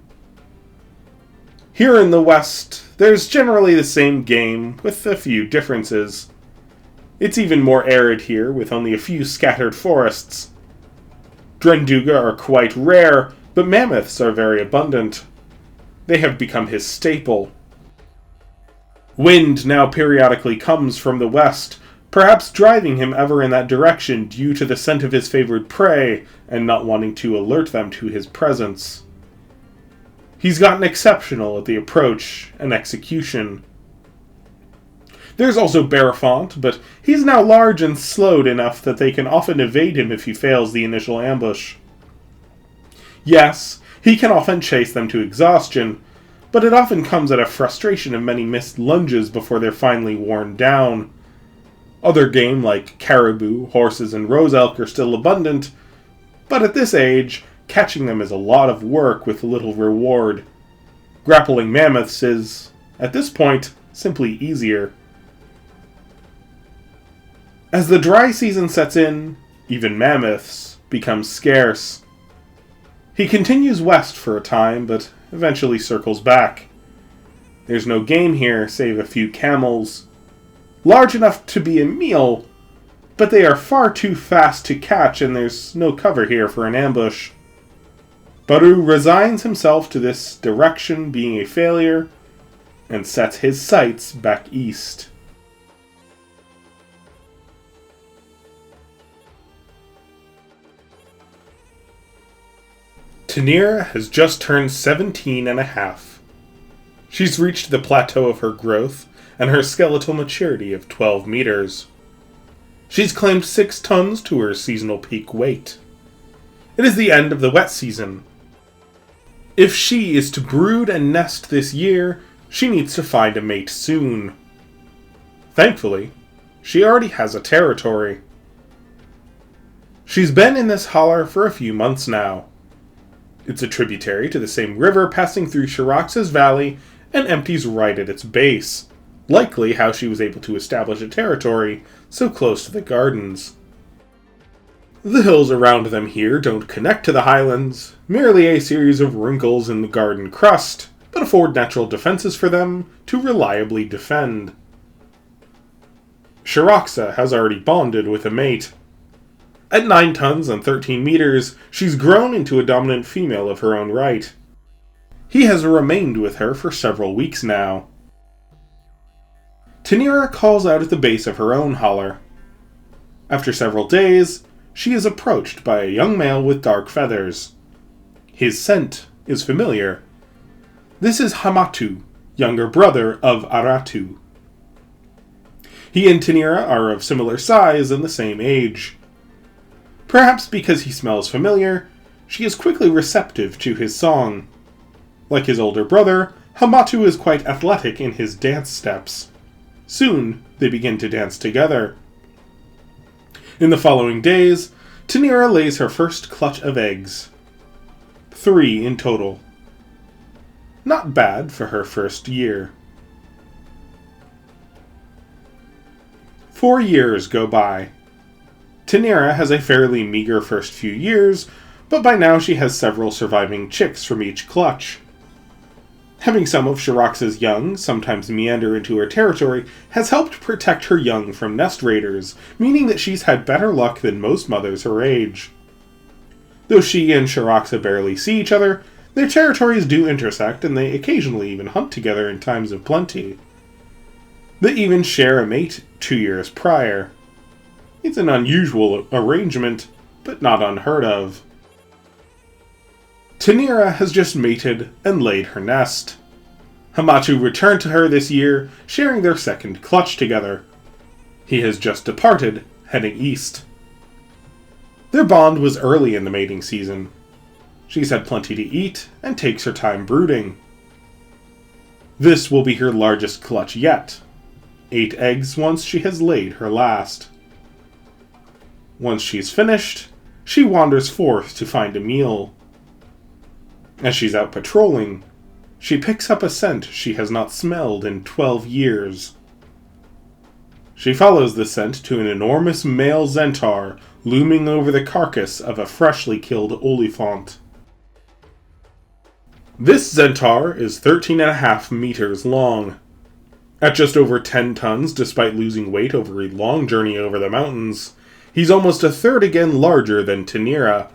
Here in the West, there's generally the same game, with a few differences. It's even more arid here, with only a few scattered forests. Drenduga are quite rare, but mammoths are very abundant. They have become his staple. Wind now periodically comes from the west, perhaps driving him ever in that direction due to the scent of his favored prey and not wanting to alert them to his presence. He's gotten exceptional at the approach and execution. There's also Olifant, but he's now large and slowed enough that they can often evade him if he fails the initial ambush. Yes, he can often chase them to exhaustion, but it often comes at a frustration of many missed lunges before they're finally worn down. Other game like caribou, horses, and rose elk are still abundant, but at this age, catching them is a lot of work with little reward. Grappling mammoths is, at this point, simply easier. As the dry season sets in, even mammoths become scarce. He continues west for a time, but eventually circles back. There's no game here save a few camels. Large enough to be a meal, but they are far too fast to catch and there's no cover here for an ambush. Baru resigns himself to this direction being a failure and sets his sights back east. Tanira has just turned 17 and a half. She's reached the plateau of her growth and her skeletal maturity of 12 meters. She's claimed 6 tons to her seasonal peak weight. It is the end of the wet season. If she is to brood and nest this year, she needs to find a mate soon. Thankfully, she already has a territory. She's been in this holler for a few months now. It's a tributary to the same river passing through Shirax's valley and empties right at its base, likely how she was able to establish a territory so close to the gardens. The hills around them here don't connect to the highlands, merely a series of wrinkles in the garden crust, but afford natural defenses for them to reliably defend. Shiraxa has already bonded with a mate. At 9 tons and 13 meters, she's grown into a dominant female of her own right. He has remained with her for several weeks now. Tanira calls out at the base of her own holler. After several days, she is approached by a young male with dark feathers. His scent is familiar. This is Hamatu, younger brother of Aratu. He and Tanira are of similar size and the same age. Perhaps because he smells familiar, she is quickly receptive to his song. Like his older brother, Hamatu is quite athletic in his dance steps. Soon, they begin to dance together. In the following days, Tanira lays her first clutch of eggs. 3 in total. Not bad for her first year. 4 years go by. Tanira has a fairly meager first few years, but by now she has several surviving chicks from each clutch. Having some of Shirax's young sometimes meander into her territory has helped protect her young from nest raiders, meaning that she's had better luck than most mothers her age. Though she and Shiraxa barely see each other, their territories do intersect and they occasionally even hunt together in times of plenty. They even share a mate 2 years prior. It's an unusual arrangement, but not unheard of. Tanira has just mated and laid her nest. Hamatu returned to her this year, sharing their second clutch together. He has just departed, heading east. Their bond was early in the mating season. She's had plenty to eat and takes her time brooding. This will be her largest clutch yet. 8 eggs once she has laid her last. Once she's finished, she wanders forth to find a meal. As she's out patrolling, she picks up a scent she has not smelled in 12 years. She follows the scent to an enormous male Zentaur looming over the carcass of a freshly killed Olifant. This Zentaur is 13.5 meters long. At just over 10 tons, despite losing weight over a long journey over the mountains, he's almost a third again larger than Tanira.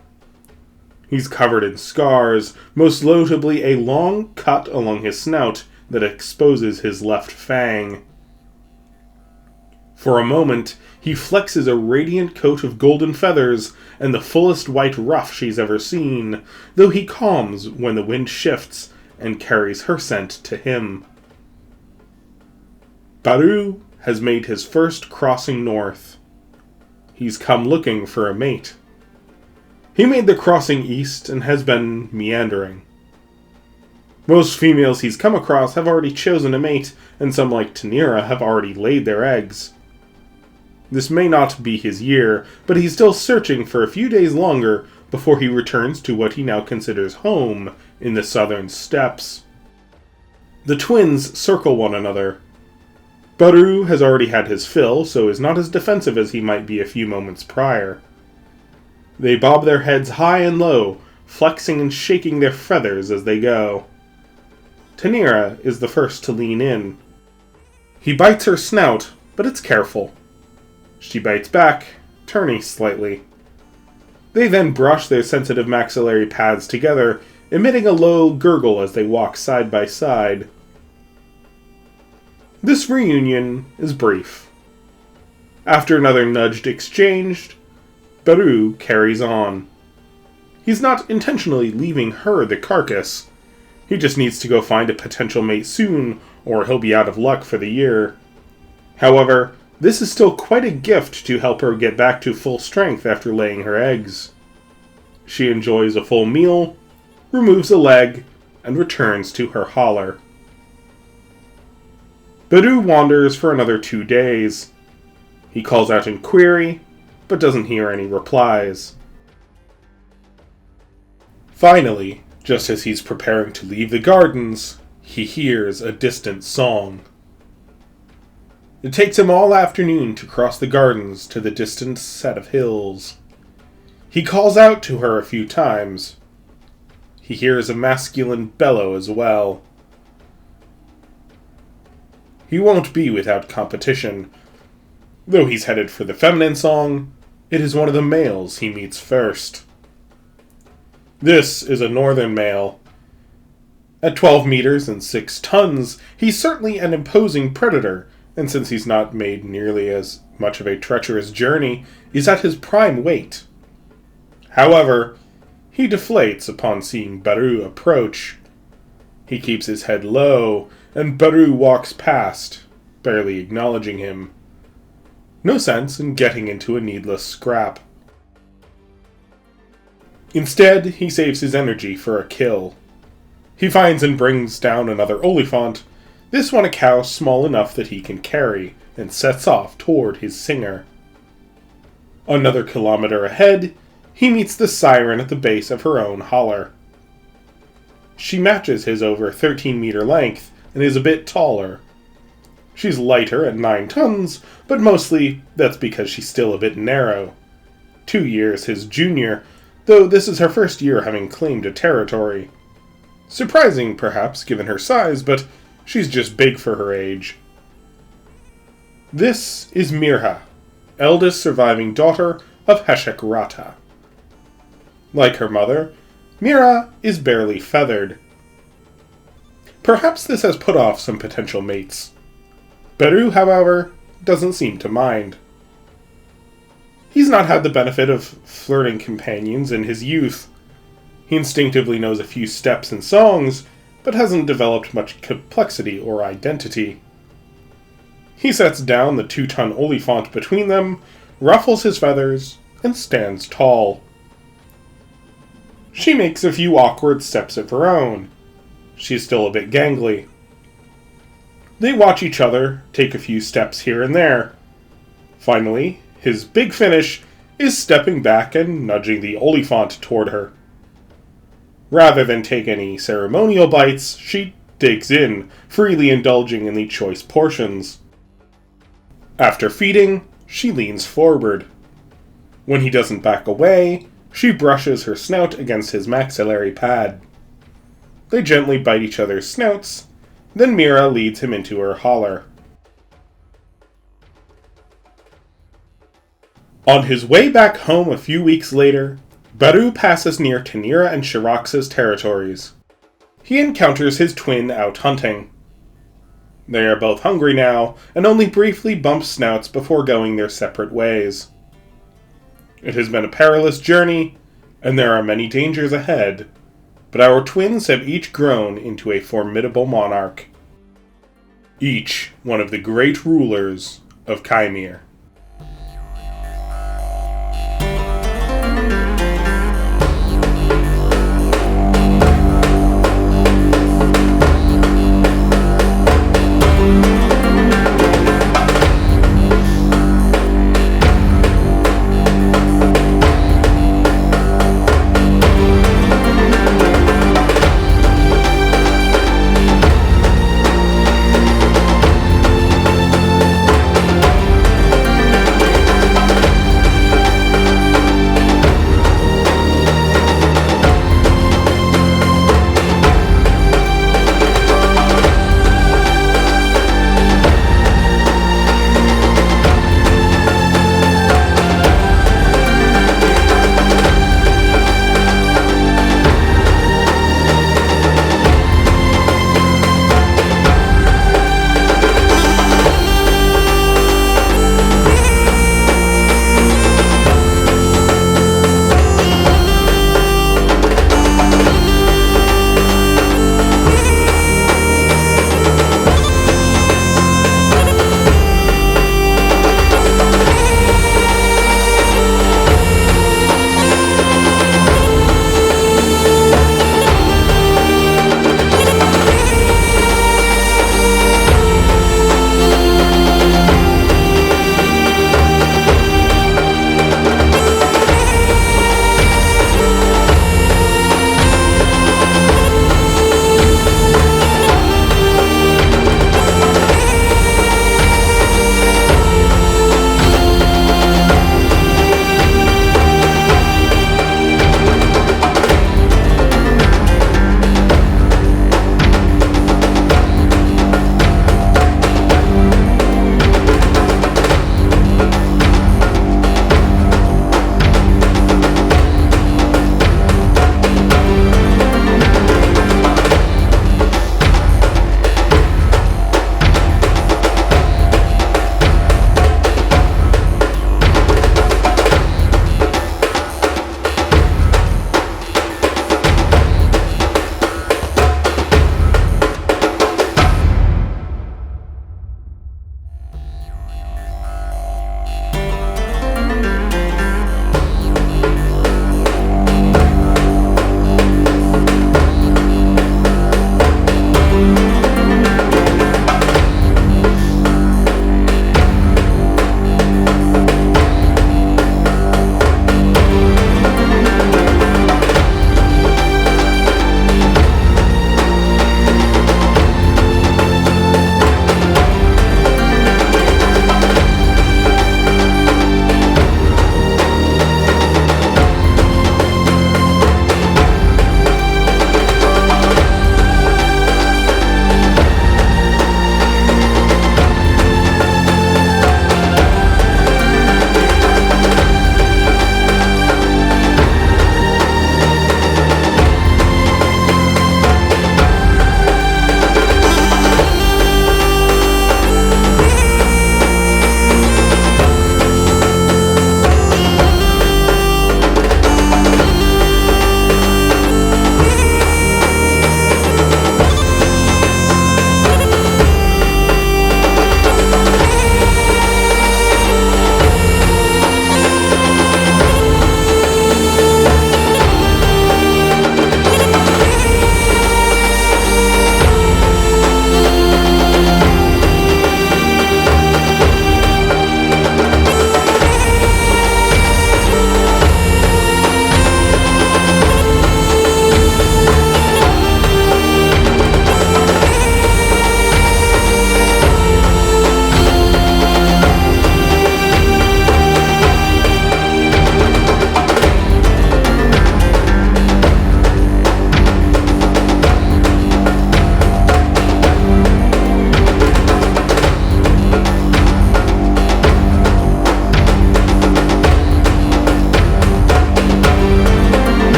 He's covered in scars, most notably a long cut along his snout that exposes his left fang. For a moment, he flexes a radiant coat of golden feathers and the fullest white ruff she's ever seen, though he calms when the wind shifts and carries her scent to him. Baru has made his first crossing north. He's come looking for a mate. He made the crossing east and has been meandering. Most females he's come across have already chosen a mate, and some like Tanira have already laid their eggs. This may not be his year, but he's still searching for a few days longer before he returns to what he now considers home in the southern steppes. The twins circle one another. Baru has already had his fill, so is not as defensive as he might be a few moments prior. They bob their heads high and low, flexing and shaking their feathers as they go. Tanira is the first to lean in. He bites her snout, but it's careful. She bites back, turning slightly. They then brush their sensitive maxillary pads together, emitting a low gurgle as they walk side by side. This reunion is brief. After another nudged exchanged, Baru carries on. He's not intentionally leaving her the carcass. He just needs to go find a potential mate soon, or he'll be out of luck for the year. However, this is still quite a gift to help her get back to full strength after laying her eggs. She enjoys a full meal, removes a leg, and returns to her holler. Baru wanders for another 2 days. He calls out in query, but doesn't hear any replies. Finally, just as he's preparing to leave the gardens, he hears a distant song. It takes him all afternoon to cross the gardens to the distant set of hills. He calls out to her a few times. He hears a masculine bellow as well. He won't be without competition. Though he's headed for the feminine song, it is one of the males he meets first. This is a northern male. At 12 meters and 6 tons, he's certainly an imposing predator, and since he's not made nearly as much of a treacherous journey, is at his prime weight. However, he deflates upon seeing Baru approach. He keeps his head low, and Baru walks past, barely acknowledging him. No sense in getting into a needless scrap. Instead, he saves his energy for a kill. He finds and brings down another Olifant, this one a cow small enough that he can carry, and sets off toward his singer. Another kilometer ahead, he meets the siren at the base of her own holler. She matches his over 13-meter length and is a bit taller. She's lighter at 9 tons, but mostly that's because she's still a bit narrow. 2 years his junior, though this is her first year having claimed a territory. Surprising, perhaps, given her size, but she's just big for her age. This is Mirha, eldest surviving daughter of Heshek-Rata. Like her mother, Mirha is barely feathered. Perhaps this has put off some potential mates. Beru, however, doesn't seem to mind. He's not had the benefit of flirting companions in his youth. He instinctively knows a few steps and songs, but hasn't developed much complexity or identity. He sets down the 2-ton Olifant between them, ruffles his feathers, and stands tall. She makes a few awkward steps of her own. She's still a bit gangly. They watch each other take a few steps here and there. Finally, his big finish is stepping back and nudging the Olifant toward her. Rather than take any ceremonial bites, she digs in, freely indulging in the choice portions. After feeding, she leans forward. When he doesn't back away, she brushes her snout against his maxillary pad. They gently bite each other's snouts, then Mirha leads him into her holler. On his way back home a few weeks later, Beru passes near Tanira and Shirax's territories. He encounters his twin out hunting. They are both hungry now, and only briefly bump snouts before going their separate ways. It has been a perilous journey, and there are many dangers ahead, but our twins have each grown into a formidable monarch. Each one of the great rulers of Chimeir.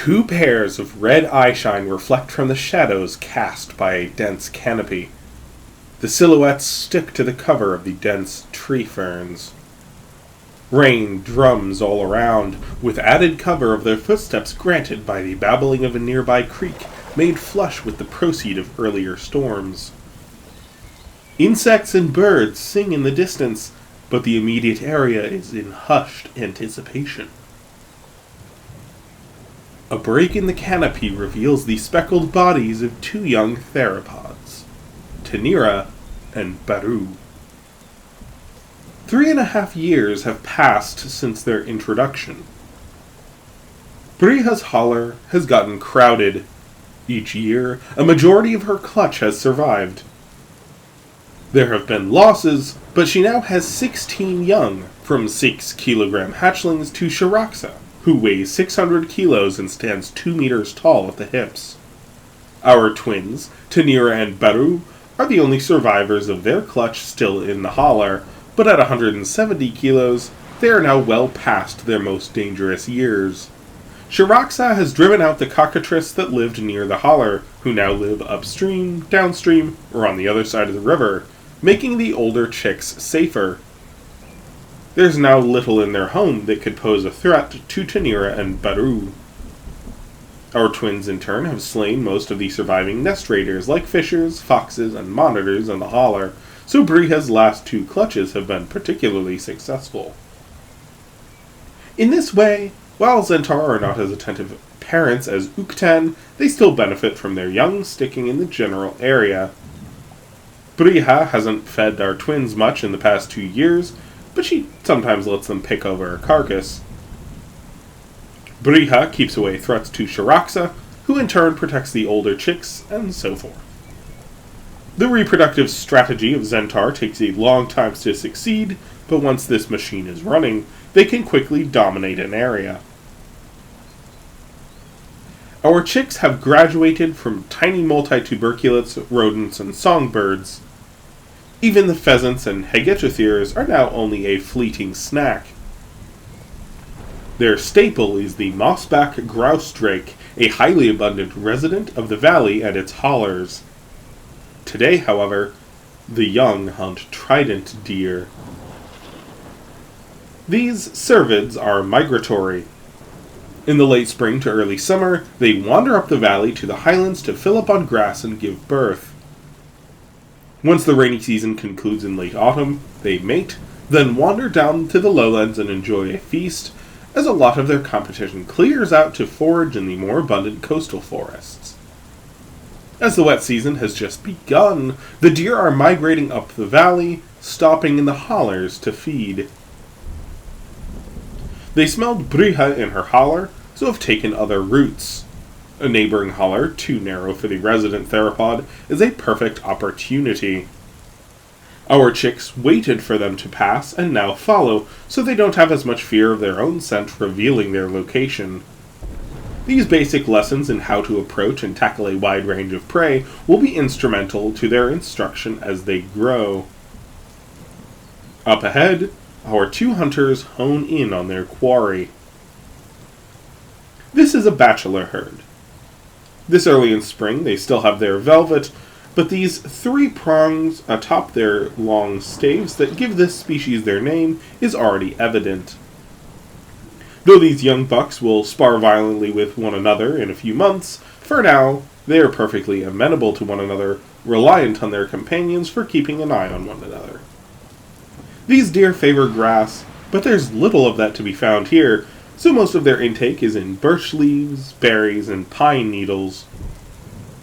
Two pairs of red eyeshine reflect from the shadows cast by a dense canopy. The silhouettes stick to the cover of the dense tree ferns. Rain drums all around, with added cover of their footsteps granted by the babbling of a nearby creek made flush with the proceed of earlier storms. Insects and birds sing in the distance, but the immediate area is in hushed anticipation. A break in the canopy reveals the speckled bodies of two young theropods, Tanira and Baru. 3.5 years have passed since their introduction. Briha's holler has gotten crowded. Each year, a majority of her clutch has survived. There have been losses, but she now has 16 young, from 6-kilogram hatchlings to Shiraxa, who weighs 600 kilos and stands 2 meters tall at the hips. Our twins, Tanira and Baru, are the only survivors of their clutch still in the holler, but at 170 kilos, they are now well past their most dangerous years. Shiraxa has driven out the cockatrice that lived near the holler, who now live upstream, downstream, or on the other side of the river, making the older chicks safer. There's now little in their home that could pose a threat to Tanira and Baru. Our twins, in turn, have slain most of the surviving nest raiders like fishers, foxes, and monitors in the holler, so Briha's last 2 clutches have been particularly successful. In this way, while Zentaur are not as attentive parents as uktan, they still benefit from their young sticking in the general area. Briha hasn't fed our twins much in the past 2 years, but she sometimes lets them pick over a carcass. Briha keeps away threats to Shiraxa, who in turn protects the older chicks, and so forth. The reproductive strategy of Zentaur takes a long time to succeed, but once this machine is running, they can quickly dominate an area. Our chicks have graduated from tiny multituberculates, rodents, and songbirds. Even the pheasants and hegetathirs are now only a fleeting snack. Their staple is the mossback grouse drake, a highly abundant resident of the valley and its hollers. Today, however, the young hunt trident deer. These cervids are migratory. In the late spring to early summer, they wander up the valley to the highlands to fill up on grass and give birth. Once the rainy season concludes in late autumn, they mate, then wander down to the lowlands and enjoy a feast, as a lot of their competition clears out to forage in the more abundant coastal forests. As the wet season has just begun, the deer are migrating up the valley, stopping in the hollers to feed. They smelled Briha in her holler, so have taken other routes. A neighboring holler, too narrow for the resident theropod, is a perfect opportunity. Our chicks waited for them to pass and now follow, so they don't have as much fear of their own scent revealing their location. These basic lessons in how to approach and tackle a wide range of prey will be instrumental to their instruction as they grow. Up ahead, our 2 hunters hone in on their quarry. This is a bachelor herd. This early in spring, they still have their velvet, but these 3 prongs atop their long staves that give this species their name is already evident. Though these young bucks will spar violently with one another in a few months, for now, they are perfectly amenable to one another, reliant on their companions for keeping an eye on one another. These deer favor grass, but there's little of that to be found here, so most of their intake is in birch leaves, berries, and pine needles.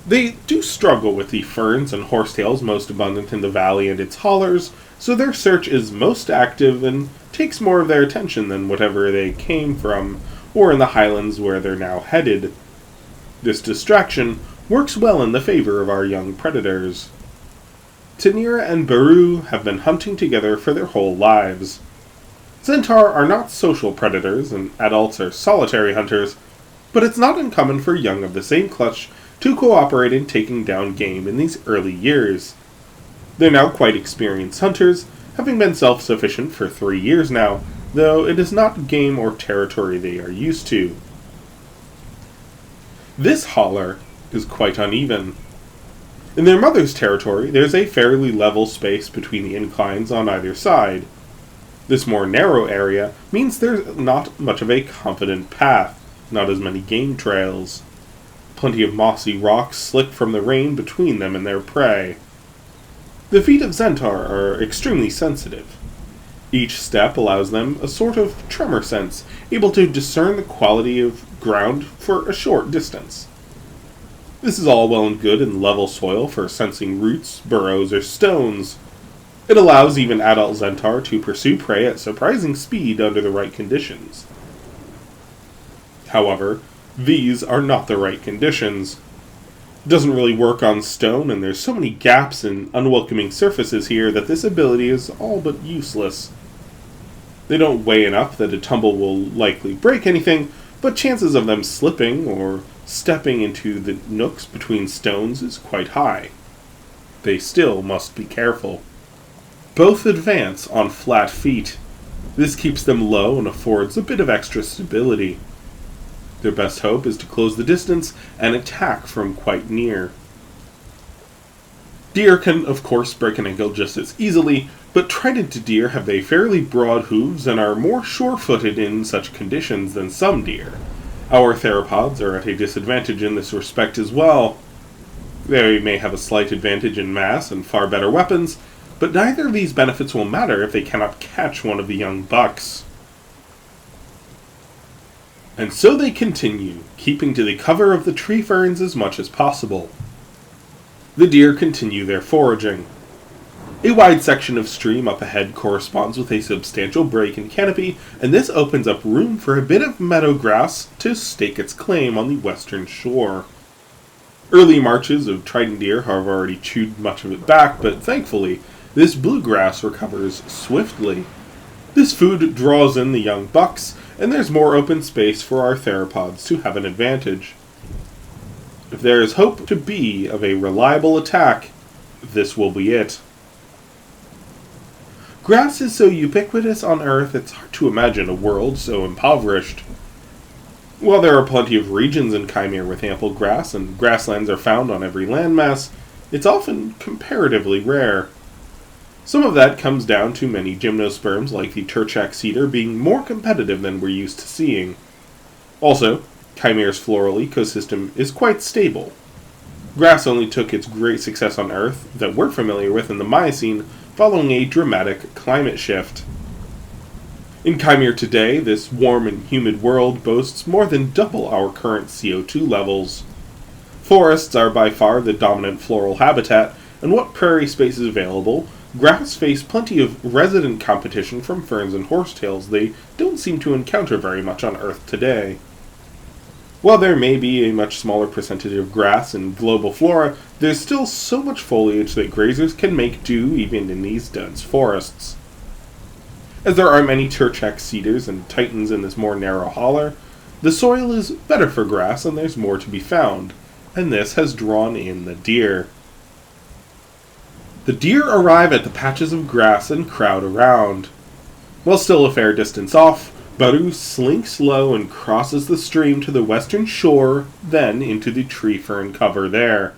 They do struggle with the ferns and horsetails most abundant in the valley and its hollers, so their search is most active and takes more of their attention than whatever they came from, or in the highlands where they're now headed. This distraction works well in the favor of our young predators. Tanira and Baru have been hunting together for their whole lives. Zentaur are not social predators, and adults are solitary hunters, but it's not uncommon for young of the same clutch to cooperate in taking down game in these early years. They're now quite experienced hunters, having been self-sufficient for 3 years now, though it is not game or territory they are used to. This holler is quite uneven. In their mother's territory, there's a fairly level space between the inclines on either side. This more narrow area means there's not much of a confident path, not as many game trails. Plenty of mossy rocks slick from the rain between them and their prey. The feet of Zentaur are extremely sensitive. Each step allows them a sort of tremor sense, able to discern the quality of ground for a short distance. This is all well and good in level soil for sensing roots, burrows, or stones. It allows even adult Zentaur to pursue prey at surprising speed under the right conditions. However, these are not the right conditions. It doesn't really work on stone, and there's so many gaps and unwelcoming surfaces here that this ability is all but useless. They don't weigh enough that a tumble will likely break anything, but chances of them slipping or stepping into the nooks between stones is quite high. They still must be careful. Both advance on flat feet. This keeps them low and affords a bit of extra stability. Their best hope is to close the distance and attack from quite near. Deer can, of course, break an ankle just as easily, but trident deer have a fairly broad hooves and are more sure-footed in such conditions than some deer. Our theropods are at a disadvantage in this respect as well. They may have a slight advantage in mass and far better weapons, but neither of these benefits will matter if they cannot catch one of the young bucks. And so they continue, keeping to the cover of the tree ferns as much as possible. The deer continue their foraging. A wide section of stream up ahead corresponds with a substantial break in canopy, and this opens up room for a bit of meadow grass to stake its claim on the western shore. Early marches of trident deer have already chewed much of it back, but thankfully, this bluegrass recovers swiftly. This food draws in the young bucks, and there's more open space for our theropods to have an advantage. If there is hope to be of a reliable attack, this will be it. Grass is so ubiquitous on Earth, it's hard to imagine a world so impoverished. While there are plenty of regions in Chimeir with ample grass, and grasslands are found on every landmass, it's often comparatively rare. Some of that comes down to many gymnosperms like the Turchak cedar being more competitive than we're used to seeing. Also, Chimeir's floral ecosystem is quite stable. Grass only took its great success on Earth, that we're familiar with in the Miocene, following a dramatic climate shift. In Chimeir today, this warm and humid world boasts more than double our current CO2 levels. Forests are by far the dominant floral habitat, and what prairie space is available, grass face plenty of resident competition from ferns and horsetails they don't seem to encounter very much on Earth today. While there may be a much smaller percentage of grass in global flora, there's still so much foliage that grazers can make do even in these dense forests. As there are many Turchak cedars and titans in this more narrow holler, the soil is better for grass and there's more to be found, and this has drawn in the deer. The deer arrive at the patches of grass and crowd around. While still a fair distance off, Baru slinks low and crosses the stream to the western shore, then into the tree fern cover there.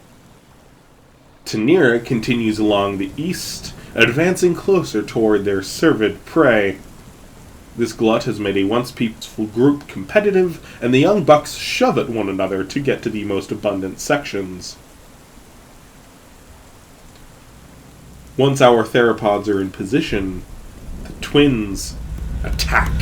Tanira continues along the east, advancing closer toward their cervid prey. This glut has made a once peaceful group competitive, and the young bucks shove at one another to get to the most abundant sections. Once our theropods are in position, the twins attack.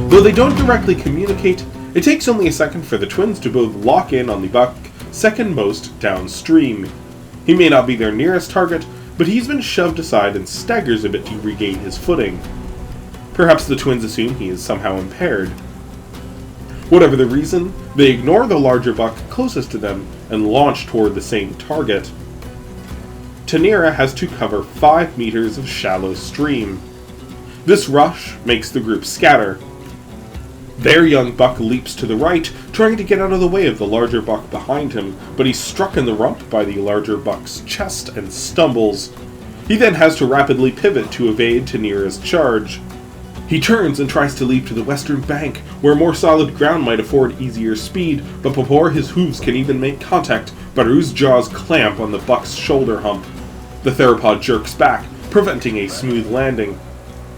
Though they don't directly communicate, it takes only a second for the twins to both lock in on the buck second most downstream. He may not be their nearest target, but he's been shoved aside and staggers a bit to regain his footing. Perhaps the twins assume he is somehow impaired. Whatever the reason, they ignore the larger buck closest to them and launch toward the same target. Tanira has to cover 5 meters of shallow stream. This rush makes the group scatter. Their young buck leaps to the right, trying to get out of the way of the larger buck behind him, but he's struck in the rump by the larger buck's chest and stumbles. He then has to rapidly pivot to evade Tanira's charge. He turns and tries to leap to the western bank, where more solid ground might afford easier speed, but before his hooves can even make contact, Baru's jaws clamp on the buck's shoulder hump. The theropod jerks back, preventing a smooth landing.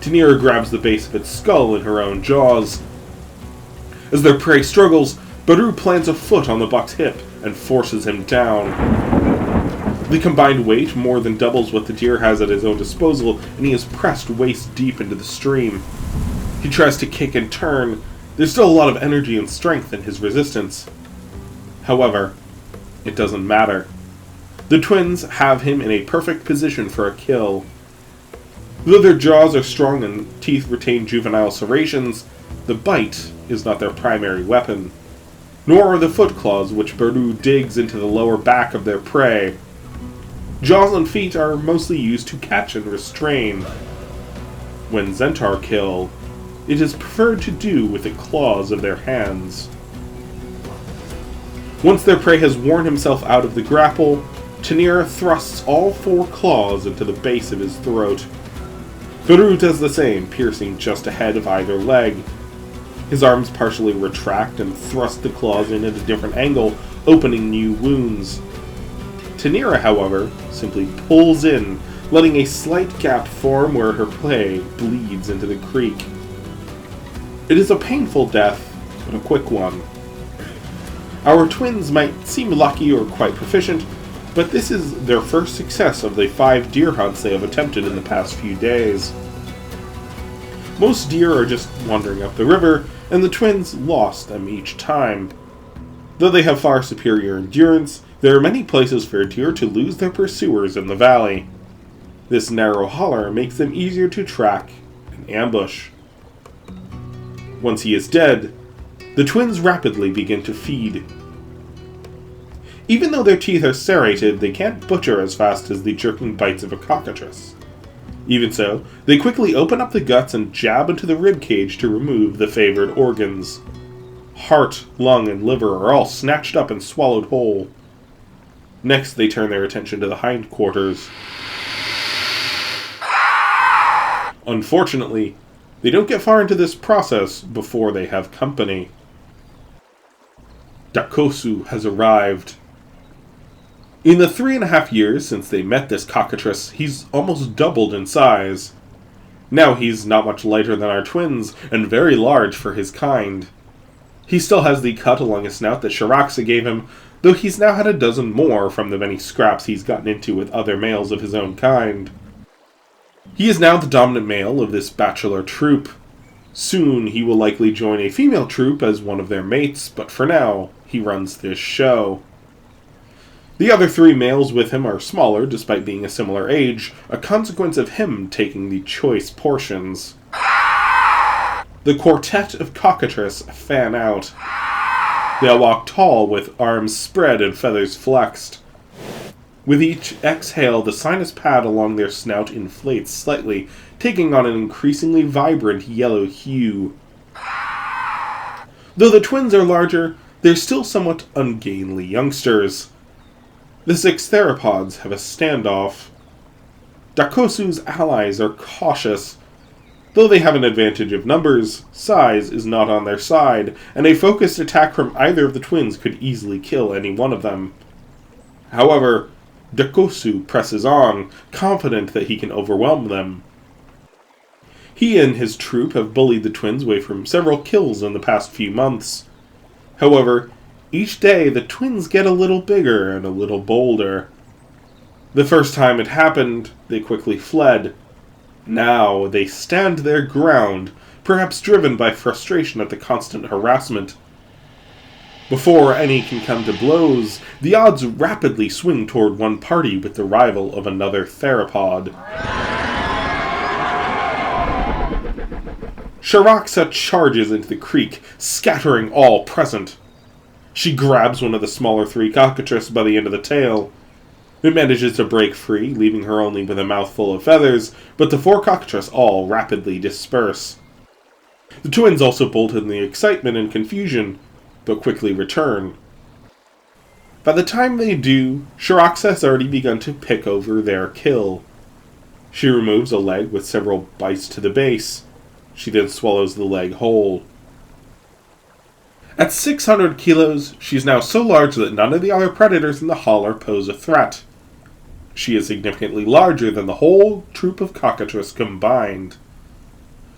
Tanira grabs the base of its skull in her own jaws. As their prey struggles, Baru plants a foot on the buck's hip and forces him down. The combined weight more than doubles what the deer has at his own disposal, and he is pressed waist deep into the stream. He tries to kick and turn. There's still a lot of energy and strength in his resistance. However, it doesn't matter. The twins have him in a perfect position for a kill. Though their jaws are strong and teeth retain juvenile serrations, the bite is not their primary weapon. Nor are the foot claws, which Baru digs into the lower back of their prey. Jaws and feet are mostly used to catch and restrain. When Zentaur kill, it is preferred to do with the claws of their hands. Once their prey has worn himself out of the grapple, Tanira thrusts all 4 claws into the base of his throat. Baru does the same, piercing just ahead of either leg. His arms partially retract and thrust the claws in at a different angle, opening new wounds. Tanira, however, simply pulls in, letting a slight gap form where her prey bleeds into the creek. It is a painful death, but a quick one. Our twins might seem lucky or quite proficient, but this is their first success of the 5 deer hunts they have attempted in the past few days. Most deer are just wandering up the river, and the twins lost them each time. Though they have far superior endurance, there are many places for a deer to lose their pursuers in the valley. This narrow holler makes them easier to track and ambush. Once he is dead, the twins rapidly begin to feed. Even though their teeth are serrated, they can't butcher as fast as the jerking bites of a cockatrice. Even so, they quickly open up the guts and jab into the rib cage to remove the favored organs. Heart, lung, and liver are all snatched up and swallowed whole. Next, they turn their attention to the hindquarters. Unfortunately, they don't get far into this process before they have company. Dakosu has arrived. In the 3.5 years since they met this cockatrice, he's almost doubled in size. Now he's not much lighter than our twins, and very large for his kind. He still has the cut along his snout that Shiraxa gave him, though he's now had a dozen more from the many scraps he's gotten into with other males of his own kind. He is now the dominant male of this bachelor troop. Soon he will likely join a female troop as one of their mates, but for now, he runs this show. The other 3 males with him are smaller, despite being a similar age, a consequence of him taking the choice portions. The quartet of cockatrice fan out. They all walk tall, with arms spread and feathers flexed. With each exhale, the sinus pad along their snout inflates slightly, taking on an increasingly vibrant yellow hue. Though the twins are larger, they're still somewhat ungainly youngsters. The 6 theropods have a standoff. Dakosu's allies are cautious. Though they have an advantage of numbers, size is not on their side, and a focused attack from either of the twins could easily kill any one of them. However, Dakosu presses on, confident that he can overwhelm them. He and his troop have bullied the twins away from several kills in the past few months. However, each day the twins get a little bigger and a little bolder. The first time it happened, they quickly fled. Now they stand their ground, perhaps driven by frustration at the constant harassment. Before any can come to blows, the odds rapidly swing toward one party with the rival of another theropod. Shiraxa charges into the creek, scattering all present. She grabs one of the smaller 3 cockatrices by the end of the tail. It manages to break free, leaving her only with a mouthful of feathers, but the 4 cockatrices all rapidly disperse. The twins also bolt in the excitement and confusion, but quickly return. By the time they do, Shiraxa has already begun to pick over their kill. She removes a leg with several bites to the base. She then swallows the leg whole. At 600 kilos, she's now so large that none of the other predators in the holler pose a threat. She is significantly larger than the whole troop of cockatrice combined.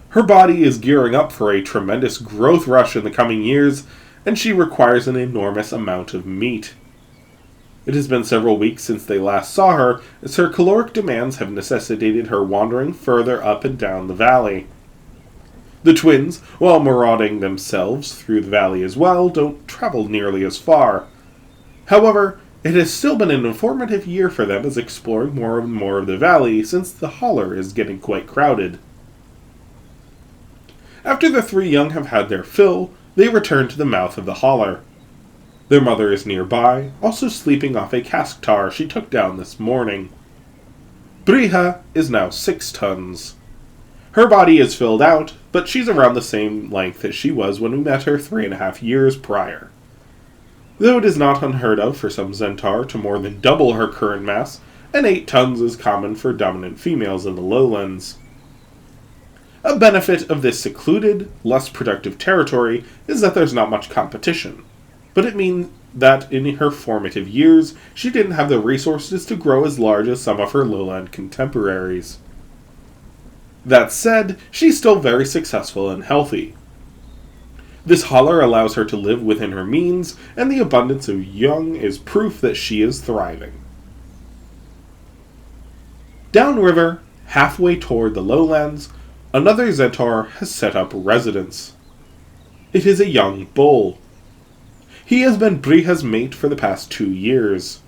Her body is gearing up for a tremendous growth rush in the coming years, and she requires an enormous amount of meat. It has been several weeks since they last saw her, as her caloric demands have necessitated her wandering further up and down the valley. The twins, while marauding themselves through the valley as well, don't travel nearly as far. However, it has still been an informative year for them as exploring more and more of the valley since the holler is getting quite crowded. After the three young have had their fill, they return to the mouth of the holler. Their mother is nearby, also sleeping off a cask tar she took down this morning. Briha is now 6 tons. Her body is filled out, but she's around the same length as she was when we met her 3.5 years prior. Though it is not unheard of for some Zentaur to more than double her current mass, and 8 tons is common for dominant females in the lowlands. A benefit of this secluded, less productive territory is that there's not much competition, but it means that in her formative years, she didn't have the resources to grow as large as some of her lowland contemporaries. That said, she's still very successful and healthy. This holler allows her to live within her means, and the abundance of young is proof that she is thriving. Downriver, halfway toward the lowlands, another Zentaur has set up residence. It is a young bull. He has been Briha's mate for the past 2 years.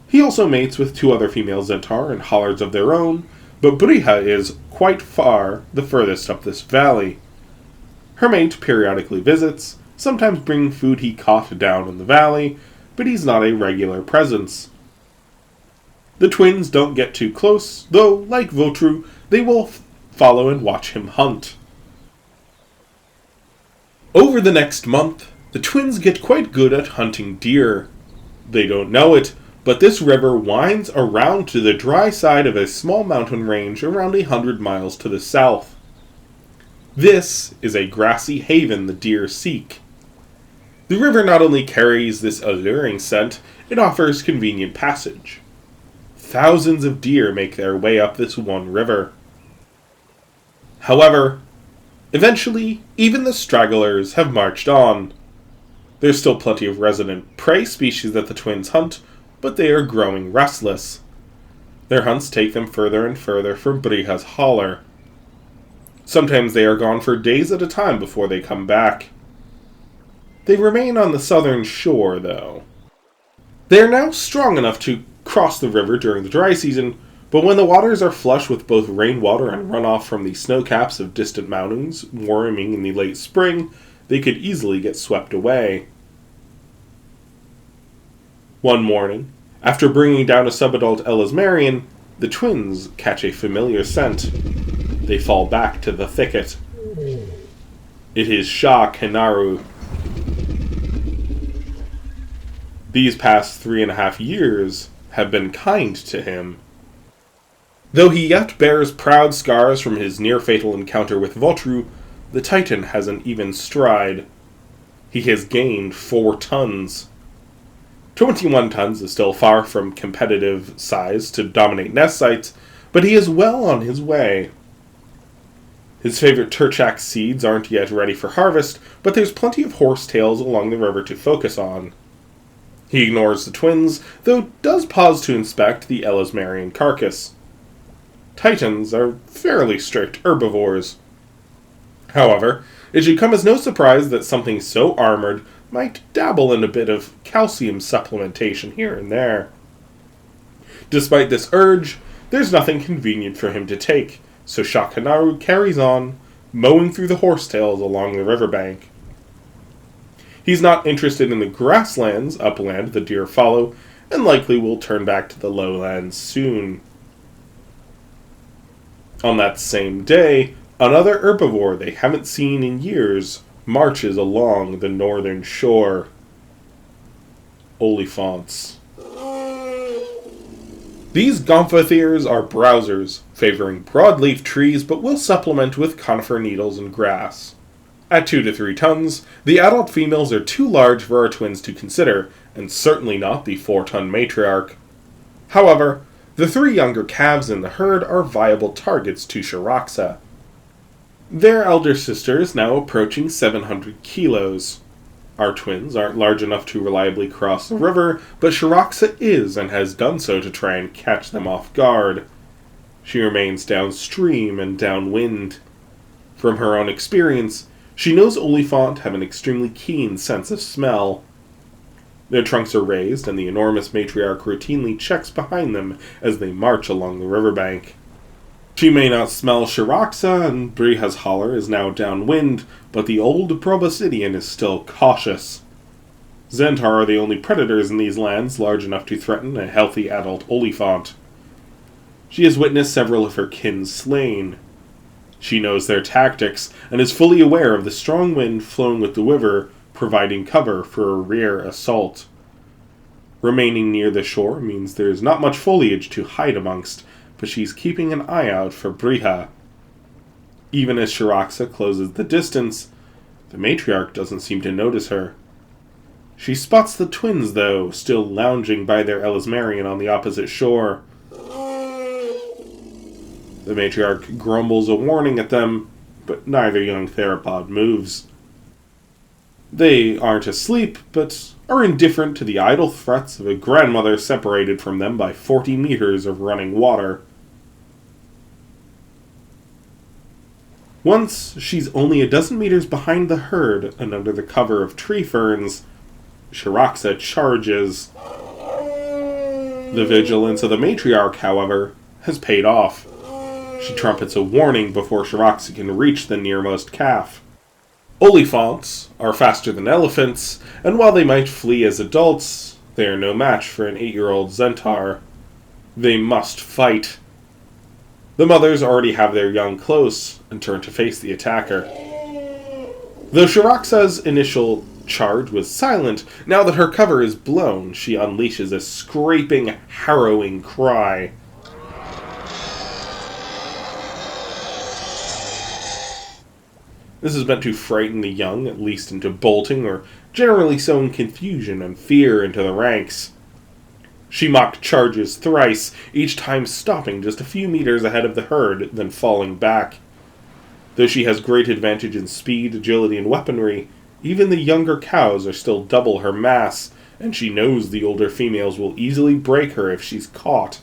He also mates with 2 other female Zentaur in hollers of their own, but Briha is quite far the furthest up this valley. Her mate periodically visits, sometimes bringing food he caught down in the valley, but he's not a regular presence. The twins don't get too close, though, like Votru, they will follow and watch him hunt. Over the next month, the twins get quite good at hunting deer. They don't know it, but this river winds around to the dry side of a small mountain range around 100 miles to the south. This is a grassy haven the deer seek. The river not only carries this alluring scent, it offers convenient passage. Thousands of deer make their way up this one river. However, eventually, even the stragglers have marched on. There's still plenty of resident prey species that the twins hunt, but they are growing restless. Their hunts take them further and further from Briha's holler. Sometimes they are gone for days at a time before they come back. They remain on the southern shore, though. They are now strong enough to cross the river during the dry season, but when the waters are flush with both rainwater and runoff from the snowcaps of distant mountains warming in the late spring, they could easily get swept away. One morning, after bringing down a subadult Elismarian, the twins catch a familiar scent. They fall back to the thicket. It is Shah Kenaru. These past 3.5 years have been kind to him. Though he yet bears proud scars from his near-fatal encounter with Votru, the Titan has an even stride. He has gained 4 tons. 21 tons is still far from competitive size to dominate nest sites, but he is well on his way. His favorite Turchak seeds aren't yet ready for harvest, but there's plenty of horsetails along the river to focus on. He ignores the twins, though does pause to inspect the Elismarian carcass. Titans are fairly strict herbivores. However, it should come as no surprise that something so armored might dabble in a bit of calcium supplementation here and there. Despite this urge, there's nothing convenient for him to take, so Shakanaru carries on, mowing through the horsetails along the riverbank. He's not interested in the grasslands upland the deer follow, and likely will turn back to the lowlands soon. On that same day, another herbivore they haven't seen in years marches along the northern shore. Olifants. These gomphotheres are browsers, favoring broadleaf trees but will supplement with conifer needles and grass. At 2 to 3 tons, the adult females are too large for our twins to consider, and certainly not the 4-ton matriarch. However, the 3 younger calves in the herd are viable targets to Charaxa. Their elder sister is now approaching 700 kilos. Our twins aren't large enough to reliably cross the river, but Charaxa is and has done so to try and catch them off guard. She remains downstream and downwind. From her own experience, she knows Olifant have an extremely keen sense of smell. Their trunks are raised, and the enormous matriarch routinely checks behind them as they march along the riverbank. She may not smell Charaxa, and Briha's holler is now downwind, but the old Proboscidean is still cautious. Zentaur are the only predators in these lands large enough to threaten a healthy adult Olifant. She has witnessed several of her kin slain. She knows their tactics, and is fully aware of the strong wind flowing with the river, providing cover for a rear assault. Remaining near the shore means there is not much foliage to hide amongst, but she's keeping an eye out for Briha. Even as Charaxa closes the distance, the matriarch doesn't seem to notice her. She spots the twins, though, still lounging by their Elismarian on the opposite shore. The matriarch grumbles a warning at them, but neither young theropod moves. They aren't asleep, but are indifferent to the idle threats of a grandmother separated from them by 40 meters of running water. Once she's only a dozen meters behind the herd and under the cover of tree ferns, Charaxa charges. The vigilance of the matriarch, however, has paid off. She trumpets a warning before Charaxa can reach the nearmost calf. Olifants are faster than elephants, and while they might flee as adults, they are no match for an 8-year-old Zentaur. They must fight. The mothers already have their young close and turn to face the attacker. Though Charaxa's initial charge was silent, now that her cover is blown, she unleashes a scraping, harrowing cry. This is meant to frighten the young, at least into bolting, or generally sowing confusion and fear into the ranks. She mock charges thrice, each time stopping just a few meters ahead of the herd, then falling back. Though she has great advantage in speed, agility, and weaponry, even the younger cows are still double her mass, and she knows the older females will easily break her if she's caught.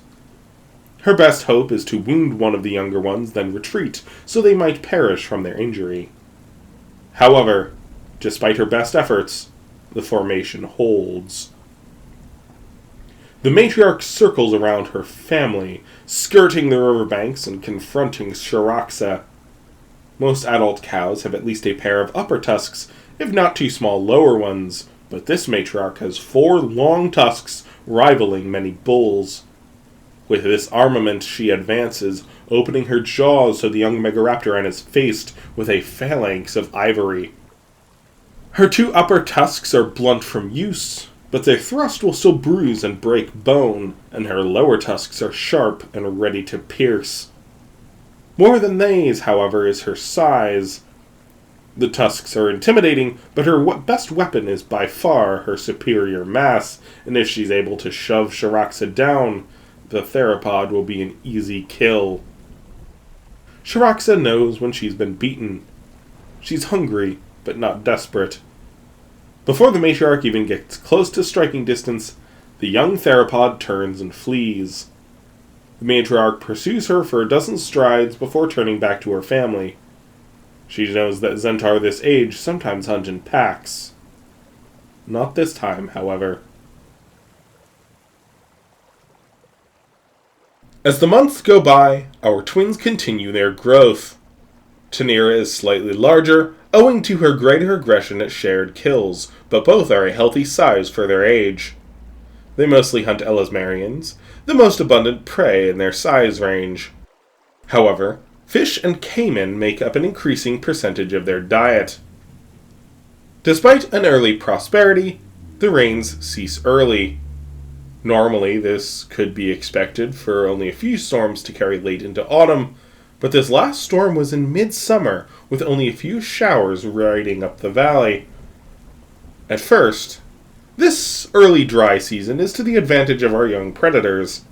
Her best hope is to wound one of the younger ones, then retreat, so they might perish from their injury. However, despite her best efforts, the formation holds. The matriarch circles around her family, skirting the riverbanks and confronting Charaxa. Most adult cows have at least a pair of upper tusks, if not two small lower ones, but this matriarch has 4 long tusks rivaling many bulls. With this armament she advances, opening her jaws so the young megaraptoran is faced with a phalanx of ivory. Her 2 upper tusks are blunt from use, but their thrust will still bruise and break bone, and her lower tusks are sharp and ready to pierce. More than these, however, is her size. The tusks are intimidating, but her best weapon is by far her superior mass, and if she's able to shove Charaxa down, the theropod will be an easy kill. Charaxa knows when she's been beaten. She's hungry, but not desperate. Before the matriarch even gets close to striking distance, the young theropod turns and flees. The matriarch pursues her for a dozen strides before turning back to her family. She knows that Zentaur this age sometimes hunt in packs. Not this time, however. As the months go by, our twins continue their growth. Tanira is slightly larger, owing to her greater aggression at shared kills, but both are a healthy size for their age. They mostly hunt Elismarians, the most abundant prey in their size range. However, fish and caiman make up an increasing percentage of their diet. Despite an early prosperity, the rains cease early. Normally, this could be expected for only a few storms to carry late into autumn, but this last storm was in midsummer, with only a few showers riding up the valley. At first, this early dry season is to the advantage of our young predators.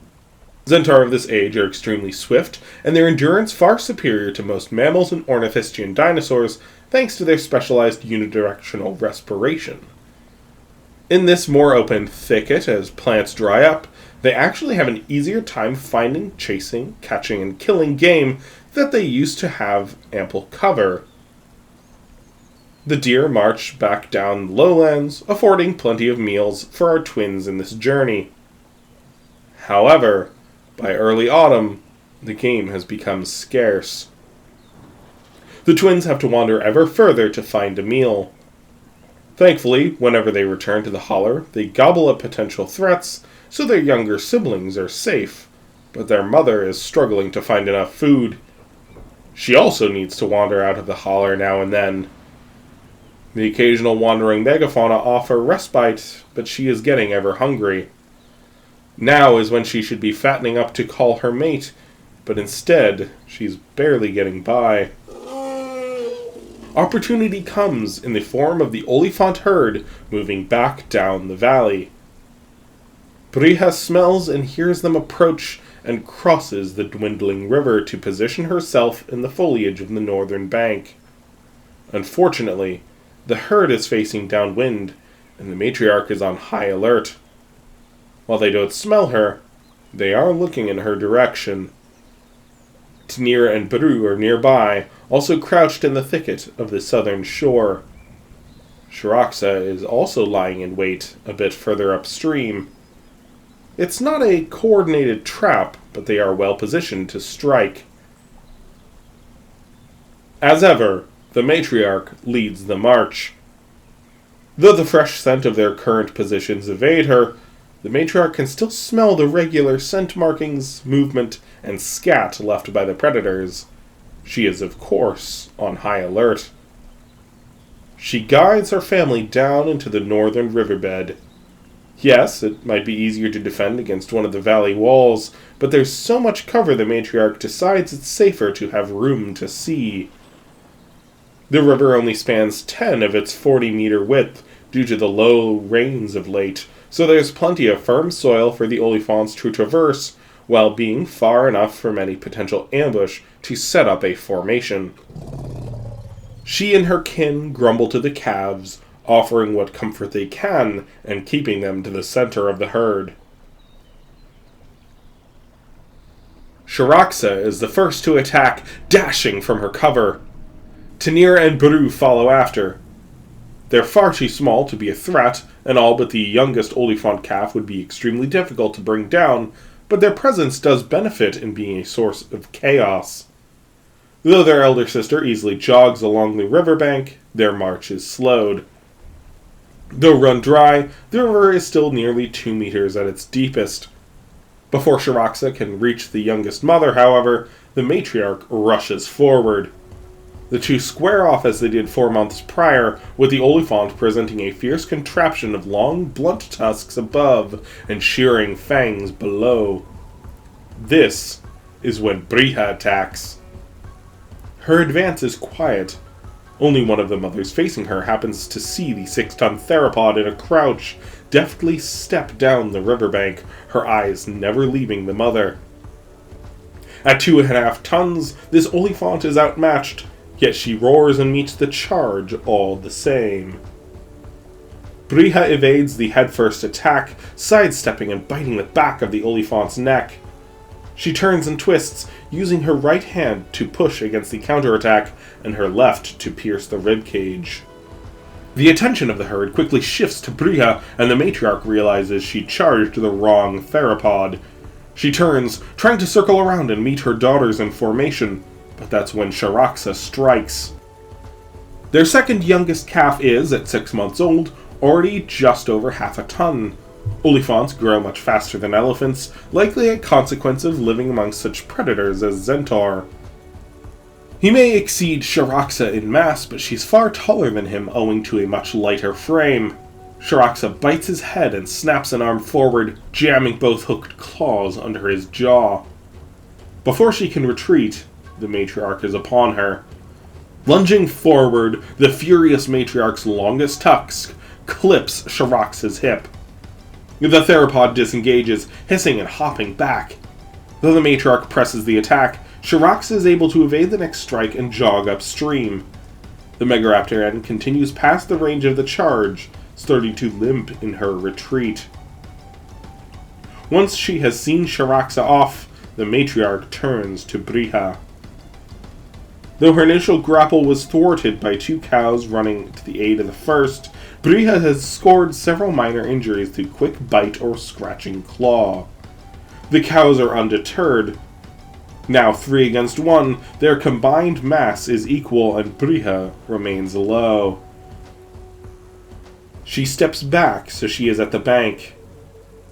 Zentaur of this age are extremely swift, and their endurance far superior to most mammals and ornithischian dinosaurs, thanks to their specialized unidirectional respiration. In this more open thicket, as plants dry up, they actually have an easier time finding, chasing, catching, and killing game that they used to have ample cover. The deer march back down the lowlands, affording plenty of meals for our twins in this journey. However, by early autumn, the game has become scarce. The twins have to wander ever further to find a meal. Thankfully, whenever they return to the holler, they gobble up potential threats, so their younger siblings are safe, but their mother is struggling to find enough food. She also needs to wander out of the holler now and then. The occasional wandering megafauna offer respite, but she is getting ever hungry. Now is when she should be fattening up to call her mate, but instead, she's barely getting by. Opportunity comes in the form of the Olifant herd moving back down the valley. Brija smells and hears them approach and crosses the dwindling river to position herself in the foliage of the northern bank. Unfortunately, the herd is facing downwind, and the matriarch is on high alert. While they don't smell her, they are looking in her direction. Tanira and Baru are nearby, also crouched in the thicket of the southern shore. Shiraxa is also lying in wait a bit further upstream. It's not a coordinated trap, but they are well positioned to strike. As ever, the matriarch leads the march. Though the fresh scent of their current positions evade her, the matriarch can still smell the regular scent markings, movement, and scat left by the predators. She is, of course, on high alert. She guides her family down into the northern riverbed. Yes, it might be easier to defend against one of the valley walls, but there's so much cover the matriarch decides it's safer to have room to see. The river only spans 10 of its 40-meter width due to the low rains of late, so there's plenty of firm soil for the Olifants to traverse, while being far enough from any potential ambush to set up a formation. She and her kin grumble to the calves, offering what comfort they can and keeping them to the center of the herd. Shiraxa is the first to attack, dashing from her cover. Tanira and Baru follow after. They're far too small to be a threat, and all but the youngest Olifant calf would be extremely difficult to bring down, but their presence does benefit in being a source of chaos. Though their elder sister easily jogs along the riverbank, their march is slowed. Though run dry, the river is still nearly 2 meters at its deepest. Before Shiraxa can reach the youngest mother, however, the matriarch rushes forward. The two square off as they did 4 months prior, with the Olifant presenting a fierce contraption of long, blunt tusks above and shearing fangs below. This is when Brija attacks. Her advance is quiet. Only one of the mothers facing her happens to see the 6-ton theropod in a crouch, deftly step down the riverbank, her eyes never leaving the mother. At 2.5 tons, this Olifant is outmatched, yet she roars and meets the charge all the same. Brija evades the headfirst attack, sidestepping and biting the back of the Olifant's neck. She turns and twists, using her right hand to push against the counterattack and her left to pierce the ribcage. The attention of the herd quickly shifts to Brija, and the matriarch realizes she charged the wrong theropod. She turns, trying to circle around and meet her daughters in formation, but that's when Shiraxa strikes. Their second youngest calf is, at 6 months old, already just over 1/2 ton. Olifants grow much faster than elephants, likely a consequence of living amongst such predators as Zentaur. He may exceed Shiraxa in mass, but she's far taller than him owing to a much lighter frame. Shiraxa bites his head and snaps an arm forward, jamming both hooked claws under his jaw. Before she can retreat, the matriarch is upon her. Lunging forward, the furious matriarch's longest tusk clips Shiraxa's hip. The theropod disengages, hissing and hopping back. Though the matriarch presses the attack, Shiraxa is able to evade the next strike and jog upstream. The megaraptoran continues past the range of the charge, starting to limp in her retreat. Once she has seen Shiraxa off, the matriarch turns to Briha. Though her initial grapple was thwarted by two cows running to the aid of the first, Briha has scored several minor injuries through quick bite or scratching claw. The cows are undeterred. Now 3 against 1, their combined mass is equal and Briha remains low. She steps back so she is at the bank.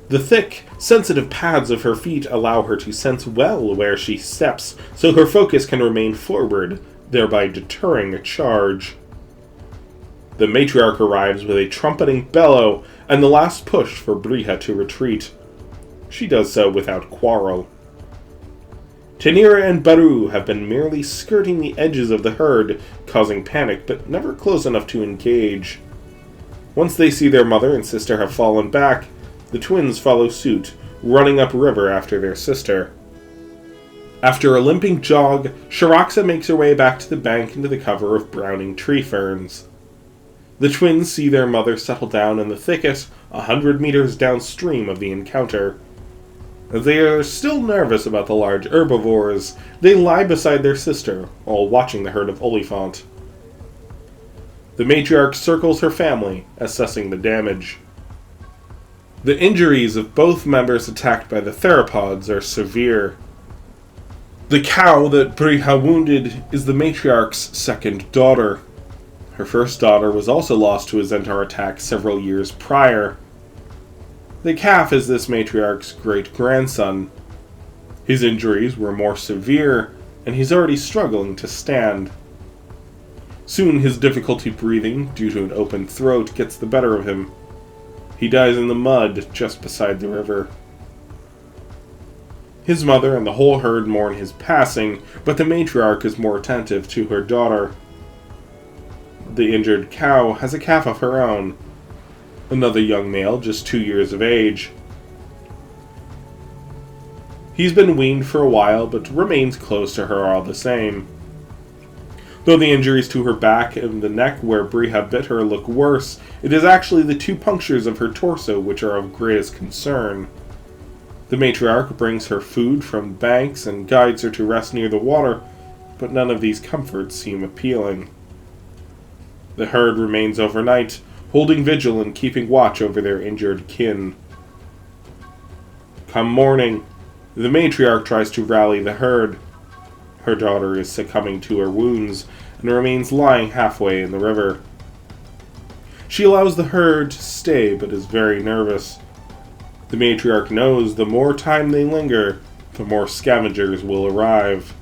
The thick, sensitive pads of her feet allow her to sense well where she steps, so her focus can remain forward, thereby deterring a charge. The matriarch arrives with a trumpeting bellow and the last push for Briha to retreat. She does so without quarrel. Tanira and Baru have been merely skirting the edges of the herd, causing panic, but never close enough to engage. Once they see their mother and sister have fallen back, the twins follow suit, running upriver after their sister. After a limping jog, Shiraxa makes her way back to the bank into the cover of browning tree ferns. The twins see their mother settle down in the thicket 100 meters downstream of the encounter. As they are still nervous about the large herbivores, they lie beside their sister while watching the herd of Olifant. The matriarch circles her family, assessing the damage. The injuries of both members attacked by the theropods are severe. The cow that Briha wounded is the matriarch's second daughter. Her first daughter was also lost to a Zentaur attack several years prior. The calf is this matriarch's great-grandson. His injuries were more severe, and he's already struggling to stand. Soon his difficulty breathing, due to an open throat, gets the better of him. He dies in the mud just beside the river. His mother and the whole herd mourn his passing, but the matriarch is more attentive to her daughter. The injured cow has a calf of her own, another young male just 2 years of age. He's been weaned for a while, but remains close to her all the same. Though the injuries to her back and the neck where Briha bit her look worse, it is actually the 2 punctures of her torso which are of greatest concern. The matriarch brings her food from banks and guides her to rest near the water, but none of these comforts seem appealing. The herd remains overnight, holding vigil and keeping watch over their injured kin. Come morning, the matriarch tries to rally the herd. Her daughter is succumbing to her wounds and remains lying halfway in the river. She allows the herd to stay, but is very nervous. The matriarch knows the more time they linger, the more scavengers will arrive.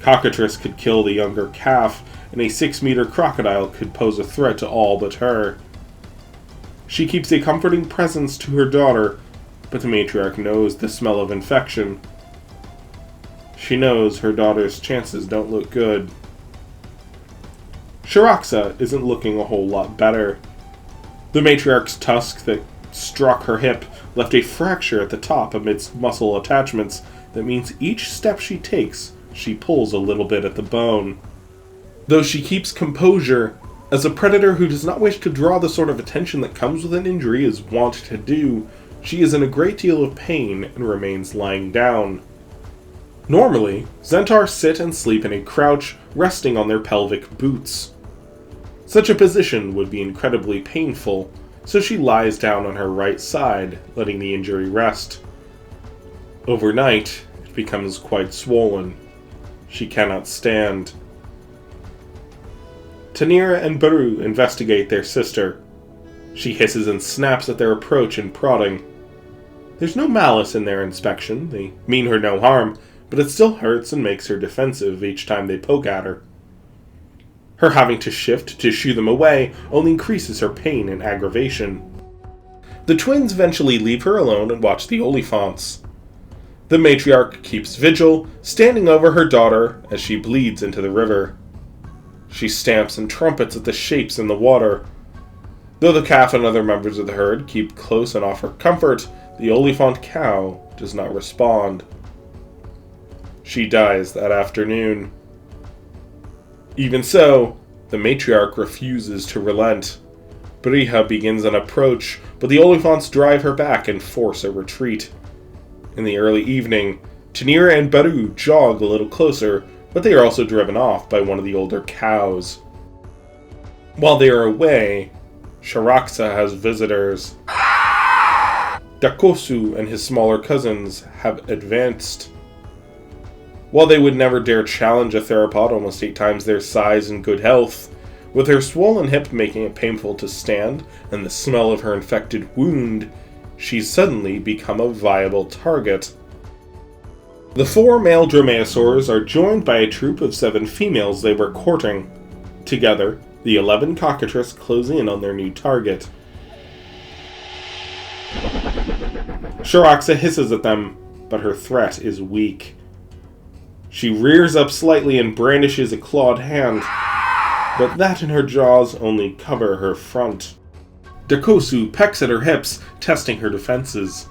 Cockatrice could kill the younger calf, and a 6-meter crocodile could pose a threat to all but her. She keeps a comforting presence to her daughter, but the matriarch knows the smell of infection. She knows her daughter's chances don't look good. Shiraxa isn't looking a whole lot better. The matriarch's tusk that struck her hip left a fracture at the top amidst muscle attachments that means each step she takes, she pulls a little bit at the bone. Though she keeps composure, as a predator who does not wish to draw the sort of attention that comes with an injury is wont to do, she is in a great deal of pain and remains lying down. Normally, Zentaur sit and sleep in a crouch, resting on their pelvic boots. Such a position would be incredibly painful, so she lies down on her right side, letting the injury rest. Overnight, it becomes quite swollen. She cannot stand. Tanira and Baru investigate their sister. She hisses and snaps at their approach and prodding. There's no malice in their inspection, they mean her no harm, but it still hurts and makes her defensive each time they poke at her. Her having to shift to shoo them away only increases her pain and aggravation. The twins eventually leave her alone and watch the Olifants. The matriarch keeps vigil, standing over her daughter as she bleeds into the river. She stamps and trumpets at the shapes in the water. Though the calf and other members of the herd keep close and offer comfort, the Olifant cow does not respond. She dies that afternoon. Even so, the matriarch refuses to relent. Brija begins an approach, but the Olifants drive her back and force a retreat. In the early evening, Tanira and Baru jog a little closer, but they are also driven off by one of the older cows. While they are away, Sharaxa has visitors. Dakosu and his smaller cousins have advanced. While they would never dare challenge a theropod almost 8 times their size and good health, with her swollen hip making it painful to stand and the smell of her infected wound, she's suddenly become a viable target. The 4 male dromaeosaurs are joined by a troop of 7 females they were courting. Together, the 11 cockatrices close in on their new target. Sharaxa hisses at them, but her threat is weak. She rears up slightly and brandishes a clawed hand, but that and her jaws only cover her front. Dakosu pecks at her hips, testing her defenses.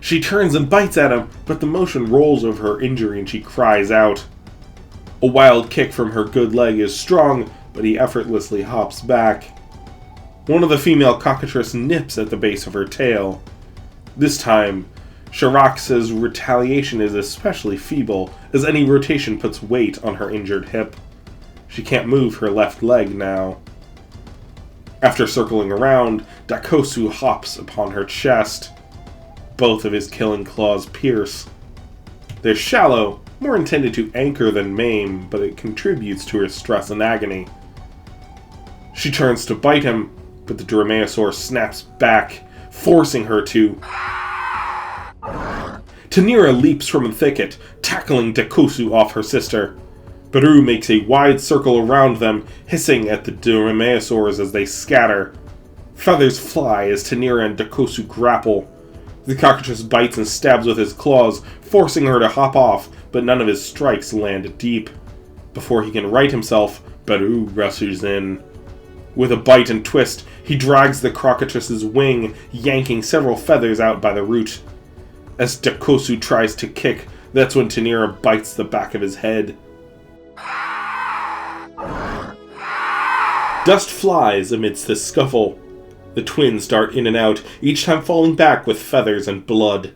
She turns and bites at him, but the motion rolls over her injury and she cries out. A wild kick from her good leg is strong, but he effortlessly hops back. One of the female cockatrices nips at the base of her tail. This time, Sharaxa's retaliation is especially feeble, as any rotation puts weight on her injured hip. She can't move her left leg now. After circling around, Dakosu hops upon her chest. Both of his killing claws pierce. They're shallow, more intended to anchor than maim, but it contributes to her stress and agony. She turns to bite him, but the dromaeosaur snaps back, forcing her to. Tanira leaps from the thicket, tackling Dakosu off her sister. Baru makes a wide circle around them, hissing at the dromaeosaurs as they scatter. Feathers fly as Tanira and Dakosu grapple. The cockatrice bites and stabs with his claws, forcing her to hop off, but none of his strikes land deep. Before he can right himself, Baru rushes in. With a bite and twist, he drags the cockatrice's wing, yanking several feathers out by the root. As Dakosu tries to kick, that's when Tanira bites the back of his head. Dust flies amidst the scuffle. The twins dart in and out, each time falling back with feathers and blood.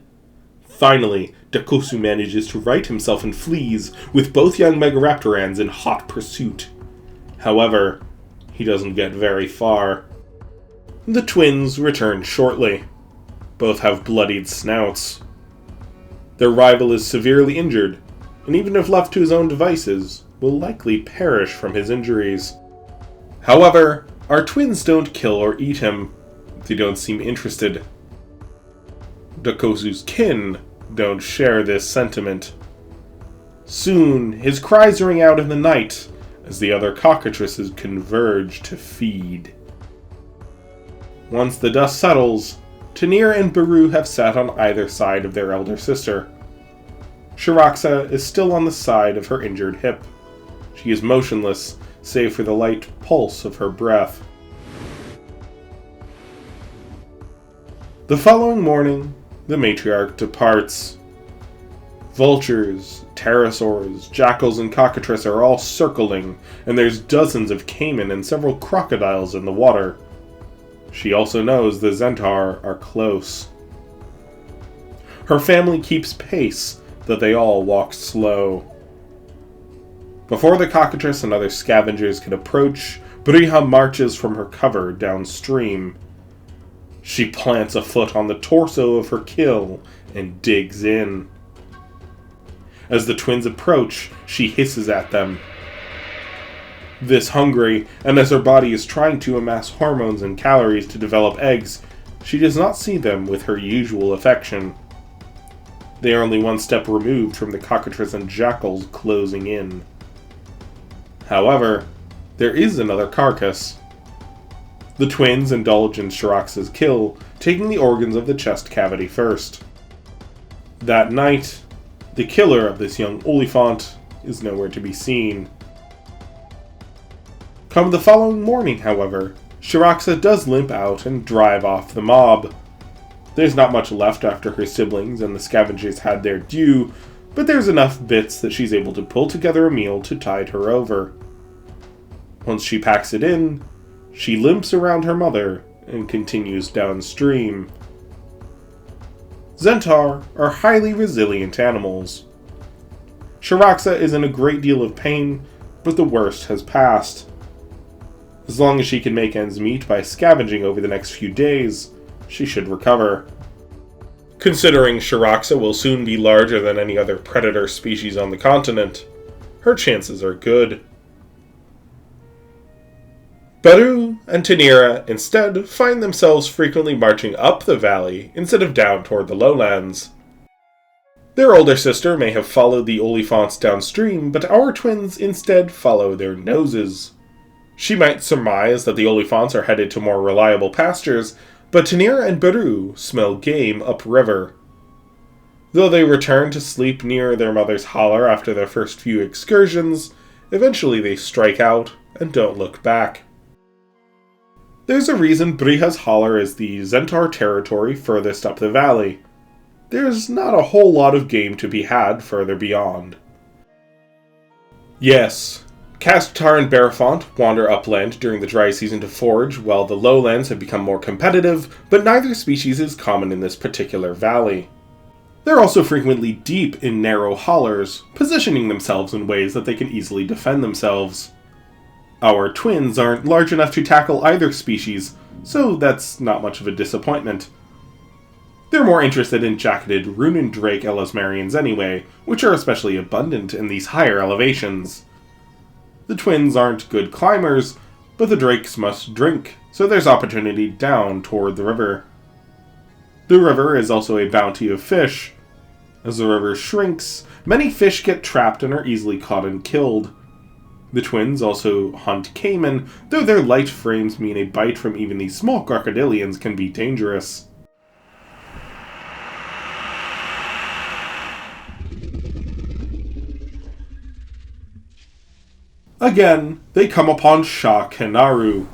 Finally, Dakosu manages to right himself and flees, with both young megaraptorans in hot pursuit. However, he doesn't get very far. The twins return shortly. Both have bloodied snouts. Their rival is severely injured, and even if left to his own devices, will likely perish from his injuries. However, our twins don't kill or eat him. They don't seem interested. Dakosu's kin don't share this sentiment. Soon, his cries ring out in the night as the other cockatrices converge to feed. Once the dust settles, Tanira and Baru have sat on either side of their elder sister. Sharaxa is still on the side of her injured hip. She is motionless, save for the light pulse of her breath. The following morning, the matriarch departs. Vultures, pterosaurs, jackals, and cockatrices are all circling, and there's dozens of caiman and several crocodiles in the water. She also knows the Zentaur are close. Her family keeps pace, though they all walk slow. Before the cockatrice and other scavengers can approach, Brija marches from her cover downstream. She plants a foot on the torso of her kill and digs in. As the twins approach, she hisses at them. This hungry, and as her body is trying to amass hormones and calories to develop eggs, she does not see them with her usual affection. They are only one step removed from the cockatrice and jackals closing in. However, there is another carcass. The twins indulge in Shiraxa's kill, taking the organs of the chest cavity first. That night, the killer of this young Olifant is nowhere to be seen. Come the following morning, however, Shiraxa does limp out and drive off the mob. There's not much left after her siblings and the scavengers had their due, but there's enough bits that she's able to pull together a meal to tide her over. Once she packs it in, she limps around her mother and continues downstream. Zentaur are highly resilient animals. Shiraxa is in a great deal of pain, but the worst has passed. As long as she can make ends meet by scavenging over the next few days, she should recover. Considering Shiraxa will soon be larger than any other predator species on the continent, her chances are good. Baru and Tanira instead find themselves frequently marching up the valley instead of down toward the lowlands. Their older sister may have followed the Olifants downstream, but our twins instead follow their noses. She might surmise that the Olifants are headed to more reliable pastures, but Tanira and Baru smell game upriver. Though they return to sleep near their mother's holler after their first few excursions, eventually they strike out and don't look back. There's a reason Briha's holler is the Zentaur territory furthest up the valley. There's not a whole lot of game to be had further beyond. Yes, Castar and Barafont wander upland during the dry season to forage, while the lowlands have become more competitive, but neither species is common in this particular valley. They're also frequently deep in narrow hollers, positioning themselves in ways that they can easily defend themselves. Our twins aren't large enough to tackle either species, so that's not much of a disappointment. They're more interested in jacketed Runen Drake Elasmarians anyway, which are especially abundant in these higher elevations. The twins aren't good climbers, but the drakes must drink, so there's opportunity down toward the river. The river is also a bounty of fish. As the river shrinks, many fish get trapped and are easily caught and killed. The twins also hunt caiman, though their light frames mean a bite from even these small crocodilians can be dangerous. Again, they come upon Shah Kenaru.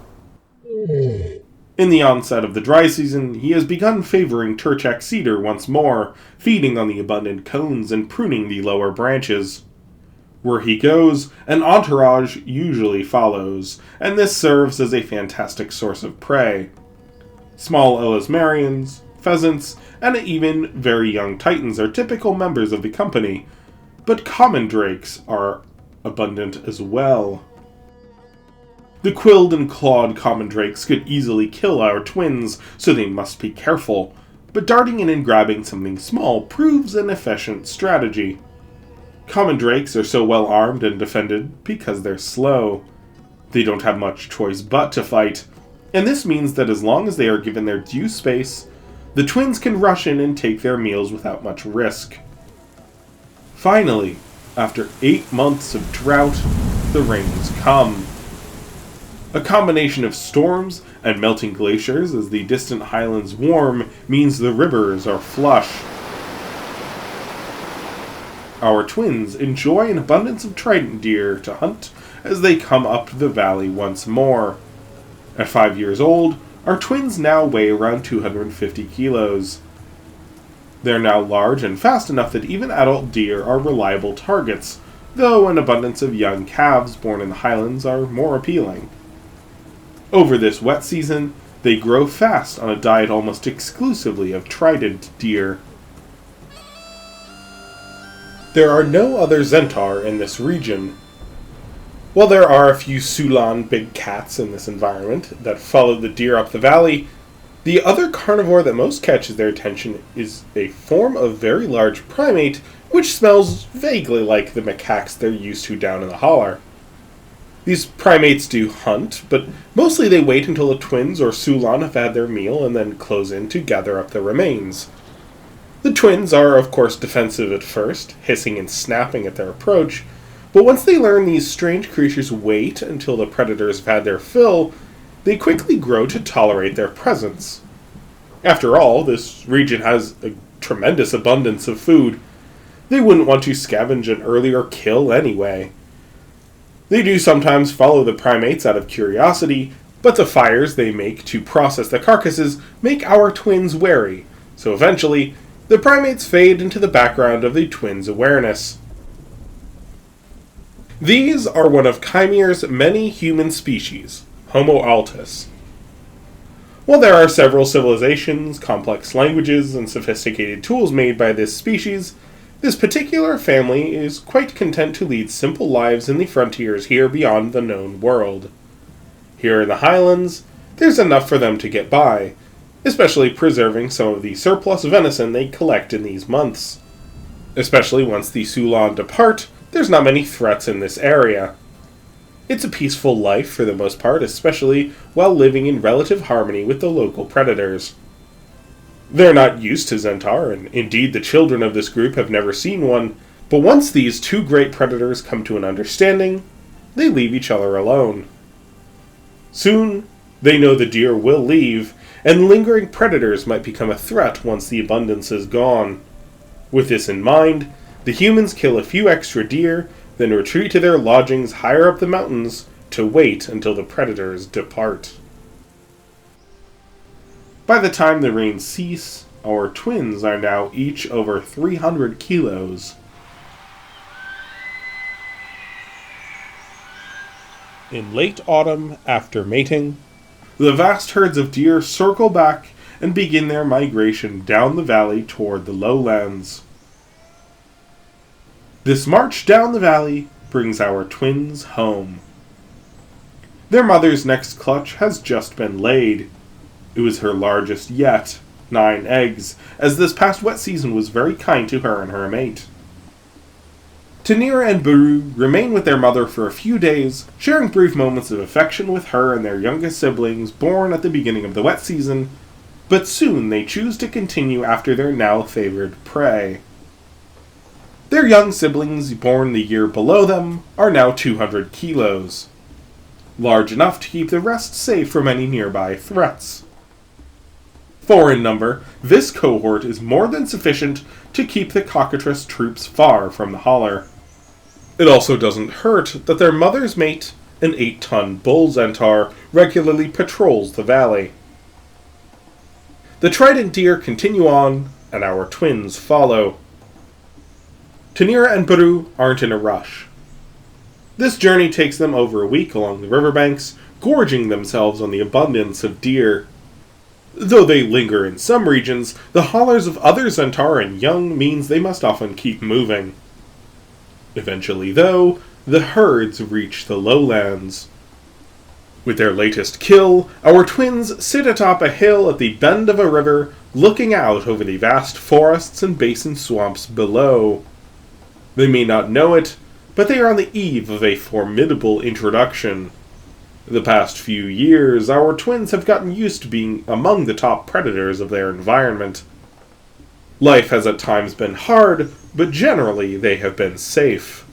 In the onset of the dry season, he has begun favoring Turchak cedar once more, feeding on the abundant cones and pruning the lower branches. Where he goes, an entourage usually follows, and this serves as a fantastic source of prey. Small Elasmarians, pheasants, and even very young titans are typical members of the company, but common drakes are abundant as well. The quilled and clawed common drakes could easily kill our twins, so they must be careful, but darting in and grabbing something small proves an efficient strategy. Common drakes are so well armed and defended because they're slow. They don't have much choice but to fight, and this means that as long as they are given their due space, the twins can rush in and take their meals without much risk. Finally, after 8 months of drought, the rains come. A combination of storms and melting glaciers as the distant highlands warm means the rivers are flush. Our twins enjoy an abundance of trident deer to hunt as they come up the valley once more. At 5 years old, our twins now weigh around 250 kilos. They're now large and fast enough that even adult deer are reliable targets, though an abundance of young calves born in the highlands are more appealing. Over this wet season, they grow fast on a diet almost exclusively of trident deer. There are no other Zentaur in this region. While there are a few Sulan big cats in this environment that follow the deer up the valley, the other carnivore that most catches their attention is a form of very large primate which smells vaguely like the macaques they're used to down in the holler. These primates do hunt, but mostly they wait until the twins or Sulan have had their meal and then close in to gather up the remains. The twins are of course defensive at first, hissing and snapping at their approach, But once they learn these strange creatures wait until the predators have had their fill, they quickly grow to tolerate their presence. After all, this region has a tremendous abundance of food. They wouldn't want to scavenge an earlier kill anyway. They do sometimes follow the primates out of curiosity, but the fires they make to process the carcasses make our twins wary, so eventually, the primates fade into the background of the twins' awareness. These are one of Chimeir's many human species, Homo altus. While there are several civilizations, complex languages, and sophisticated tools made by this species, this particular family is quite content to lead simple lives in the frontiers here beyond the known world. Here in the highlands, there's enough for them to get by, especially preserving some of the surplus venison they collect in these months. Especially once the Sulan depart, there's not many threats in this area. It's a peaceful life for the most part, especially while living in relative harmony with the local predators. They're not used to Zentaur, and indeed the children of this group have never seen one, but once these two great predators come to an understanding, they leave each other alone. Soon, they know the deer will leave, and lingering predators might become a threat once the abundance is gone. With this in mind, the humans kill a few extra deer, then retreat to their lodgings higher up the mountains to wait until the predators depart. By the time the rains cease, our twins are now each over 300 kilos. In late autumn, after mating, the vast herds of deer circle back and begin their migration down the valley toward the lowlands. This march down the valley brings our twins home. Their mother's next clutch has just been laid. It was her largest yet, 9 eggs, as this past wet season was very kind to her and her mate. Tanira and Baru remain with their mother for a few days, sharing brief moments of affection with her and their youngest siblings born at the beginning of the wet season, but soon they choose to continue after their now favored prey. Their young siblings, born the year below them, are now 200 kilos, large enough to keep the rest safe from any nearby threats. 4 in number, this cohort is more than sufficient to keep the cockatrice troops far from the holler. It also doesn't hurt that their mother's mate, an 8-ton bull Zentaur, regularly patrols the valley. The trident deer continue on, and our twins follow. Tanira and Baru aren't in a rush. This journey takes them over a week along the riverbanks, gorging themselves on the abundance of deer. Though they linger in some regions, the hollers of other Zentauran young means they must often keep moving. Eventually, though, the herds reach the lowlands. With their latest kill, our twins sit atop a hill at the bend of a river, looking out over the vast forests and basin swamps below. They may not know it, but they are on the eve of a formidable introduction. The past few years, our twins have gotten used to being among the top predators of their environment. Life has at times been hard, but generally they have been safe.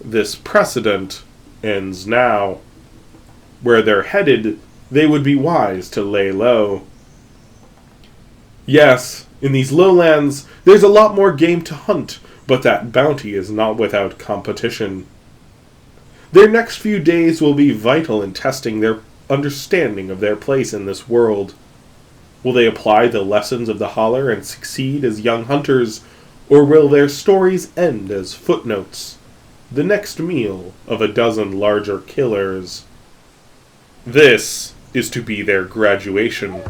This precedent ends now. Where they're headed, they would be wise to lay low. Yes, in these lowlands, there's a lot more game to hunt, but that bounty is not without competition. Their next few days will be vital in testing their understanding of their place in this world. Will they apply the lessons of the holler and succeed as young hunters, or will their stories end as footnotes, the next meal of a dozen larger killers? This is to be their graduation.